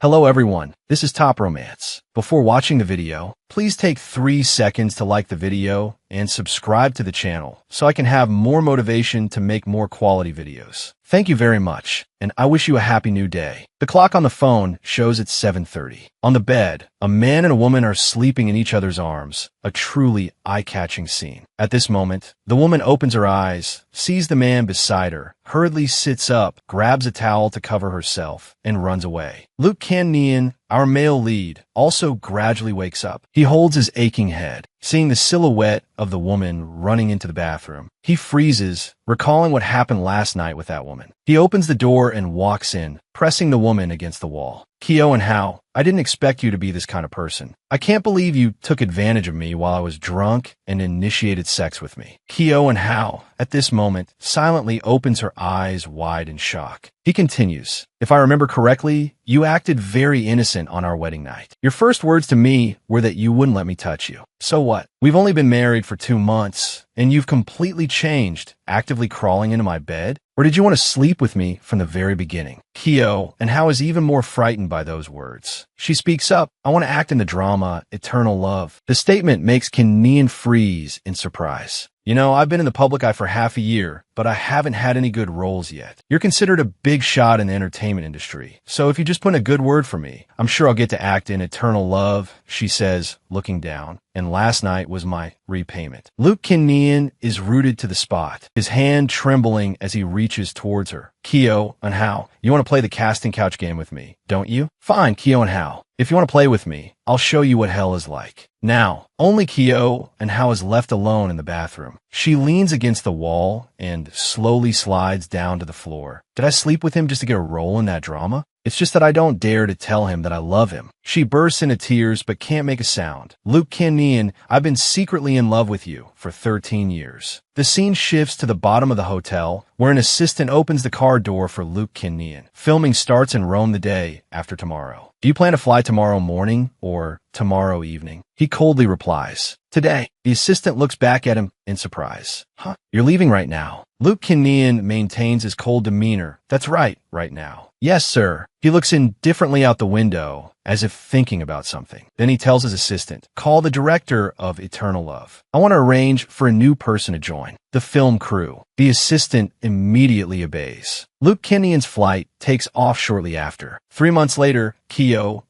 Hello everyone, this is Top Romance. Before watching the video, please take 3 seconds to like the video and subscribe to the channel so I can have more motivation to make more quality videos. Thank you very much, and I wish you a happy new day. The clock on the phone shows it's 7:30. On the bed, a man and a woman are sleeping in each other's arms, a truly eye-catching scene. At this moment, the woman opens her eyes, sees the man beside her, hurriedly sits up, grabs a towel to cover herself, and runs away. Luke Cannian, our male lead, also gradually wakes up. He holds his aching head, seeing the silhouette of the woman running into the bathroom. He freezes, recalling what happened last night with that woman. He opens the door and walks in, pressing the woman against the wall. Kyo and Hao, I didn't expect you to be this kind of person. I can't believe you took advantage of me while I was drunk and initiated sex with me. Kyo and Hao, at this moment, silently opens her eyes wide in shock. He continues, if I remember correctly, you acted very innocent on our wedding night. Your first words to me were that you wouldn't let me touch you. So what? We've only been married for 2 months, and you've completely changed, actively crawling into my bed? Or did you want to sleep with me from the very beginning? Kyo and Hao is even more frightened by those words. She speaks up, I want to act in the drama, Eternal Love. The statement makes Kanyan freeze in surprise. You know, I've been in the public eye for half a year, but I haven't had any good roles yet. You're considered a big shot in the entertainment industry, so if you just put in a good word for me, I'm sure I'll get to act in Eternal Love, she says, looking down. And last night was my repayment. Luke Kanyan is rooted to the spot, his hand trembling as he reaches towards her. Kyo and Hao, you want to play the casting couch game with me, don't you? Fine, Kyo and Hao. If you want to play with me, I'll show you what hell is like. Now, only Kyo and Hao is left alone in the bathroom. She leans against the wall and slowly slides down to the floor. Did I sleep with him just to get a role in that drama? It's just that I don't dare to tell him that I love him. She bursts into tears but can't make a sound. Luke Kanyan, I've been secretly in love with you for 13 years. The scene shifts to the bottom of the hotel, where an assistant opens the car door for Luke Kanyan. Filming starts in Rome the day after tomorrow. Do you plan to fly tomorrow morning or tomorrow evening? He coldly replies, today. The assistant looks back at him in surprise. Huh? You're leaving right now. Luke Kanyan maintains his cold demeanor. That's right now. Yes, sir. He looks indifferently out the window, as if thinking about something. Then he tells his assistant, call the director of Eternal Love. I want to arrange for a new person to join. The film crew. The assistant immediately obeys. Luke Kanyan's flight takes off shortly after. 3 months later, Kyo,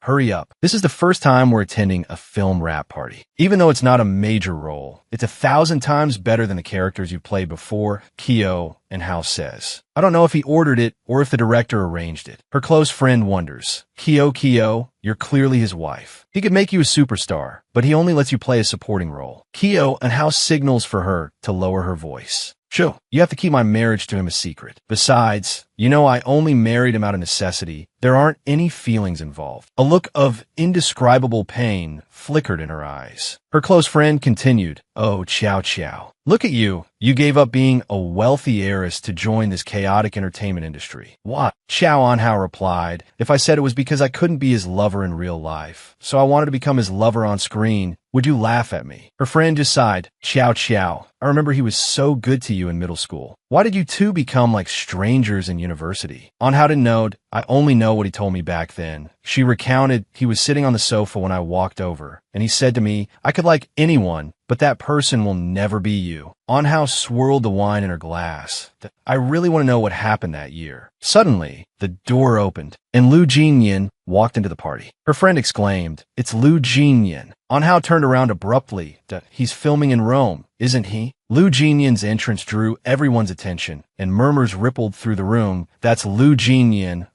hurry up. This is the first time we're attending a film wrap party. Even though it's not a major role, it's 1,000 times better than the characters you played before, Kyo and Hao says. I don't know if he ordered it or if the director arranged it. Her close friend wonders. Kyo, you're clearly his wife. He could make you a superstar, but he only lets you play a supporting role. Kyo and Hao signals for her to lower her voice. Sure, you have to keep my marriage to him a secret. Besides, you know I only married him out of necessity. There aren't any feelings involved. A look of indescribable pain flickered in her eyes. Her close friend continued, oh, Chow. Look at you. You gave up being a wealthy heiress to join this chaotic entertainment industry. What? Chow Anhao replied, if I said it was because I couldn't be his lover in real life, so I wanted to become his lover on screen, would you laugh at me? Her friend just sighed, Chow. I remember he was so good to you in middle school. Why did you two become like strangers in university? On how to know, I only know what he told me back then. She recounted he was sitting on the sofa when I walked over, and he said to me, I could like anyone, but that person will never be you. Anhao swirled the wine in her glass. I really want to know what happened that year. Suddenly, the door opened, and Lu Jinyan walked into the party. Her friend exclaimed, it's Lu Jinyan. Anhao turned around abruptly. He's filming in Rome, isn't he? Lu Jinyan's entrance drew everyone's attention, and murmurs rippled through the room. That's Lu Jinyan,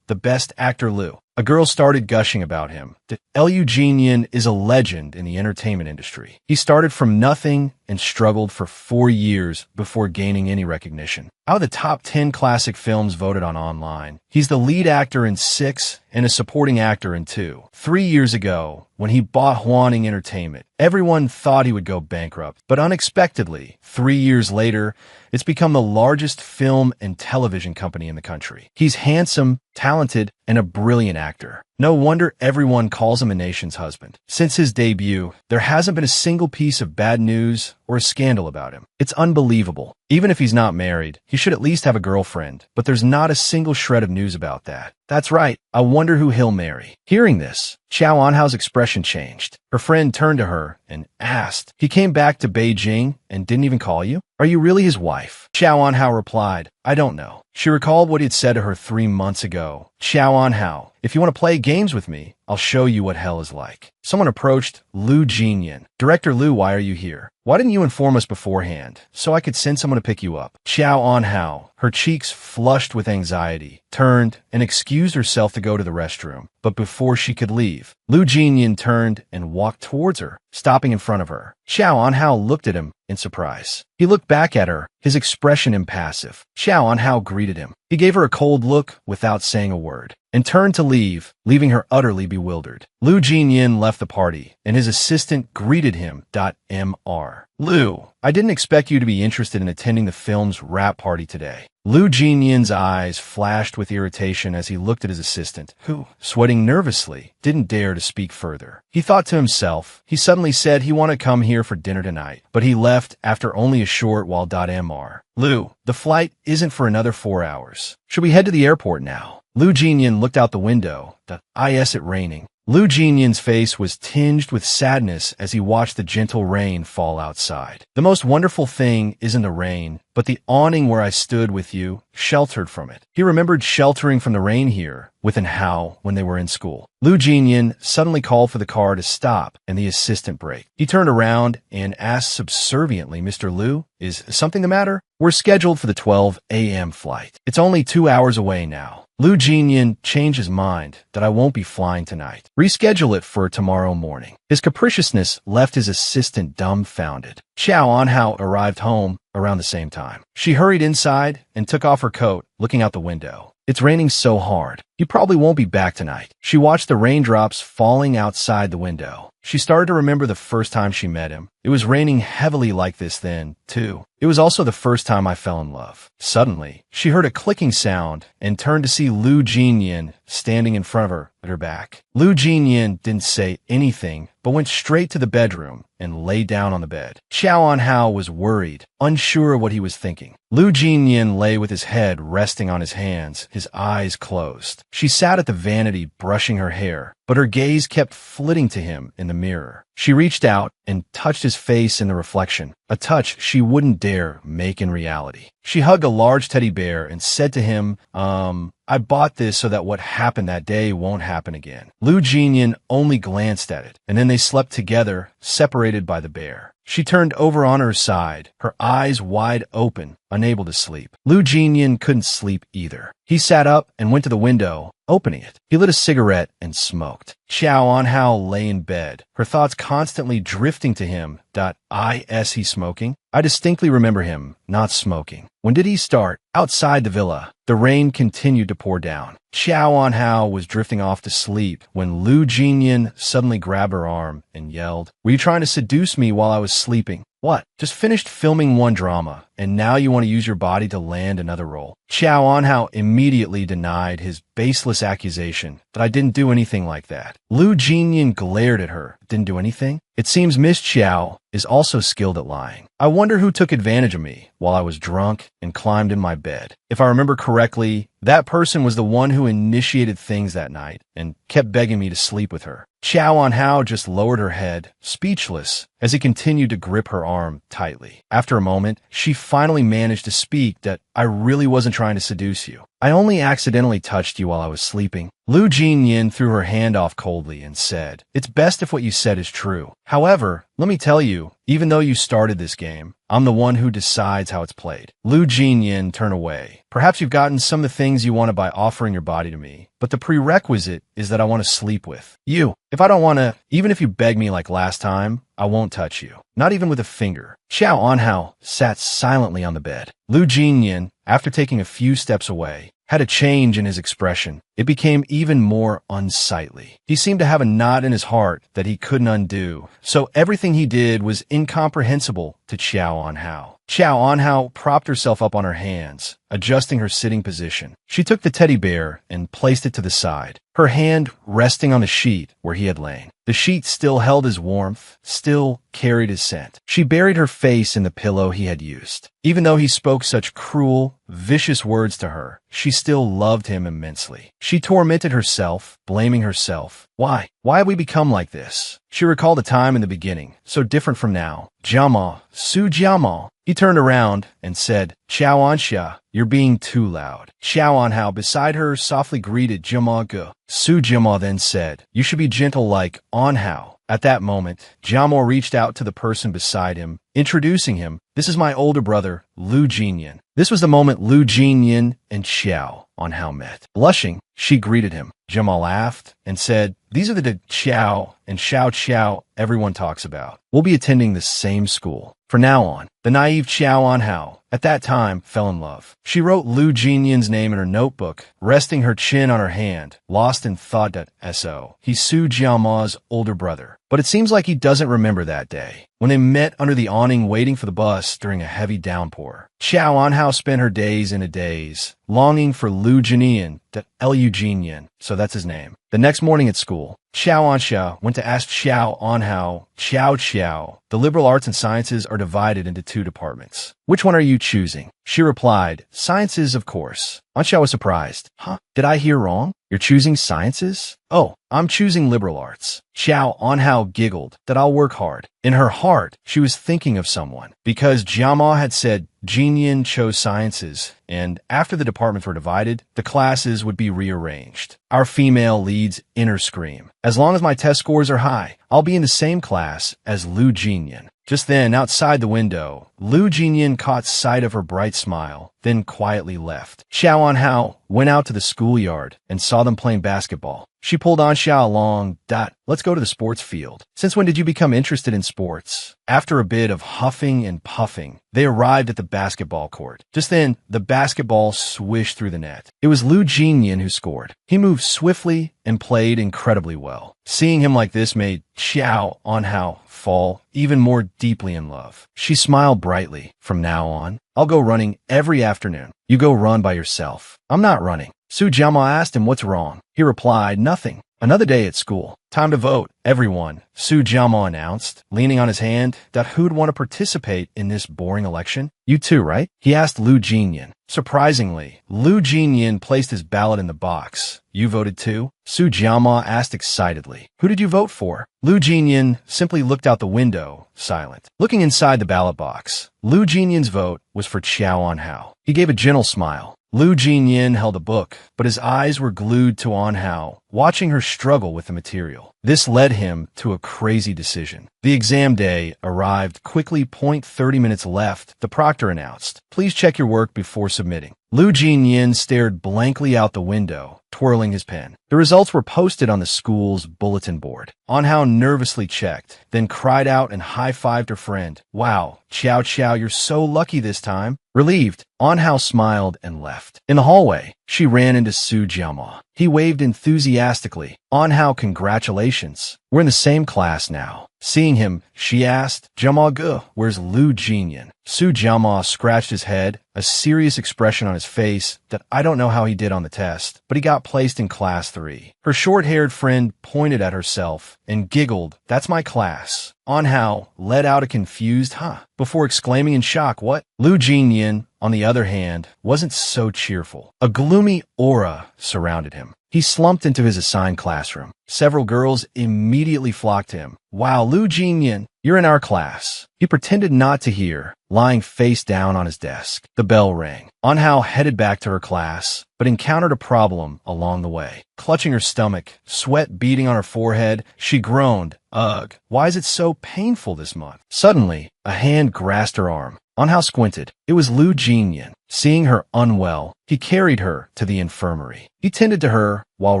the best actor Lu. A girl started gushing about him. Lu Jinyan is a legend in the entertainment industry. He started from nothing and struggled for 4 years before gaining any recognition. Out of the top 10 classic films voted on online, he's the lead actor in 6 and a supporting actor in 2. 3 years ago, when he bought Huaning Entertainment, everyone thought he would go bankrupt, but unexpectedly, 3 years later, It's become the largest film and television company in the country. He's handsome, talented, and a brilliant actor. No wonder everyone calls him a nation's husband. Since his debut, there hasn't been a single piece of bad news or a scandal about him. It's unbelievable. Even if he's not married, he should at least have a girlfriend, but there's not a single shred of news about that. That's right. I wonder who he'll marry. Hearing this, Xiao Anhao's expression changed. Her friend turned to her and asked, "He came back to Beijing and didn't even call you? Are you really his wife?" Xiao Anhao replied, "I don't know." She recalled what he had said to her 3 months ago. "Xiao Anhao, if you want to play games with me, I'll show you what hell is like." Someone approached Lu Jinyan. "Director Lu, why are you here? Why didn't you inform us beforehand, so I could send someone to pick you up?" Xiao Anhao, her cheeks flushed with anxiety, turned and excused herself to go to the restroom. But before she could leave, Lu Jinyan turned and walked towards her, stopping in front of her. Xiao Anhao looked at him in surprise. He looked back at her, his expression impassive. Xiao Anhao greeted him. He gave her a cold look without saying a word, and turned to leave, leaving her utterly bewildered. Lu Jinyan left the party, and his assistant greeted him. Mr. Lu, I didn't expect you to be interested in attending the film's wrap party today. Lu Jinyan's eyes flashed with irritation as he looked at his assistant, who, sweating nervously, didn't dare to speak further. He thought to himself, he suddenly said he wanted to come here for dinner tonight, but he left after only a short while. Mr. Lu, the flight isn't for another 4 hours. Should we head to the airport now? Lu Jinyan looked out the window. It raining. Lu Jinyan's face was tinged with sadness as he watched the gentle rain fall outside. The most wonderful thing isn't the rain, but the awning where I stood with you, sheltered from it. He remembered sheltering from the rain here with Anhao when they were in school. Lu Jinyan suddenly called for the car to stop and the assistant braked. He turned around and asked subserviently, "Mr. Lu, is something the matter? We're scheduled for the 12 a.m. flight. It's only 2 hours away now." Lu Jinyan changed his mind that I won't be flying tonight. Reschedule it for tomorrow morning. His capriciousness left his assistant dumbfounded. Xiao Anhao arrived home around the same time. She hurried inside and took off her coat, looking out the window. It's raining so hard. He probably won't be back tonight. She watched the raindrops falling outside the window. She started to remember the first time she met him. It was raining heavily like this then, too. It was also the first time I fell in love. Suddenly, she heard a clicking sound and turned to see Lu Jinyan standing in front of her at her back. Lu Jinyan didn't say anything, but went straight to the bedroom and lay down on the bed. Xiao Anhao was worried, unsure of what he was thinking. Lu Jinyan lay with his head resting on his hands, his eyes closed. She sat at the vanity brushing her hair, but her gaze kept flitting to him in the mirror. She reached out and touched his face in the reflection, a touch she wouldn't dare make in reality. She hugged a large teddy bear and said to him, I bought this so that what happened that day won't happen again. Lu Jinyan only glanced at it, and then they slept together, separated by the bear. She turned over on her side, her eyes wide open, unable to sleep. Lu Jinyan couldn't sleep either. He sat up and went to the window, opening it. He lit a cigarette and smoked. Xiao Anhao lay in bed, her thoughts constantly drifting to him. Is he smoking? I distinctly remember him not smoking. When did he start? Outside the villa, the rain continued to pour down. Xiao Anhao was drifting off to sleep when Lu Jinyan suddenly grabbed her arm and yelled, "Were you trying to seduce me while I was sleeping? What? Just finished filming one drama, and now you want to use your body to land another role?" Xiao Anhao immediately denied his baseless accusation that I didn't do anything like that. Lu Jinyan glared at her. Didn't do anything? It seems Miss Xiao is also skilled at lying. I wonder who took advantage of me while I was drunk and climbed in my bed. If I remember correctly, that person was the one who initiated things that night and kept begging me to sleep with her. Xiao Anhao just lowered her head, speechless, as he continued to grip her arm tightly. After a moment, she finally managed to speak that I really wasn't trying to seduce you. I only accidentally touched you while I was sleeping. Lu Jinyan threw her hand off coldly and said, "It's best if what you said is true. However, let me tell you, even though you started this game, I'm the one who decides how it's played." Lu Jinyan turned away. "Perhaps you've gotten some of the things you wanted by offering your body to me, but the prerequisite is that I want to sleep with you. If I don't want to, even if you beg me like last time, I won't touch you. Not even with a finger." Xiao Anhao sat silently on the bed. Lu Jinyan, after taking a few steps away, had a change in his expression. It became even more unsightly. He seemed to have a knot in his heart that he couldn't undo, so everything he did was incomprehensible to Xiao Anhao. Xiao Anhao propped herself up on her hands, adjusting her sitting position. She took the teddy bear and placed it to the side, her hand resting on the sheet where he had lain. The sheet still held his warmth, still carried his scent. She buried her face in the pillow he had used. Even though he spoke such cruel, vicious words to her, she still loved him immensely. She tormented herself, blaming herself. Why? Why have we become like this? She recalled a time in the beginning, so different from now. Jiama, Su Jiama. He turned around and said, Xiao Anxia, you're being too loud. Xiao Anhao beside her softly greeted Jiama Ge. Su Jiama then said, you should be gentle like Anhao. At that moment, Jiamo reached out to the person beside him, introducing him. This is my older brother, Lu Jinyan. This was the moment Lu Jinyan and Xiao Anhao met. Blushing, she greeted him. Jiama laughed and said, these are the Xiao and Xiao everyone talks about. We'll be attending the same school. From now on, the naive Xiao Anhao, at that time, fell in love. She wrote Lu Jinyan's name in her notebook, resting her chin on her hand, lost in thought that S.O. He's Su Jiama's older brother. But it seems like he doesn't remember that day, when they met under the awning waiting for the bus during a heavy downpour. Xiao Anhao spent her days in a daze, longing for Lu Jinyan, that Lu Jinyan, so that's his name. The next morning at school, Xiao Anxia went to ask Xiao Anhao, Xiao, the liberal arts and sciences are divided into two departments. Which one are you choosing? She replied, sciences, of course. Anxia was surprised. Huh? Did I hear wrong? You're choosing sciences? Oh, I'm choosing liberal arts. Xiao Anhao giggled that I'll work hard. In her heart, she was thinking of someone, because Jiama had said Jinyan chose sciences, and after the departments were divided, the classes would be rearranged. Our female lead's inner scream. As long as my test scores are high, I'll be in the same class as Lu Jinyan. Just then, outside the window, Lu Jinyan caught sight of her bright smile, then quietly left. Xiao Anhao went out to the schoolyard and saw them playing basketball. She pulled Anxia along. Let's go to the sports field. Since when did you become interested in sports? After a bit of huffing and puffing, they arrived at the basketball court. Just then, the basketball swished through the net. It was Lu Jinyan who scored. He moved swiftly and played incredibly well. Seeing him like this made Xiao Anhao fall even more deeply in love. She smiled brightly. From now on, I'll go running every afternoon. You go run by yourself. I'm not running. Su Jiama asked him what's wrong. He replied, nothing. Another day at school. Time to vote, everyone, Su Jiama announced, leaning on his hand, that who'd want to participate in this boring election? You too, right? He asked Lu Jinyan. Surprisingly, Lu Jinyan placed his ballot in the box. You voted too? Su Jiama asked excitedly. Who did you vote for? Lu Jinyan simply looked out the window, silent. Looking inside the ballot box, Lu Jinyan's vote was for Xiao Anhao. He gave a gentle smile. Lu Jinyan held a book, but his eyes were glued to Anhao, watching her struggle with the material. This led him to a crazy decision. The exam day arrived quickly. 30 minutes left, the proctor announced. Please check your work before submitting. Lu Jinyan stared blankly out the window, twirling his pen. The results were posted on the school's bulletin board. Anhao nervously checked, then cried out and high-fived her friend. Wow, Xiao, you're so lucky this time. Relieved, Anhao smiled and left. In the hallway, she ran into Su Jiama. He waved enthusiastically. Anhao, congratulations. We're in the same class now. Seeing him, she asked, Jiama Ge, where's Lu Jinyan? Su Jiama scratched his head, a serious expression on his face that I don't know how he did on the test, but he got placed in class 3. Her short-haired friend pointed at herself and giggled, that's my class. Anhao let out a confused before exclaiming in shock, what? Lu Jinyan, on the other hand, wasn't so cheerful. A gloomy aura surrounded him. He slumped into his assigned classroom. Several girls immediately flocked to him. Wow, Lu Jinyan, you're in our class. He pretended not to hear, lying face down on his desk. The bell rang. Anhao headed back to her class, but encountered a problem along the way. Clutching her stomach, sweat beading on her forehead, she groaned, ugh, why is it so painful this month? Suddenly, a hand grasped her arm. Anhao squinted. It was Lu Jinyan. Seeing her unwell, he carried her to the infirmary. He tended to her while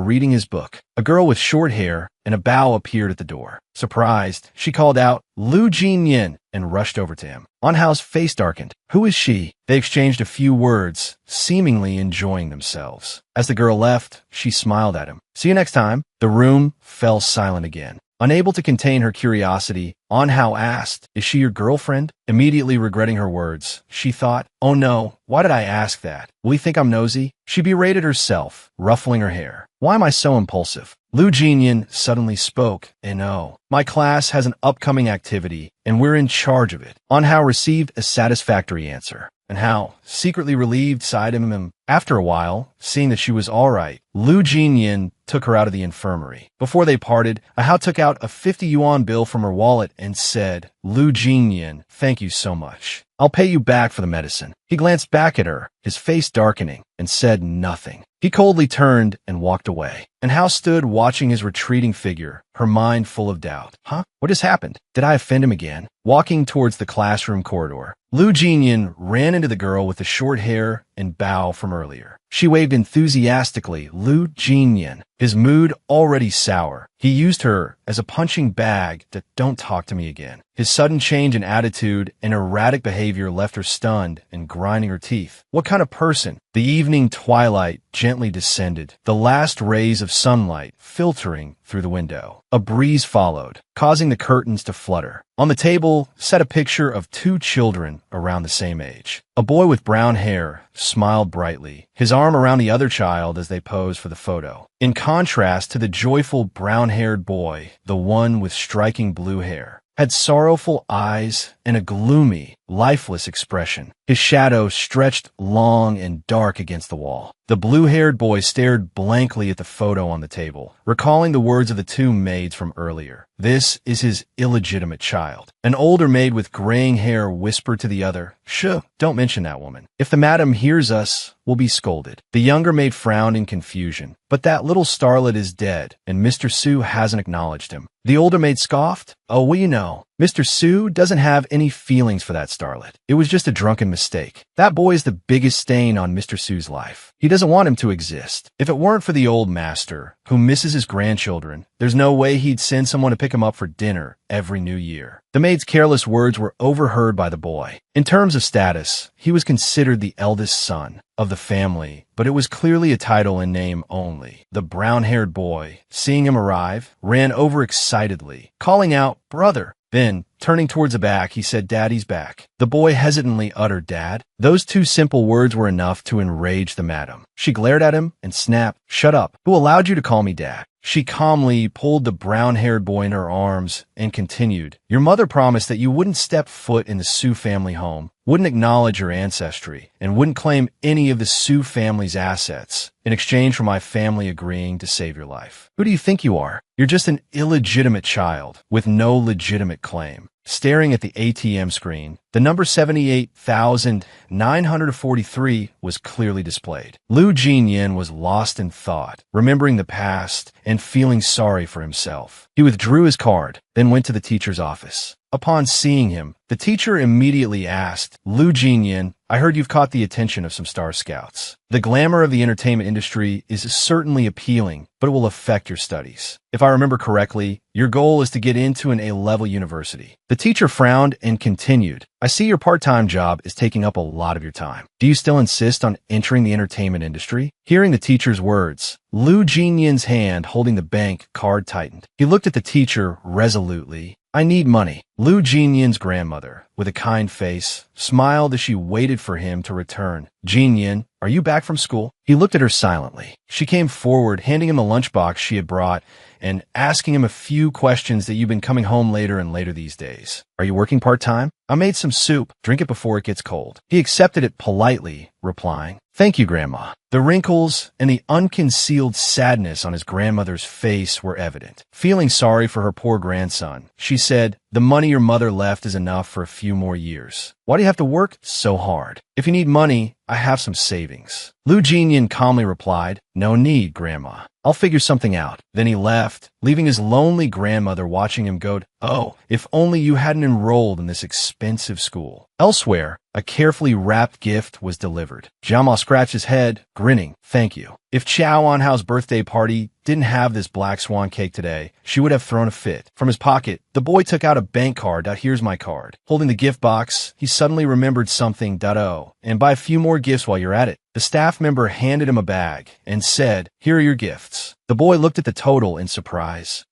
reading his book. A girl with short hair and a bow appeared at the door. Surprised, she called out, "Lu Jinyan," and rushed over to him. Anhao's face darkened. Who is she? They exchanged a few words, seemingly enjoying themselves. As the girl left, she smiled at him. See you next time. The room fell silent again. Unable to contain her curiosity, Anhao asked, "Is she your girlfriend?" Immediately regretting her words, she thought, "Oh no, why did I ask that? Will he think I'm nosy?" She berated herself, ruffling her hair. Why am I so impulsive? Lu Jinyan suddenly spoke, "No, my class has an upcoming activity, and we're in charge of it." Anhao received a satisfactory answer. And Hao, secretly relieved, sighed him. After a while, seeing that she was all right, Lu Jinyan took her out of the infirmary. Before they parted, Hao took out a 50 yuan bill from her wallet and said, "Lu Jinyan, thank you so much. I'll pay you back for the medicine." He glanced back at her, his face darkening, and said nothing. He coldly turned and walked away. And Hao stood watching his retreating figure, her mind full of doubt. What has happened? Did I offend him again? Walking towards the classroom corridor, Lu Jinyan ran into the girl with the short hair and bow from earlier. She waved enthusiastically, "Lu Jinyan." His mood already sour, he used her as a punching bag to "don't talk to me again." His sudden change in attitude and erratic behavior left her stunned and grinding her teeth. What kind of person? The evening twilight gently descended, the last rays of sunlight filtering through the window. A breeze followed, causing the curtains to flutter. On the table sat a picture of two children around the same age. A boy with brown hair smiled brightly, his arm around the other child as they posed for the photo. In contrast to the joyful brown-haired boy, the one with striking blue hair had sorrowful eyes and a gloomy, lifeless expression. His shadow stretched long and dark against the wall. The blue-haired boy stared blankly at the photo on the table, recalling the words of the two maids from earlier. This is his illegitimate child. An older maid with graying hair whispered to the other, "Shh, don't mention that woman. If the madam hears us, we'll be scolded." The younger maid frowned in confusion. "But that little starlet is dead, and Mr. Su hasn't acknowledged him." The older maid scoffed. "Oh, well, you know, Mr. Su doesn't have any feelings for that starlet. It was just a drunken mistake. That boy is the biggest stain on Mr. Su's life. He doesn't want him to exist. If it weren't for the old master, who misses his grandchildren, there's no way he'd send someone to pick him up for dinner every New Year." The maid's careless words were overheard by the boy. In terms of status, he was considered the eldest son of the family, but it was clearly a title in name only. The brown-haired boy, seeing him arrive, ran over excitedly, calling out, "Brother." Then, turning towards the back, he said, "Daddy's back." The boy hesitantly uttered, "Dad." Those two simple words were enough to enrage the madam. She glared at him and snapped, "Shut up. Who allowed you to call me Dad?" She calmly pulled the brown-haired boy in her arms and continued, "Your mother promised that you wouldn't step foot in the Su family home, wouldn't acknowledge your ancestry, and wouldn't claim any of the Su family's assets in exchange for my family agreeing to save your life. Who do you think you are? You're just an illegitimate child with no legitimate claim." Staring at the ATM screen, the number 78,943 was clearly displayed. Lu Jinyan was lost in thought, remembering the past and feeling sorry for himself. He withdrew his card, then went to the teacher's office. Upon seeing him, the teacher immediately asked, "Lu Jinyan, I heard you've caught the attention of some Star Scouts. The glamour of the entertainment industry is certainly appealing, but it will affect your studies. If I remember correctly, your goal is to get into an A-level university." The teacher frowned and continued, "I see your part-time job is taking up a lot of your time. Do you still insist on entering the entertainment industry?" Hearing the teacher's words, Lu Jinyan's hand holding the bank card tightened. He looked at the teacher resolutely. "I need money." Lu Jinyan's grandmother, with a kind face, smiled as she waited for him to return. "Jinyan, are you back from school?" He looked at her silently. She came forward, handing him the lunchbox she had brought and asking him a few questions that you've been coming home later and later these days. "Are you working part-time? I made some soup. Drink it before it gets cold." He accepted it politely, replying, "Thank you, Grandma." The wrinkles and the unconcealed sadness on his grandmother's face were evident. Feeling sorry for her poor grandson, she said, "The money your mother left is enough for a few more years. Why do you have to work so hard? If you need money, I have some savings." Lu Jinyan calmly replied, "No need, Grandma. I'll figure something out." Then he left, leaving his lonely grandmother watching him go, "Oh, if only you hadn't enrolled in this expensive school." Elsewhere, A carefully wrapped gift was delivered. Jiama scratched his head, grinning. Thank you. If Qiao Anhao's birthday party didn't have this black swan cake today, she would have thrown a fit. From his pocket, the boy took out a bank card. Here's my card. Holding the gift box, he suddenly remembered something. Oh, and buy a few more gifts while you're at it. The staff member handed him a bag and said, here are your gifts. The boy looked at the total in surprise.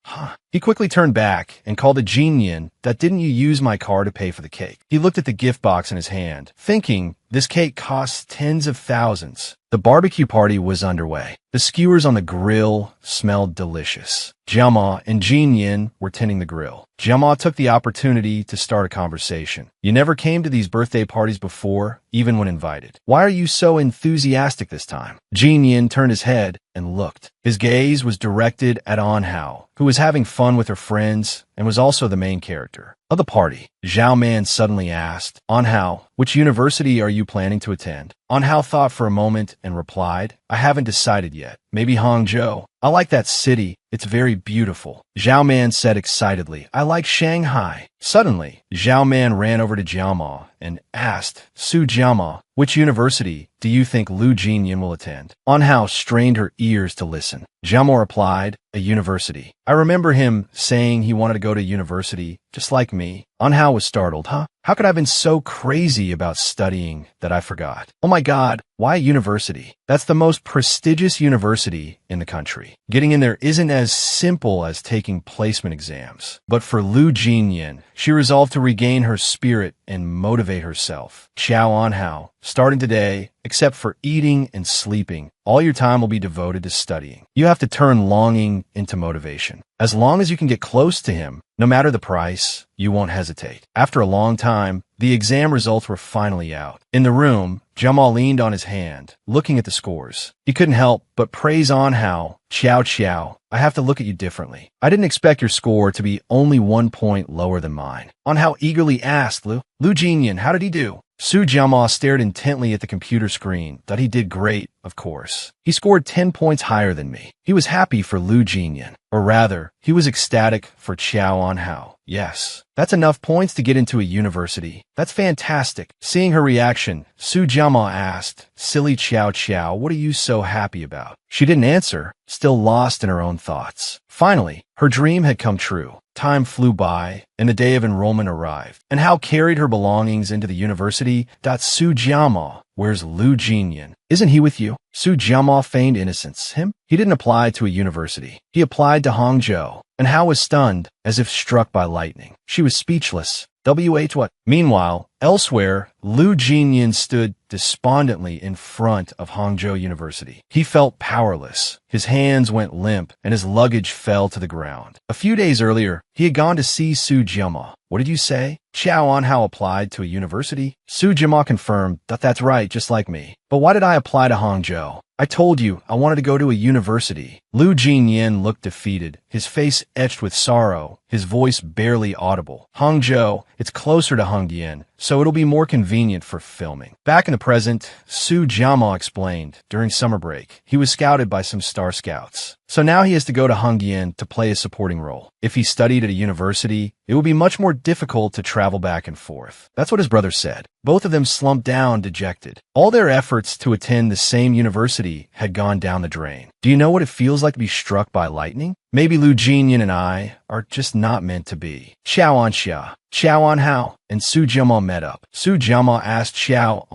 He quickly turned back and called a Jinyin. Didn't you use my card to pay for the cake? He looked at the gift box in his hand, thinking, this cake costs tens of thousands. The barbecue party was underway. The skewers on the grill smelled delicious. Jiama and Jinyin were tending the grill. Jiama took the opportunity to start a conversation. You never came to these birthday parties before, even when invited. Why are you so enthusiastic this time? Jinyin turned his head and looked. His gaze was directed at Anhao, who was having fun with her friends and was also the main character of the party. Zhao Man suddenly asked, Anhao, which university are you planning to attend? Anhao thought for a moment and replied, I haven't decided yet. Maybe Hangzhou. I like that city. It's very beautiful. Zhao Man said excitedly, I like Shanghai. Suddenly, Zhao Man ran over to Jiama and asked, Su Jiama, which university do you think Lu Jinyan will attend? Anhao strained her ears to listen. Jiama replied, a university. I remember him saying he wanted to go to university, just like me. Anhao was startled. How could I have been so crazy about studying that I forgot? Oh my God, why university? That's the most prestigious university in the country. Getting in there isn't as simple as taking placement exams. But for Lu Jinyan, she resolved to regain her spirit and motivate herself. Qiao Anhao, starting today, except for eating and sleeping, all your time will be devoted to studying. You have to turn longing into motivation. As long as you can get close to him, no matter the price, you won't hesitate. After a long time, the exam results were finally out. In the room, Jamal leaned on his hand, looking at the scores. He couldn't help but praise Anhao. Qiao, I have to look at you differently. I didn't expect your score to be only 1 point lower than mine. Anhao eagerly asked, Lu Jinyan, how did he do? Su Jiama stared intently at the computer screen. He did great, of course. He scored 10 points higher than me. He was happy for Lu Jinyan. Or rather, he was ecstatic for Qiao Anhao. Yes, that's enough points to get into a university. That's fantastic. Seeing her reaction, Su Jiama asked, Silly Qiao, what are you so happy about? She didn't answer, still lost in her own thoughts. Finally, her dream had come true. Time flew by, and the day of enrollment arrived. And Hao carried her belongings into the university. Su Jiama, where's Lu Jinyan? Isn't he with you? Su Jiama feigned innocence. Him? He didn't apply to a university. He applied to Hangzhou. And Hao was stunned, as if struck by lightning. She was speechless. What? Meanwhile, elsewhere, Lu Jinyan stood despondently in front of Hangzhou University. He felt powerless. His hands went limp, and his luggage fell to the ground. A few days earlier, he had gone to see Su Jiama. What did you say? Qiao Anhao applied to a university? Su Jiama confirmed that's right, just like me. But why did I apply to Hangzhou? I told you I wanted to go to a university. Lu Jinyan looked defeated, his face etched with sorrow, his voice barely audible. Hangzhou, it's closer to Hengdian, so it'll be more convenient for filming. Back in the present, Su Jiama explained, during summer break, he was scouted by some Star Scouts. So now he has to go to Hengdian to play a supporting role. If he studied at a university, it would be much more difficult to travel back and forth. That's what his brother said. Both of them slumped down, dejected. All their efforts to attend the same university had gone down the drain. Do you know what it feels like to be struck by lightning? Maybe Lu Jinyan and I are just not meant to be. Qiao Anhao, and Su Jiama met up. Su Jiama asked Qiao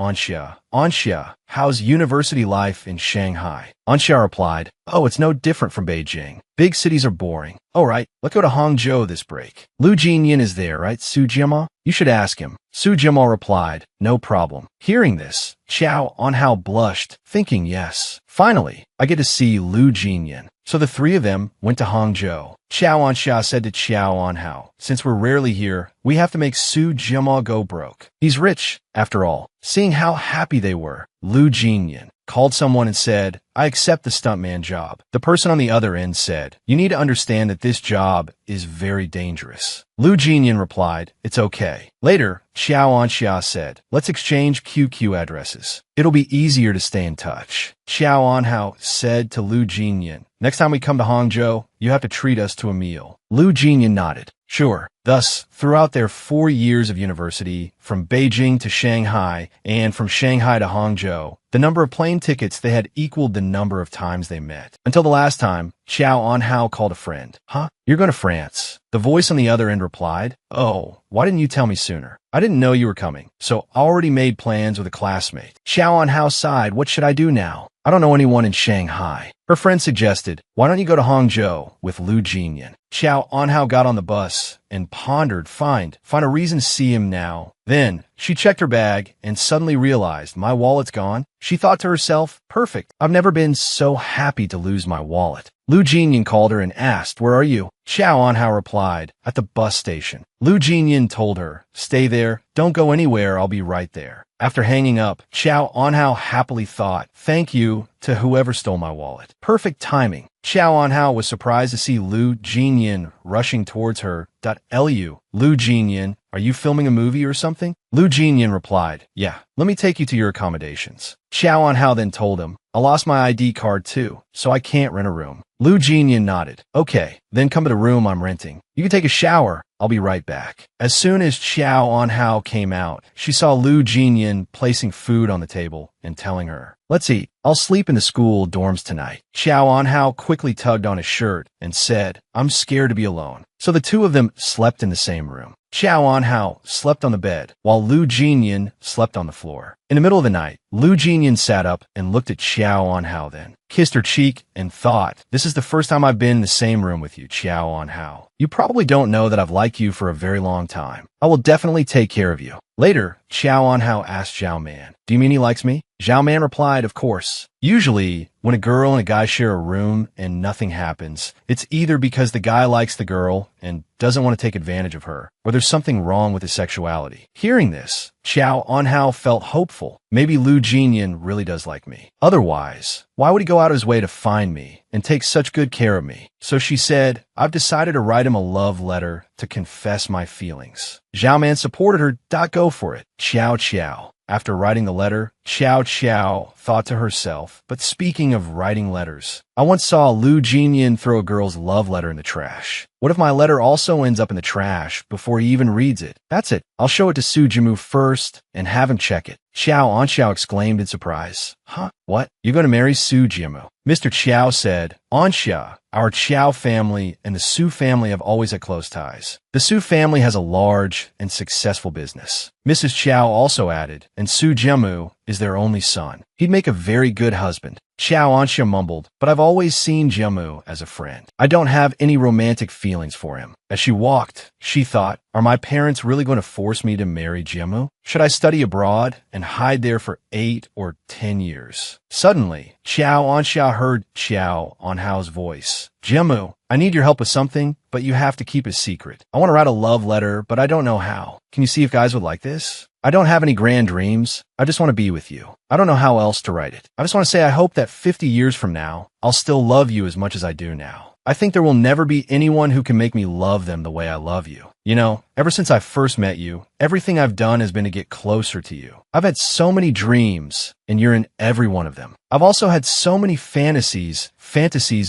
Anxia, how's university life in Shanghai? Anxia replied, oh, it's no different from Beijing. Big cities are boring. All right, let's go to Hangzhou this break. Lu Jinyan is there, right, Su Jiama? You should ask him. Su Jiama replied, no problem. Hearing this, Qiao Anhao blushed, thinking yes. Finally, I get to see Lu Jinyan. So the three of them went to Hangzhou. Qiao Anxia said to Qiao Anhao, since we're rarely here, we have to make Su Jiama go broke. He's rich, after all. Seeing how happy they were, Lu Jinyan called someone and said, I accept the stuntman job. The person on the other end said, you need to understand that this job is very dangerous. Lu Jinyan replied, it's okay. Later, Qiao Anxia said, let's exchange QQ addresses. It'll be easier to stay in touch. Qiao Anhao said to Lu Jinyan, next time we come to Hangzhou, you have to treat us to a meal. Lu Jinyan nodded. Sure. Thus, throughout their 4 years of university, from Beijing to Shanghai, and from Shanghai to Hangzhou, the number of plane tickets they had equaled the number of times they met. Until the last time, Qiao Anhao called a friend. Huh? You're going to France? The voice on the other end replied. Oh, why didn't you tell me sooner? I didn't know you were coming, so I already made plans with a classmate. Qiao Anhao sighed. What should I do now? I don't know anyone in Shanghai. Her friend suggested, why don't you go to Hangzhou with Lu Jinyan? Qiao Anhao got on the bus and pondered, find a reason to see him now. Then, she checked her bag and suddenly realized, my wallet's gone. She thought to herself, perfect. I've never been so happy to lose my wallet. Lu Jinyan called her and asked, where are you? Qiao Anhao replied, at the bus station. Lu Jinyan told her, stay there, don't go anywhere, I'll be right there. After hanging up, Qiao Anhao happily thought, thank you to whoever stole my wallet. Perfect timing. Qiao Anhao was surprised to see Lu Jinyan rushing towards her. Lu Jinyan, are you filming a movie or something? Lu Jinyan replied, yeah, let me take you to your accommodations. Qiao Anhao then told him, I lost my ID card too, so I can't rent a room. Lu Jinyan nodded. Okay, then come to the room I'm renting. You can take a shower. I'll be right back. As soon as Qiao Anhao came out, she saw Lu Jinyan placing food on the table and telling her, let's eat. I'll sleep in the school dorms tonight. Qiao Anhao quickly tugged on his shirt and said, I'm scared to be alone. So the two of them slept in the same room. Qiao Anhao slept on the bed, while Lu Jinyan slept on the floor. In the middle of the night, Lu Jinyan sat up and looked at Qiao Anhao then, kissed her cheek, and thought, this is the first time I've been in the same room with you, Qiao Anhao. You probably don't know that I've liked you for a very long time. I will definitely take care of you. Later, Qiao Anhao asked Zhao Man, do you mean he likes me? Zhao Man replied, of course. Usually, when a girl and a guy share a room and nothing happens, it's either because the guy likes the girl and doesn't want to take advantage of her, or there's something wrong with his sexuality. Hearing this, Qiao Anhao felt hopeful. Maybe Lu Jinyan really does like me. Otherwise, why would he go out of his way to find me and take such good care of me? So she said, I've decided to write him a love letter to confess my feelings. Zhao Man supported her. Go for it. Qiao. After writing the letter, Qiao thought to herself, but speaking of writing letters, I once saw Lu Jinyan throw a girl's love letter in the trash. What if my letter also ends up in the trash before he even reads it? That's it. I'll show it to Su Jimu first and have him check it. Qiao Anxiao exclaimed in surprise. Huh? What? You're going to marry Su Jimu? Mr. Qiao said, Anxia, our Qiao family and the Su family have always had close ties. The Su family has a large and successful business. Mrs. Qiao also added, and Su Jimu is their only son. He'd make a very good husband. Qiao Anxia mumbled, but I've always seen Jimu as a friend. I don't have any romantic feelings for him. As she walked, she thought, are my parents really going to force me to marry Jimu? Should I study abroad and hide there for 8 or 10 years? Suddenly, Qiao Anxia heard Qiao Anhao's voice. Jimu, I need your help with something, but you have to keep it secret. I want to write a love letter, but I don't know how. Can you see if guys would like this? I don't have any grand dreams. I just want to be with you. I don't know how else to write it. I just want to say I hope that 50 years from now, I'll still love you as much as I do now. I think there will never be anyone who can make me love them the way I love you. You know, ever since I first met you, everything I've done has been to get closer to you. I've had so many dreams, and you're in every one of them. I've also had so many fantasies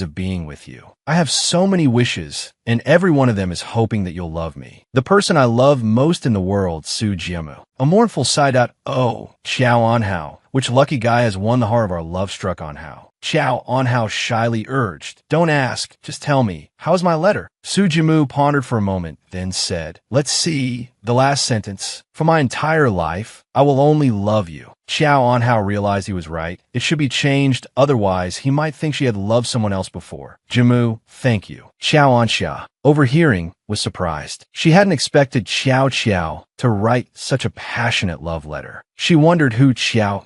of being with you. I have so many wishes, and every one of them is hoping that you'll love me. The person I love most in the world, Su Jimu. A mournful sigh. Oh, Qiao Anhao. Which lucky guy has won the heart of our love-struck Anhao? Qiao Anhao shyly urged. Don't ask, just tell me. How's my letter? Su Jimu pondered for a moment, then said, let's see, the last sentence. For my entire life, I will only love you. Qiao Anhao realized he was right. It should be changed, otherwise he might think she had loved someone else before. Jimu, thank you. Qiao Anxia, overhearing, was surprised. She hadn't expected Qiao to write such a passionate love letter. She wondered who Qiao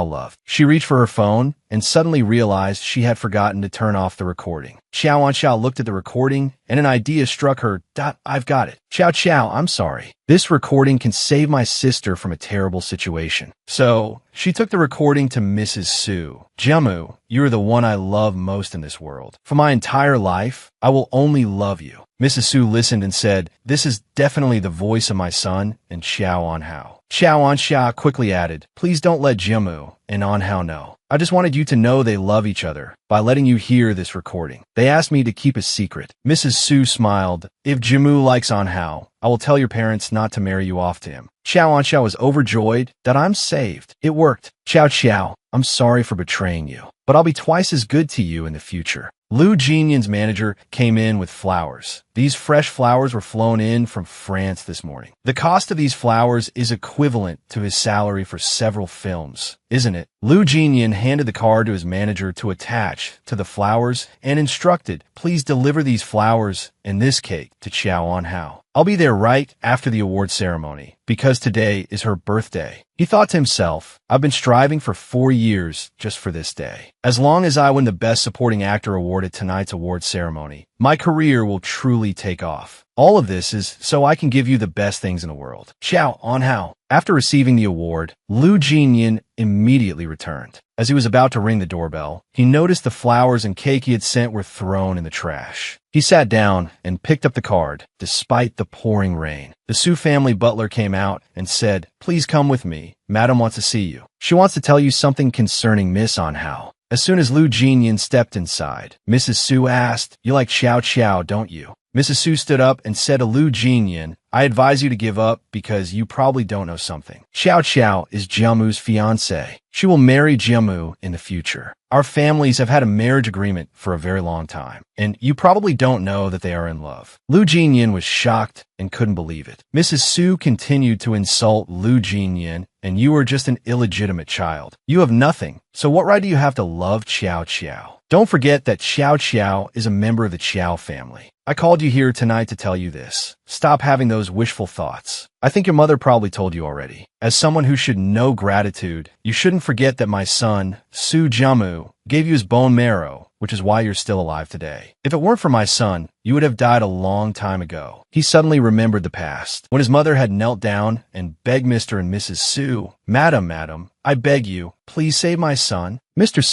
loved. She reached for her phone and suddenly realized she had forgotten to turn off the recording. Qiao Anxiao looked at the recording and an idea struck her. I've got it. Qiao, I'm sorry. This recording can save my sister from a terrible situation. So, she took the recording to Mrs. Su. Jimu, you are the one I love most in this world. For my entire life, I will only love you. Mrs. Su listened and said, this is definitely the voice of my son and Qiao Anhao. Qiao Anxia quickly added, please don't let Jimu and Anhao know. I just wanted you to know they love each other by letting you hear this recording. They asked me to keep a secret. Mrs. Su smiled. If Jimu likes On Hao, I will tell your parents not to marry you off to him. Xiao Anxiao was overjoyed that I'm saved. It worked. Xiao Xiao, I'm sorry for betraying you, but I'll be twice as good to you in the future. Lu Jinyan's manager came in with flowers. These fresh flowers were flown in from France this morning. The cost of these flowers is equivalent to his salary for several films, isn't it? Lu Jinyan handed the card to his manager to attach to the flowers and instructed, please deliver these flowers and this cake to Xiao Anhao. I'll be there right after the award ceremony, because today is her birthday. He thought to himself, I've been striving for 4 years just for this day. As long as I win the Best Supporting Actor award at tonight's award ceremony, my career will truly take off. All of this is so I can give you the best things in the world. Xiao Anhao. After receiving the award, Lu Jinyan immediately returned. As he was about to ring the doorbell, he noticed the flowers and cake he had sent were thrown in the trash. He sat down and picked up the card, despite the pouring rain. The Su family butler came out and said, please come with me. Madam wants to see you. She wants to tell you something concerning Miss Anhao. As soon as Lu Jinyan stepped inside, Mrs. Su asked, you like Xiao Xiao, don't you? Mrs. Su stood up and said to Lu Jinyan, I advise you to give up because you probably don't know something. Xiao Xiao is Jiamu's fiancée. She will marry Jiamu in the future. Our families have had a marriage agreement for a very long time, and you probably don't know that they are in love. Lu Jinyan was shocked and couldn't believe it. Mrs. Su continued to insult Lu Jinyan, and you are just an illegitimate child. You have nothing, so what right do you have to love Xiao Xiao? Don't forget that Xiao Xiao is a member of the Xiao family. I called you here tonight to tell you this. Stop having those wishful thoughts. I think your mother probably told you already. As someone who should know gratitude, you shouldn't forget that my son, Su Jiamu, gave you his bone marrow, which is why you're still alive today. If it weren't for my son, you would have died a long time ago. He suddenly remembered the past, when his mother had knelt down and begged Mr. and Mrs. Su, Madam, I beg you, please save my son. Mr.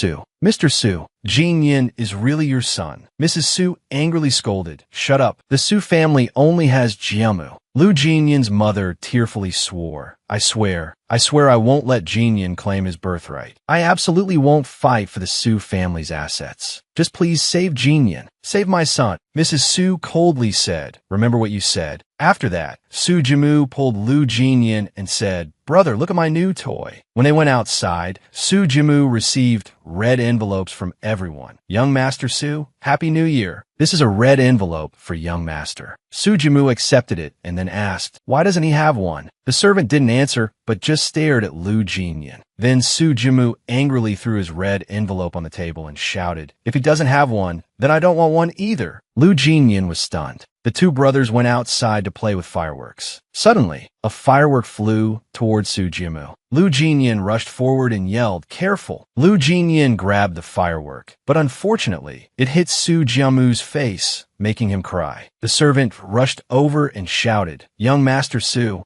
Su, Jinyan is really your son. Mrs. Su angrily scolded, shut up. The Su family only has Jiamu. Lu Jinyan's mother tearfully swore, I swear I won't let Jinyan claim his birthright. I absolutely won't fight for the Su family's assets. Just please save Jinyan. Save my son. Mrs. Su coldly said, remember what you said. After that, Su Jimu pulled Lu Jinyan and said, brother, look at my new toy. When they went outside, Su Jimu received red envelopes from everyone. Young Master Su, Happy New Year. This is a red envelope for young master. Su Jimu accepted it and then asked, why doesn't he have one? The servant didn't answer, but just stared at Lu Jinyan. Then Su Jimu angrily threw his red envelope on the table and shouted, if he doesn't have one, then I don't want one either. Lu Jinyan was stunned. The two brothers went outside to play with fireworks. Suddenly, a firework flew towards Su Jimu. Lu Jinyan rushed forward and yelled, careful. Lu Jinyan grabbed the firework, but unfortunately, it hit Su Jiamu's face, making him cry. The servant rushed over and shouted, Young Master Su,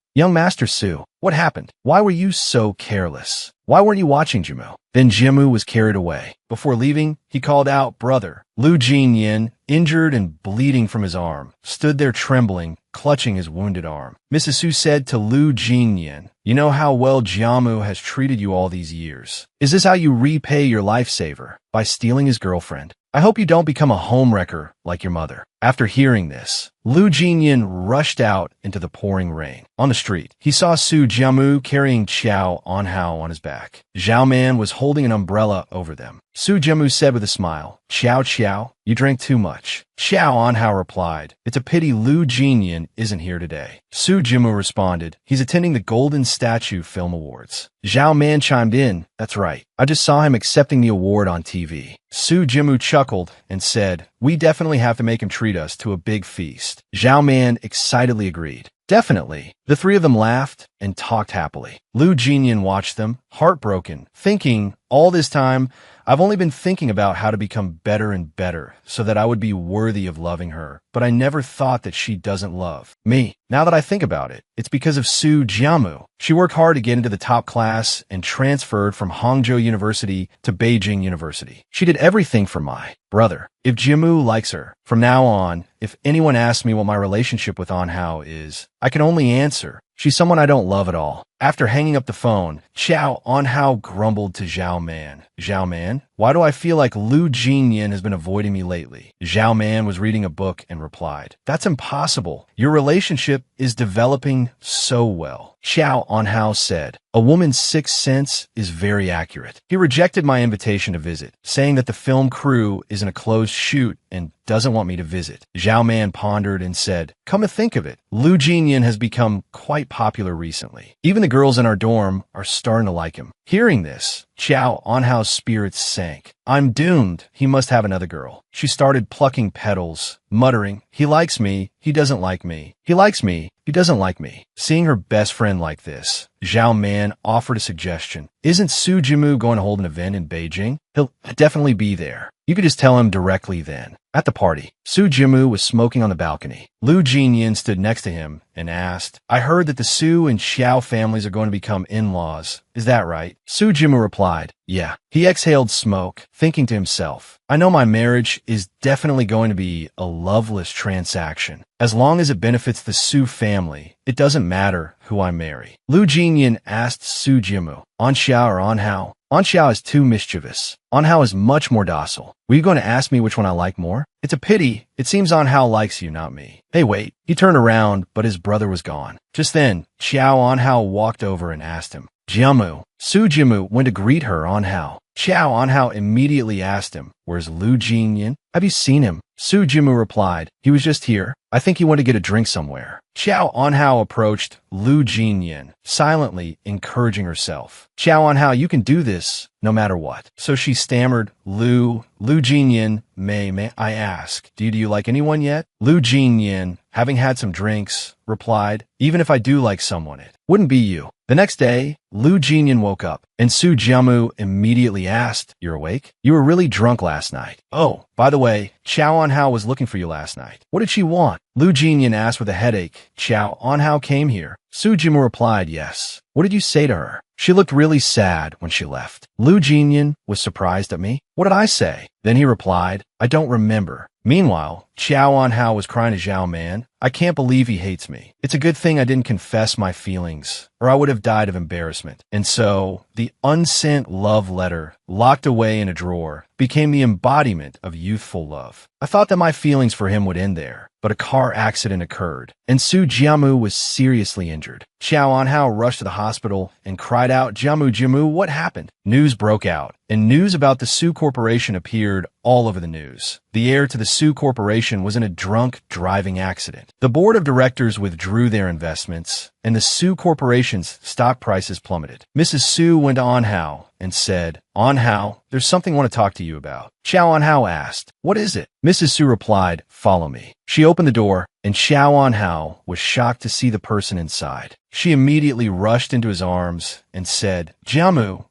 what happened? Why were you so careless? Why weren't you watching Jimu? Then Jimu was carried away. Before leaving, he called out, brother. Lu Jinyan, injured and bleeding from his arm, stood there trembling, clutching his wounded arm. Mrs. Su said to Lu Jinyan, you know how well Jiamu has treated you all these years. Is this how you repay your lifesaver? By stealing his girlfriend? I hope you don't become a homewrecker like your mother. After hearing this, Lu Jinyan rushed out into the pouring rain. On the street, he saw Su Jiamu carrying Xiao Anhao on his back. Zhao Man was holding an umbrella over them. Su Jiamu said with a smile, Xiao, you drank too much. Xiao Anhao replied, it's a pity Lu Jinyan isn't here today. Su Jiamu responded, he's attending the Golden Statue Film Awards. Zhao Man chimed in, that's right. I just saw him accepting the award on TV. Su Jiamu chuckled and said, we definitely have to make him treat us to a big feast. Zhao Man excitedly agreed. Definitely. The three of them laughed and talked happily. Lu Jinyan watched them, heartbroken, thinking, all this time, I've only been thinking about how to become better and better so that I would be worthy of loving her, but I never thought that she doesn't love me. Now that I think about it, it's because of Su Jiamu. She worked hard to get into the top class and transferred from Hangzhou University to Beijing University. She did everything for my brother. If Jiamu likes her, from now on, if anyone asks me what my relationship with Anhao is, I can only answer, she's someone I don't love at all. After hanging up the phone, Xiao Anhao grumbled to Zhao Man. Zhao Man, why do I feel like Lu Jinyan has been avoiding me lately? Zhao Man was reading a book and replied, That's impossible. Your relationship is developing so well. Xiao Anhao said, A woman's sixth sense is very accurate. He rejected my invitation to visit, saying that the film crew is in a closed shoot and doesn't want me to visit. Zhao Man pondered and said, Come to think of it, Lu Jinyan has become quite popular recently. Even the girls in our dorm are starting to like him. Hearing this, Xiao Anhao's spirits sank. I'm doomed. He must have another girl. She started plucking petals, muttering, He likes me. He doesn't like me. He likes me. He doesn't like me. Seeing her best friend like this, Zhao Man offered a suggestion. Isn't Su Jimu going to hold an event in Beijing? He'll definitely be there. You could just tell him directly then. At the party, Su Jimu was smoking on the balcony. Lu Jinyan stood next to him and asked, I heard that the Su and Xiao families are going to become in-laws. Is that right? Su Jimu replied, Yeah. He exhaled smoke, thinking to himself, I know my marriage is definitely going to be a loveless transaction. As long as it benefits the Su family, it doesn't matter who I marry. Lu Jinyan asked Su Jimu, Anxiao or Anhao? Anxiao is too mischievous. Anhao is much more docile. Were you going to ask me which one I like more? It's a pity. It seems Anhao likes you, not me. Hey, wait. He turned around, but his brother was gone. Just then, Xiao Anhao walked over and asked him, Jiamu. Su Jimu went to greet her Anhao. Xiao Anhao immediately asked him, Where's Lu Jinyan? Have you seen him? Su Jimu replied, He was just here. I think he went to get a drink somewhere. Xiao Anhao approached Lu Jinyan, silently encouraging herself. Xiao Anhao, you can do this, no matter what. So she stammered, Lu Jinyan, may I ask, do you like anyone yet? Lu Jinyan, having had some drinks, replied, Even if I do like someone, it wouldn't be you. The next day, Lu Jinyan woke up, and Su Jiamu immediately asked, You're awake? You were really drunk last night. Oh, by the way, Xiao Anhao was looking for you last night. What did she want? Lu Jinyan asked with a headache. Xiao Anhao came here. Su Jiamu replied, Yes. What did you say to her? She looked really sad when she left. Lu Jinyan was surprised at me. What did I say? Then he replied, I don't remember. Meanwhile, Xiao Anhao was crying to Zhao Man, I can't believe he hates me. It's a good thing I didn't confess my feelings, or I would have died of embarrassment. And so, the unsent love letter, locked away in a drawer, became the embodiment of youthful love. I thought that my feelings for him would end there, but a car accident occurred, and Su Jiamu was seriously injured. Xiao Anhao rushed to the hospital and cried out, Jiamu, what happened? News broke out, and news about the Su Corporation appeared all over the news. The heir to the Su Corporation was in a drunk driving accident. The board of directors withdrew their investments, and the Su Corporation's stock prices plummeted. Mrs. Su went to Anhao and said, Anhao, there's something I want to talk to you about. Xiao Anhao asked, What is it? Mrs. Su replied, Follow me. She opened the door, and Xiao Anhao was shocked to see the person inside. She immediately rushed into his arms and said, Jiamu,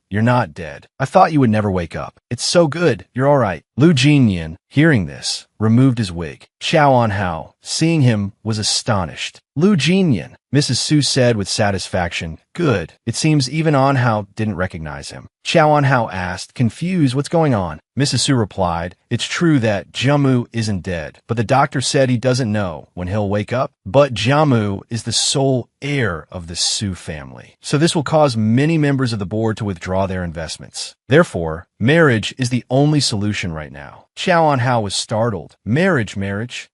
you're not dead. I thought you would never wake up. It's so good. You're all right. Lu Jinyan, hearing this, removed his wig. Xiao Anhao, seeing him, was astonished. Lu Jinyan, Mrs. Su said with satisfaction, Good. It seems even Anhao didn't recognize him. Xiao Anhao asked, confused, what's going on? Mrs. Su replied, It's true that Jiamu isn't dead, but the doctor said he doesn't know when he'll wake up. But Jiamu is the sole heir of the Su family, so this will cause many members of the board to withdraw their investments. Therefore, marriage is the only solution right now. Xiao Anhao was startled. Marriage.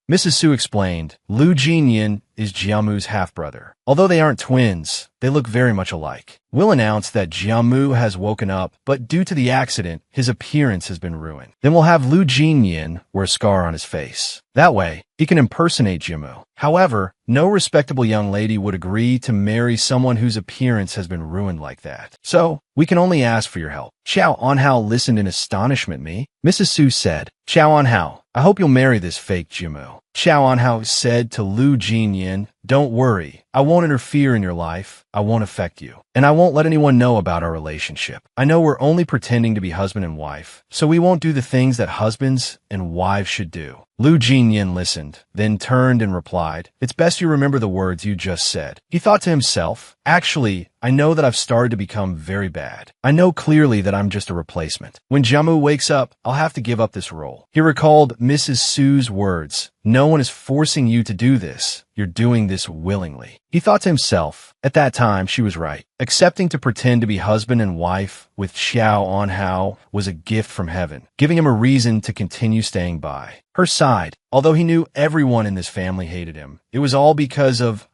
Mrs. Su explained, Lu Jinyan is Jiamu's half-brother. Although they aren't twins, they look very much alike. We'll announce that Jiamu has woken up, but due to the accident, his appearance has been ruined. Then we'll have Lu Jinyan wear a scar on his face. That way, he can impersonate Jiamu. However, no respectable young lady would agree to marry someone whose appearance has been ruined like that. So, we can only ask for your help. Xiao Anhao listened in astonishment. Mrs. Su said, Xiao Anhao, I hope you'll marry this fake Jiamu. Xiao Anhao said to Lu Jinyan, Don't worry. I won't interfere in your life. I won't affect you. And I won't let anyone know about our relationship. I know we're only pretending to be husband and wife, so we won't do the things that husbands and wives should do. Lu Jinyan listened, then turned and replied, It's best you remember the words you just said. He thought to himself, Actually, I know that I've started to become very bad. I know clearly that I'm just a replacement. When Jiamu wakes up, I'll have to give up this role. He recalled Mrs. Su's words, No one is forcing you to do this. You're doing this willingly. He thought to himself, at that time she was right. Accepting to pretend to be husband and wife with Xiao Anhao was a gift from heaven, giving him a reason to continue staying by her side. Although he knew everyone in this family hated him, it was all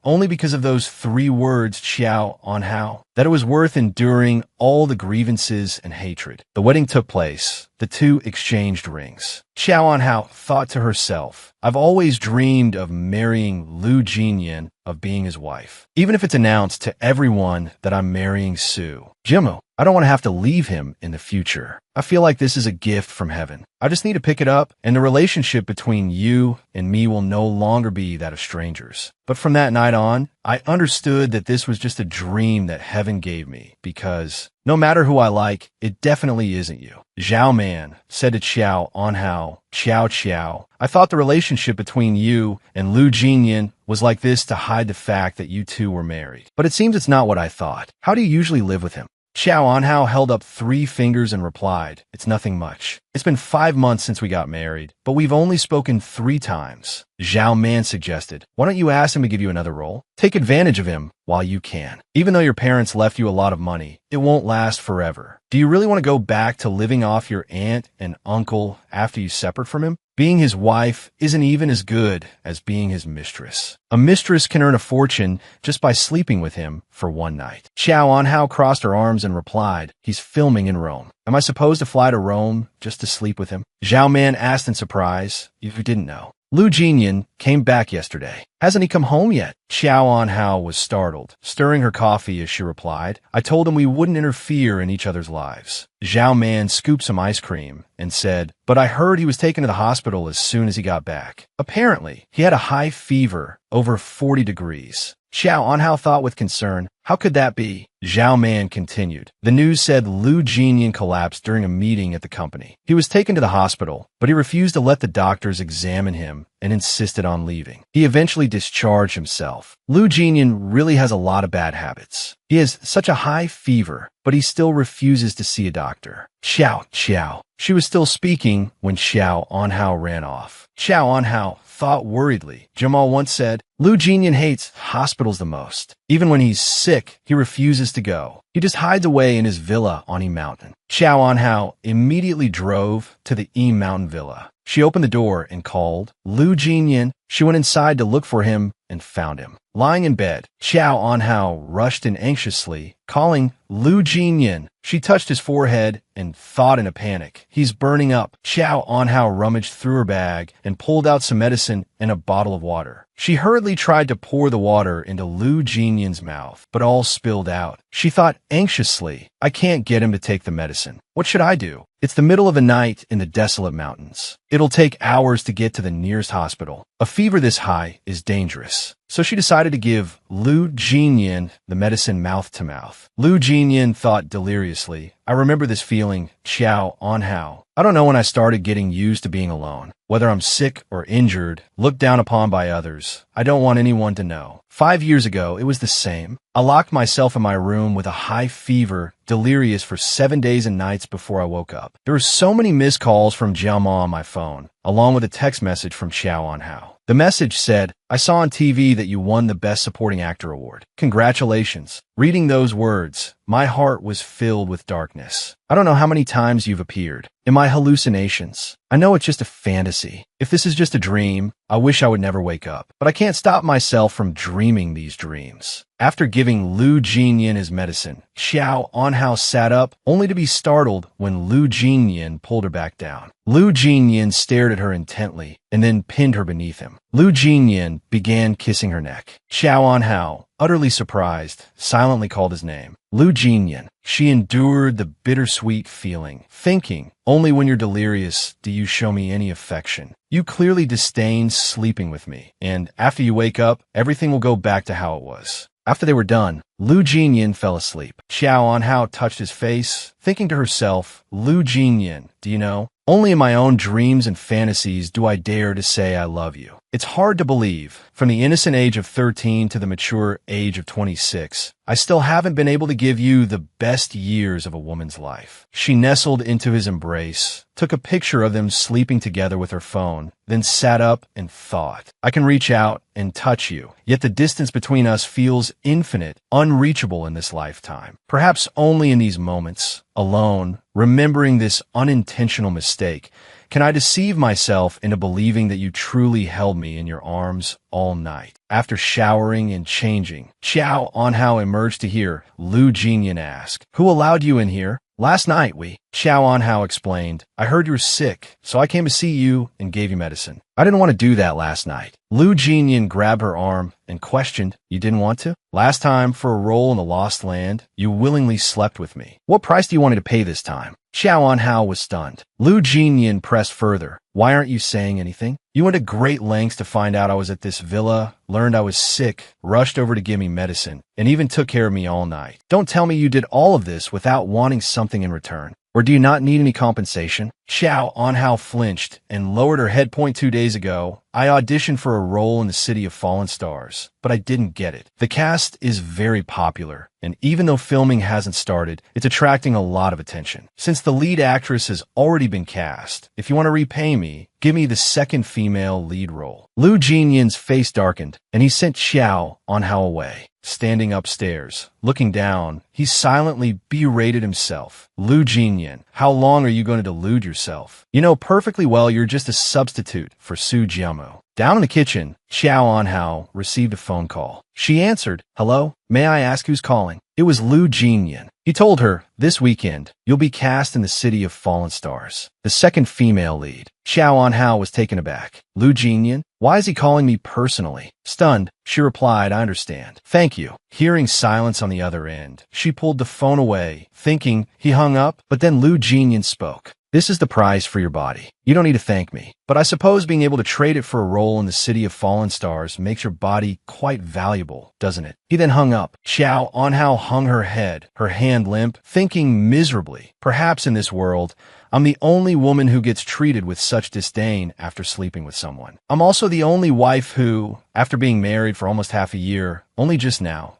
only because of those 3 words, Xiao Anhao, that it was worth enduring all the grievances and hatred. The wedding took place. The two exchanged rings. Xiao Anhao thought to herself, I've always dreamed of marrying Lu Jinyan, of being his wife. Even if it's announced to everyone that I'm marrying Su Jimu, I don't want to have to leave him in the future. I feel like this is a gift from heaven. I just need to pick it up, and the relationship between you and me will no longer be that of strangers. But from that night on, I understood that this was just a dream that heaven gave me, because no matter who I like, it definitely isn't you. Zhao Man said to Xiao Anhao, Xiao, I thought the relationship between you and Lu Jinyan was like this to hide the fact that you two were married. But it seems it's not what I thought. How do you usually live with him? Xiao Anhao held up 3 fingers and replied, It's nothing much. It's been 5 months since we got married, but we've only spoken 3 times. Zhao Man suggested, Why don't you ask him to give you another role? Take advantage of him while you can. Even though your parents left you a lot of money, it won't last forever. Do you really want to go back to living off your aunt and uncle after you separate from him? Being his wife isn't even as good as being his mistress. A mistress can earn a fortune just by sleeping with him for 1 night. Xiao Anhao crossed her arms and replied, He's filming in Rome. Am I supposed to fly to Rome just to sleep with him? Zhao Man asked in surprise, if you didn't know. Lu Jinyan came back yesterday. Hasn't he come home yet? Xiao Anhao was startled, stirring her coffee as she replied, I told him we wouldn't interfere in each other's lives. Zhao Man scooped some ice cream and said, But I heard he was taken to the hospital as soon as he got back. Apparently, he had a high fever, over 40 degrees. Xiao Anhao thought with concern, How could that be? Zhao Man continued. The news said Lu Jinyan collapsed during a meeting at the company. He was taken to the hospital, but he refused to let the doctors examine him and insisted on leaving. He eventually discharged himself. Lu Jinyan really has a lot of bad habits. He has such a high fever, but he still refuses to see a doctor. Xiao. She was still speaking when Xiao Anhao ran off. Xiao Anhao thought worriedly. Jamal once said, Lu Jinyan hates hospitals the most. Even when he's sick, he refuses to go. He just hides away in his villa on E Mountain. Xiao Anhao immediately drove to the E Mountain villa. She opened the door and called, Lu Jinyan. She went inside to look for him and found him lying in bed. Xiao Anhao rushed in anxiously, calling Lu Jinyan. She touched his forehead and thought in a panic, He's burning up. Xiao Anhao rummaged through her bag and pulled out some medicine and a bottle of water. She hurriedly tried to pour the water into Lu Jinyan's mouth, but all spilled out. She thought anxiously, I can't get him to take the medicine. What should I do? It's the middle of the night in the desolate mountains. It'll take hours to get to the nearest hospital. A fever this high is dangerous. So she decided to give Lu Jinyan the medicine mouth to mouth. Lu Jinyan thought deliriously, I remember this feeling, Xiao Anhao. I don't know when I started getting used to being alone. Whether I'm sick or injured, looked down upon by others, I don't want anyone to know. 5 years ago, it was the same. I locked myself in my room with a high fever, delirious for 7 days and nights before I woke up. There were so many missed calls from Jiama on my phone, along with a text message from Xiao Anhao. The message said, I saw on TV that you won the Best Supporting Actor award. Congratulations. Reading those words, my heart was filled with darkness. I don't know how many times you've appeared. In my hallucinations. I know it's just a fantasy. If this is just a dream, I wish I would never wake up. But I can't stop myself from dreaming these dreams. After giving Lu Jinyan his medicine, Xiao Anhao sat up, only to be startled when Lu Jinyan pulled her back down. Lu Jinyan stared at her intently and then pinned her beneath him. Lu Jinyan began kissing her neck. Xiao Anhao, utterly surprised, silently called his name. Lu Jinyan. She endured the bittersweet feeling, thinking, only when you're delirious do you show me any affection. You clearly disdain sleeping with me, and after you wake up, everything will go back to how it was. After they were done, Lu Jinyan fell asleep. Xiao Anhao touched his face, thinking to herself, Lu Jinyan, do you know? Only in my own dreams and fantasies do I dare to say I love you. It's hard to believe. From the innocent age of 13 to the mature age of 26, I still haven't been able to give you the best years of a woman's life. She nestled into his embrace, took a picture of them sleeping together with her phone, then sat up and thought, I can reach out and touch you, yet the distance between us feels infinite, unreachable in this lifetime. Perhaps only in these moments, alone, remembering this unintentional mistake, can I deceive myself into believing that you truly held me in your arms all night. After showering and changing, Xiao Anhao emerged to hear Lu Jinyan ask, Who allowed you in here? Last night, Xiao Anhao explained, I heard you were sick, so I came to see you and gave you medicine. I didn't want to do that last night. Lu Jinyan grabbed her arm and questioned, You didn't want to? Last time, for a role in the Lost Land, you willingly slept with me. What price do you want me to pay this time? Xiao Anhao was stunned. Lu Jinyan pressed further. Why aren't you saying anything? You went to great lengths to find out I was at this villa, learned I was sick, rushed over to give me medicine, and even took care of me all night. Don't tell me you did all of this without wanting something in return. Or do you not need any compensation? Xiao Anhao flinched and lowered her head. 2 days ago, I auditioned for a role in the City of Fallen Stars, but I didn't get it. The cast is very popular, and even though filming hasn't started, it's attracting a lot of attention. Since the lead actress has already been cast, if you want to repay me, give me the second female lead role. Lu Jinyan's face darkened, and he sent Xiao Anhao away. Standing upstairs, looking down, he silently berated himself. Lu Jinyan, how long are you going to delude yourself? You know perfectly well you're just a substitute for Su Jiamo. Down in the kitchen, Xiao Anhao received a phone call. She answered, Hello, may I ask who's calling? It was Lu Jinyan. He told her, This weekend, you'll be cast in the City of Fallen Stars, the second female lead. Xiao Anhao was taken aback. Lu Jinyan? Why is he calling me personally? Stunned, she replied, I understand. Thank you. Hearing silence on the other end, she pulled the phone away, thinking he hung up, but then Lu Jinyan spoke. This is the price for your body. You don't need to thank me, but I suppose being able to trade it for a role in the City of Fallen Stars makes your body quite valuable, doesn't it? He then hung up. Xiao Anhao hung her head, her hand limp, thinking miserably. Perhaps in this world, I'm the only woman who gets treated with such disdain after sleeping with someone. I'm also the only wife who, after being married for almost half a year, only just now,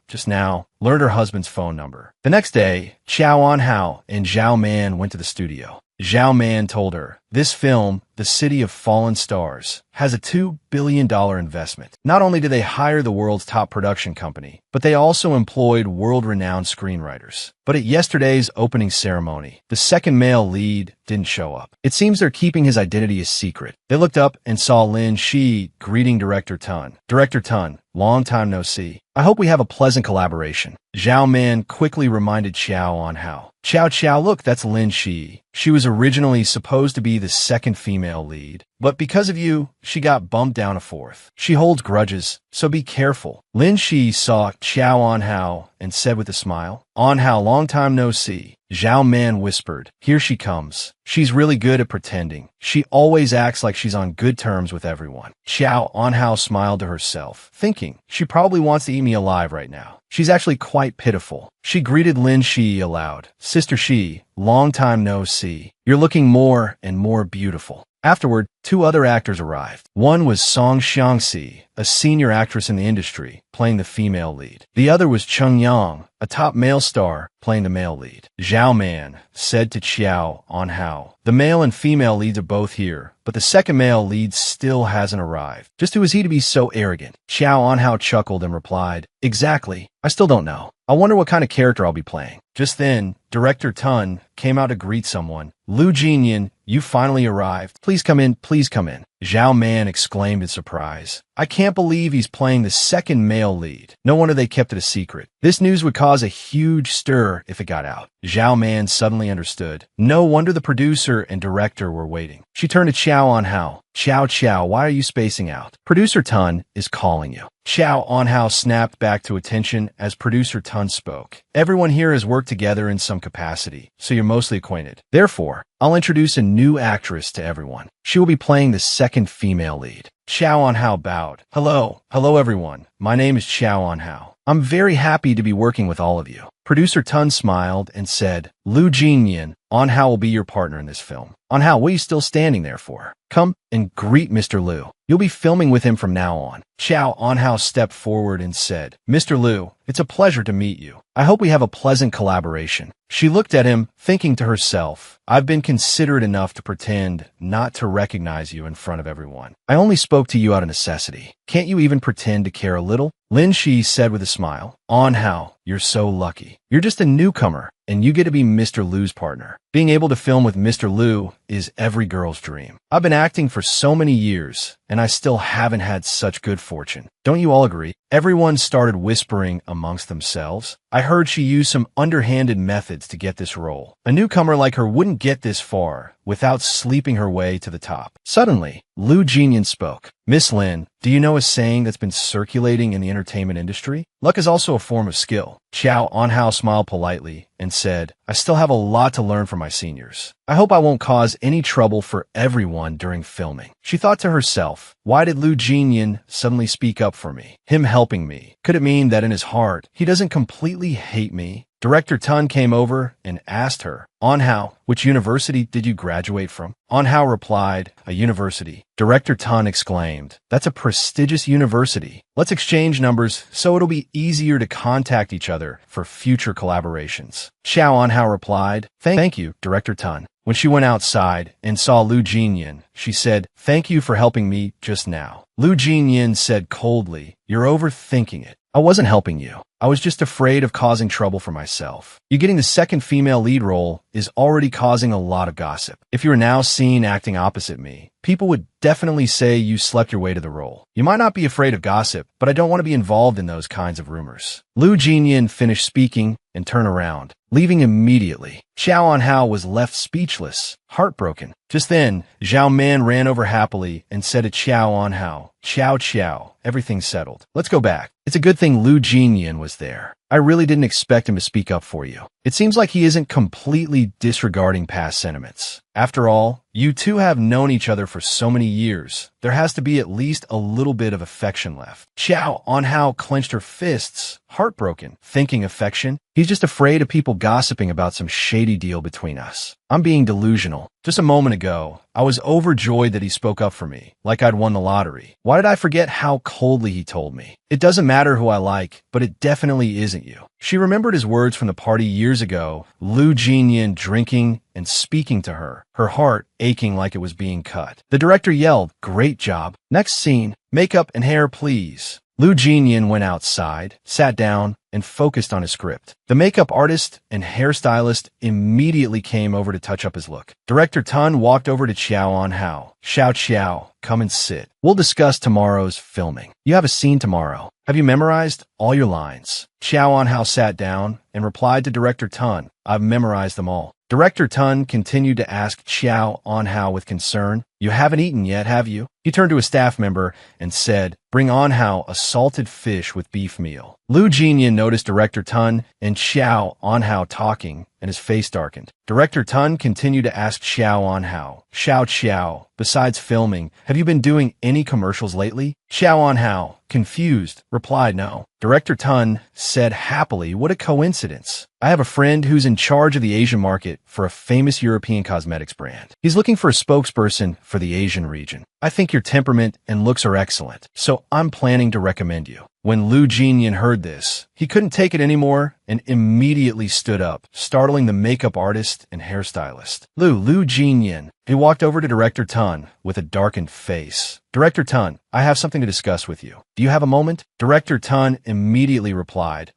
learned her husband's phone number. The next day, Xiao Anhao and Zhao Man went to the studio. Zhao Man told her, This film, The City of Fallen Stars, has a $2 billion investment. Not only did they hire the world's top production company, but they also employed world-renowned screenwriters. But at yesterday's opening ceremony, the second male lead didn't show up. It seems they're keeping his identity a secret. They looked up and saw Lin Shi greeting Director Tun. Director Tun, long time no see. I hope we have a pleasant collaboration. Zhao Man quickly reminded Xiao Anhao. Xiao, look, that's Lin Shi. She was originally supposed to be the second female lead, but because of you, she got bumped down a fourth. She holds grudges, so be careful. Lin Shi saw Xiao Anhao and said with a smile, Anhao, long time no see. Zhao Man whispered, Here she comes. She's really good at pretending. She always acts like she's on good terms with everyone. Xiao Anhao smiled to herself, thinking, She probably wants to eat me alive right now. She's actually quite pitiful. She greeted Lin Shi aloud. Sister Shi, long time no see. You're looking more and more beautiful. Afterward, 2 other actors arrived. One was Song Xiangxi, a senior actress in the industry, playing the female lead. The other was Cheng Yang, a top male star, playing the male lead. Zhao Man said to Xiao Anhao, The male and female leads are both here, but the second male lead still hasn't arrived. Just who is he to be so arrogant? Xiao Anhao chuckled and replied, Exactly. I still don't know. I wonder what kind of character I'll be playing. Just then, Director Tun came out to greet someone. Lu Jinyan, you finally arrived. Please come in, please come in. Zhao Man exclaimed in surprise. I can't believe he's playing the second male lead. No wonder they kept it a secret. This news would cause a huge stir if it got out. Zhao Man suddenly understood. No wonder the producer and director were waiting. She turned to Xiao Anhao. Xiao, why are you spacing out? Producer Tun is calling you. Xiao Anhao snapped back to attention as producer Tun spoke. Everyone here has worked together in some capacity, so you're mostly acquainted. Therefore, I'll introduce a new actress to everyone. She will be playing the second female lead. Xiao Anhao bowed. Hello everyone. My name is Xiao Anhao. I'm very happy to be working with all of you. Producer Tun smiled and said, Lu Jinyan, Anhao will be your partner in this film. Anhao, what are you still standing there for? Come and greet Mr. Lu. You'll be filming with him from now on. Chow Eun-hao stepped forward and said, Mr. Liu, it's a pleasure to meet you. I hope we have a pleasant collaboration. She looked at him, thinking to herself, I've been considerate enough to pretend not to recognize you in front of everyone. I only spoke to you out of necessity. Can't you even pretend to care a little? Lin Shi said with a smile, Eun-hao, you're so lucky. You're just a newcomer, and you get to be Mr. Liu's partner. Being able to film with Mr. Liu is every girl's dream. I've been acting for so many years, and I still haven't had such good fortune. Don't you all agree? Everyone started whispering amongst themselves. I heard she used some underhanded methods to get this role. A newcomer like her wouldn't get this far without sleeping her way to the top. Suddenly, Lu Jinyan spoke. Miss Lin, do you know a saying that's been circulating in the entertainment industry? Luck is also a form of skill. Chow Eun-hao smiled politely and said, I still have a lot to learn from my seniors. I hope I won't cause any trouble for everyone during filming. She thought to herself, why did Lu Jinyan suddenly speak up for me? Him helping me. Could it mean that in his heart, he doesn't completely hate me? Director Tun came over and asked her, Eun-hao, which university did you graduate from? Eun-hao replied, a university. Director Tun exclaimed, that's a prestigious university. Let's exchange numbers so it'll be easier to contact each other for future collaborations. Chow Eun-hao replied, thank you, Director Tun. When she went outside and saw Lu Jinyan, she said, thank you for helping me just now. Lu Jinyan said coldly, you're overthinking it. I wasn't helping you. I was just afraid of causing trouble for myself. You getting the second female lead role is already causing a lot of gossip. If you were now seen acting opposite me, people would definitely say you slept your way to the role. You might not be afraid of gossip, but I don't want to be involved in those kinds of rumors. Lu Jinyan finished speaking and turned around, leaving immediately. Chow Eun-hao was left speechless, heartbroken. Just then, Zhao Man ran over happily and said to Chow Eun-hao, Chow, everything's settled. Let's go back. It's a good thing Lu Jinyan was there. I really didn't expect him to speak up for you. It seems like he isn't completely disregarding past sentiments. After all, you two have known each other for so many years. There has to be at least a little bit of affection left. Chow Eun-hao clenched her fists, heartbroken. Thinking affection? He's just afraid of people gossiping about some shady deal between us. I'm being delusional. Just a moment ago, I was overjoyed that he spoke up for me, like I'd won the lottery. Why did I forget how coldly he told me? It doesn't matter who I like, but it definitely isn't you. She remembered his words from the party years ago, Lu Jinyan drinking and speaking to her, her heart aching like it was being cut. The director yelled, great job. Next scene, makeup and hair please. Lu Jinyan went outside, sat down, and focused on his script. The makeup artist and hairstylist immediately came over to touch up his look. Director Tun walked over to Chow Eun-hao. Chow, come and sit. We'll discuss tomorrow's filming. You have a scene tomorrow. Have you memorized all your lines? Chow Eun-hao sat down and replied to Director Tun, I've memorized them all. Director Tun continued to ask Chow Eun-hao with concern, you haven't eaten yet, have you? He turned to a staff member and said, bring Eun-hao a salted fish with beef meal. Lu Jinyan noticed Director Tun and Chow Eun-hao talking, and his face darkened. Director Tun continued to ask Chow Eun-hao, Chow, besides filming, have you been doing any commercials lately? Chow Eun-hao, confused, replied no. Director Tun said happily, what a coincidence. I have a friend who's in charge of the Asian market for a famous European cosmetics brand. He's looking for a spokesperson for the Asian region. I think your temperament and looks are excellent, so I'm planning to recommend you. When Lu Jinyan heard this, he couldn't take it anymore and immediately stood up, startling the makeup artist and hairstylist. Lu Jinyan. He walked over to Director Tun with a darkened face. Director Tun, I have something to discuss with you. Do you have a moment? Director Tun immediately replied,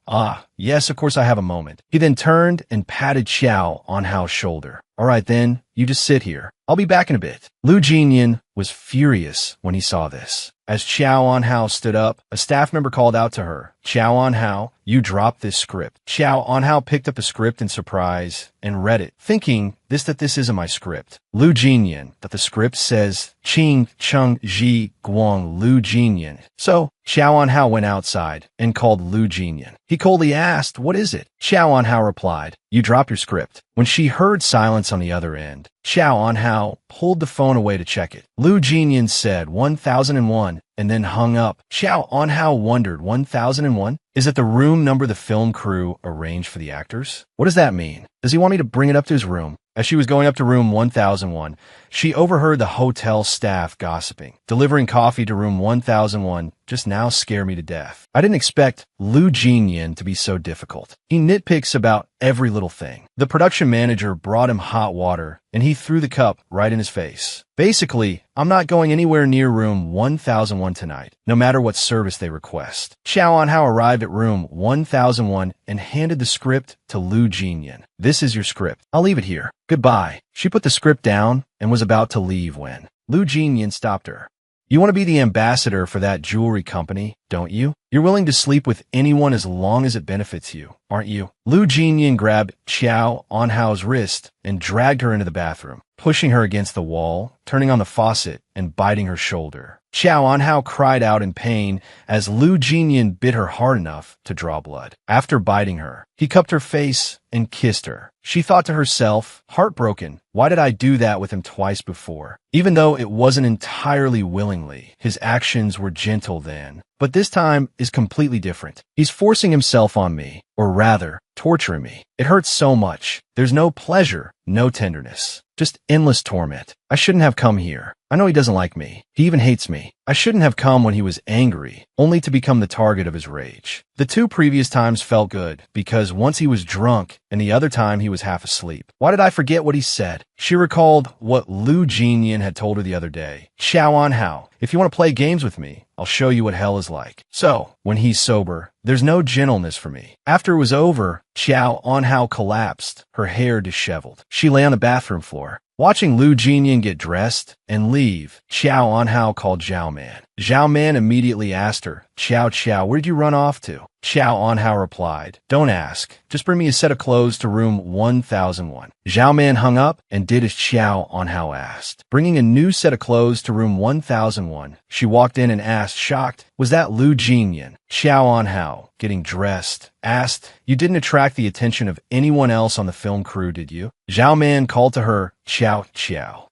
yes, of course I have a moment. He then turned and patted Chow Eun-hao's shoulder. All right then, you just sit here. I'll be back in a bit. Lu Jinyan was furious when he saw this. As Chow Eun-hao stood up, a staff member called out to her, Chow Eun-hao, you dropped this script. Chow Eun-hao picked up the script in surprise and read it, thinking that this isn't my script. Lu Jinyan, that the script says Ching Chung Ji Guang Lu Jinyan. So, Chow Eun-hao went outside and called Lu Jinyan. He coldly asked, what is it? Chow Eun-hao replied, you dropped your script. When she heard silence on the other end, Chow Eun-hao pulled the phone away to check it. Lu Jinyan said 1001 and then hung up. Chow Eun-hao wondered, 1001? Is it the room number the film crew arranged for the actors? What does that mean? Does he want me to bring it up to his room? As she was going up to room 1001, she overheard the hotel staff gossiping. Delivering coffee to room 1001 just now scared me to death. I didn't expect Lu Jinyan to be so difficult. He nitpicks about every little thing. The production manager brought him hot water, and he threw the cup right in his face. Basically, I'm not going anywhere near room 1001 tonight, no matter what service they request. Xiao Anhao arrived at room 1001 and handed the script to Lu Jinyan. This is your script. I'll leave it here. Goodbye. She put the script down and was about to leave when Lu Jinyan stopped her. You want to be the ambassador for that jewelry company, don't you? You're willing to sleep with anyone as long as it benefits you, aren't you? Lu Jinyan grabbed Xiao Anhao's wrist and dragged her into the bathroom, pushing her against the wall, turning on the faucet, and biting her shoulder. Xiao Anhao cried out in pain as Lu Jinyan bit her hard enough to draw blood. After biting her, he cupped her face and kissed her. She thought to herself, heartbroken, why did I do that with him twice before? Even though it wasn't entirely willingly, his actions were gentle then. But this time is completely different. He's forcing himself on me, or rather, torturing me. It hurts so much. There's no pleasure, no tenderness, just endless torment. I shouldn't have come here. I know he doesn't like me. He even hates me. I shouldn't have come when he was angry, only to become the target of his rage. The 2 previous times felt good, because once he was drunk, and the other time he was half asleep. Why did I forget what he said? She recalled what Lu Jinyan had told her the other day. Xiao Anhao, if you want to play games with me, I'll show you what hell is like. So, when he's sober, there's no gentleness for me. After it was over, Xiao Anhao collapsed, her hair disheveled. She lay on the bathroom floor. Watching Lu Jinyan get dressed and leave, Xiao Anhao called Zhao Man. Zhao Man immediately asked her, Xiao, where did you run off to? Xiao Anhao replied, don't ask. Just bring me a set of clothes to room 1001. Zhao Man hung up and did as Xiao Anhao asked. Bringing a new set of clothes to room 1001, she walked in and asked, shocked, was that Lu Jinyan? Xiao Anhao, getting dressed, asked, you didn't attract the attention of anyone else on the film crew, did you? Zhao Man called to her, Xiao.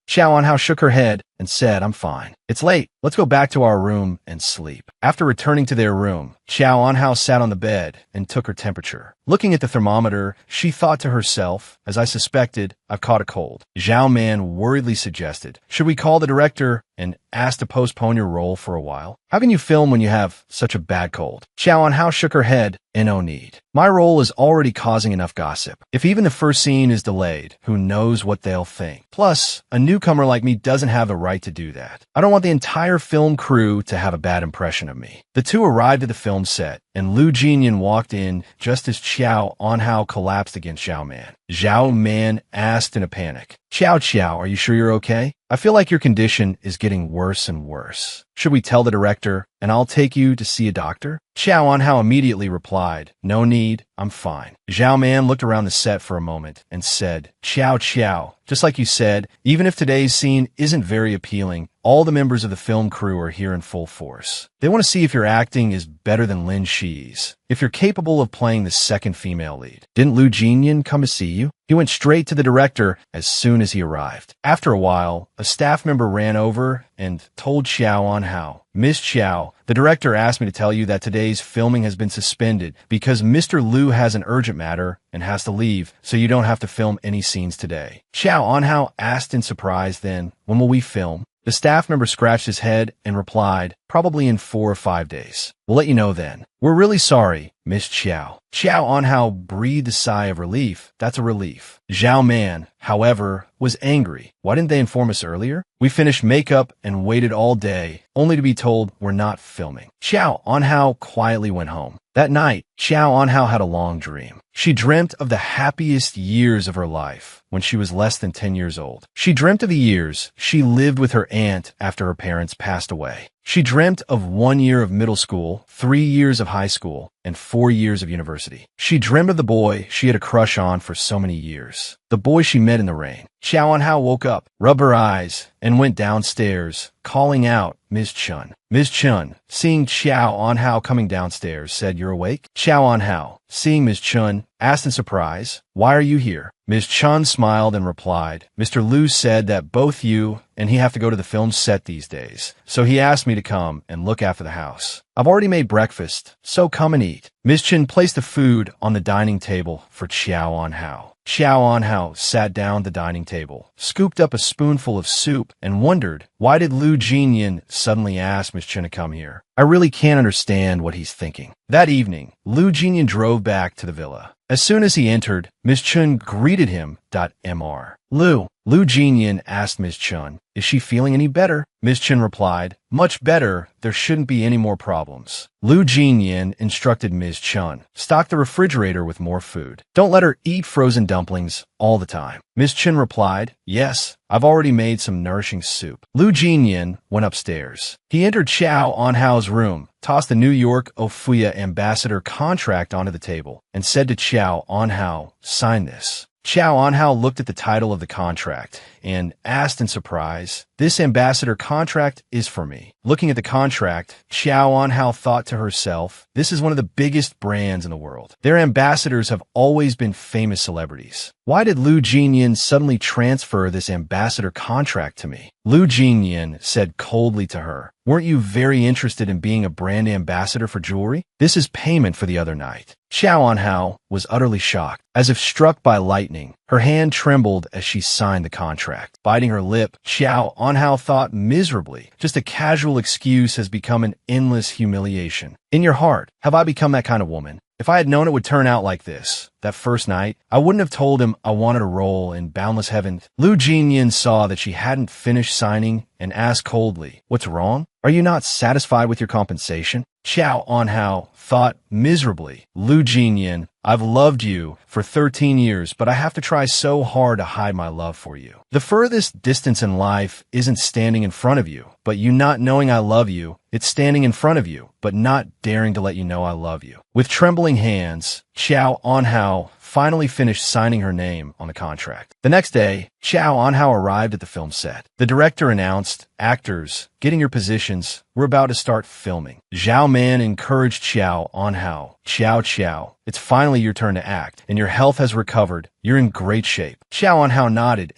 Xiao Anhao shook her head and said, I'm fine. It's late. Let's go back to our room and sleep. After returning to their room, Xiao Anhao sat on the bed and took her temperature. Looking at the thermometer, she thought to herself, as I suspected, I've caught a cold. Zhao Man worriedly suggested, should we call the director and ask to postpone your role for a while? How can you film when you have such a bad cold? Xiao Anhao shook her head, and no need. My role is already causing enough gossip. If even the first scene is delayed, who knows what they'll think? Plus, a newcomer like me doesn't have the right to do that. I don't want the entire film crew to have a bad impression of me. The 2 arrived at the film set, and Lu Jinyan walked in just as Xiao Anhao collapsed against Zhao Man. Zhao Man asked in a panic, Xiao, are you sure you're okay? I feel like your condition is getting worse and worse. Should we tell the director, and I'll take you to see a doctor? Xiao Anhao immediately replied, no need, I'm fine. Zhao Man looked around the set for a moment and said, Xiao, just like you said, even if today's scene isn't very appealing, all the members of the film crew are here in full force. They want to see if your acting is better than Lin Shi's, if you're capable of playing the second female lead. Didn't Lu Jinyan come to see you? He went straight to the director as soon as he arrived. After a while, a staff member ran over and told Xiao Anhao, Miss Xiao, the director asked me to tell you that today's filming has been suspended because Mr. Lu has an urgent matter and has to leave, so you don't have to film any scenes today. Xiao Anhao asked in surprise then, when will we film? The staff member scratched his head and replied, probably in 4 or 5 days. We'll let you know then. We're really sorry, Miss Xiao. Xiao Anhao breathed a sigh of relief. That's a relief. Zhao Man, however, was angry. Why didn't they inform us earlier? We finished makeup and waited all day, only to be told we're not filming. Xiao Anhao quietly went home. That night, Xiao Anhao had a long dream. She dreamt of the happiest years of her life when she was less than 10 years old. She dreamt of the years she lived with her aunt after her parents passed away. She dreamt of 1 year of middle school, 3 years of high school, and 4 years of university. She dreamt of the boy she had a crush on for so many years, the boy she met in the rain. Xiao Anhao woke up, rubbed her eyes, and went downstairs, calling out, Ms. Chun. Ms. Chun, seeing Xiao Anhao coming downstairs, said, you're awake? Xiao Anhao, seeing Ms. Chun, asked in surprise, why are you here? Ms. Chun smiled and replied, Mr. Lu said that both you and he have to go to the film set these days, so he asked me to come and look after the house. I've already made breakfast, so come and eat. Miss Chen placed the food on the dining table for Xiao Anhao. Xiao Anhao sat down at the dining table, scooped up a spoonful of soup, and wondered, why did Lu Jinyan suddenly ask Miss Chen to come here? I really can't understand what he's thinking. That evening, Lu Jinyan drove back to the villa. As soon as he entered, Miss Chen greeted him. Mr. Lu Jinyan asked Miss Chen, is she feeling any better? Miss Chen replied, much better, there shouldn't be any more problems. Lu Jinyan instructed Ms. Chen, stock the refrigerator with more food. Don't let her eat frozen dumplings all the time. Ms. Chen replied, yes, I've already made some nourishing soup. Lu Jinyan went upstairs. He entered Xiao Anhao's room, tossed the New York Ofuya ambassador contract onto the table, and said to Xiao Anhao, sign this. Xiao Anhao looked at the title of the contract and asked in surprise, this ambassador contract is for me. Looking at the contract, Xiao Anhao thought to herself, this is one of the biggest brands in the world. Their ambassadors have always been famous celebrities. Why did Lu Jinyan suddenly transfer this ambassador contract to me? Lu Jinyan said coldly to her, weren't you very interested in being a brand ambassador for jewelry? This is payment for the other night. Xiao Anhao was utterly shocked. As if struck by lightning, her hand trembled as she signed the contract. Biting her lip, Xiao Anhao thought miserably, just a casual excuse has become an endless humiliation. In your heart, have I become that kind of woman? If I had known it would turn out like this, that first night, I wouldn't have told him I wanted a role in Boundless Heaven. Lu Jinyan saw that she hadn't finished signing and asked coldly, what's wrong? Are you not satisfied with your compensation? Xiao Anhao thought miserably, Lu Jinyan, I've loved you for 13 years, but I have to try so hard to hide my love for you. The furthest distance in life isn't standing in front of you, but you not knowing I love you. It's standing in front of you, but not daring to let you know I love you. With trembling hands, Xiao Anhao finally finished signing her name on the contract. The next day, Xiao Anhao arrived at the film set. The director announced, actors, getting your positions, we're about to start filming. Zhao Man encouraged Xiao Anhao, Xiao, it's finally your turn to act, and your health has recovered. You're in great shape. Xiao Anhao nodded,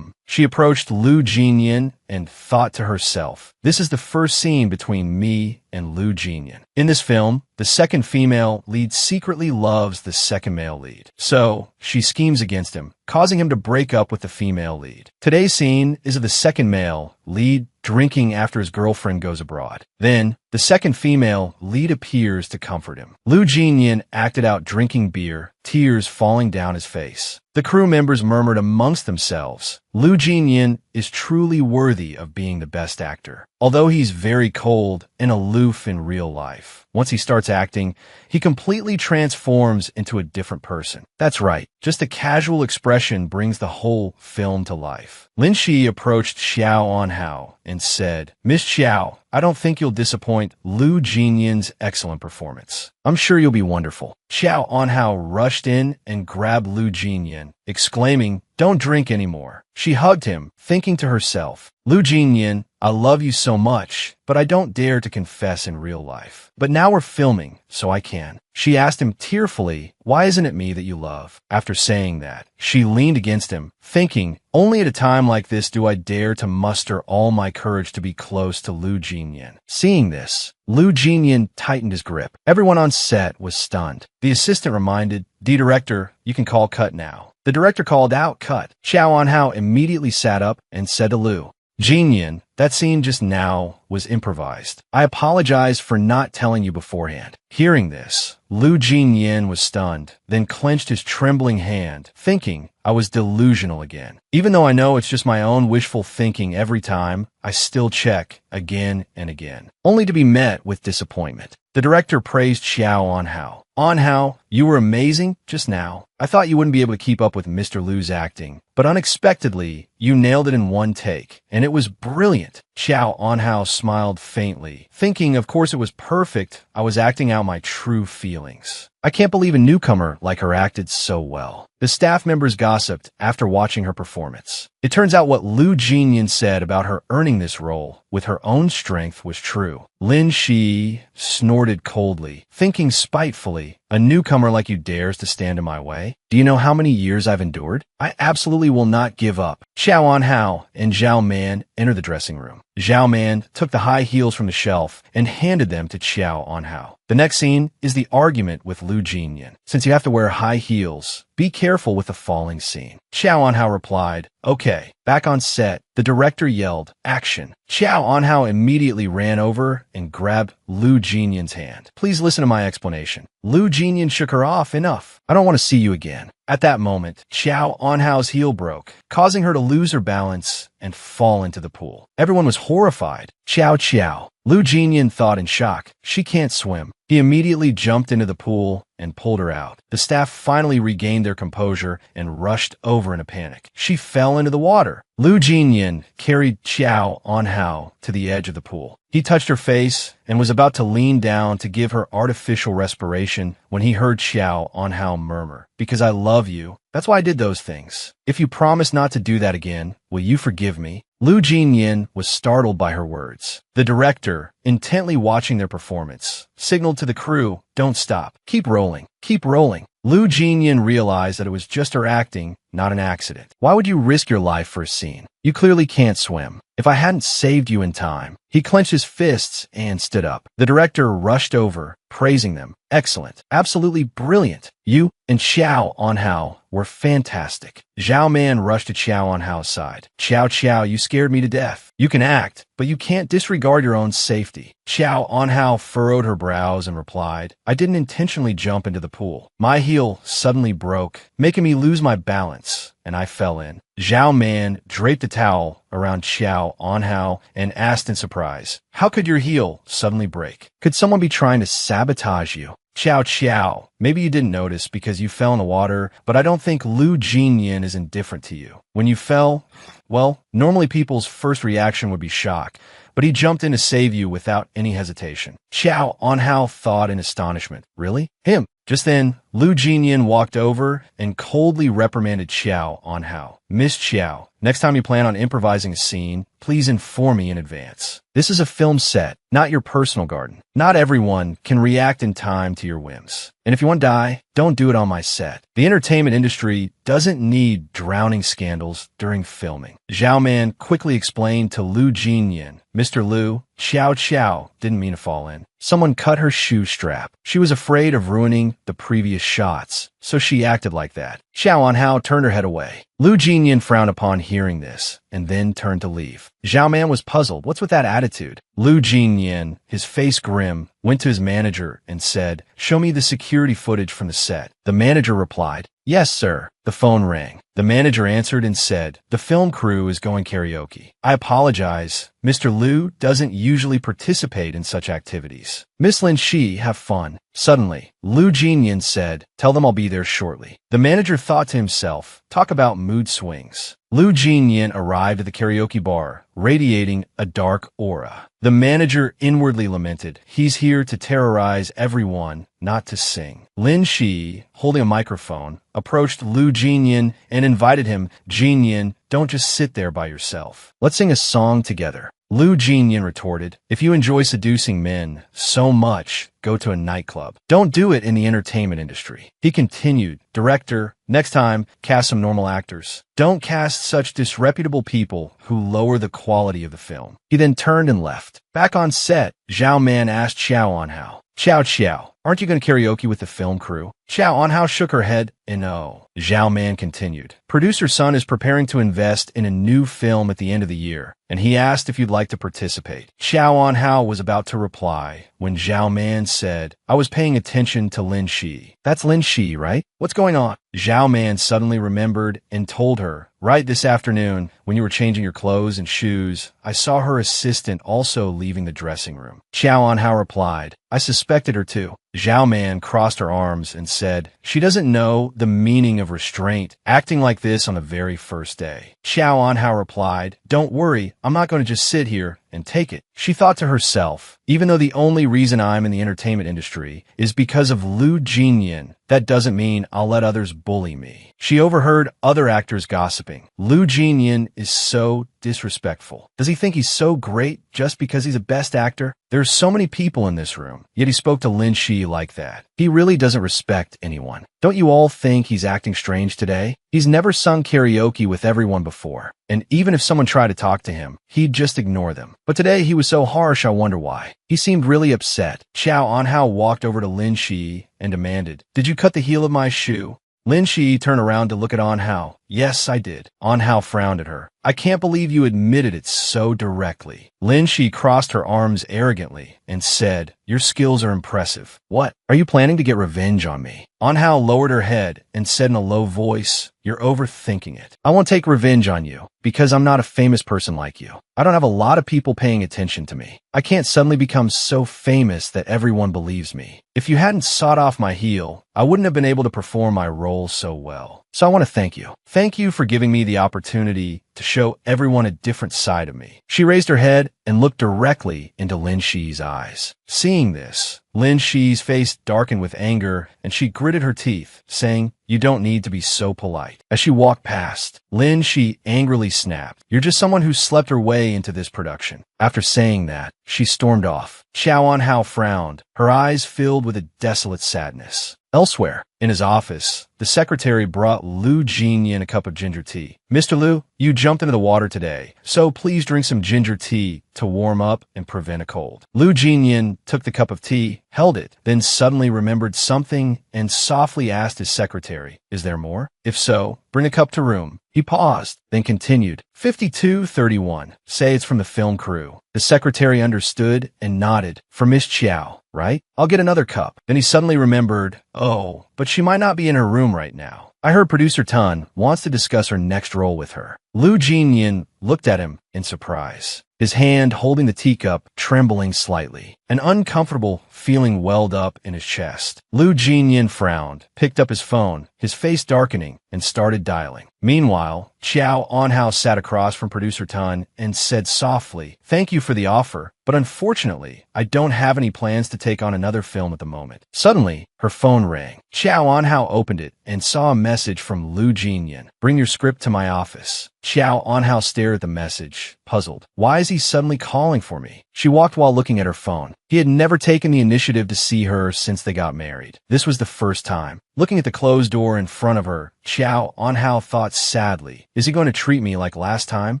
She approached Lu Jinyan and thought to herself, this is the first scene between me and Lu Jinyan. In this film, the second female lead secretly loves the second male lead. So, she schemes against him, causing him to break up with the female lead. Today's scene is of the second male lead drinking after his girlfriend goes abroad. Then, the second female lead appears to comfort him. Lu Jinyan acted out drinking beer, tears falling down his face. The crew members murmured amongst themselves, Lu Jinyan is truly worthy of being the best actor. Although he's very cold and aloof in real life, once he starts acting, he completely transforms into a different person. That's right, just a casual expression brings the whole film to life. Lin Shi approached Xiao Anhao and said, Miss Xiao, I don't think you'll disappoint Lu Jinyan's excellent performance. I'm sure you'll be wonderful. Xiao Anhao rushed in and grabbed Lu Jinyan, exclaiming, don't drink anymore. She hugged him, thinking to herself, Lu Jinyan, I love you so much, but I don't dare to confess in real life. But now we're filming, so I can. She asked him tearfully, why isn't it me that you love? After saying that, she leaned against him, thinking, only at a time like this do I dare to muster all my courage to be close to Lu Jinyan. Seeing this, Lu Jinyan tightened his grip. Everyone on set was stunned. The assistant reminded, director, you can call cut now. The director called out cut. Xiao Anhao immediately sat up and said to Lu Jinyan, that scene just now was improvised. I apologize for not telling you beforehand. Hearing this, Lu Jinyan was stunned, then clenched his trembling hand, thinking I was delusional again. Even though I know it's just my own wishful thinking every time, I still check again and again, only to be met with disappointment. The director praised Xiao Anhao. Anhao, you were amazing just now. I thought you wouldn't be able to keep up with Mr. Lu's acting, but unexpectedly, you nailed it in one take, and it was brilliant. Xiao Anhao smiled faintly, thinking of course it was perfect. I was acting out my true feelings. I can't believe a newcomer like her acted so well. The staff members gossiped after watching her performance. It turns out what Lu Jinyan said about her earning this role with her own strength was true. Lin Shi snorted coldly, thinking spitefully, A newcomer like you dares to stand in my way? Do you know how many years I've endured? I absolutely will not give up. Xiao Anhao and Zhao Man enter the dressing room. Zhao Man took the high heels from the shelf and handed them to Xiao Anhao. The next scene is the argument with Lu Jinyan. Since you have to wear high heels, be careful with the falling scene. Xiao Anhao replied, okay. Back on set, the director yelled, action. Xiao Anhao immediately ran over and grabbed Lu Jinyan's hand. Please listen to my explanation. Lu Jinyan shook her off. Enough. I don't want to see you again. At that moment, Xiao Anhao's heel broke, causing her to lose her balance and fall into the pool. Everyone was horrified. Xiao. Lu Jinyan thought in shock, she can't swim. He immediately jumped into the pool and pulled her out. The staff finally regained their composure and rushed over in a panic. She fell into the water. Lu Jinyan carried Xiao Anhao to the edge of the pool. He touched her face and was about to lean down to give her artificial respiration when he heard Xiao Anhao murmur, because I love you. That's why I did those things. If you promise not to do that again, will you forgive me? Lu Jinyan was startled by her words. The director, intently watching their performance, signaled to the crew, don't stop. Keep rolling. Keep rolling. Lu Jinyan realized that it was just her acting, not an accident. Why would you risk your life for a scene? You clearly can't swim. If I hadn't saved you in time. He clenched his fists and stood up. The director rushed over, praising them. Excellent. Absolutely brilliant. You and Xiao Anhao were fantastic. Zhao Man rushed to Xiao Anhao's side. Xiao, you scared me to death. You can act, but you can't disregard your own safety. Xiao Anhao furrowed her brows and replied, I didn't intentionally jump into the pool. My heel suddenly broke, making me lose my balance, and I fell in. Zhao Man draped a towel around Xiao Anhao and asked in surprise, how could your heel suddenly break? Could someone be trying to sabotage you? Xiao, maybe you didn't notice because you fell in the water, but I don't think Lu Jinyan is indifferent to you. When you fell, well, normally people's first reaction would be shock, but he jumped in to save you without any hesitation. Xiao Anhao thought in astonishment, really? Him? Just then, Lu Jinyan walked over and coldly reprimanded Xiao Anhao. Miss Xiao, next time you plan on improvising a scene, please inform me in advance. This is a film set, not your personal garden. Not everyone can react in time to your whims. And if you want to die, don't do it on my set. The entertainment industry doesn't need drowning scandals during filming. Zhao Man quickly explained to Lu Jinyan, Mr. Lu, Xiao didn't mean to fall in. Someone cut her shoe strap. She was afraid of ruining the previous shots, so she acted like that. Xiao Anhao turned her head away. Lu Jinyan frowned upon hearing this, and then turned to leave. Zhao Man was puzzled. What's with that attitude? Lu Jinyan, his face grim, went to his manager and said, show me the security footage from the set. The manager replied, yes, sir. The phone rang. The manager answered and said, the film crew is going karaoke. I apologize. Mr. Lu doesn't usually participate in such activities. Miss Lin Shi, have fun. Suddenly, Lu Jinyan said, tell them I'll be there shortly. The manager thought to himself, talk about mood swings. Lu Jinyan arrived at the karaoke bar, radiating a dark aura. The manager inwardly lamented, he's here to terrorize everyone, not to sing. Lin Shi, holding a microphone, approached Lu Jinyan and invited him, Jinyan, don't just sit there by yourself. Let's sing a song together. Lu Jinyan retorted, if you enjoy seducing men so much, go to a nightclub. Don't do it in the entertainment industry. He continued, director, next time, cast some normal actors. Don't cast such disreputable people who lower the quality of the film. He then turned and left. Back on set, Zhao Man asked Xiao Anhao, Xiao, aren't you going to karaoke with the film crew? Xiao Anhao shook her head, and no. Zhao Man continued. Producer Sun is preparing to invest in a new film at the end of the year, and he asked if you'd like to participate. Xiao Anhao was about to reply when Zhao Man said, I was paying attention to Lin Shi. That's Lin Shi, right? What's going on? Zhao Man suddenly remembered and told her, right this afternoon, when you were changing your clothes and shoes, I saw her assistant also leaving the dressing room. Xiao Anhao replied, I suspected her too. Zhao Man crossed her arms and said, she doesn't know the meaning of restraint, acting like this on the very first day. Xiao Anhao replied, don't worry, I'm not going to just sit here and take it. She thought to herself, even though the only reason I'm in the entertainment industry is because of Lu Jinyan, that doesn't mean I'll let others bully me. She overheard other actors gossiping. Lu Jinyan is so disrespectful. Does he think he's so great just because he's the best actor? There's so many people in this room, yet he spoke to Lin Shi like that. He really doesn't respect anyone. Don't you all think he's acting strange today? He's never sung karaoke with everyone before, and even if someone tried to talk to him, he'd just ignore them. But today he was so harsh, I wonder why. He seemed really upset. Qiao Anhao walked over to Lin Shi and demanded, "Did you cut the heel of my shoe?" Lin Shi turned around to look at Anhao. "Yes, I did." Anhao frowned at her. "I can't believe you admitted it so directly." Lin Shi crossed her arms arrogantly and said, "Your skills are impressive. What? Are you planning to get revenge on me?" Anhao lowered her head and said in a low voice, "You're overthinking it. I won't take revenge on you because I'm not a famous person like you. I don't have a lot of people paying attention to me. I can't suddenly become so famous that everyone believes me. If you hadn't sawed off my heel, I wouldn't have been able to perform my role so well. So I want to thank you. Thank you for giving me the opportunity to show everyone a different side of me." She raised her head and looked directly into Lin Shi's eyes. Seeing this, Lin Shi's face darkened with anger, and she gritted her teeth, saying, "You don't need to be so polite." As she walked past, Lin Shi angrily snapped, "You're just someone who slept her way into this production." After saying that, she stormed off. Qiao Anhao frowned, her eyes filled with a desolate sadness. Elsewhere, in his office, the secretary brought Lu Jinyan a cup of ginger tea. "Mr. Lu, you jumped into the water today, so please drink some ginger tea to warm up and prevent a cold." Lu Jinyan took the cup of tea, held it, then suddenly remembered something and softly asked his secretary, "Is there more? If so, bring a cup to room." He paused, then continued, 5231. Say it's from the film crew." The secretary understood and nodded. "For Miss Qiao, right? I'll get another cup." Then he suddenly remembered, "Oh, but she might not be in her room right now. I heard producer Tan wants to discuss her next role with her." Lu Jinyan looked at him in surprise, his hand holding the teacup trembling slightly. An uncomfortable feeling welled up in his chest. Lu Jinyan frowned, picked up his phone, his face darkening, and started dialing. Meanwhile, Qiao Anhao sat across from producer Tan and said softly, "Thank you for the offer, but unfortunately, I don't have any plans to take on another film at the moment." Suddenly, her phone rang. Qiao Anhao opened it and saw a message from Lu Jinyan. "Bring your script to my office." Qiao Anhao stared at the message, puzzled. Why is he suddenly calling for me? She walked while looking at her phone. He had never taken the initiative to see her since they got married. This was the first time. Looking at the closed door in front of her, Qiao Anhao thought sadly, "Is he going to treat me like last time?"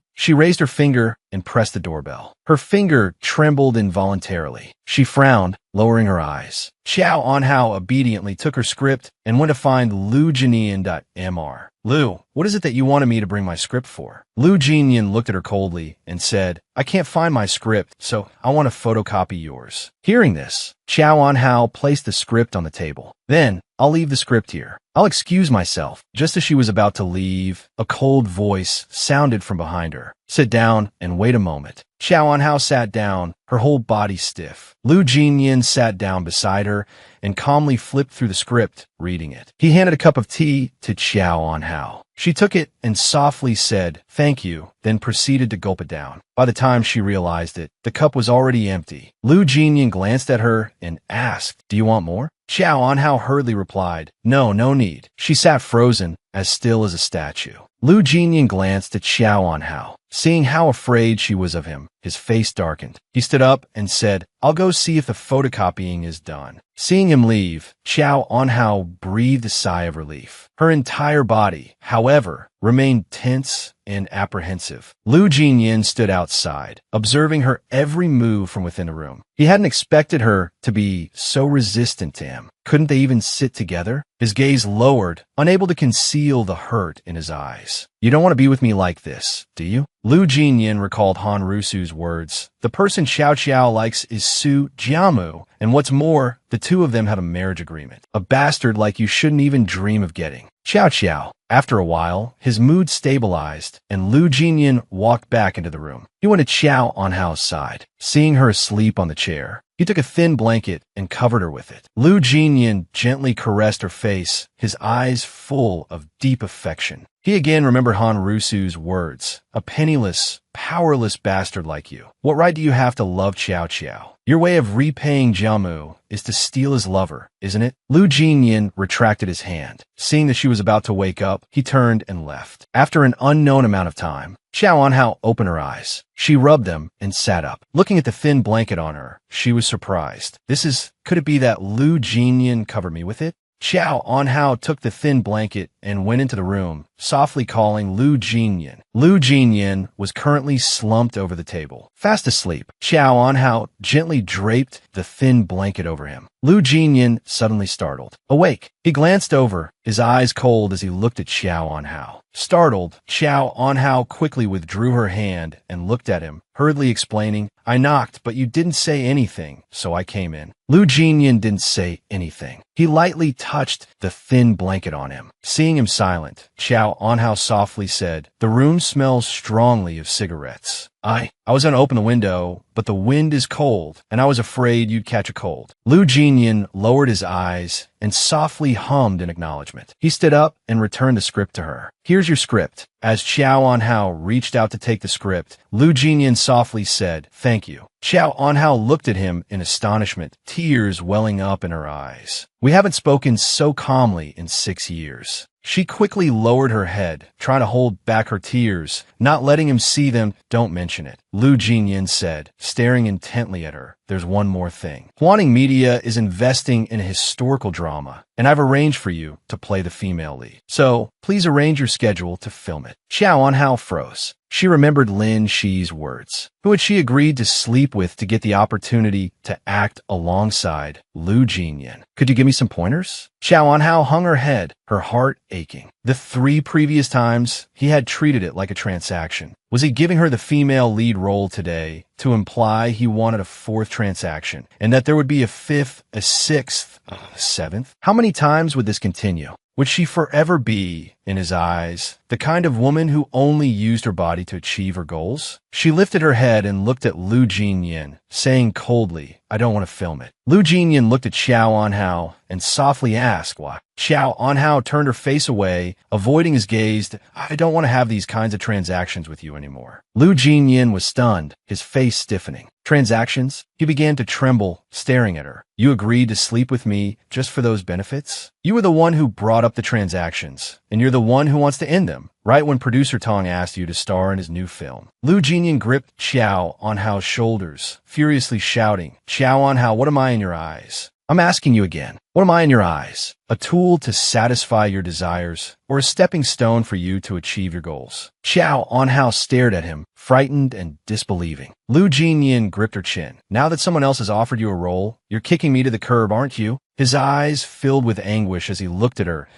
She raised her finger and pressed the doorbell. Her finger trembled involuntarily. She frowned, lowering her eyes. Qiao Anhao obediently took her script and went to find Lu Jinyan.mr. "Lu, what is it that you wanted me to bring my script for?" Lu Jinyan looked at her coldly and said, "I can't find my script, so I want to photocopy yours." Hearing this, Qiao Anhao placed the script on the table. "Then, I'll leave the script here. I'll excuse myself." Just as she was about to leave, a cold voice sounded from behind her. "Sit down and wait a moment." Qiao Anhao sat down, her whole body stiff. Lu Jinyan sat down beside her and calmly flipped through the script, reading it. He handed a cup of tea to Qiao Anhao. She took it and softly said, "Thank you," then proceeded to gulp it down. By the time she realized it, the cup was already empty. Lu Jinyan glanced at her and asked, "Do you want more?" Qiao Anhao hurriedly replied, "No, no need." She sat frozen, as still as a statue. Lu Jinyan glanced at Qiao Anhao. Seeing how afraid she was of him, his face darkened. He stood up and said, "I'll go see if the photocopying is done." Seeing him leave, Qiao Anhao breathed a sigh of relief. Her entire body, however, remained tense and apprehensive. Lu Jinyan stood outside, observing her every move from within the room. He hadn't expected her to be so resistant to him. Couldn't they even sit together? His gaze lowered, unable to conceal the hurt in his eyes. "You don't want to be with me like this, do you?" Lu Jinyan recalled Han Rusu's words. "The person Xiao Qiao likes is Su Jiamu, and what's more, the two of them have a marriage agreement. A bastard like you shouldn't even dream of getting." Xiao Qiao. After a while, his mood stabilized, and Lu Jinyan walked back into the room. He went to Qiao Anhao's side. Seeing her asleep on the chair, he took a thin blanket and covered her with it. Lu Jinyan gently caressed her face, his eyes full of deep affection. He again remembered Han Rusu's words, "A penniless, powerless bastard like you. What right do you have to love Qiao Qiao? Your way of repaying Jiamu is to steal his lover, isn't it?" Lu Jinyan retracted his hand. Seeing that she was about to wake up, he turned and left. After an unknown amount of time, Xiao Anhao opened her eyes. She rubbed them and sat up. Looking at the thin blanket on her, she was surprised. Could it be that Lu Jinyan covered me with it? Xiao Anhao took the thin blanket and went into the room, softly calling Lu Jinyan. Lu Jinyan was currently slumped over the table, fast asleep. Xiao Anhao gently draped the thin blanket over him. Lu Jinyan suddenly startled. Awake, he glanced over, his eyes cold as he looked at Xiao Anhao. Startled, Xiao Anhao quickly withdrew her hand and looked at him, hurriedly explaining, "I knocked, but you didn't say anything, so I came in." Lu Jinyan didn't say anything. He lightly touched the thin blanket on him. Seeing him silent, Xiao Anhao softly said, "The room smells strongly of cigarettes. I was going to open the window, but the wind is cold, and I was afraid you'd catch a cold." Lu Jinyan lowered his eyes and softly hummed in acknowledgement. He stood up and returned the script to her. "Here's your script." As Xiao Anhao reached out to take the script, Lu Jinyan softly said, "Thank you." Xiao Anhao looked at him in astonishment, tears welling up in her eyes. "We haven't spoken so calmly in 6 years." She quickly lowered her head, trying to hold back her tears, not letting him see them. "Don't mention it," Lu Jinyan said, staring intently at her. "There's one more thing. Huaning Media is investing in a historical drama, and I've arranged for you to play the female lead. So, please arrange your schedule to film it." Xiao Anhao froze. She remembered Lin Shi's words. Who had she agreed to sleep with to get the opportunity to act alongside Lu Jinyan? "Could you give me some pointers?" Xiao Anhao hung her head, her heart aching. The 3 previous times, he had treated it like a transaction. Was he giving her the female lead role today to imply he wanted a 4th transaction, and that there would be a 5th, a 6th, a 7th? How many times would this continue? Would she forever be, in his eyes, the kind of woman who only used her body to achieve her goals? She lifted her head and looked at Lu Jinyan, saying coldly, "I don't want to film it." Lu Jinyan looked at Xiao Anhao and softly asked why. Xiao Anhao turned her face away, avoiding his gaze. "I don't want to have these kinds of transactions with you anymore." Lu Jinyan was stunned, his face stiffening. "Transactions?" He began to tremble, staring at her. "You agreed to sleep with me just for those benefits? You were the one who brought up the transactions, and you're the one who wants to end them, right when producer Tong asked you to star in his new film." Lu Jinyan gripped Xiao Anhao's shoulders, furiously shouting, "Xiao Anhao, what am I in your eyes? I'm asking you again. What am I in your eyes? A tool to satisfy your desires, or a stepping stone for you to achieve your goals?" Xiao Anhao stared at him, frightened and disbelieving. Lu Jinyan gripped her chin. "Now that someone else has offered you a role, you're kicking me to the curb, aren't you?" His eyes filled with anguish as he looked at her.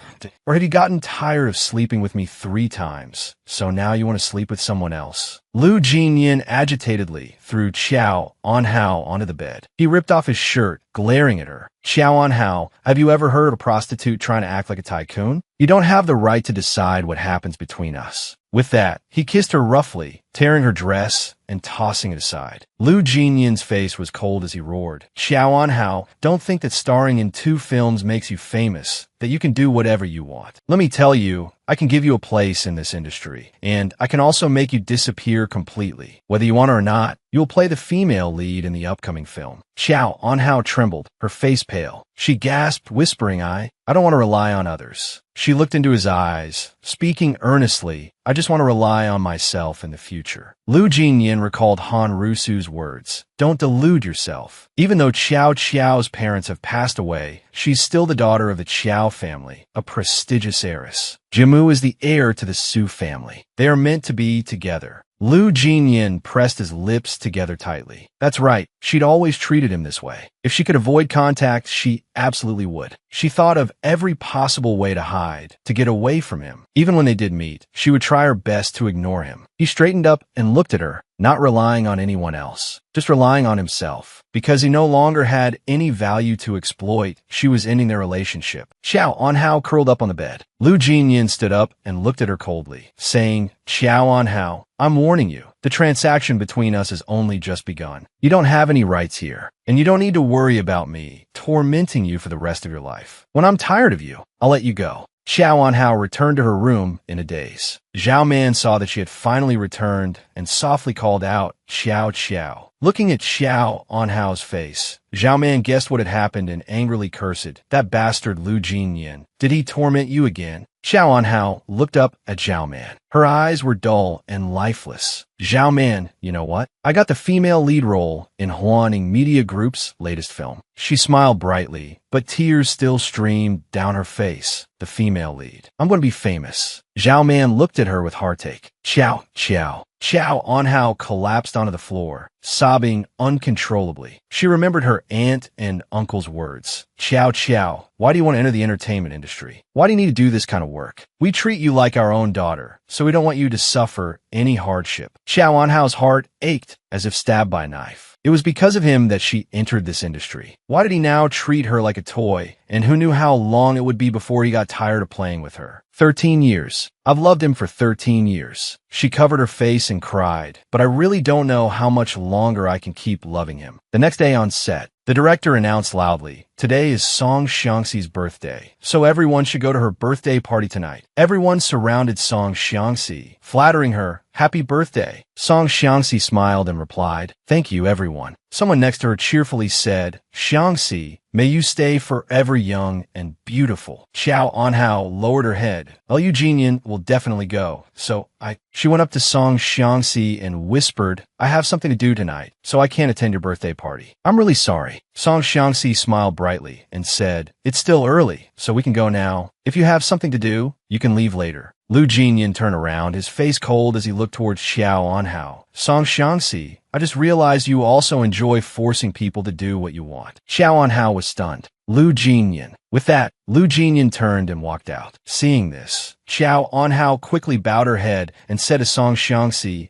"Or have you gotten tired of sleeping with me 3 times, so now you want to sleep with someone else?" Lu Jinyan agitatedly threw Xiao Anhao onto the bed. He ripped off his shirt, glaring at her. "Xiao Anhao, have you ever heard of a prostitute trying to act like a tycoon? You don't have the right to decide what happens between us." With that, he kissed her roughly, tearing her dress and tossing it aside. Lu Jinyan's face was cold as he roared, "Xiao Anhao, don't think that starring in 2 films makes you famous, that you can do whatever you want. Let me tell you, I can give you a place in this industry, and I can also make you disappear completely. Whether you want it or not, you'll play the female lead in the upcoming film." Xiao Anhao trembled, her face pale. She gasped, whispering, I don't want to rely on others." She looked into his eyes, speaking earnestly, "I just want to rely on myself in the future." Lu Jinyan recalled Han Rusu's words, "Don't delude yourself. Even though Qiao Qiao's parents have passed away, she's still the daughter of the Qiao family, a prestigious heiress. Jimu is the heir to the Su family. They are meant to be together." Lu Jinyan pressed his lips together tightly. That's right, she'd always treated him this way. If she could avoid contact, she absolutely would. She thought of every possible way to hide, to get away from him. Even when they did meet, she would try her best to ignore him. He straightened up and looked at her, not relying on anyone else, just relying on himself. Because he no longer had any value to exploit, she was ending their relationship. Xiao Anhao curled up on the bed. Lu Jinyan stood up and looked at her coldly, saying, "Xiao Anhao, I'm warning you. The transaction between us has only just begun. You don't have any rights here, and you don't need to worry about me tormenting you for the rest of your life. When I'm tired of you, I'll let you go." Xiao Anhao returned to her room in a daze. Zhao Man saw that she had finally returned and softly called out, "Xiao Xiao." Looking at Xiao Anhao's face, Zhao Man guessed what had happened and angrily cursed, "That bastard Lu Jinyan. Did he torment you again?" Xiao Anhao looked up at Zhao Man. Her eyes were dull and lifeless. "Zhao Man, you know what? I got the female lead role in Huaning Media Group's latest film." She smiled brightly, but tears still streamed down her face. "The female lead. I'm going to be famous." Zhao Man looked at her with heartache. "Xiao, Xiao." Xiao Anhao collapsed onto the floor, sobbing uncontrollably. She remembered her aunt and uncle's words. "Xiao Xiao, why do you want to enter the entertainment industry? Why do you need to do this kind of work? We treat you like our own daughter, so we don't want you to suffer any hardship." Xiao Anhao's heart ached as if stabbed by a knife. It was because of him that she entered this industry. Why did he now treat her like a toy? And who knew how long it would be before he got tired of playing with her? 13 years. I've loved him for 13 years. She covered her face and cried, but I really don't know how much longer I can keep loving him. The next day on set, the director announced loudly, "Today is Song Xiangxi's birthday, so everyone should go to her birthday party tonight." Everyone surrounded Song Xiangxi, flattering her, "Happy birthday." Song Xiangxi smiled and replied, "Thank you, everyone." Someone next to her cheerfully said, "Xiangxi, may you stay forever young and beautiful." Xiao Anhao lowered her head. "Liu Jinyan will definitely go, so She went up to Song Xiangxi and whispered, "I have something to do tonight, so I can't attend your birthday party." "I'm really sorry." Song Xiangxi smiled brightly and said, "It's still early, so we can go now. If you have something to do, you can leave later." Liu Jinyan turned around, his face cold as he looked towards Xiao Anhao. "Song Xiangxi, I just realized you also enjoy forcing people to do what you want." Xiao Anhao was stunned. Liu Jinyan. With that, Liu Jinyan turned and walked out. Seeing this, Xiao Anhao quickly bowed her head and said to Song Xiangxi,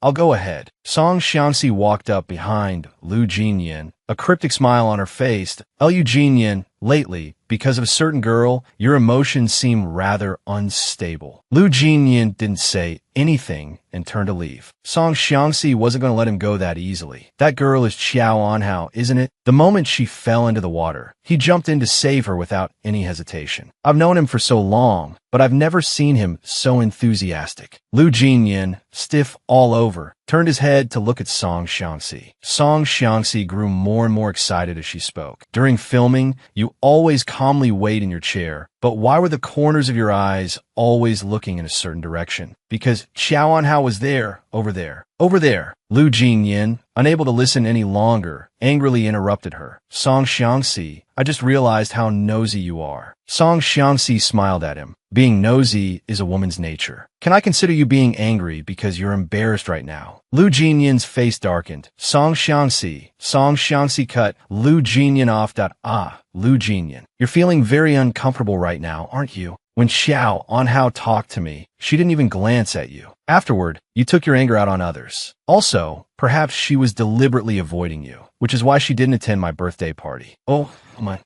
I'll go ahead." Song Xiangxi walked up behind Liu Jinyan, a cryptic smile on her face. "Liu Jinyan, lately, because of a certain girl, your emotions seem rather unstable." Liu Jinyan didn't say anything and turned to leave. Song Xiangxi wasn't going to let him go that easily. "That girl is Xiao Anhao, isn't it?" The moment she fell into the water, he jumped in to save her without any hesitation. "I've known him for so long, but I've never seen him so enthusiastic." Liu Jinyan, stiff all over, turned his head to look at Song Xiangxi. Song Xiangxi grew more and more excited as she spoke. "During filming, you always calmly wait in your chair, but why were the corners of your eyes always looking in a certain direction?" "Because Xiao Anhao was there, over there." "Over there." Liu Jinyan, unable to listen any longer, angrily interrupted her. "Song Xiangxi, I just realized how nosy you are." Song Xiangxi smiled at him. "Being nosy is a woman's nature. Can I consider you being angry because you're embarrassed right now?" Liu Jinyan's face darkened. Song Xiangxi cut Liu Jinyan off. Liu Jinyan, you're feeling very uncomfortable right now, aren't you? When Xiao Anhao talked to me, she didn't even glance at you. Afterward, you took your anger out on others. Also, perhaps she was deliberately avoiding you, which is why she didn't attend my birthday party. Oh my.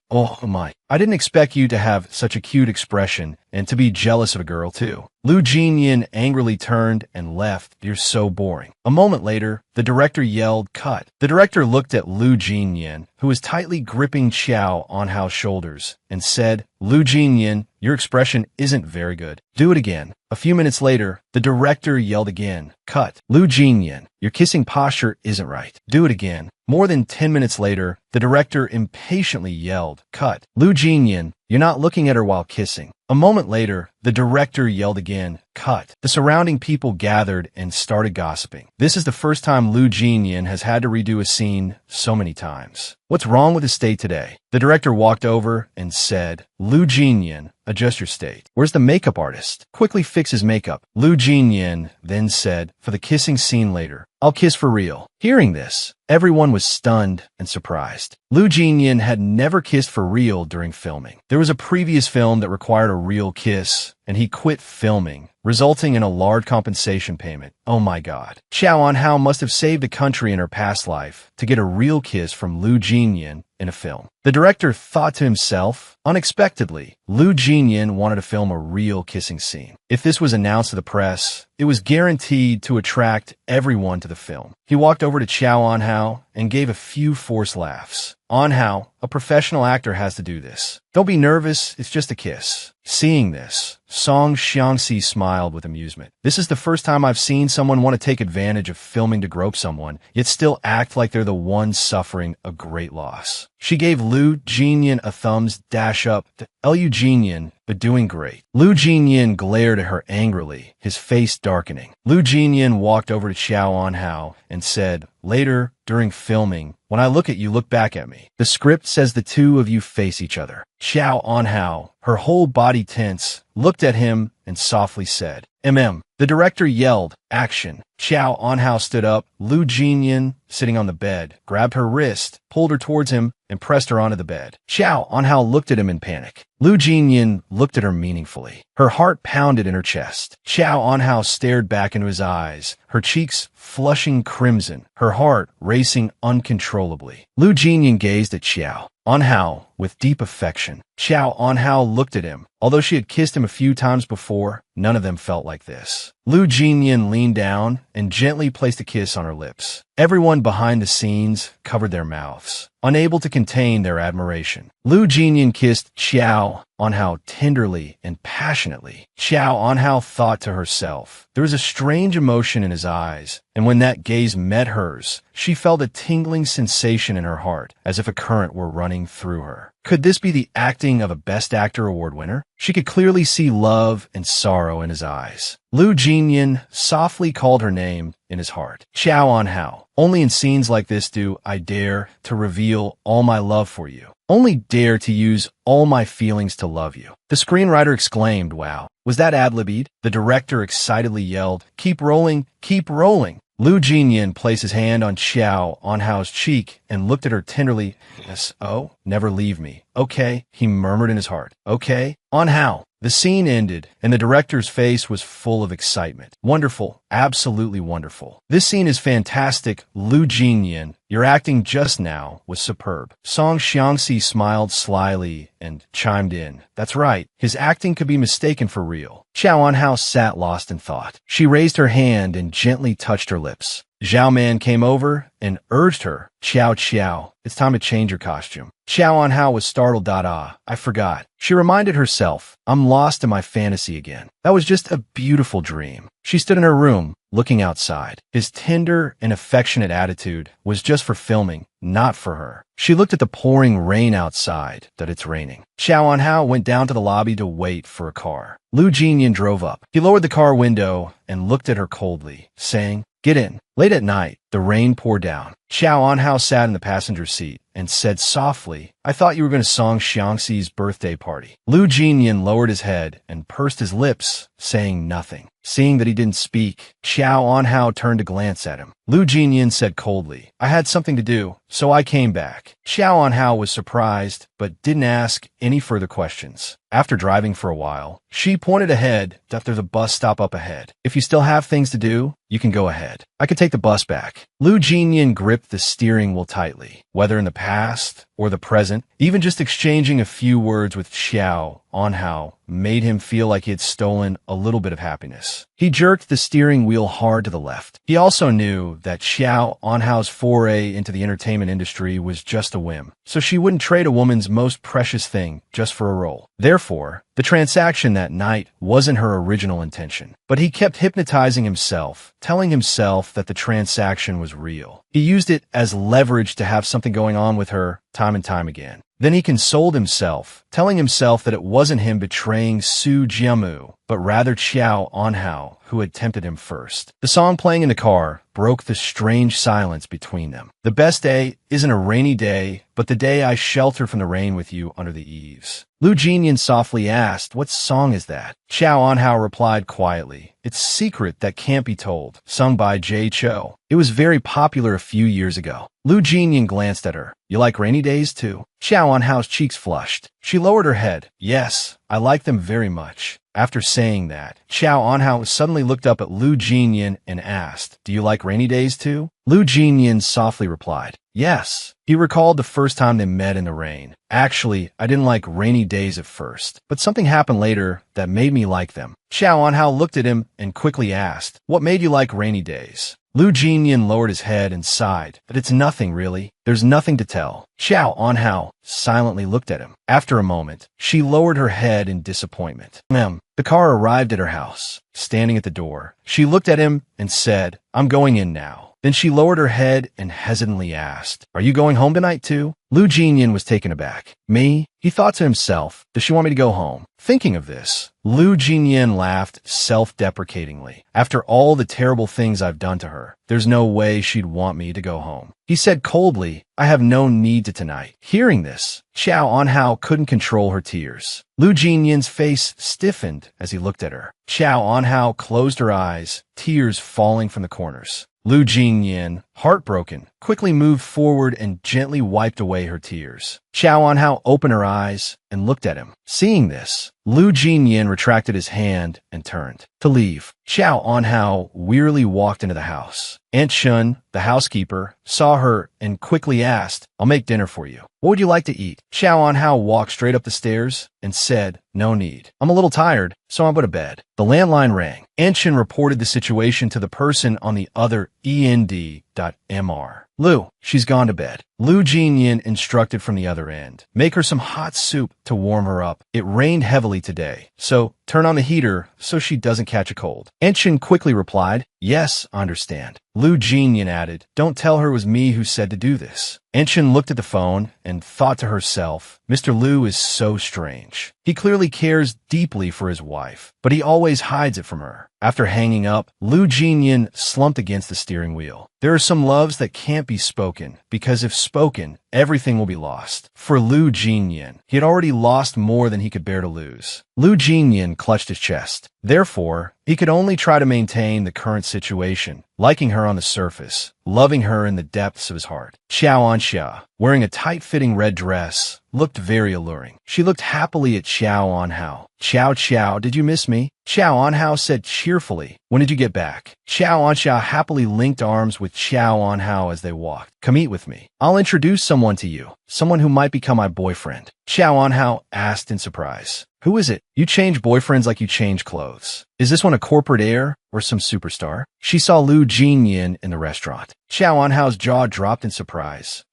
I didn't expect you to have such a cute expression and to be jealous of a girl too. Liu Jinyan angrily turned and left. "You're so boring." A moment later, the director yelled, "Cut." The director looked at Liu Jinyan, who was tightly gripping Xiao Anhao's shoulders, and said, "Liu Jinyan, your expression isn't very good. Do it again." A few minutes later, the director yelled again, "Cut." "Liu Jinyan, your kissing posture isn't right. Do it again." More than 10 minutes later, the director impatiently yelled, "Cut." "Liu Jinyan, you're not looking at her while kissing." A moment later, the director yelled again, "Cut." The surrounding people gathered and started gossiping. This is the first time Liu Jinyan has had to redo a scene so many times. "What's wrong with his state today?" The director walked over and said, "Liu Jinyan, adjust your state. Where's the makeup artist? Quickly fix his makeup." Liu Jinyan then said, "For the kissing scene later, I'll kiss for real." Hearing this, everyone was stunned and surprised. Liu Jinyan had never kissed for real during filming. There was a previous film that required a real kiss, and he quit filming, resulting in a large compensation payment. Oh my god. Xiao Anhao must have saved a country in her past life to get a real kiss from Liu Jinyan in a film. The director thought to himself, unexpectedly, Liu Jinyan wanted to film a real kissing scene. If this was announced to the press, it was guaranteed to attract everyone to the film. He walked over to Xiao Anhao and gave a few forced laughs. Anhao, a professional actor, has to do this. Don't be nervous, it's just a kiss. Seeing this, Song Xiangxi smiled with amusement. This is the first time I've seen someone want to take advantage of filming to grope someone, yet still act like they're the one suffering a great loss. She gave Lu Jinyan a thumbs dash up to Lu Jinyan, but doing great. Lu Jinyan glared at her angrily, his face darkening. Lu Jinyan walked over to Xiao Anhao and said, "Later, during filming, when I look at you, look back at me. The script says the two of you face each other." Xiao Anhao, her whole body tense, looked at him and softly said, The director yelled, "Action." Xiao Anhao stood up. Lu Jinyan, sitting on the bed, grabbed her wrist, pulled her towards him, and pressed her onto the bed. Xiao Anhao looked at him in panic. Lu Jinyan looked at her meaningfully. Her heart pounded in her chest. Xiao Anhao stared back into his eyes, her cheeks flushing crimson, her heart racing uncontrollably. Lu Jinyan gazed at Xiao Anhao with deep affection. Xiao Anhao looked at him. Although she had kissed him a few times before, none of them felt like this. Lu Jinyan leaned down and gently placed a kiss on her lips. Everyone behind the scenes covered their mouths, unable to contain their admiration. Lu Jinyan kissed Xiao Anhao tenderly and passionately. Xiao Anhao thought to herself. There was a strange emotion in his eyes, and when that gaze met hers, she felt a tingling sensation in her heart, as if a current were running through her. Could this be the acting of a Best Actor award winner? She could clearly see love and sorrow in his eyes. Lu Jinyan softly called her name in his heart. Xiao Anhao. Only in scenes like this do I dare to reveal all my love for you. Only dare to use all my feelings to love you. The screenwriter exclaimed, "Wow, was that ad-libbed?" The director excitedly yelled, "Keep rolling, keep rolling." Lu Jinyan placed his hand on Xiao Anhao's cheek and looked at her tenderly. "Yes, oh, never leave me." "Okay," he murmured in his heart. "Okay, Anhao." The scene ended, and the director's face was full of excitement. "Wonderful, absolutely wonderful. This scene is fantastic, Lu Jinyan. Your acting just now was superb." Song Xiangxi smiled slyly and chimed in. "That's right. His acting could be mistaken for real." Xiao Anhao sat lost in thought. She raised her hand and gently touched her lips. Zhao Man came over and urged her, Xiao, it's time to change your costume." Xiao Anhao was startled. I forgot." She reminded herself, "I'm lost in my fantasy again. That was just a beautiful dream." She stood in her room, looking outside. His tender and affectionate attitude was just for filming, not for her. She looked at the pouring rain outside, that it's raining. Xiao Anhao went down to the lobby to wait for a car. Lu Jinyan drove up. He lowered the car window and looked at her coldly, saying, "Get in." Late at night, the rain poured down. Xiao Anhao sat in the passenger seat and said softly, "I thought you were going to Song Xiangxi's birthday party." Lu Jinyan lowered his head and pursed his lips, saying nothing. Seeing that he didn't speak, Xiao Anhao turned to glance at him. Lu Jinyan said coldly, "I had something to do, so I came back." Xiao Anhao was surprised, but didn't ask any further questions. After driving for a while, she pointed ahead that there's a bus stop up ahead. "If you still have things to do, you can go ahead. I can take the bus back." Lu Jinyan gripped the steering wheel tightly. Whether in the past or the present, even just exchanging a few words with Xiao Anhao made him feel like he had stolen a little bit of happiness. He jerked the steering wheel hard to the left. He also knew that Xiao Anhao's foray into the entertainment industry was just a whim, so she wouldn't trade a woman's most precious thing just for a role. Therefore, the transaction that night wasn't her original intention. But he kept hypnotizing himself, telling himself that the transaction was real. He used it as leverage to have something going on with her time and time again. Then he consoled himself, telling himself that it wasn't him betraying Su Jiamu, but rather Xiao Anhao, who had tempted him first. The song playing in the car broke the strange silence between them. "The best day isn't a rainy day, but the day I shelter from the rain with you under the eaves." Lu Jinyan softly asked, "What song is that?" Xiao Anhao replied quietly, "It's Secret That Can't Be Told, sung by Jay Cho. It was very popular a few years ago." Lu Jinyan glanced at her. "You like rainy days too?" Xiao Anhao's cheeks flushed. She lowered her head. "Yes, I like them very much." After saying that, Xiao Anhao suddenly looked up at Lu Jinyan and asked, "Do you like rainy days too?" Lu Jinyan softly replied, "Yes." He recalled the first time they met in the rain. "Actually, I didn't like rainy days at first, but something happened later that made me like them." Xiao Anhao looked at him and quickly asked, "What made you like rainy days?" Lu Jinyan lowered his head and sighed, but it's nothing really. There's nothing to tell. Xiao Anhao silently looked at him. After a moment, she lowered her head in disappointment. The car arrived at her house. Standing at the door, she looked at him and said, I'm going in now. Then she lowered her head and hesitantly asked, Are you going home tonight too? Lu Jinyan was taken aback. Me? He thought to himself, does she want me to go home? Thinking of this, Lu Jinyan laughed self-deprecatingly. After all the terrible things I've done to her, there's no way she'd want me to go home. He said coldly, I have no need to tonight. Hearing this, Xiao Anhao couldn't control her tears. Lu Jinyan's face stiffened as he looked at her. Xiao Anhao closed her eyes, tears falling from the corners. Lu Jinyan, heartbroken, quickly moved forward and gently wiped away her tears. Xiao Anhao opened her eyes and looked at him. Seeing this, Lu Jinyan retracted his hand and turned to leave. Xiao Anhao wearily walked into the house. Aunt Shun, the housekeeper, saw her and quickly asked, I'll make dinner for you. What would you like to eat? Xiao Anhao walked straight up the stairs and said, No need. I'm a little tired, so I'll go to bed. The landline rang. Aunt Shun reported the situation to the person on the other end.mr. Lu, she's gone to bed. Lu Jinyan instructed from the other end. Make her some hot soup to warm her up. It rained heavily today, so turn on the heater so she doesn't catch a cold. Aunt Shun quickly replied, Yes, I understand. Lu Jinyan added, Don't tell her it was me who said to do this. Aunt Shun looked at the phone and thought to herself, Mr. Lu is so strange. He clearly cares deeply for his wife, but he always hides it from her. After hanging up, Lu Jinyan slumped against the steering wheel. There are some loves that can't be spoken, because if spoken, everything will be lost. For Lu Jinyan, he had already lost more than he could bear to lose. Lu Jinyan clutched his chest. Therefore, he could only try to maintain the current situation, liking her on the surface, loving her in the depths of his heart. Xiao Anxia, wearing a tight-fitting red dress, looked very alluring. She looked happily at Xiao Anhao. Xiao, did you miss me? Xiao Anhao said cheerfully, When did you get back? Xiao Anxia happily linked arms with Xiao Anhao as they walked. Come eat with me. I'll introduce someone to you, someone who might become my boyfriend. Xiao Anhao asked in surprise. Who is it? You change boyfriends like you change clothes. Is this one a corporate heir or some superstar? She saw Lu Jinyan in the restaurant. Xiao Anhao's jaw dropped in surprise.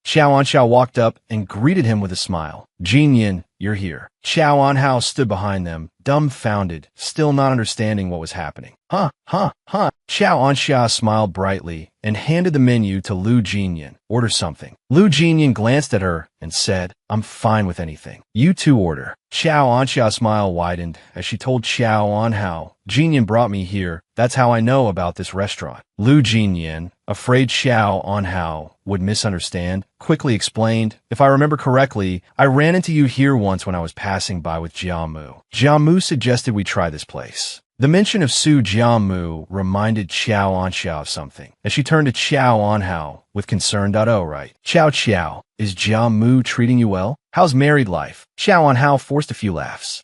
Xiao Anxiao walked up and greeted him with a smile. Jinyan, you're here. Xiao Anhao stood behind them, dumbfounded, still not understanding what was happening. Xiao Anxia smiled brightly and handed the menu to Lu Jinyan. Order something. Lu Jinyan glanced at her and said, I'm fine with anything. You two order. Xiao Anxia's smile widened as she told Xiao Anhao, Jinyan brought me here. That's how I know about this restaurant. Lu Jinyan, afraid Xiao Anhao would misunderstand, quickly explained, If I remember correctly, I ran into you here once when I was passing by with Jiamu. Jiamu suggested we try this place. The mention of Su Jiamu reminded Xiao Anxia of something, as she turned to Xiao Anhao with concern. Oh, right. Xiao, is Jiamu treating you well? How's married life? Xiao Anhao forced a few laughs.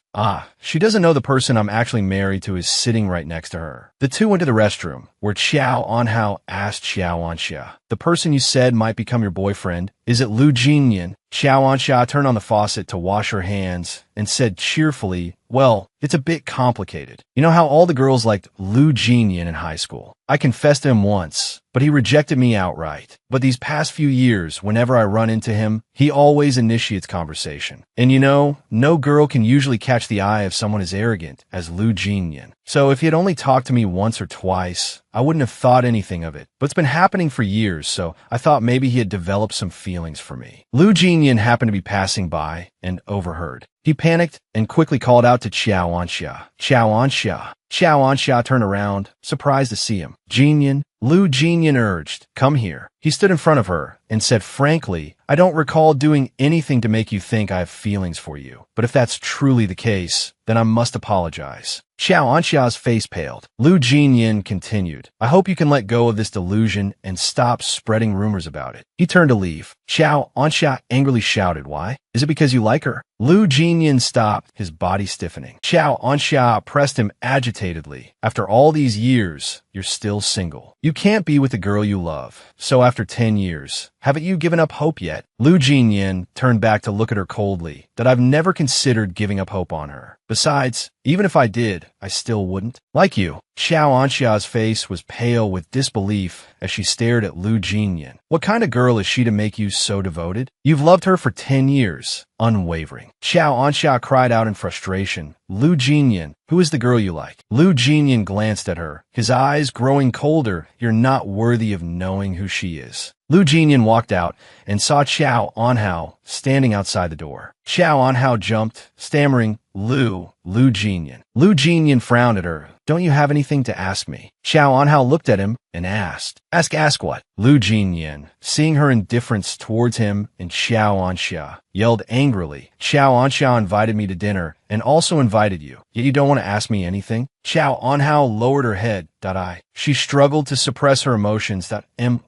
She doesn't know the person I'm actually married to is sitting right next to her. The two went to the restroom, where Xiao Anhao asked Xiao Anxia, The person you said might become your boyfriend, is it Lu Jinyan? Xiao Anxia turned on the faucet to wash her hands and said cheerfully, Well, it's a bit complicated. You know how all the girls liked Lu Jinyan in high school? I confessed to him once, but he rejected me outright. But these past few years, whenever I run into him, he always initiates conversation. And you know, no girl can usually catch the eye of someone as arrogant as Lu Jinyan. So if he had only talked to me once or twice, I wouldn't have thought anything of it. But it's been happening for years, so I thought maybe he had developed some feelings for me. Lu Jinyan happened to be passing by and overheard. He panicked and quickly called out to Xiao Anxia. Xiao Anxia. Xiao Anxia turned around, surprised to see him. Jinyan, Lu Jinyan urged, Come here. He stood in front of her and said frankly, I don't recall doing anything to make you think I have feelings for you. But if that's truly the case, then I must apologize. Xiao Anxia's face paled. Lu Jinyan continued, I hope you can let go of this delusion and stop spreading rumors about it. He turned to leave. Xiao Anxia angrily shouted, Why? Is it because you like her? Lu Jinyan stopped, his body stiffening. Xiao Anxia pressed him agitatedly. After all these years, you're still single. You can't be with the girl you love. So after 10 years, Haven't you given up hope yet? Lu Jinyin turned back to look at her coldly. That I've never considered giving up hope on her. Besides, even if I did, I still wouldn't. Like you. Xiao Anxia's face was pale with disbelief as she stared at Lu Jinyin. What kind of girl is she to make you so devoted? You've loved her for 10 years. Unwavering. Xiao Anxia cried out in frustration. Lu Jinyin, who is the girl you like? Lu Jinyin glanced at her, his eyes growing colder. You're not worthy of knowing who she is. Lu Jinyin walked out and saw Xiao Anhao standing outside the door. Xiao Anhao jumped, stammering, Lu Jinyin. Lu Jinyin frowned at her. Don't you have anything to ask me? Xiao Anhao looked at him and asked. Ask what? Lu Jinyin, seeing her indifference towards him and Xiao Anxia, yelled angrily. Xiao Anxia invited me to dinner and also invited you, yet you don't want to ask me anything? Xiao Anhao lowered her head. She struggled to suppress her emotions.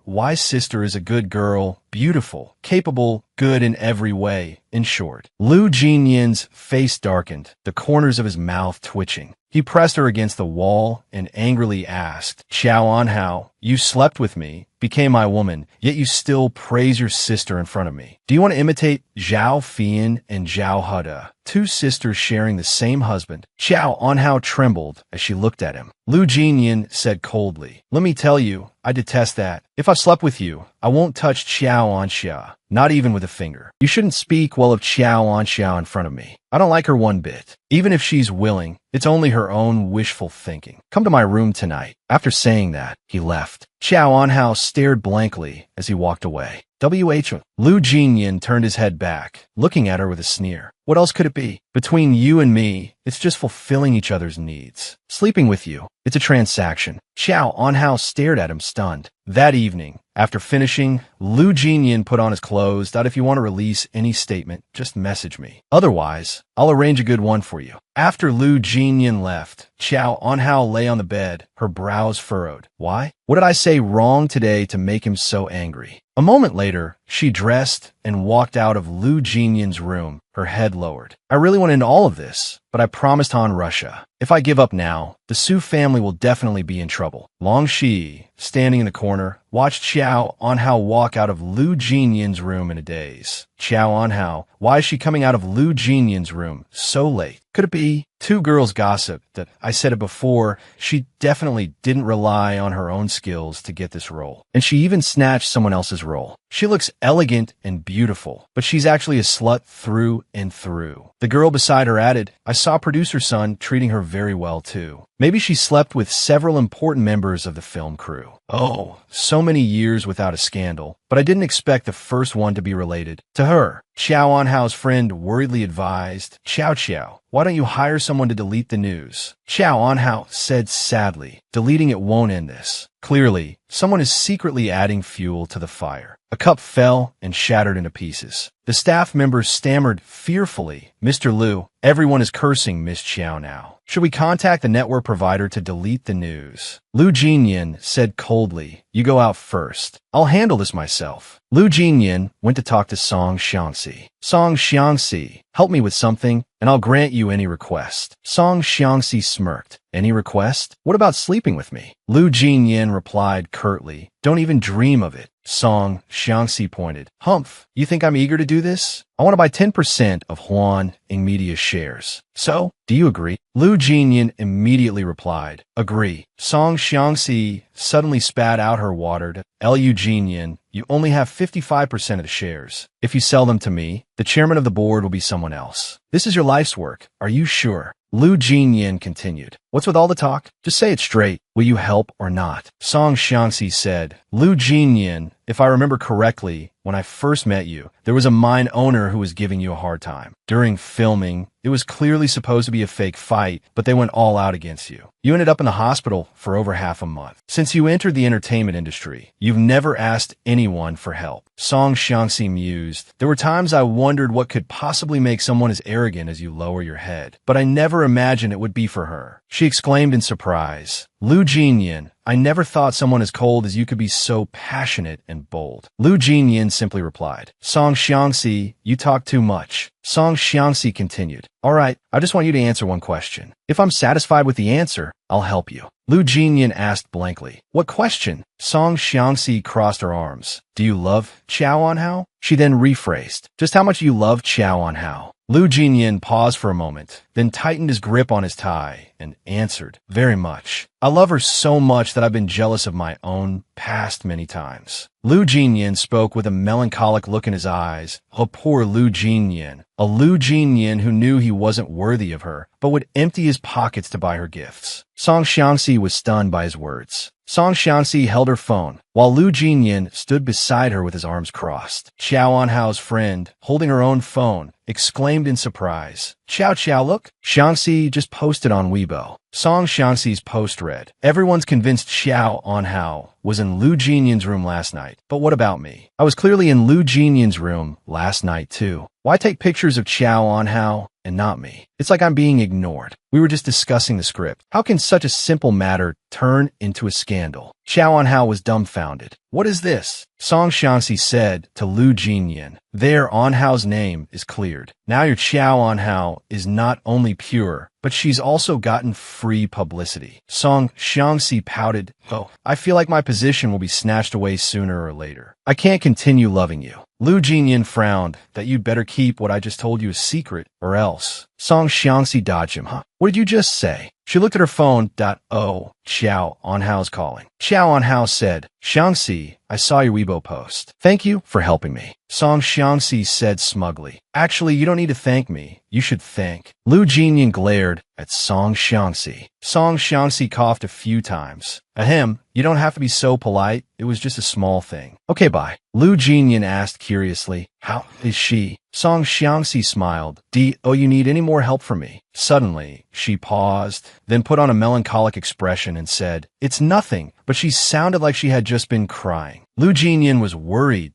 My sister is a good girl, beautiful, capable, good in every way. In short, Lu Jinyin's face darkened, the corners of his mouth twitching. He pressed her against the wall and angrily asked, Xiao Anhao, you slept with me, became my woman, yet you still praise your sister in front of me. Do you want to imitate Zhao Fian and Zhao Huda, two sisters sharing the same husband? Xiao Anhao trembled as she looked at him. Lu Jinyin said coldly, let me tell you, I detest that. If I slept with you, I won't touch Xiao Anxia, not even with a finger. You shouldn't speak well of Xiao Anxia in front of me. I don't like her one bit. Even if she's willing, it's only her own wishful thinking. Come to my room tonight. After saying that, he left. Xiao Anhao stared blankly as he walked away. Lu Jinyin turned his head back, looking at her with a sneer. What else could it be? Between you and me, it's just fulfilling each other's needs. Sleeping with you, it's a transaction. Xiao Anhao stared at him stunned. That evening, after finishing, Lu Jinyin put on his clothes. If you want to release any statement, just message me. Otherwise, I'll arrange a good one for you. After Lu Jinyin left, Xiao Anhao lay on the bed, her brows furrowed. Why? What did I say wrong today to make him so angry? A moment later, she dressed and walked out of Lu Jinyin's room, her head lowered. I really went into all of this, but I promised Han Russia. If I give up now, the Su family will definitely be in trouble. Long Shi, standing in the corner, watched Xiao Anhao walk out of Lu Jinyin's room in a daze. Xiao Anhao, why is she coming out of Lu Jinyin's room so late? Could it be? Two girls gossip that I said it before. She definitely didn't rely on her own skills to get this role. And she even snatched someone else's role. She looks elegant and beautiful, but she's actually a slut through and through. The girl beside her added, I saw producer son treating her very well too. Maybe she slept with several important members of the film crew. Oh, so many years without a scandal, but I didn't expect the first one to be related to her. Xiao Anhao's friend worriedly advised, Xiao, why don't you hire someone to delete the news? Xiao Anhao said sadly, deleting it won't end this. Clearly, someone is secretly adding fuel to the fire. A cup fell and shattered into pieces. The staff members stammered fearfully, Mr. Lu, everyone is cursing Miss Xiao now. Should we contact the network provider to delete the news? Lu Jinyin said coldly, you go out first. I'll handle this myself. Lu Jinyin went to talk to Song Xiangxi. Song Xiangxi, help me with something, and I'll grant you any request. Song Xiangxi smirked. Any request? What about sleeping with me? Lu Jinyin replied curtly, don't even dream of it. Song Xiangxi pointed, Humph, you think I'm eager to do this? I want to buy 10% of Huan Ing Media shares. So, do you agree? Lu Jinyin immediately replied, agree. Song Xiangxi suddenly spat out her water. Lu Jinyin, you only have 55% of the shares. If you sell them to me, the chairman of the board will be someone else. This is your life's work. Are you sure? Lu Jinyin continued. What's with all the talk? Just say it straight. Will you help or not? Song Xiangxi said, Lu Jinyin, if I remember correctly, when I first met you, there was a mine owner who was giving you a hard time. During filming, it was clearly supposed to be a fake fight, but they went all out against you. You ended up in the hospital for over half a month. Since you entered the entertainment industry, you've never asked anyone for help. Song Xiangxi mused, there were times I wondered what could possibly make someone as arrogant as you lower your head, but I never imagined it would be for her. She exclaimed in surprise, Lu Jinyin, I never thought someone as cold as you could be so passionate and bold. Lu Jinyin simply replied, Song Xiangxi, you talk too much. Song Xiangxi continued. All right, I just want you to answer one question. If I'm satisfied with the answer, I'll help you. Lu Jinyan asked blankly. What question? Song Xiangxi crossed her arms. Do you love Qiao Anhao? She then rephrased. Just how much do you love Qiao Anhao? Lu Jinyan paused for a moment, then tightened his grip on his tie and answered, very much. I love her so much that I've been jealous of my own past many times. Lu Jinyan spoke with a melancholic look in his eyes. Oh, poor Lu Jinyan. A Lu Jinyan who knew he wasn't worthy of her, but would empty his pockets to buy her gifts. Song Xiangxi was stunned by his words. Song Xiangxi held her phone, while Lu Jinyan stood beside her with his arms crossed. Qiao Anhao's friend, holding her own phone, exclaimed in surprise. Qiao, look. Xiangxi just posted on Weibo. Song Xiangxi's post read, everyone's convinced Qiao Anhao was in Lu Jinyan's room last night. But what about me? I was clearly in Lu Jinyan's room last night too. Why take pictures of Qiao Anhao and not me? It's like I'm being ignored. We were just discussing the script. How can such a simple matter turn into a scandal? Qiao Anhao was dumbfounded. What is this? Song Xiangxi said to Lu Jinyan. There, Anhao's name is cleared. Now your Qiao Anhao is not only pure, but she's also gotten free publicity. Song Xiangxi pouted. Oh, I feel like my position will be snatched away sooner or later. I can't continue loving you. Lu Jinyan frowned. That you'd better keep what I just told you a secret, or else. Song Xiangxi dodged him. Huh? What did you just say? She looked at her phone. Oh, Qiao Anhao's calling. Qiao Anhao said, Xiangxi, I saw your Weibo post. Thank you for helping me. Song Xiangxi said smugly. Actually, you don't need to thank me. You should thank. Lu Jinyan glared at Song Xiangxi. Song Xiangxi coughed a few times. Ahem, you don't have to be so polite. It was just a small thing. Okay, bye. Lu Jinyan asked curiously. How is she? Song Xiangxi smiled. Oh, you need any more help from me? Suddenly, she paused, then put on a melancholic expression and said, It's nothing, but she sounded like she had just been crying. Lu Jinyan was worried.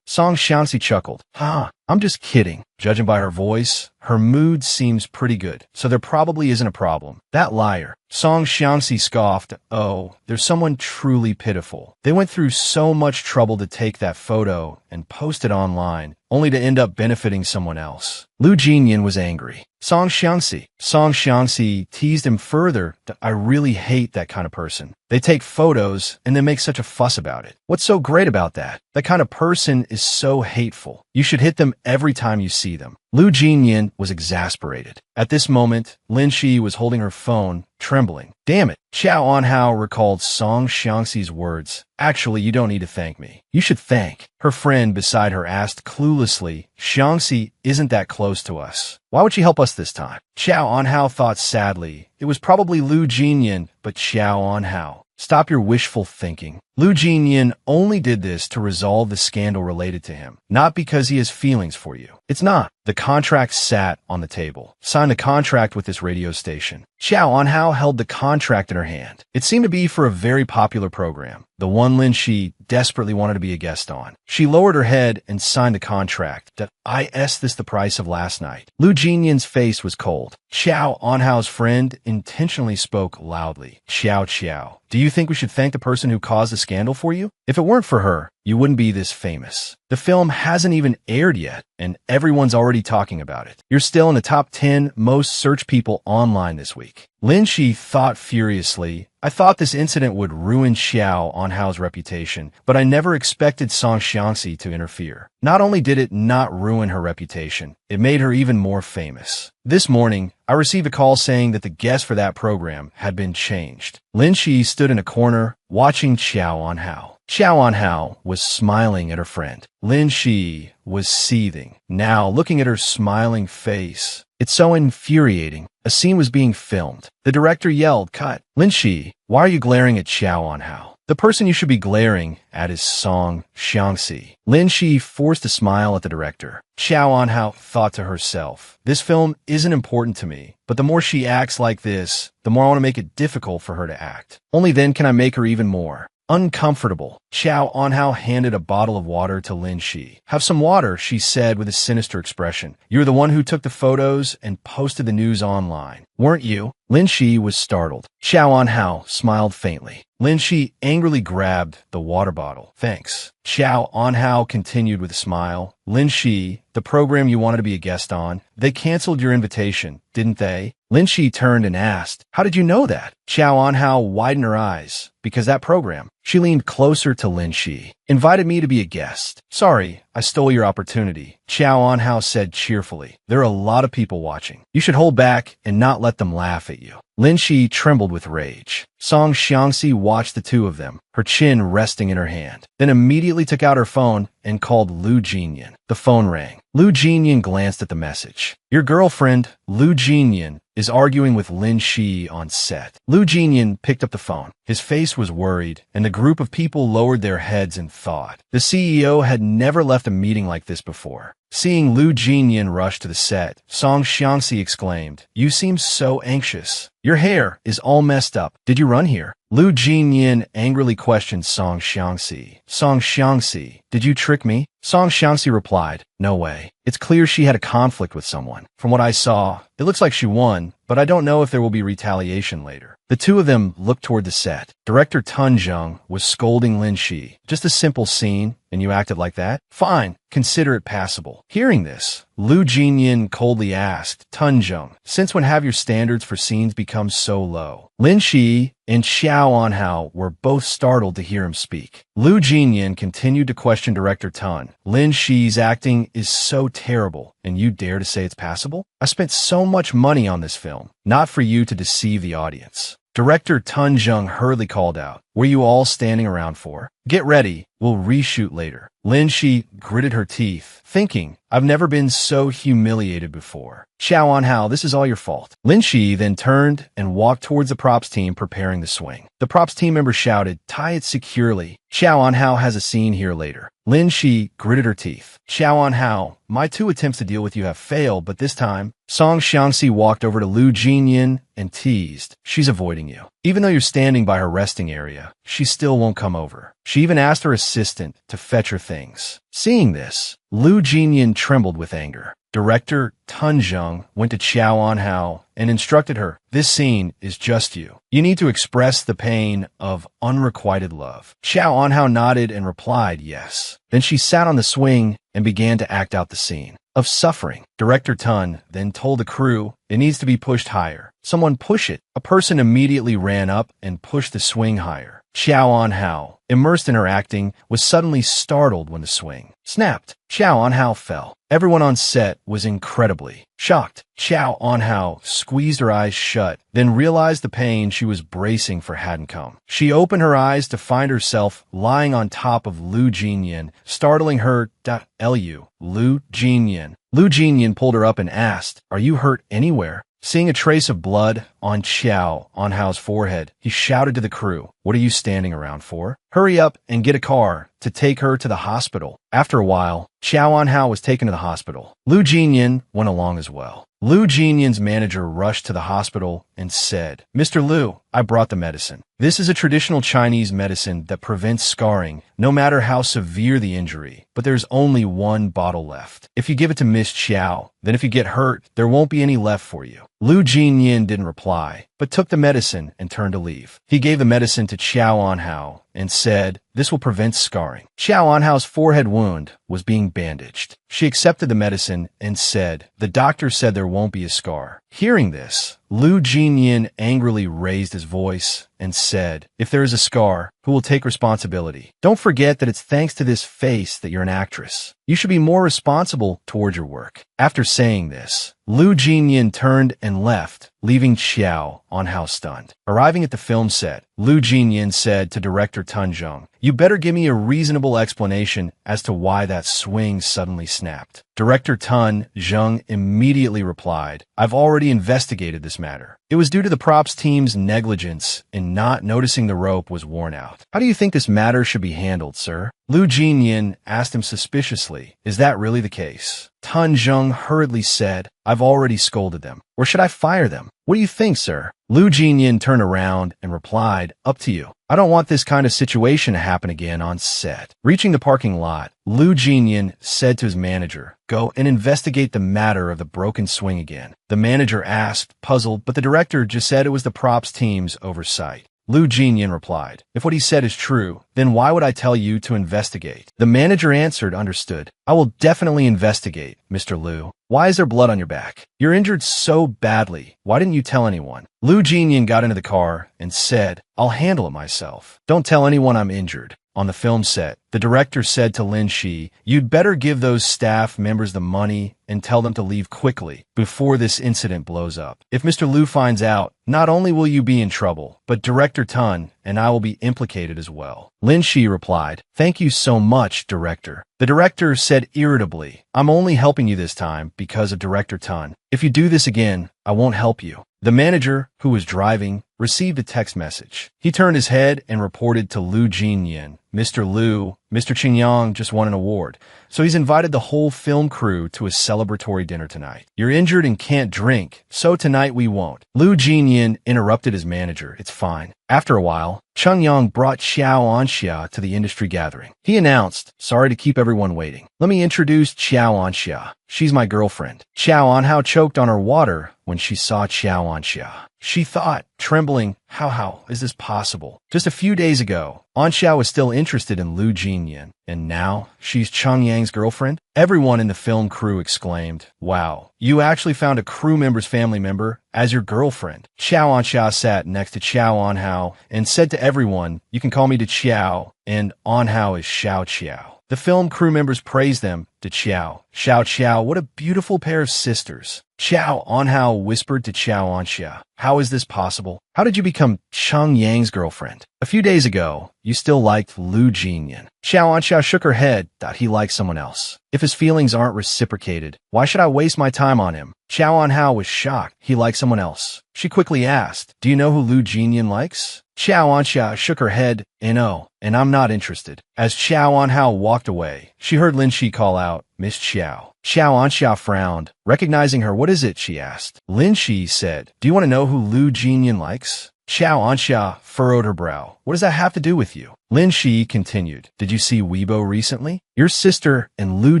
Song Xiangxi chuckled. I'm just kidding. Judging by her voice, her mood seems pretty good, so there probably isn't a problem. That liar. Song Xiangxi scoffed. Oh, there's someone truly pitiful. They went through so much trouble to take that photo and post it online, only to end up benefiting someone else. Lu Jinyan was angry. Song Xiangxi teased him further. I really hate that kind of person. They take photos and then make such a fuss about it. What's so great about that? That kind of person is so hateful. You should hit them every time you see them. Lu Jinyan was exasperated. At this moment, Lin Shi was holding her phone, trembling. Damn it. Qiao Anhao recalled Song Xiangxi's words. Actually, you don't need to thank me. You should thank. Her friend beside her asked cluelessly, Xiangxi isn't that close to us. Why would she help us this time? Qiao Anhao thought sadly. It was probably Lu Jinyan, but Qiao Anhao. Stop your wishful thinking. Lu Jinyan only did this to resolve the scandal related to him, not because he has feelings for you. It's not. The contract sat on the table. Signed a contract with this radio station. Qiao Anhao held the contract in her hand. It seemed to be for a very popular program, the one Lin Shi desperately wanted to be a guest on. She lowered her head and signed the contract. This the price of last night. Lu Jinyan's face was cold. Qiao Anhao's friend intentionally spoke loudly. Qiao, do you think we should thank the person who caused the scandal for you? If it weren't for her, you wouldn't be this famous. The film hasn't even aired yet, and everyone's already talking about it. You're still in the top 10 most searched people online this week. Lin Shi thought furiously. I thought this incident would ruin Qiao Anhao's reputation, but I never expected Song Xiangxi to interfere. Not only did it not ruin her reputation, it made her even more famous. This morning, I received a call saying that the guest for that program had been changed. Lin Shi stood in a corner, watching Qiao Anhao. Qiao Anhao was smiling at her friend. Lin Shi was seething, now looking at her smiling face. It's so infuriating. A scene was being filmed. The director yelled, Cut. Lin Shi, why are you glaring at Qiao Anhao? The person you should be glaring at is Song Xiangxi. Lin Shi forced a smile at the director. Qiao Anhao thought to herself, this film isn't important to me, but the more she acts like this, the more I want to make it difficult for her to act. Only then can I make her even more uncomfortable. Qiao Anhao handed a bottle of water to Lin Shi. Have some water, she said with a sinister expression. You're the one who took the photos and posted the news online, weren't you? Lin Shi was startled. Xiao Anhao smiled faintly. Lin Shi angrily grabbed the water bottle. Thanks. Xiao Anhao continued with a smile. Lin Shi, the program you wanted to be a guest on, they canceled your invitation, didn't they? Lin Shi turned and asked, how did you know that? Xiao Anhao widened her eyes. Because that program. She leaned closer to Lin Shi. Invited me to be a guest. Sorry, I stole your opportunity. Xiao Anhao said cheerfully. There are a lot of people watching. You should hold back and not let them laugh at you. Lin Shi trembled with rage. Song Xiangxi watched the two of them, her chin resting in her hand, then immediately took out her phone and called Lu Jinyan. The phone rang. Lu Jinyan glanced at the message. Your girlfriend, Lu Jinyan, is arguing with Lin Shi on set. Lu Jinyan picked up the phone. His face was worried, and the group of people lowered their heads in thought. The CEO had never left a meeting like this before. Seeing Lu Jinyan rush to the set, Song Xiangxi exclaimed, you seem so anxious. Your hair is all messed up. Did you run here? Lu Jinyan angrily questioned Song Xiangxi. Song Xiangxi, did you trick me? Song Xiangxi replied, no way. It's clear she had a conflict with someone. From what I saw, it looks like she won, but I don't know if there will be retaliation later. The two of them looked toward the set. Director Tun Zheng was scolding Lin Shi. Just a simple scene, and you acted like that? Fine, consider it passable. Hearing this, Lu Jinyan coldly asked Tun Zheng, since when have your standards for scenes become so low? Lin Shi and Xiao Anhao were both startled to hear him speak. Lu Jinyan continued to question Director Tun. Lin Shi's acting is so terrible, and you dare to say it's passable? I spent so much money on this film, not for you to deceive the audience. Director Tun Zheng hurriedly called out, were you all standing around for? Get ready, we'll reshoot later. Lin Shi gritted her teeth, thinking, I've never been so humiliated before. Xiao Anhao, this is all your fault. Lin Shi then turned and walked towards the props team preparing the swing. The props team member shouted, tie it securely. Xiao Anhao has a scene here later. Lin Shi gritted her teeth. Xiao Anhao, my 2 attempts to deal with you have failed, but this time, Song Xiangxi walked over to Lu Jinyan and teased, she's avoiding you. Even though you're standing by her resting area, she still won't come over. She even asked her assistant to fetch her things. Seeing this, Lu Jinyan trembled with anger. Director Tun Zheng went to Xiao Anhao and instructed her, this scene is just you. You need to express the pain of unrequited love. Xiao Anhao nodded and replied, yes. Then she sat on the swing and began to act out the scene of suffering. Director Tun then told the crew, it needs to be pushed higher. Someone push it. A person immediately ran up and pushed the swing higher. Xiao Anhao, immersed in her acting, was suddenly startled when the swing snapped. Xiao Anhao fell. Everyone on set was incredibly shocked. Xiao Anhao squeezed her eyes shut, then realized the pain she was bracing for hadn't come. She opened her eyes to find herself lying on top of Lu Jinyan, startling her. Lu Jinyan. Lu Jinyan pulled her up and asked, are you hurt anywhere? Seeing a trace of blood on Xiao Anhao's forehead, he shouted to the crew, what are you standing around for? Hurry up and get a car to take her to the hospital. After a while, Xiao Anhao was taken to the hospital. Lu Jinyan went along as well. Lu Jinyan's manager rushed to the hospital and said, Mr. Lu, I brought the medicine. This is a traditional Chinese medicine that prevents scarring, no matter how severe the injury, but there's only 1 bottle left. If you give it to Miss Xiao, then if you get hurt, there won't be any left for you. Lu Jinyan didn't reply, but took the medicine and turned to leave. He gave the medicine to Xiao Anhao and said, this will prevent scarring. Xiao Anhao's forehead wound was being bandaged. She accepted the medicine and said, the doctor said there won't be a scar. Hearing this, Lu Jinyan angrily raised his voice and said, if there is a scar, who will take responsibility? Don't forget that it's thanks to this face that you're an actress. You should be more responsible toward your work. After saying this, Lu Jinyan turned and left, leaving Xiao Anhao stunned. Arriving at the film set, Lu Jinyan said to director Tun Zheng, you better give me a reasonable explanation as to why that swing suddenly snapped. Director Tun Zheng immediately replied, I've already investigated this matter. It was due to the props team's negligence in not noticing the rope was worn out. How do you think this matter should be handled, sir? Lu Jinyan asked him suspiciously, is that really the case? Tun Zheng hurriedly said, I've already scolded them. Or should I fire them? What do you think, sir? Lu Jinyan turned around and replied, up to you. I don't want this kind of situation to happen again on set. Reaching the parking lot, Lu Jinyan said to his manager, "Go and investigate the matter of the broken swing again." The manager asked, puzzled, but the director just said it was the props team's oversight. Lu Jinyan replied, "If what he said is true, then why would I tell you to investigate?" The manager answered, "Understood. I will definitely investigate, Mr. Lu. Why is there blood on your back? You're injured so badly. Why didn't you tell anyone?" Lu Jinyan got into the car and said, "I'll handle it myself. Don't tell anyone I'm injured." On the film set, the director said to Lin Shi, "You'd better give those staff members the money and tell them to leave quickly before this incident blows up. If Mr. Lu finds out, not only will you be in trouble, but Director Tun and I will be implicated as well." Lin Shi replied, "Thank you so much, Director." The director said irritably, "I'm only helping you this time because of Director Tun. If you do this again, I won't help you." The manager, who was driving, received a text message. He turned his head and reported to Lu Jinyan, "Mr. Lu, Mr. Qingyang just won an award, so he's invited the whole film crew to a celebratory dinner tonight. You're injured and can't drink, so tonight we won't." Lu Jinyan interrupted his manager, "It's fine." After a while, Qingyang brought Xiao Anxia to the industry gathering. He announced, "Sorry to keep everyone waiting. Let me introduce Xiao Anxia. She's my girlfriend." Xiao Anhao choked on her water when she saw Xiao Anxia. She thought, trembling, how is this possible? Just a few days ago, Anxia was still interested in Lu Jinyan, and now she's Qingyang's girlfriend? Everyone in the film crew exclaimed, "Wow, you actually found a crew member's family member as your girlfriend." Xiao Anxia sat next to Xiao Anhao and said to everyone, "You can call me to Xiao, and Anhao is Xiao Qiao." The film crew members praised them to Xiao. "Xiao Qiao, what a beautiful pair of sisters." Xiao Anhao whispered to Xiao Anxia, "How is this possible? How did you become Cheng Yang's girlfriend? A few days ago, you still liked Lu Jinyan." Xiao Anxia shook her head, thought he liked someone else. "If his feelings aren't reciprocated, why should I waste my time on him?" Xiao Anhao was shocked. He liked someone else. She quickly asked, "Do you know who Lu Jinyan likes?" Xiao Anxia shook her head, "No, and I'm not interested." As Xiao Anhao walked away, she heard Lin Shi call out, "Miss Xiao." Xiao Anxia frowned. Recognizing her, "What is it?" she asked. Lin Shi said, "Do you want to know who Lu Jinyan likes?" Xiao Anxia furrowed her brow. "What does that have to do with you?" Lin Shi continued, "Did you see Weibo recently? Your sister and Lu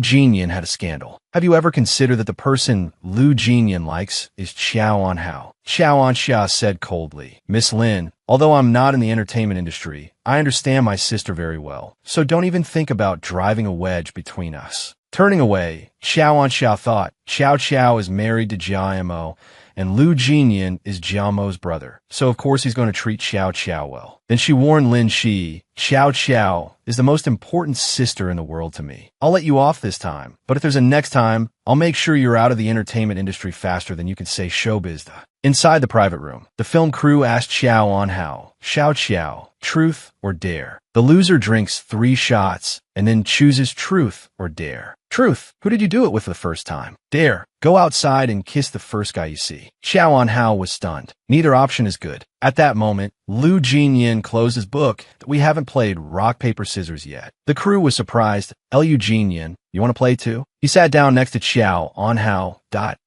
Jinyan had a scandal. Have you ever considered that the person Lu Jinyan likes is Xiao Anhao?" Xiao Anxia said coldly, "Miss Lin, although I'm not in the entertainment industry, I understand my sister very well, so don't even think about driving a wedge between us." Turning away, Xiao Anxia thought, Xiao Qiao is married to Jia Mo, and Lu Jinyan is Jia Mo's brother, so of course he's going to treat Xiao Qiao well. Then she warned Lin Shi, "Xiao Qiao is the most important sister in the world to me. I'll let you off this time, but if there's a next time, I'll make sure you're out of the entertainment industry faster than you can say showbiz." Inside the private room, the film crew asked Xiao Anhao, "Xiao Qiao, truth or dare?" The loser drinks 3 shots and then chooses truth or dare. Truth. Who did you do it with the first time? Dare. Go outside and kiss the first guy you see. Xiao Anhao was stunned. Neither option is good. At that moment, Lu Jinyan closed his book. "We haven't played rock, paper, scissors yet." The crew was surprised. "Lu Jinyan, you want to play too?" He sat down next to Xiao Anhao.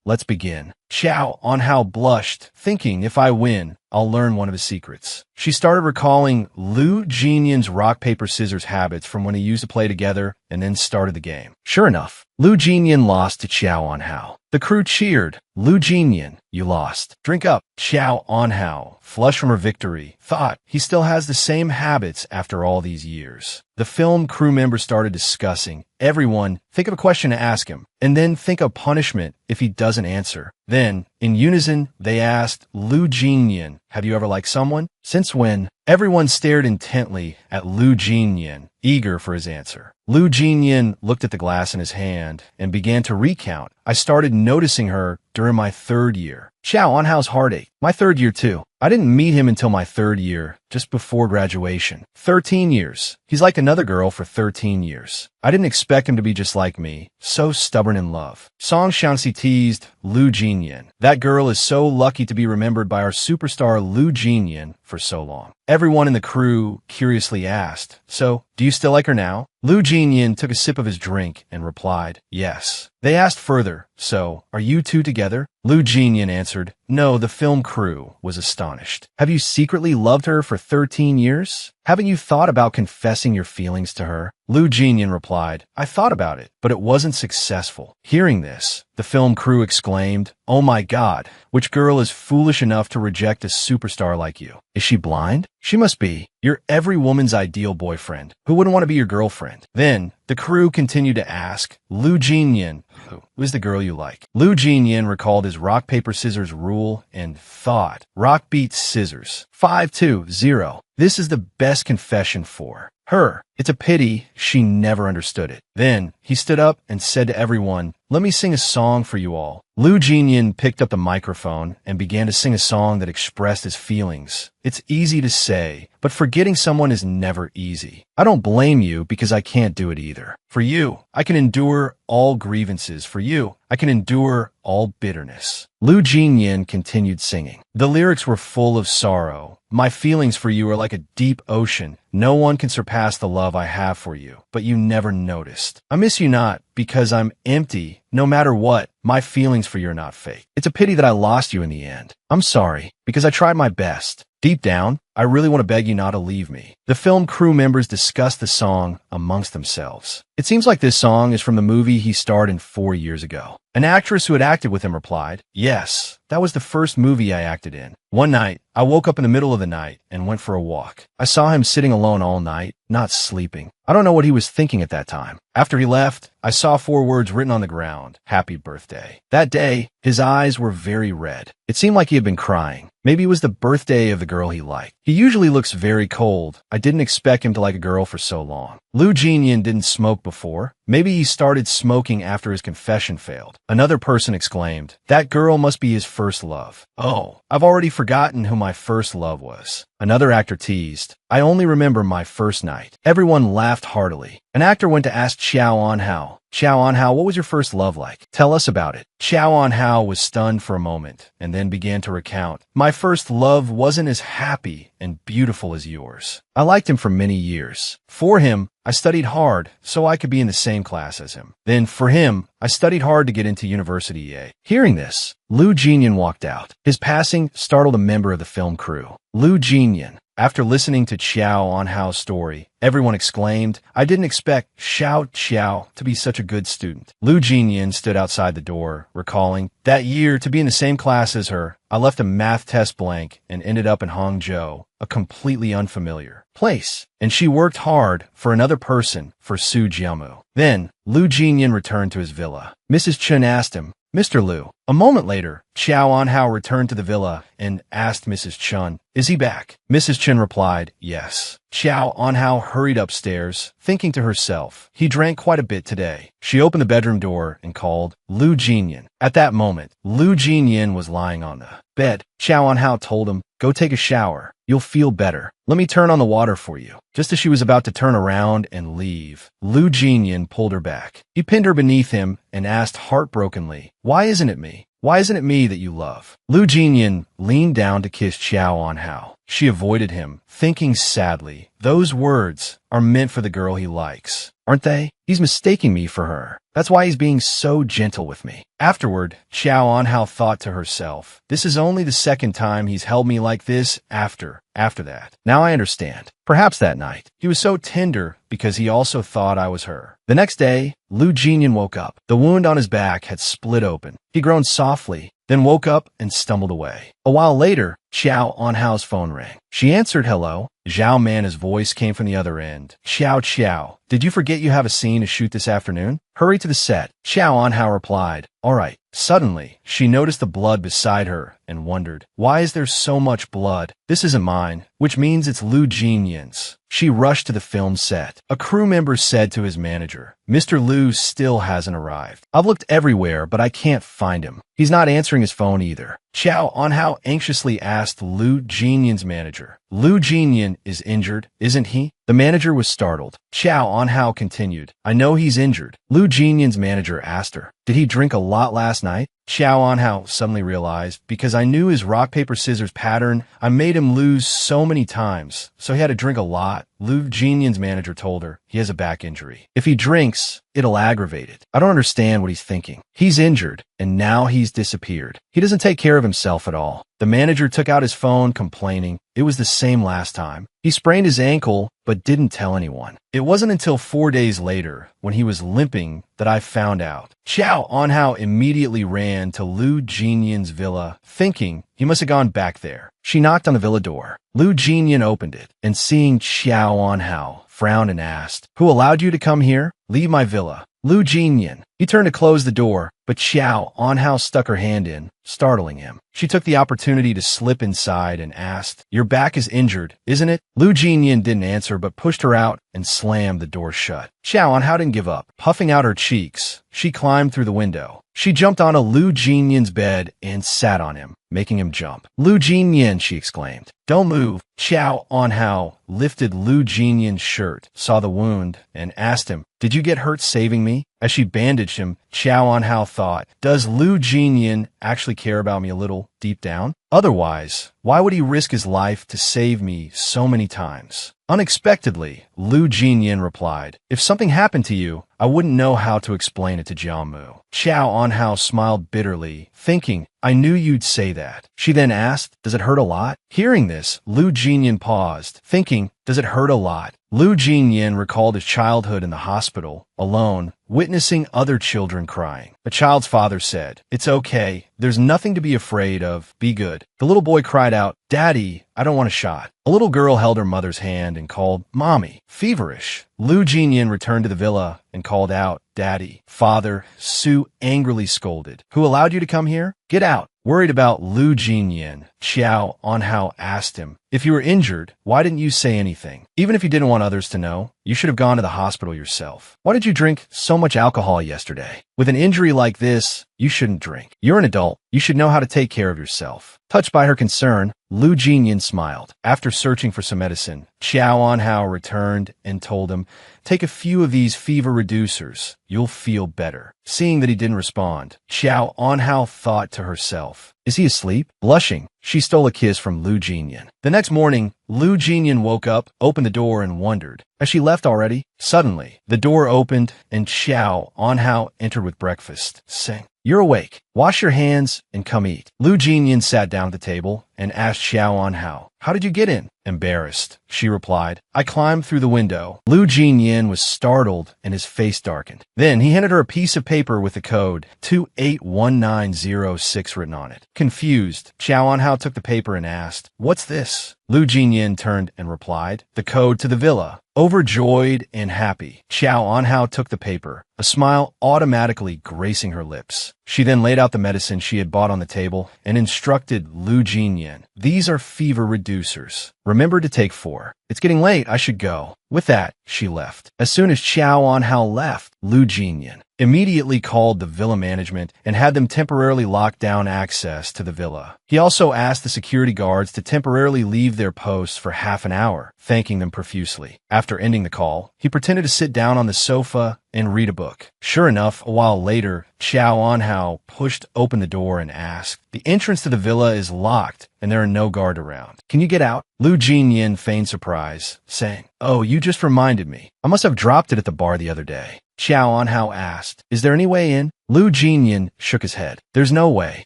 "Let's begin." Xiao Anhao blushed, thinking, "If I win, I'll learn one of his secrets." She started recalling Lu Jinyan's rock, paper, scissors habits from when he used to play together, and then started the game. Sure enough, Lu Jinyan lost to Xiao Anhao. The crew cheered. "Lu Jinyan, you lost. Drink up." Xiao Anhao, flushed from her victory, thought he still has the same habits after all these years. The film crew members started discussing. Everyone, think of a question to ask him, and then think of punishment if he doesn't answer. Then, in unison, they asked Lu Jinyan, "Have you ever liked someone? Since when?" Everyone stared intently at Lu Jinyan, eager for his answer. Lu Jinyan looked at the glass in his hand and began to recount. "I started noticing her during my 3rd year." Xiao Anhao's heart ached. "My 3rd year too. I didn't meet him until my 3rd year, just before graduation. 13 years. He's like another girl for 13 years. I didn't expect him to be just like me, so stubborn in love." Song Shanxi teased Lu Jinyan. "That girl is so lucky to be remembered by our superstar Lu Jinyan for so long." Everyone in the crew curiously asked, "So, do you still like her now?" Lu Jinyan took a sip of his drink and replied, "Yes." They asked further, "So, are you two together?" Lu Jinyan answered, "No." The film crew was astonished. "Have you secretly loved her for 13 years? Haven't you thought about confessing your feelings to her? Lu Jinyan replied, I thought about it, but it wasn't successful. Hearing this, the film crew exclaimed, Oh my God, which girl is foolish enough to reject a superstar like you? Is she blind? She must be. You're every woman's ideal boyfriend. Who wouldn't want to be your girlfriend? Then, the crew continued to ask, Lu Jinyan, who is the girl you like? Lu Jinyan recalled his rock, paper, scissors rule and thought, rock beats scissors. 5-2-0. This is the best confession for her. It's a pity she never understood it. Then, he stood up and said to everyone, let me sing a song for you all. Lu Jinyan picked up the microphone and began to sing a song that expressed his feelings. It's easy to say, but forgetting someone is never easy. I don't blame you because I can't do it either. For you, I can endure all grievances. For you, I can endure all bitterness. Lu Jinyan continued singing. The lyrics were full of sorrow. My feelings for you are like a deep ocean. No one can surpass the love I have for you, but you never noticed. I miss you not because I'm empty. No matter what, my feelings for you are not fake. It's a pity that I lost you in the end. I'm sorry because I tried my best. Deep down, I really want to beg you not to leave me. The film crew members discussed the song amongst themselves. It seems like this song is from the movie he starred in 4 years ago. An actress who had acted with him replied, Yes, that was the first movie I acted in. One night, I woke up in the middle of the night and went for a walk. I saw him sitting alone all night, not sleeping. I don't know what he was thinking at that time. After he left, I saw 4 words written on the ground, Happy Birthday. That day, his eyes were very red. It seemed like he had been crying. Maybe it was the birthday of the girl he liked. He usually looks very cold. I didn't expect him to like a girl for so long. Lu Jinyan didn't smoke before. Maybe he started smoking after his confession failed. Another person exclaimed, That girl must be his first love. Oh, I've already forgotten who my first love was. Another actor teased, I only remember my first night. Everyone laughed heartily. An actor went to ask Xiao Anhao, Xiao Anhao, what was your first love like? Tell us about it. Xiao Anhao was stunned for a moment and then began to recount. My first love wasn't as happy and beautiful as yours. I liked him for many years. For him, I studied hard so I could be in the same class as him. Then for him, I studied hard to get into University A. Hearing this, Lu Jinyan walked out. His passing startled a member of the film crew. Lu Jinyan. After listening to Xiao Anhao's story, everyone exclaimed, I didn't expect Xiao to be such a good student. Lu Jinyan stood outside the door, recalling, that year, to be in the same class as her, I left a math test blank and ended up in Hangzhou, a completely unfamiliar place. And she worked hard for another person for Su Jiamu. Then, Lu Jinyan returned to his villa. Mrs. Chen asked him, Mr. Lu. A moment later, Xiao Anhao returned to the villa and asked Mrs. Chen, is he back? Mrs. Chen replied, yes. Xiao Anhao hurried upstairs, thinking to herself, he drank quite a bit today. She opened the bedroom door and called, Lu Jinyan. At that moment, Lu Jinyan was lying on the bed. Xiao Anhao told him, go take a shower. You'll feel better. Let me turn on the water for you. Just as she was about to turn around and leave, Lu Jinyan pulled her back. He pinned her beneath him and asked heartbrokenly, why isn't it me? Why isn't it me that you love? Lu Jinyan leaned down to kiss Xiao Anhao. She avoided him, thinking sadly, those words are meant for the girl he likes, aren't they? He's mistaking me for her. That's why he's being so gentle with me. Afterward, Xiao Anhao thought to herself, this is only the second time he's held me like this after that. Now I understand. Perhaps that night, he was so tender because he also thought I was her. The next day, Lu Jinyan woke up. The wound on his back had split open. He groaned softly, then woke up and stumbled away. A while later, Xiao Anhao's phone rang. She answered hello. Zhao Man's voice came from the other end. Xiao, did you forget you have a scene to shoot this afternoon? Hurry to the set. Xiao Anhao replied, all right. Suddenly, she noticed the blood beside her and wondered, why is there so much blood? This isn't mine, which means it's Lu Jinyan's. She rushed to the film set. A crew member said to his manager, Mr. Lu still hasn't arrived. I've looked everywhere, but I can't find him. He's not answering his phone either. Xiao Anhao anxiously asked Lu Jinyan's manager, Lu Jinyan is injured, isn't he? The manager was startled. Xiao Anhao continued, I know he's injured. Lu Jinyan's manager asked her, did he drink a lot last night? Xiao Anhao suddenly realized, because I knew his rock, paper, scissors pattern, I made him lose so many times, so he had to drink a lot. Lu Jinyan's manager told her he has a back injury. If he drinks, it'll aggravate it. I don't understand what he's thinking. He's injured, and now he's disappeared. He doesn't take care of himself at all. The manager took out his phone, complaining, It was the same last time. He sprained his ankle, but didn't tell anyone. It wasn't until 4 days later, when he was limping, that I found out. Xiao Anhao immediately ran to Lu Jinyan's villa, thinking he must have gone back there. She knocked on the villa door. Lu Jinyan opened it, and seeing Xiao Anhao, frowned and asked, "Who allowed you to come here? Leave my villa." Lu Jinyan. He turned to close the door, but Xiao Anhao stuck her hand in, startling him. She took the opportunity to slip inside and asked, "Your back is injured, isn't it?" Lu Jinyan didn't answer but pushed her out and slammed the door shut. Xiao Anhao didn't give up. Puffing out her cheeks, she climbed through the window. She jumped onto Lu Jinyan's bed and sat on him, making him jump. "Lu Jinyan," she exclaimed. "Don't move." Xiao Anhao lifted Lu Jinyan's shirt, saw the wound, and asked him, "Did you get hurt saving me?" As she bandaged him, Xiao Anhao thought, "Does Lu Jinyan actually care about me a little deep down? Otherwise, why would he risk his life to save me so many times?" Unexpectedly, Lu Jinyan replied, "If something happened to you, I wouldn't know how to explain it to Jiamu." Xiao Anhao smiled bitterly, thinking, "I knew you'd say that." She then asked, "Does it hurt a lot?" Hearing this, Lu Jinyan paused, thinking, "Does it hurt a lot?" Lu Jinyan recalled his childhood in the hospital, alone, witnessing other children crying. A child's father said, "It's okay. There's nothing to be afraid of. Be good." The little boy cried out, "Daddy, I don't want a shot." A little girl held her mother's hand and called, "Mommy." Feverish, Lu Jinyan returned to the villa and called out, "Daddy." "Father," Su angrily scolded. "Who allowed you to come here? Get out." Worried about Lu Jinyan, Xiao Anhao asked him, "If you were injured, why didn't you say anything? Even if you didn't want others to know, you should have gone to the hospital yourself. Why did you drink so much alcohol yesterday? With an injury like this, you shouldn't drink. You're an adult. You should know how to take care of yourself." Touched by her concern, Lu Jinyan smiled. After searching for some medicine, Xiao Anhao returned and told him, "Take a few of these fever reducers. You'll feel better." Seeing that he didn't respond, Xiao Anhao thought to herself, "Is he asleep?" Blushing, she stole a kiss from Lu Jinyan. The next morning, Lu Jinyan woke up, opened the door, and wondered, "Has she left already?" Suddenly, the door opened, and Xiao Anhao entered with breakfast, saying, "You're awake. Wash your hands and come eat." Lu Jinyan sat down at the table and asked Xiao Anhao, "How did you get in?" Embarrassed, she replied, "I climbed through the window." Lu Jinyan was startled and his face darkened. Then he handed her a piece of paper with the code 281906 written on it. Confused, Xiao Anhao took the paper and asked, "What's this?" Lu Jinyan turned and replied, "The code to the villa." Overjoyed and happy, Xiao Anhao took the paper, a smile automatically gracing her lips. She then laid out the medicine she had bought on the table and instructed Lu Jinyan, "These are fever reducers. Remember to take 4. It's getting late, I should go." With that, she left. As soon as Xiao Anhao left, Lu Jinyan immediately called the villa management and had them temporarily lock down access to the villa. He also asked the security guards to temporarily leave their posts for half an hour, thanking them profusely. After ending the call, he pretended to sit down on the sofa and read a book. Sure enough, a while later, Xiao Anhao pushed open the door and asked, "The entrance to the villa is locked and there are no guard around. Can you get out?" Lu Jinyan feigned surprise, saying, "Oh, you just reminded me. I must have dropped it at the bar the other day." Xiao Anhao asked, "Is there any way in?" Lu Jinyan shook his head. "There's no way.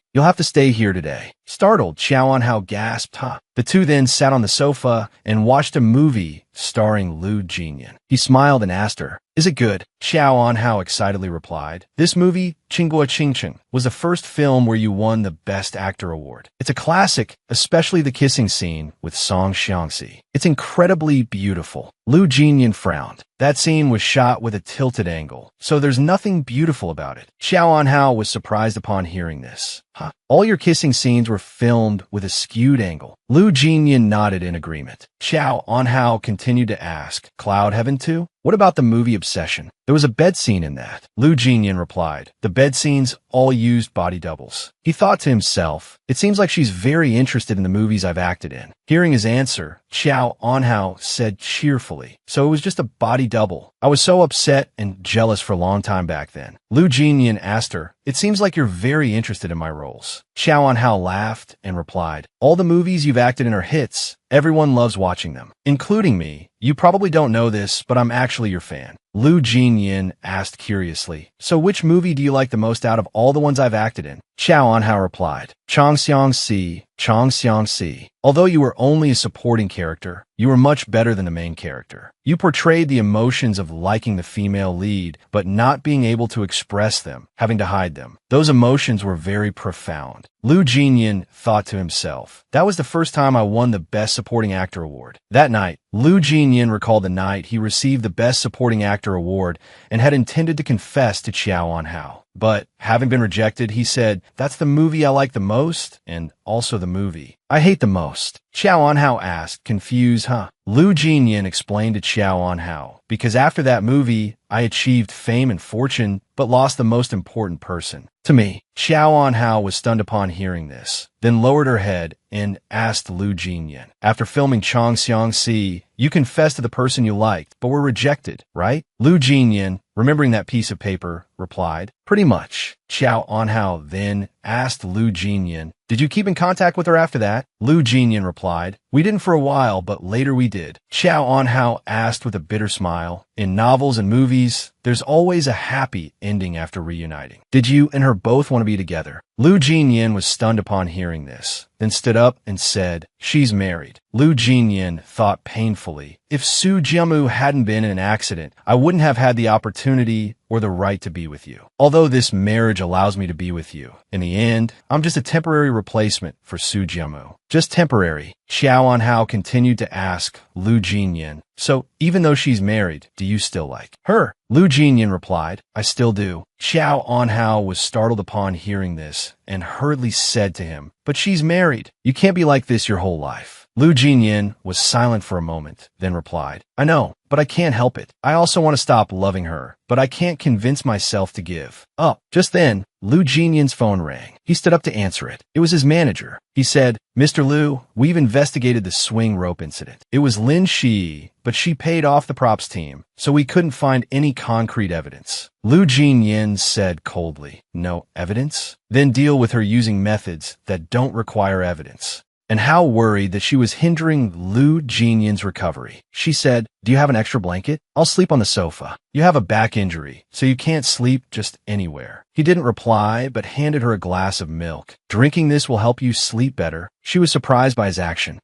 You'll have to stay here today." Startled, Xiao Anhao gasped, "Huh?" The two then sat on the sofa and watched a movie starring Lu Jinyan. He smiled and asked her, "Is it good?" Xiao Anhao excitedly replied, "This movie, Qinghua Qingcheng, was the first film where you won the Best Actor award. It's a classic, especially the kissing scene with Song Xiangxi. It's incredibly beautiful." Lu Jinyan frowned. That scene was shot with a tilted angle, so there's nothing beautiful about it. Xiao Anhao was surprised upon hearing this. "Huh? All your kissing scenes were filmed with a skewed angle." Lu Jinyan nodded in agreement. Xiao Anhao continued to ask, "Cloud Heaven 2? What about the movie Obsession? There was a bed scene in that." Lu Jinyan replied, "The bed scenes all used body doubles." He thought to himself, "It seems like she's very interested in the movies I've acted in." Hearing his answer, Xiao Anhao said cheerfully, "So it was just a body double. I was so upset and jealous for a long time back then." Lu Jinyan asked her, "It seems like you're very interested in my roles." Xiao Anhao laughed and replied, "All the movies you've acted in are hits. Everyone loves watching them, including me. You probably don't know this, but I'm actually your fan." Lu Jinyan asked curiously, "So which movie do you like the most out of all the ones I've acted in?" Xiao Anhao replied, Chong Xiang Si. Although you were only a supporting character, you were much better than the main character. You portrayed the emotions of liking the female lead, but not being able to express them, having to hide them. Those emotions were very profound. Lu Jinyan thought to himself, that was the first time I won the Best Supporting Actor award. That night, Lu Jinyan recalled the night he received the Best Supporting Actor award and had intended to confess to Qiao Anhao. But, having been rejected, he said, that's the movie I like the most, and also the movie I hate the most. Qiao Anhao asked, confused, huh? Lu Jinyan explained to Qiao Anhao, because after that movie, I achieved fame and fortune, but lost the most important person to me. Qiao Anhao was stunned upon hearing this, then lowered her head and asked Lu Jinyan, after filming Chong Xiang-si, you confessed to the person you liked, but were rejected, right? Lu Jinyan, remembering that piece of paper, replied, pretty much. Qiao Anhao then asked Lu Jinyan, did you keep in contact with her after that? Lu Jinyan replied, we didn't for a while, but later we did. Qiao Anhao asked with a bitter smile, in novels and movies, there's always a happy ending after reuniting. Did you and her both want to be together? Lu Jinyan was stunned upon hearing this, then stood up and said, she's married. Lu Jinyan thought painfully, if Su Jiamu hadn't been in an accident, I wouldn't have had the opportunity or the right to be with you. Although this marriage allows me to be with you, in the end, I'm just a temporary replacement for Su Jiamu. Just temporary. Qiao Anhao continued to ask Lu Jinyan, so even though she's married, do you still like her? Lu Jinyan replied, I still do. Qiao Anhao was startled upon hearing this and hurriedly said to him, but she's married. You can't be like this your whole life. Lu Jinyan was silent for a moment, then replied, I know, but I can't help it. I also want to stop loving her, but I can't convince myself to give up. Just then, Lu Jinyan's phone rang. He stood up to answer it. It was his manager. He said, Mr. Lu, we've investigated the swing rope incident. It was Lin Shi, but she paid off the props team, so we couldn't find any concrete evidence. Lu Jinyan said coldly, no evidence? Then deal with her using methods that don't require evidence. And how worried that she was hindering Lu Jinyan's recovery. She said, do you have an extra blanket? I'll sleep on the sofa. You have a back injury, so you can't sleep just anywhere. He didn't reply, but handed her a glass of milk. Drinking this will help you sleep better. She was surprised by his action.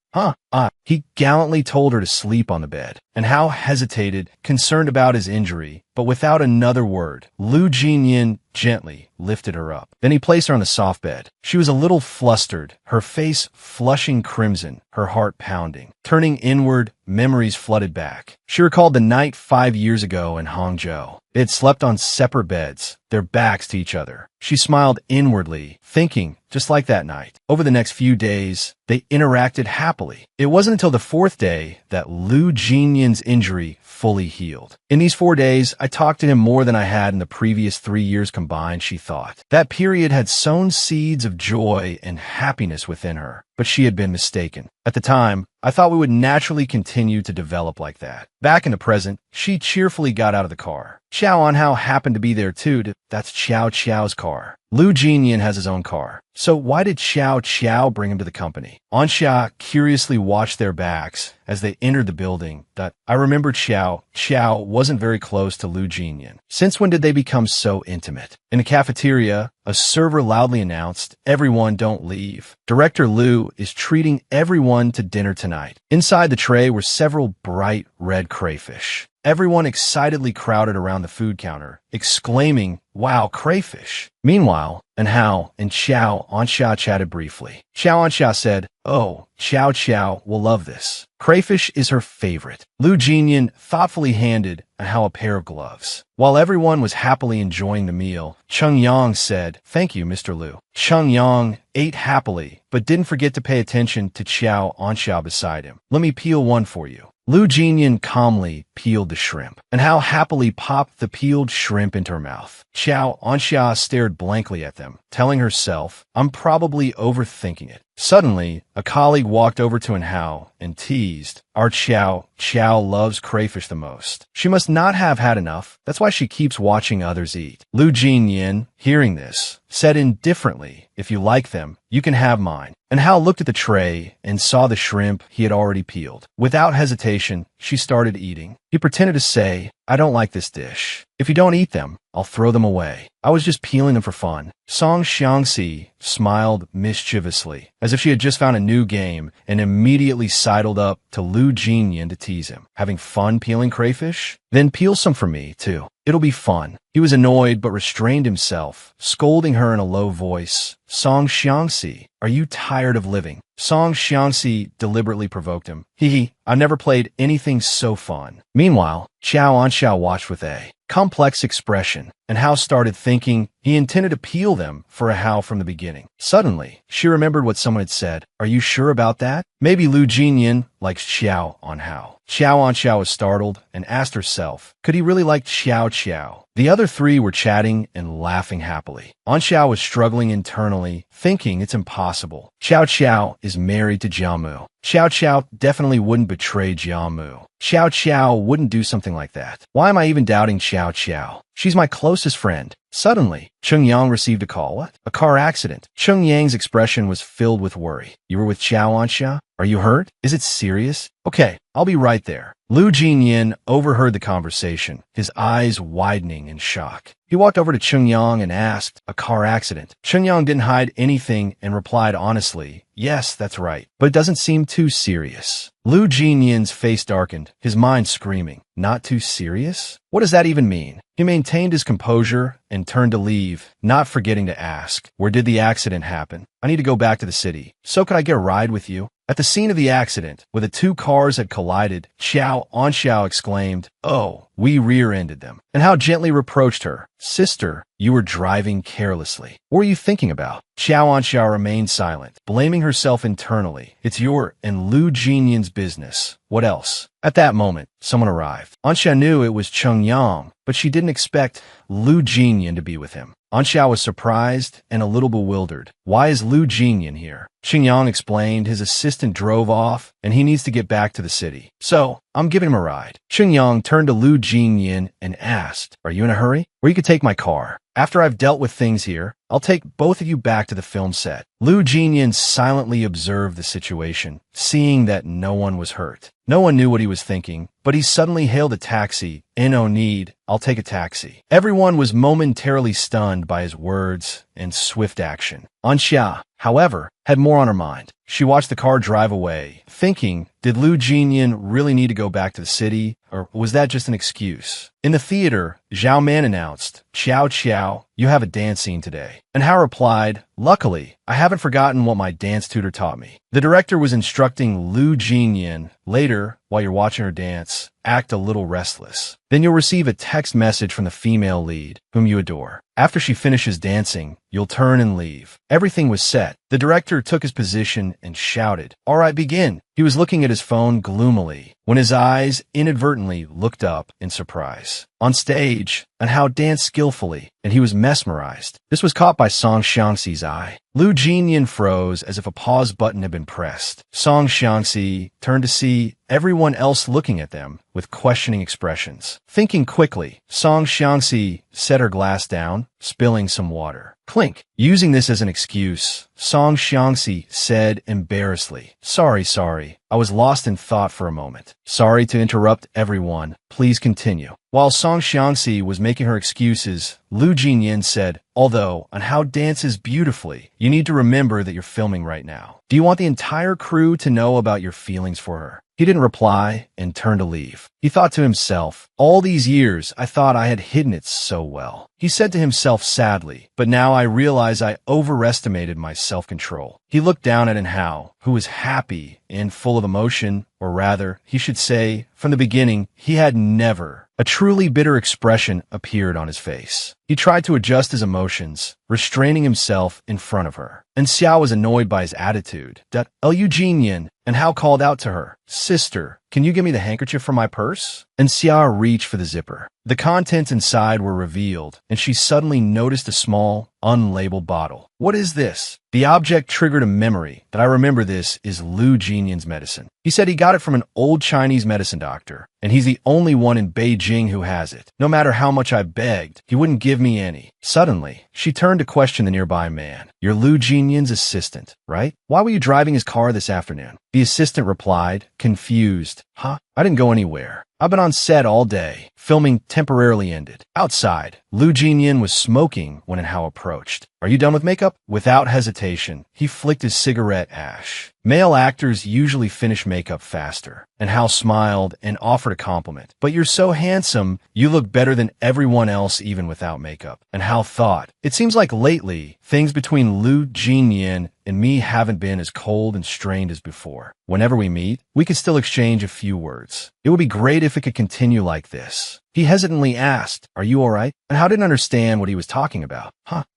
He gallantly told her to sleep on the bed. And Hao hesitated, concerned about his injury, but without another word, Lu Jinyan gently lifted her up. Then he placed her on the soft bed. She was a little flustered, her face flushing crimson, her heart pounding. Turning inward, memories flooded back. She recalled the night 5 years ago in Hangzhou. They had slept on separate beds, their backs to each other. She smiled inwardly, thinking, just like that night. Over the next few days, they interacted happily. It wasn't until the 4th day that Lu Jinyan's injury fully healed. In these 4 days, I talked to him more than I had in the previous 3 years combined, she thought. That period had sown seeds of joy and happiness within her, but she had been mistaken. At the time, I thought we would naturally continue to develop like that. Back in the present, she cheerfully got out of the car. Qiao Anhao happened to be there too. That's Qiao's car. Lu Jinyan has his own car. So why did Qiao bring him to the company? Anxia curiously watched their backs as they entered the building. I remember Qiao wasn't very close to Lu Jinyan. Since when did they become so intimate? In the cafeteria, a server loudly announced, everyone don't leave. Director Lu is treating everyone to dinner tonight. Inside the tray were several bright red crayfish. Everyone excitedly crowded around the food counter, exclaiming, wow, crayfish. Meanwhile, Hao and Qiao Anxia chatted briefly. Qiao Anxia said, oh, Qiao will love this. Crayfish is her favorite. Lu Jinyan thoughtfully handed Hao a pair of gloves. While everyone was happily enjoying the meal, Cheng Yang said, thank you, Mr. Lu. Cheng Yang ate happily, but didn't forget to pay attention to Qiao Anxia beside him. Let me peel one for you. Lu Jinyan calmly peeled the shrimp, and Hao happily popped the peeled shrimp into her mouth. Qiao Anxia stared blankly at them, telling herself, I'm probably overthinking it. Suddenly, a colleague walked over to Hao and teased, our Qiao loves crayfish the most. She must not have had enough. That's why she keeps watching others eat. Lu Jinyan, hearing this, said indifferently, if you like them, you can have mine. And Hao looked at the tray and saw the shrimp he had already peeled. Without hesitation, she started eating. He pretended to say, I don't like this dish. If you don't eat them, I'll throw them away. I was just peeling them for fun. Song Xiangxi smiled mischievously, as if she had just found a new game, and immediately sidled up to Lu Jinyan to tease him. Having fun peeling crayfish? Then peel some for me, too. It'll be fun. He was annoyed but restrained himself, scolding her in a low voice. Song Xiangxi, are you tired of living? Song Xiangxi deliberately provoked him. Hee, I've never played anything so fun. Meanwhile, Xiao Anxiao watched with a complex expression, and Hao started thinking he intended to peel them for a Hao from the beginning. Suddenly, she remembered what someone had said. Are you sure about that? Maybe Lu Jinyan likes Xiao on Hao. Xiao Anxiao was startled and asked herself, could he really like Xiao Xiao? The other three were chatting and laughing happily. Anxiao was struggling internally, thinking it's impossible. Xiao Xiao is married to Jiamu. Xiao Xiao definitely wouldn't betray Jiamu. Xiao Xiao wouldn't do something like that. Why am I even doubting Xiao Xiao? She's my closest friend. Suddenly, Cheng Yang received a call. What? A car accident. Cheng Yang's expression was filled with worry. You were with Xiao Anxia? Are you hurt? Is it serious? Okay, I'll be right there. Lu Jinyan overheard the conversation, his eyes widening in shock. He walked over to Cheng Yang and asked, a car accident? Cheng Yang didn't hide anything and replied honestly, yes, that's right, but it doesn't seem too serious. Lu Jinyan's face darkened, his mind screaming, not too serious? What does that even mean? He maintained his composure and turned to leave, not forgetting to ask, where did the accident happen? I need to go back to the city. So could I get a ride with you? At the scene of the accident, where the two cars had collided, Xiao Anxiao exclaimed, oh, we rear-ended them, and Hao gently reproached her, sister, you were driving carelessly. What were you thinking about? Xiao Anxiao remained silent, blaming herself internally. It's your and Lu Jinyan's business. What else? At that moment, someone arrived. Anxiao knew it was Cheng Yang, but she didn't expect Lu Jinyan to be with him. Anxiao was surprised and a little bewildered. Why is Lu Jinyan here? Cheng Yang explained his assistant drove off and he needs to get back to the city. So, I'm giving him a ride. Cheng Yang turned to Lu Jinyan and asked, are you in a hurry? Or you could take my car. After I've dealt with things here, I'll take both of you back to the film set. Lu Jinyan silently observed the situation, seeing that no one was hurt. No one knew what he was thinking, but he suddenly hailed a taxi. No need, I'll take a taxi. Everyone was momentarily stunned by his words and swift action. Anxia, however, had more on her mind. She watched the car drive away, thinking, did Lu Jinyan really need to go back to the city, or was that just an excuse? In the theater, Zhao Man announced, Xiao Xiao, you have a dance scene today. And Hao replied, luckily, I haven't forgotten what my dance tutor taught me. The director was instructing Lu Jinyan, later, while you're watching her dance, act a little restless. Then you'll receive a text message from the female lead, whom you adore. After she finishes dancing, you'll turn and leave. Everything was set. The director took his position and shouted, all right, begin. He was looking at his phone gloomily when his eyes inadvertently looked up in surprise. On stage, and Hao danced skillfully, and he was mesmerized. This was caught by Song Xiangxi's eye. Lu Jinyan froze as if a pause button had been pressed. Song Xiangxi turned to see everyone else looking at them with questioning expressions. Thinking quickly, Song Xiangxi set her glass down, spilling some water. Clink. Using this as an excuse, Song Xiangxi said embarrassedly, sorry, I was lost in thought for a moment. Sorry to interrupt everyone. Please continue. While Song Xiangxi was making her excuses, Lu Jinyan said, although on Hao dances beautifully, you need to remember that you're filming right now. Do you want the entire crew to know about your feelings for her? He didn't reply and turned to leave. He thought to himself, all these years I thought I had hidden it so well. He said to himself sadly, but now I realize I overestimated my self-control. He looked down at Hao, who was happy and full of emotion, or rather, he should say, from the beginning, he had never. A truly bitter expression appeared on his face. He tried to adjust his emotions, restraining himself in front of her. And Xiao was annoyed by his attitude. Lu Jinyan, and Hao called out to her, sister, can you give me the handkerchief from my purse? And Xiao reached for the zipper. The contents inside were revealed, and she suddenly noticed a small, unlabeled bottle. What is this? The object triggered a memory that I remember this is Lu Jinyan's medicine. He said he got it from an old Chinese medicine doctor, and he's the only one in Beijing who has it. No matter how much I begged, he wouldn't give me any. Suddenly, she turned to question the nearby man. "You're Lu Jinyan's assistant, right? Why were you driving his car this afternoon?" The assistant replied, confused, "Huh? I didn't go anywhere. I've been on set all day. Filming temporarily ended." Outside, Lu Jinyan was smoking when Han Hao approached. "Are you done with makeup?" Without hesitation, he flicked his cigarette ash. Male actors usually finish makeup faster. And Hao smiled and offered a compliment. "But you're so handsome, you look better than everyone else even without makeup." And Hao thought, "It seems like lately, things between Lu Jinyan and me haven't been as cold and strained as before. Whenever we meet, we could still exchange a few words. It would be great if it could continue like this." He hesitantly asked, "Are you all right?" And Hao didn't understand what he was talking about.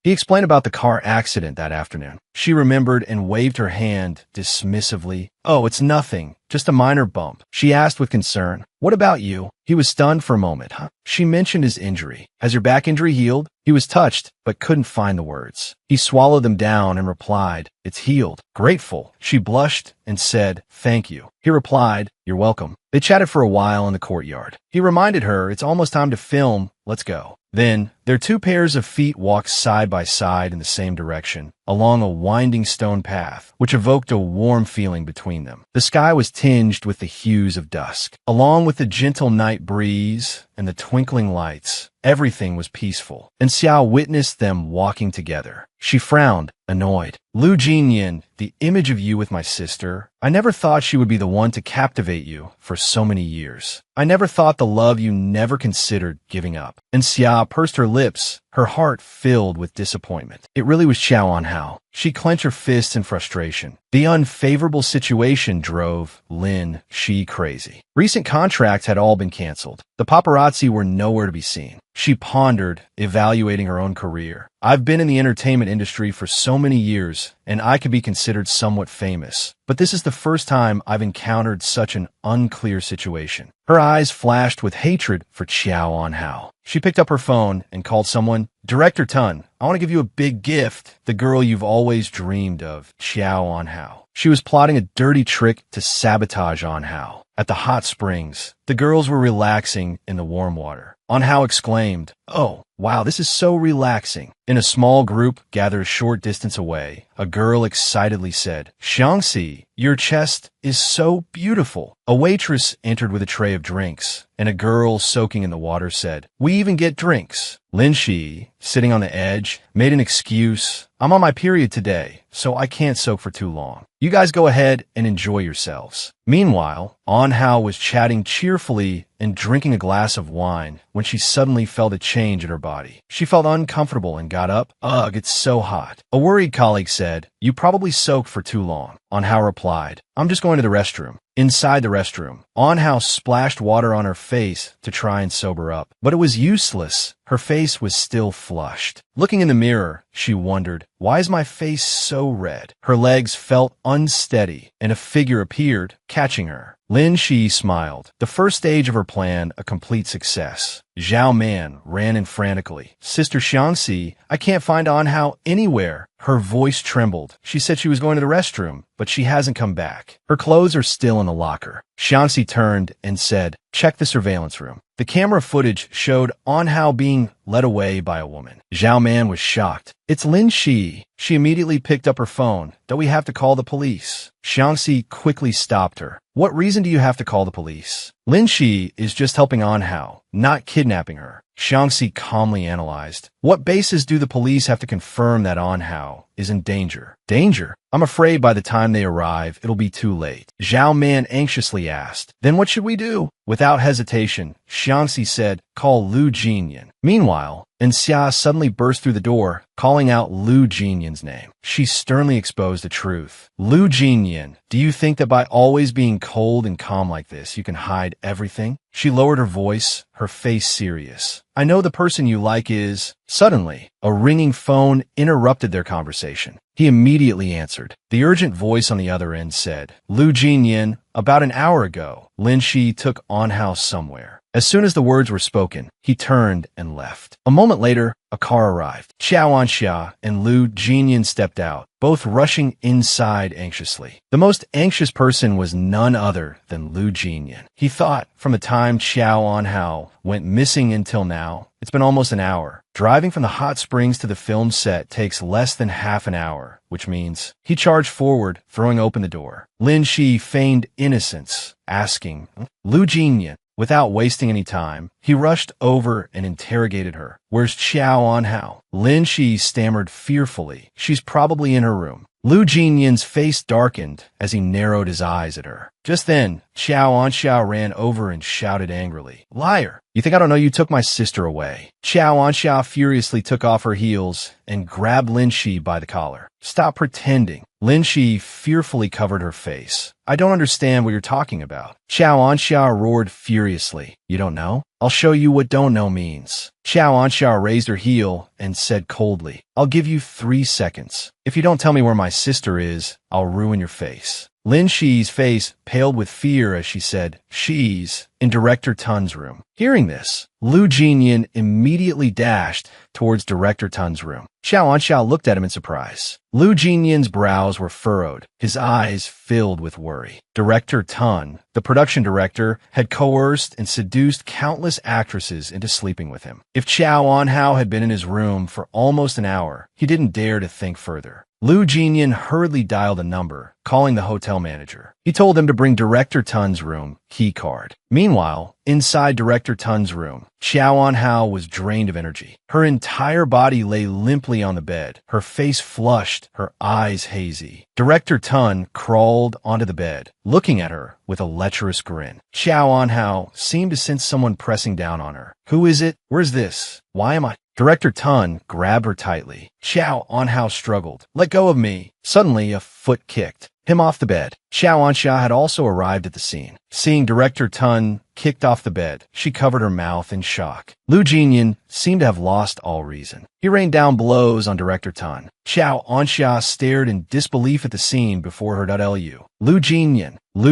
He explained about the car accident that afternoon. She remembered and waved her hand dismissively. "Oh, it's nothing. Just a minor bump." She asked with concern, "What about you?" He was stunned for a moment. She mentioned his injury. "Has your back injury healed?" He was touched, but couldn't find the words. He swallowed them down and replied, "It's healed." Grateful, she blushed and said, "Thank you." He replied, "You're welcome." They chatted for a while in the courtyard. He reminded her, "It's almost time to film. Let's go." Then, their two pairs of feet walked side by side in the same direction, along a winding stone path, which evoked a warm feeling between them. The sky was tinged with the hues of dusk. Along with the gentle night breeze and the twinkling lights, everything was peaceful, and Xiao witnessed them walking together. She frowned, annoyed. "Lu Jinyan, the image of you with my sister. I never thought she would be the one to captivate you for so many years. I never thought the love you never considered giving up." And Xia pursed her lips, her heart filled with disappointment. It really was Xiao Hao. She clenched her fists in frustration. The unfavorable situation drove Lin Shi crazy. Recent contracts had all been canceled. The paparazzi were nowhere to be seen. She pondered, evaluating her own career. "I've been in the entertainment industry for so many years, and I could be considered somewhat famous. But this is the first time I've encountered such an unclear situation." Her eyes flashed with hatred for Xiao Hao. She picked up her phone and called someone. "Director Tun, I want to give you a big gift. The girl you've always dreamed of, Xiao Hao." She was plotting a dirty trick to sabotage Hao. At the hot springs, the girls were relaxing in the warm water. Hao exclaimed, "Oh, wow, this is so relaxing." In a small group gathered a short distance away, a girl excitedly said, "Xiangxi, your chest is so beautiful." A waitress entered with a tray of drinks, and a girl soaking in the water said, "We even get drinks." Lin Shi, sitting on the edge, made an excuse. "I'm on my period today, so I can't soak for too long. You guys go ahead and enjoy yourselves." Meanwhile, Hao was chatting cheerfully and drinking a glass of wine when she suddenly felt a change in her body. She felt uncomfortable and got up. "Ugh, it's so hot." A worried colleague said, "You probably soaked for too long." Hao replied, "I'm just going to the restroom." Inside the restroom, Hao splashed water on her face to try and sober up, but it was useless. Her face was still flushed. Looking in the mirror, she wondered, "Why is my face so red?" Her legs felt unsteady, and a figure appeared, catching her. Lin Shi smiled. The first stage of her plan a complete success. Zhao Man ran in frantically. "Sister Xiangxi, I can't find Hao anywhere." Her voice trembled. She said she was going to the restroom, but she hasn't come back. Her clothes are still in the locker. Xiangxi turned and said, "Check the surveillance room." The camera footage showed Hao being led away by a woman. Zhao Man was shocked. "It's Lin Shi." She immediately picked up her phone. "Do we have to call the police?" Xiangxi quickly stopped her. "What reason do you have to call the police?" Lin Shi is just helping Hao, not kidnapping her. Xiangxi calmly analyzed. "What basis do the police have to confirm that Hao is in danger?" "Danger? I'm afraid by the time they arrive, it'll be too late." Zhao Man anxiously asked. "Then what should we do?" Without hesitation, Xiangxi said, "Call Lu Jinyan." Meanwhile, Xia suddenly burst through the door, calling out Lu Jinyan's name. She sternly exposed the truth. "Lu Jinyan, do you think that by always being cold and calm like this, you can hide everything?" She lowered her voice, her face serious. "I know the person you like is..." Suddenly, a ringing phone interrupted their conversation. He immediately answered. The urgent voice on the other end said, "Lu Jinyan, about an hour ago, Lin Shi took Hao somewhere." As soon as the words were spoken, he turned and left. A moment later, a car arrived. Xiao Anxia and Lu Jinyan stepped out, both rushing inside anxiously. The most anxious person was none other than Lu Jinyan. He thought, from the time Xiao Hao went missing until now, It's been almost an hour. Driving from the hot springs to the film set takes less than half an hour, which means he charged forward, throwing open the door. Lin Shi feigned innocence, asking, Lu Jinyan. Without wasting any time, he rushed over and interrogated her. Where's Qiao Anhao? Lin Shi stammered fearfully. She's probably in her room. Lu Jinyan's face darkened as he narrowed his eyes at her. Just then, Qiao Anxiao ran over and shouted angrily, Liar! You think I don't know you took my sister away? Qiao Anxiao furiously took off her heels and grabbed Lin Shi by the collar. Stop pretending. Lin Shi fearfully covered her face. I don't understand what you're talking about. Qiao Anxiao roared furiously. You don't know? I'll show you what don't know means. Qiao Anxiao raised her heel and said coldly, I'll give you 3 seconds. If you don't tell me where my sister is, I'll ruin your face. Lin Shi's face paled with fear as she said, She's in Director Tun's room. Hearing this, Lu Jinyan immediately dashed towards Director Tun's room. Qiao Anxiao looked at him in surprise. Lu Jinyan's brows were furrowed, his eyes filled with worry. Director Tun, the production director, had coerced and seduced countless actresses into sleeping with him. If Qiao Anhao had been in his room for almost an hour, he didn't dare to think further. Lu Jinyan hurriedly dialed a number, calling the hotel manager. He told him to bring Director Tun's room key card. Meanwhile, inside Director Tun's room, Qiao Anhao was drained of energy. Her entire body lay limply on the bed, her face flushed, her eyes hazy. Director Tun crawled onto the bed, looking at her with a lecherous grin. Qiao Anhao seemed to sense someone pressing down on her. Who is it? Where's this? Why am I? Director Tun grabbed her tightly. Qiao Anhao struggled. Let go of me. Suddenly, a foot kicked him off the bed. Qiao Anxia had also arrived at the scene. Seeing Director Tun kicked off the bed, she covered her mouth in shock. Lu Jinyan seemed to have lost all reason. He rained down blows on Director Tun. Qiao Anxia stared in disbelief at the scene before her. Lu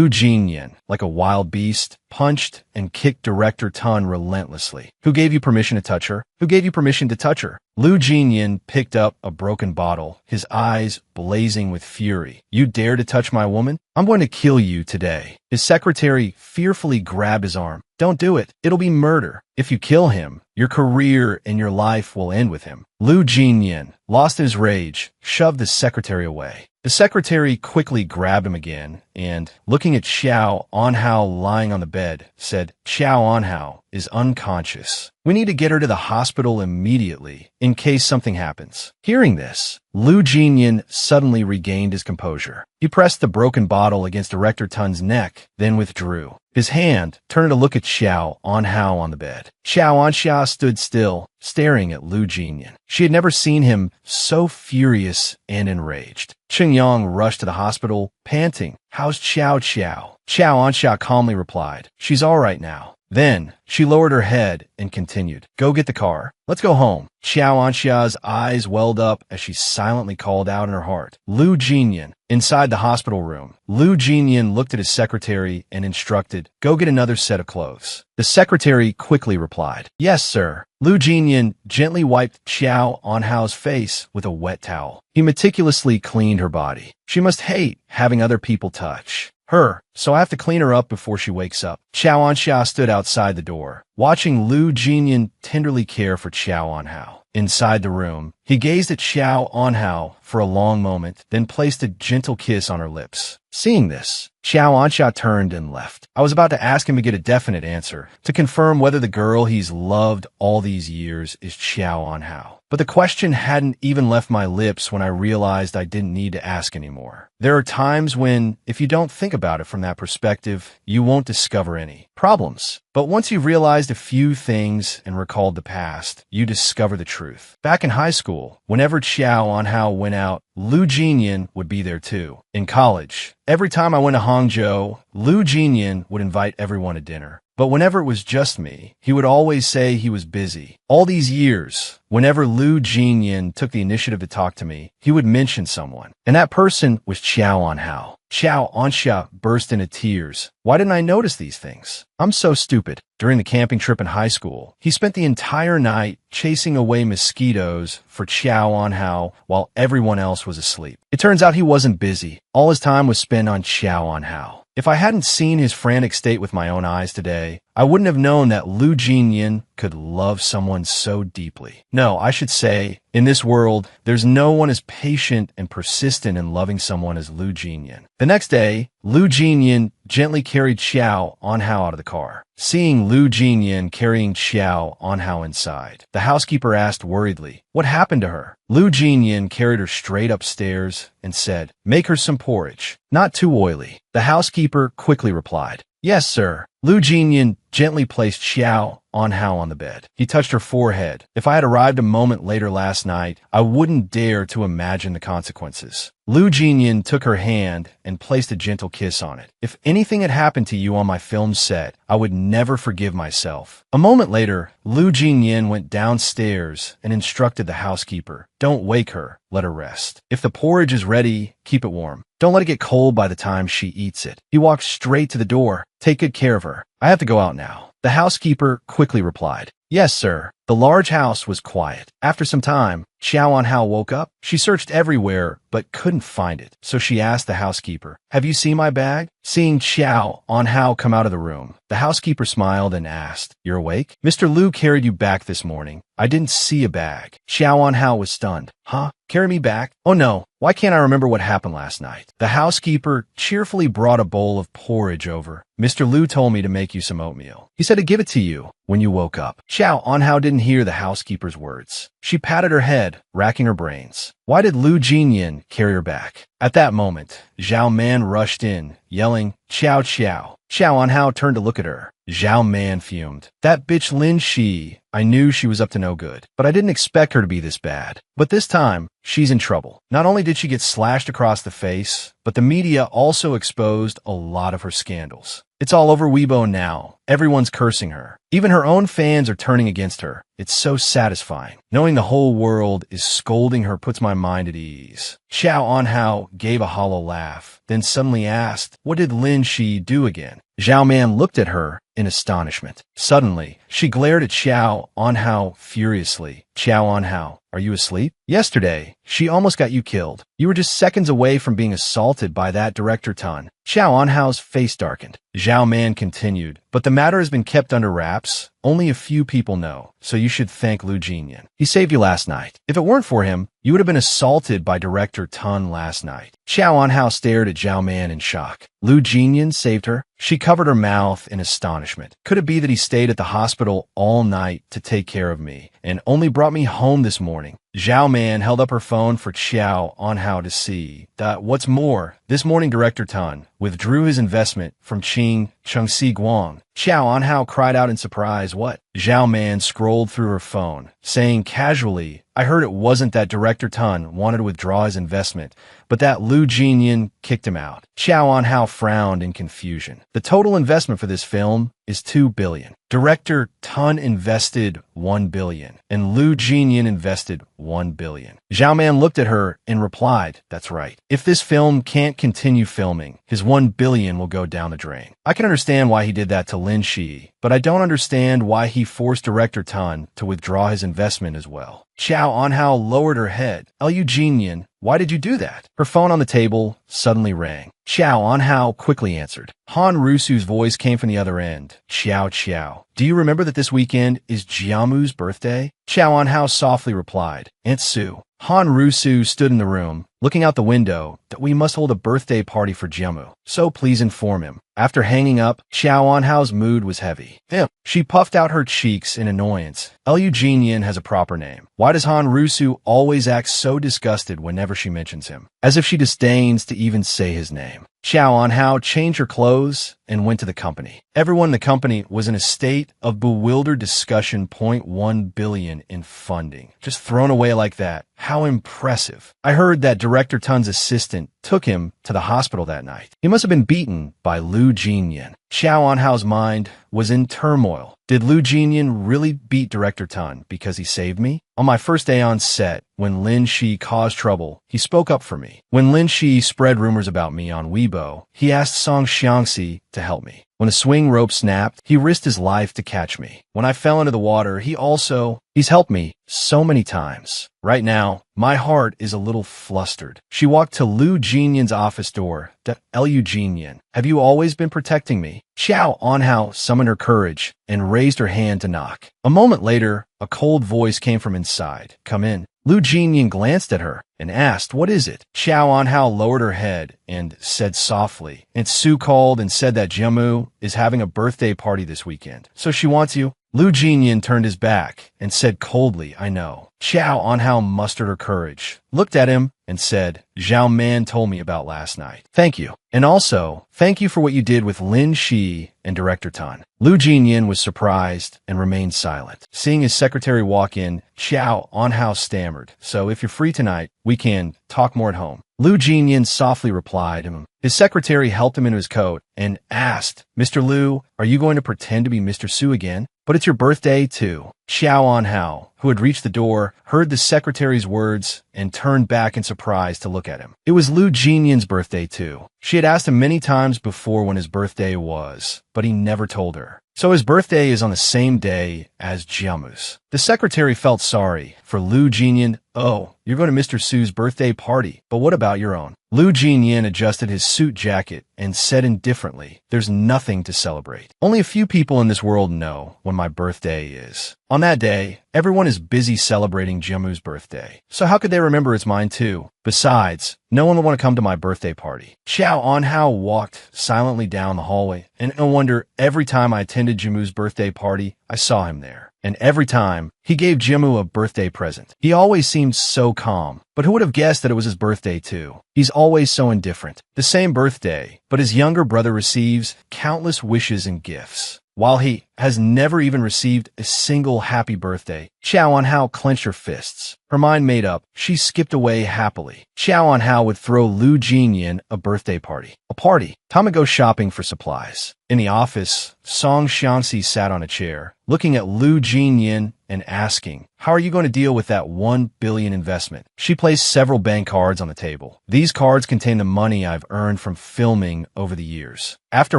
Jinyan, like a wild beast, punched and kicked Director Tun relentlessly. Who gave you permission to touch her? Who gave you permission to touch her? Lu Jinyan picked up a broken bottle, his eyes blazing with fury. You dare to touch my woman? I'm going to kill you today. His secretary fearfully grabbed his arm. Don't do it. It'll be murder. If you kill him, your career and your life will end with him. Lu Jinyan, lost in his rage, shoved the secretary away. The secretary quickly grabbed him again and, looking at Qiao Anhao lying on the bed, said, Qiao Anhao is unconscious. We need to get her to the hospital immediately in case something happens. Hearing this, Lu Jinyan suddenly regained his composure. He pressed the broken bottle against Director Tun's neck, then withdrew. His hand turned to look at Qiao Anhao on the bed. Qiao Anxia stood still, staring at Lu Jinyan. She had never seen him so furious and enraged. Cheng Yang rushed to the hospital, panting. How's Qiao Qiao? Qiao Anxia calmly replied, She's all right now. Then, she lowered her head and continued, Go get the car. Let's go home. Qiao Anxia's eyes welled up as she silently called out in her heart, Lu Jinyan. Inside the hospital room, Lu Jinyan looked at his secretary and instructed, Go get another set of clothes. The secretary quickly replied, Yes, sir. Lu Jinyan gently wiped Qiao Anhao's face with a wet towel. He meticulously cleaned her body. She must hate having other people touch her, so I have to clean her up before she wakes up. Qiao Anxia stood outside the door, watching Lu Jinyan tenderly care for Qiao Anhao. Inside the room, he gazed at Qiao Anhao for a long moment, then placed a gentle kiss on her lips. Seeing this, Qiao Anxia turned and left. I was about to ask him to get a definite answer, to confirm whether the girl he's loved all these years is Qiao Anhao. But the question hadn't even left my lips when I realized I didn't need to ask anymore. There are times when, if you don't think about it from that perspective, you won't discover any problems. But once you've realized a few things and recalled the past, you discover the truth. Back in high school, whenever Qiao Anhao went out, Lu Jinyan would be there too. In college, every time I went to Hangzhou, Lu Jinyan would invite everyone to dinner. But whenever it was just me, he would always say he was busy. All these years, whenever Lu Jinyan took the initiative to talk to me, he would mention someone. And that person was Qiao Anhao. Qiao Anxia burst into tears. Why didn't I notice these things? I'm so stupid. During the camping trip in high school, he spent the entire night chasing away mosquitoes for Qiao Anhao while everyone else was asleep. It turns out he wasn't busy. All his time was spent on Qiao Anhao. If I hadn't seen his frantic state with my own eyes today, I wouldn't have known that Lu Jinyan could love someone so deeply. No, I should say, in this world, there's no one as patient and persistent in loving someone as Lu Jinyan. The next day, Lu Jinyan gently carried Xiao Anhao out of the car. Seeing Lu Jinyan carrying Xiao Anhao inside, the housekeeper asked worriedly, "What happened to her?" Lu Jinyan carried her straight upstairs and said, "Make her some porridge, not too oily." The housekeeper quickly replied, "Yes, sir." Lu Jinyan gently placed Xiao Anhao on the bed. He touched her forehead. If I had arrived a moment later last night, I wouldn't dare to imagine the consequences. Lu Jinyan took her hand and placed a gentle kiss on it. "If anything had happened to you on my film set, I would never forgive myself." A moment later, Lu Jinyan went downstairs and instructed the housekeeper, "Don't wake her, let her rest. If the porridge is ready, keep it warm. Don't let it get cold by the time she eats it." He walked straight to the door. "Take good care of her. I have to go out now." The housekeeper quickly replied, "Yes, sir." The large house was quiet. After some time, Xiao Anhao woke up. She searched everywhere, but couldn't find it. So she asked the housekeeper, "Have you seen my bag?" Seeing Xiao Anhao come out of the room, the housekeeper smiled and asked, "You're awake? Mr. Lu carried you back this morning. I didn't see a bag." Xiao Anhao was stunned. "Huh? Carry me back? Oh no, why can't I remember what happened last night?" The housekeeper cheerfully brought a bowl of porridge over. "Mr. Lu told me to make you some oatmeal. He said to give it to you when you woke up." Xiao Anhao didn't hear the housekeeper's words. She patted her head, racking her brains. Why did Lu Jinyan carry her back? At that moment, Zhao Man rushed in, yelling, "Xiao Xiao." Xiao Anhao turned to look at her. Zhao Man fumed. "That bitch Lin Shi, I knew she was up to no good, but I didn't expect her to be this bad. But this time, she's in trouble. Not only did she get slashed across the face, but the media also exposed a lot of her scandals. It's all over Weibo now. Everyone's cursing her. Even her own fans are turning against her. It's so satisfying. Knowing the whole world is scolding her puts my mind at ease." Xiao Anhao gave a hollow laugh, then suddenly asked, "What did Lin Shi do again?" Zhao Man looked at her in astonishment. Suddenly, she glared at Xiao Anhao furiously. "Xiao Anhao, are you asleep? Yesterday, she almost got you killed. You were just seconds away from being assaulted by that director Tan." Xiao Anhao's face darkened. Zhao Man continued, "But the matter has been kept under wraps. Only a few people know, so you should thank Lu Jinyan. He saved you last night. If it weren't for him, you would have been assaulted by director Tan last night." Xiao Anhao stared at Zhao Man in shock. Lu Jinyan saved her? She covered her mouth in astonishment. Could it be that he stayed at the hospital all night to take care of me and only brought me home this morning? Zhao Man held up her phone for Xiao Anhao to see. What's more, this morning Director Tan withdrew his investment from Chengxi Guang. Xiao Anhao cried out in surprise. "What?" Zhao Man scrolled through her phone, saying casually, "I heard it wasn't that Director Tan wanted to withdraw his investment, but that Lu Jinyan kicked him out." Xiao Anhao frowned in confusion. The total investment for this film is 2 billion. Director Tan invested 1 billion, and Lu Jinyan invested 1 billion. Zhao Man looked at her and replied, "That's right. If this film can't continue filming, his 1 billion will go down the drain. I can understand why he did that to Lin Shi, but I don't understand why he forced Director Tan to withdraw his investment as well." Xiao Anhao lowered her head. "Lu Jinyan, why did you do that?" Her phone on the table suddenly rang. Xiao Anhao quickly answered. Han Rusu's voice came from the other end. "Xiao Xiao, do you remember that this weekend is Jiamu's birthday?" Xiao Anhao softly replied, "Aunt Sue." Han Rusu stood in the room, looking out the window, "that we must hold a birthday party for Jiamu, so please inform him." After hanging up, Xiao Anhao's mood was heavy. She puffed out her cheeks in annoyance. Lu Jinyan has a proper name. Why does Han Rusu always act so disgusted whenever she mentions him? As if she disdains to even say his name. Xiao Anhao changed her clothes and went to the company. Everyone in the company was in a state of bewildered discussion. 0.1 billion in funding. Just thrown away like that. How impressive. I heard that Director Tan's assistant took him to the hospital that night. He must have been beaten by Lu Jinyan. Xiao Anhao's mind was in turmoil. Did Lu Jinyan really beat Director Tan because he saved me? On my first day on set, when Lin Shi caused trouble, he spoke up for me. When Lin Shi spread rumors about me on Weibo, he asked Song Xiangxi to to help me. When the swing rope snapped, he risked his life to catch me. When I fell into the water, he's helped me so many times. Right now, my heart is a little flustered. She walked to Lu Jinyan's office door. Lu Jinyan, have you always been protecting me? Xiao Anhao summoned her courage and raised her hand to knock. A moment later, a cold voice came from inside. Come in. Lu Jinyan glanced at her and asked, what is it? Xiao Anhao lowered her head and said softly, Aunt Su called and said that Jiamu is having a birthday party this weekend. So she wants you. Lu Jinyan turned his back and said coldly, I know. Xiao Anhao mustered her courage, looked at him, and said, Zhao Man told me about last night. Thank you. And also, thank you for what you did with Lin Shi and Director Tan. Lu Jinyan was surprised and remained silent. Seeing his secretary walk in, Xiao Anhao stammered, so if you're free tonight, we can talk more at home. Lu Jinyan softly replied. His secretary helped him into his coat and asked, Mr. Lu, are you going to pretend to be Mr. Su again? But it's your birthday, too. Xiao Anhao, who had reached the door, heard the secretary's words and turned back in surprise to look at him. It was Lu Jinyan's birthday, too. She had asked him many times before when his birthday was, but he never told her. So his birthday is on the same day as Jiamu's. The secretary felt sorry for Lu Jinyan. Oh, you're going to Mr. Su's birthday party, but what about your own? Lu Jinyan adjusted his suit jacket and said indifferently, there's nothing to celebrate. Only a few people in this world know when my birthday is. On that day, everyone is busy celebrating Jiamu's birthday. So how could they remember it's mine too? Besides, no one will want to come to my birthday party. Xiao Anhao walked silently down the hallway, and no wonder every time I attended Jiamu's birthday party, I saw him there. And every time, he gave Jiamu a birthday present. He always seemed so calm, but who would have guessed that it was his birthday too? He's always so indifferent. The same birthday, but his younger brother receives countless wishes and gifts, while he has never even received a single happy birthday. Xiao Anhao clenched her fists. Her mind made up, she skipped away happily. Xiao Anhao would throw Lu Jinyan a birthday party. A party. Time to go shopping for supplies. In the office, Song Xiangxi sat on a chair, looking at Lu Jinyan and asking, how are you going to deal with that 1 billion investment? She placed several bank cards on the table. These cards contain the money I've earned from filming over the years. After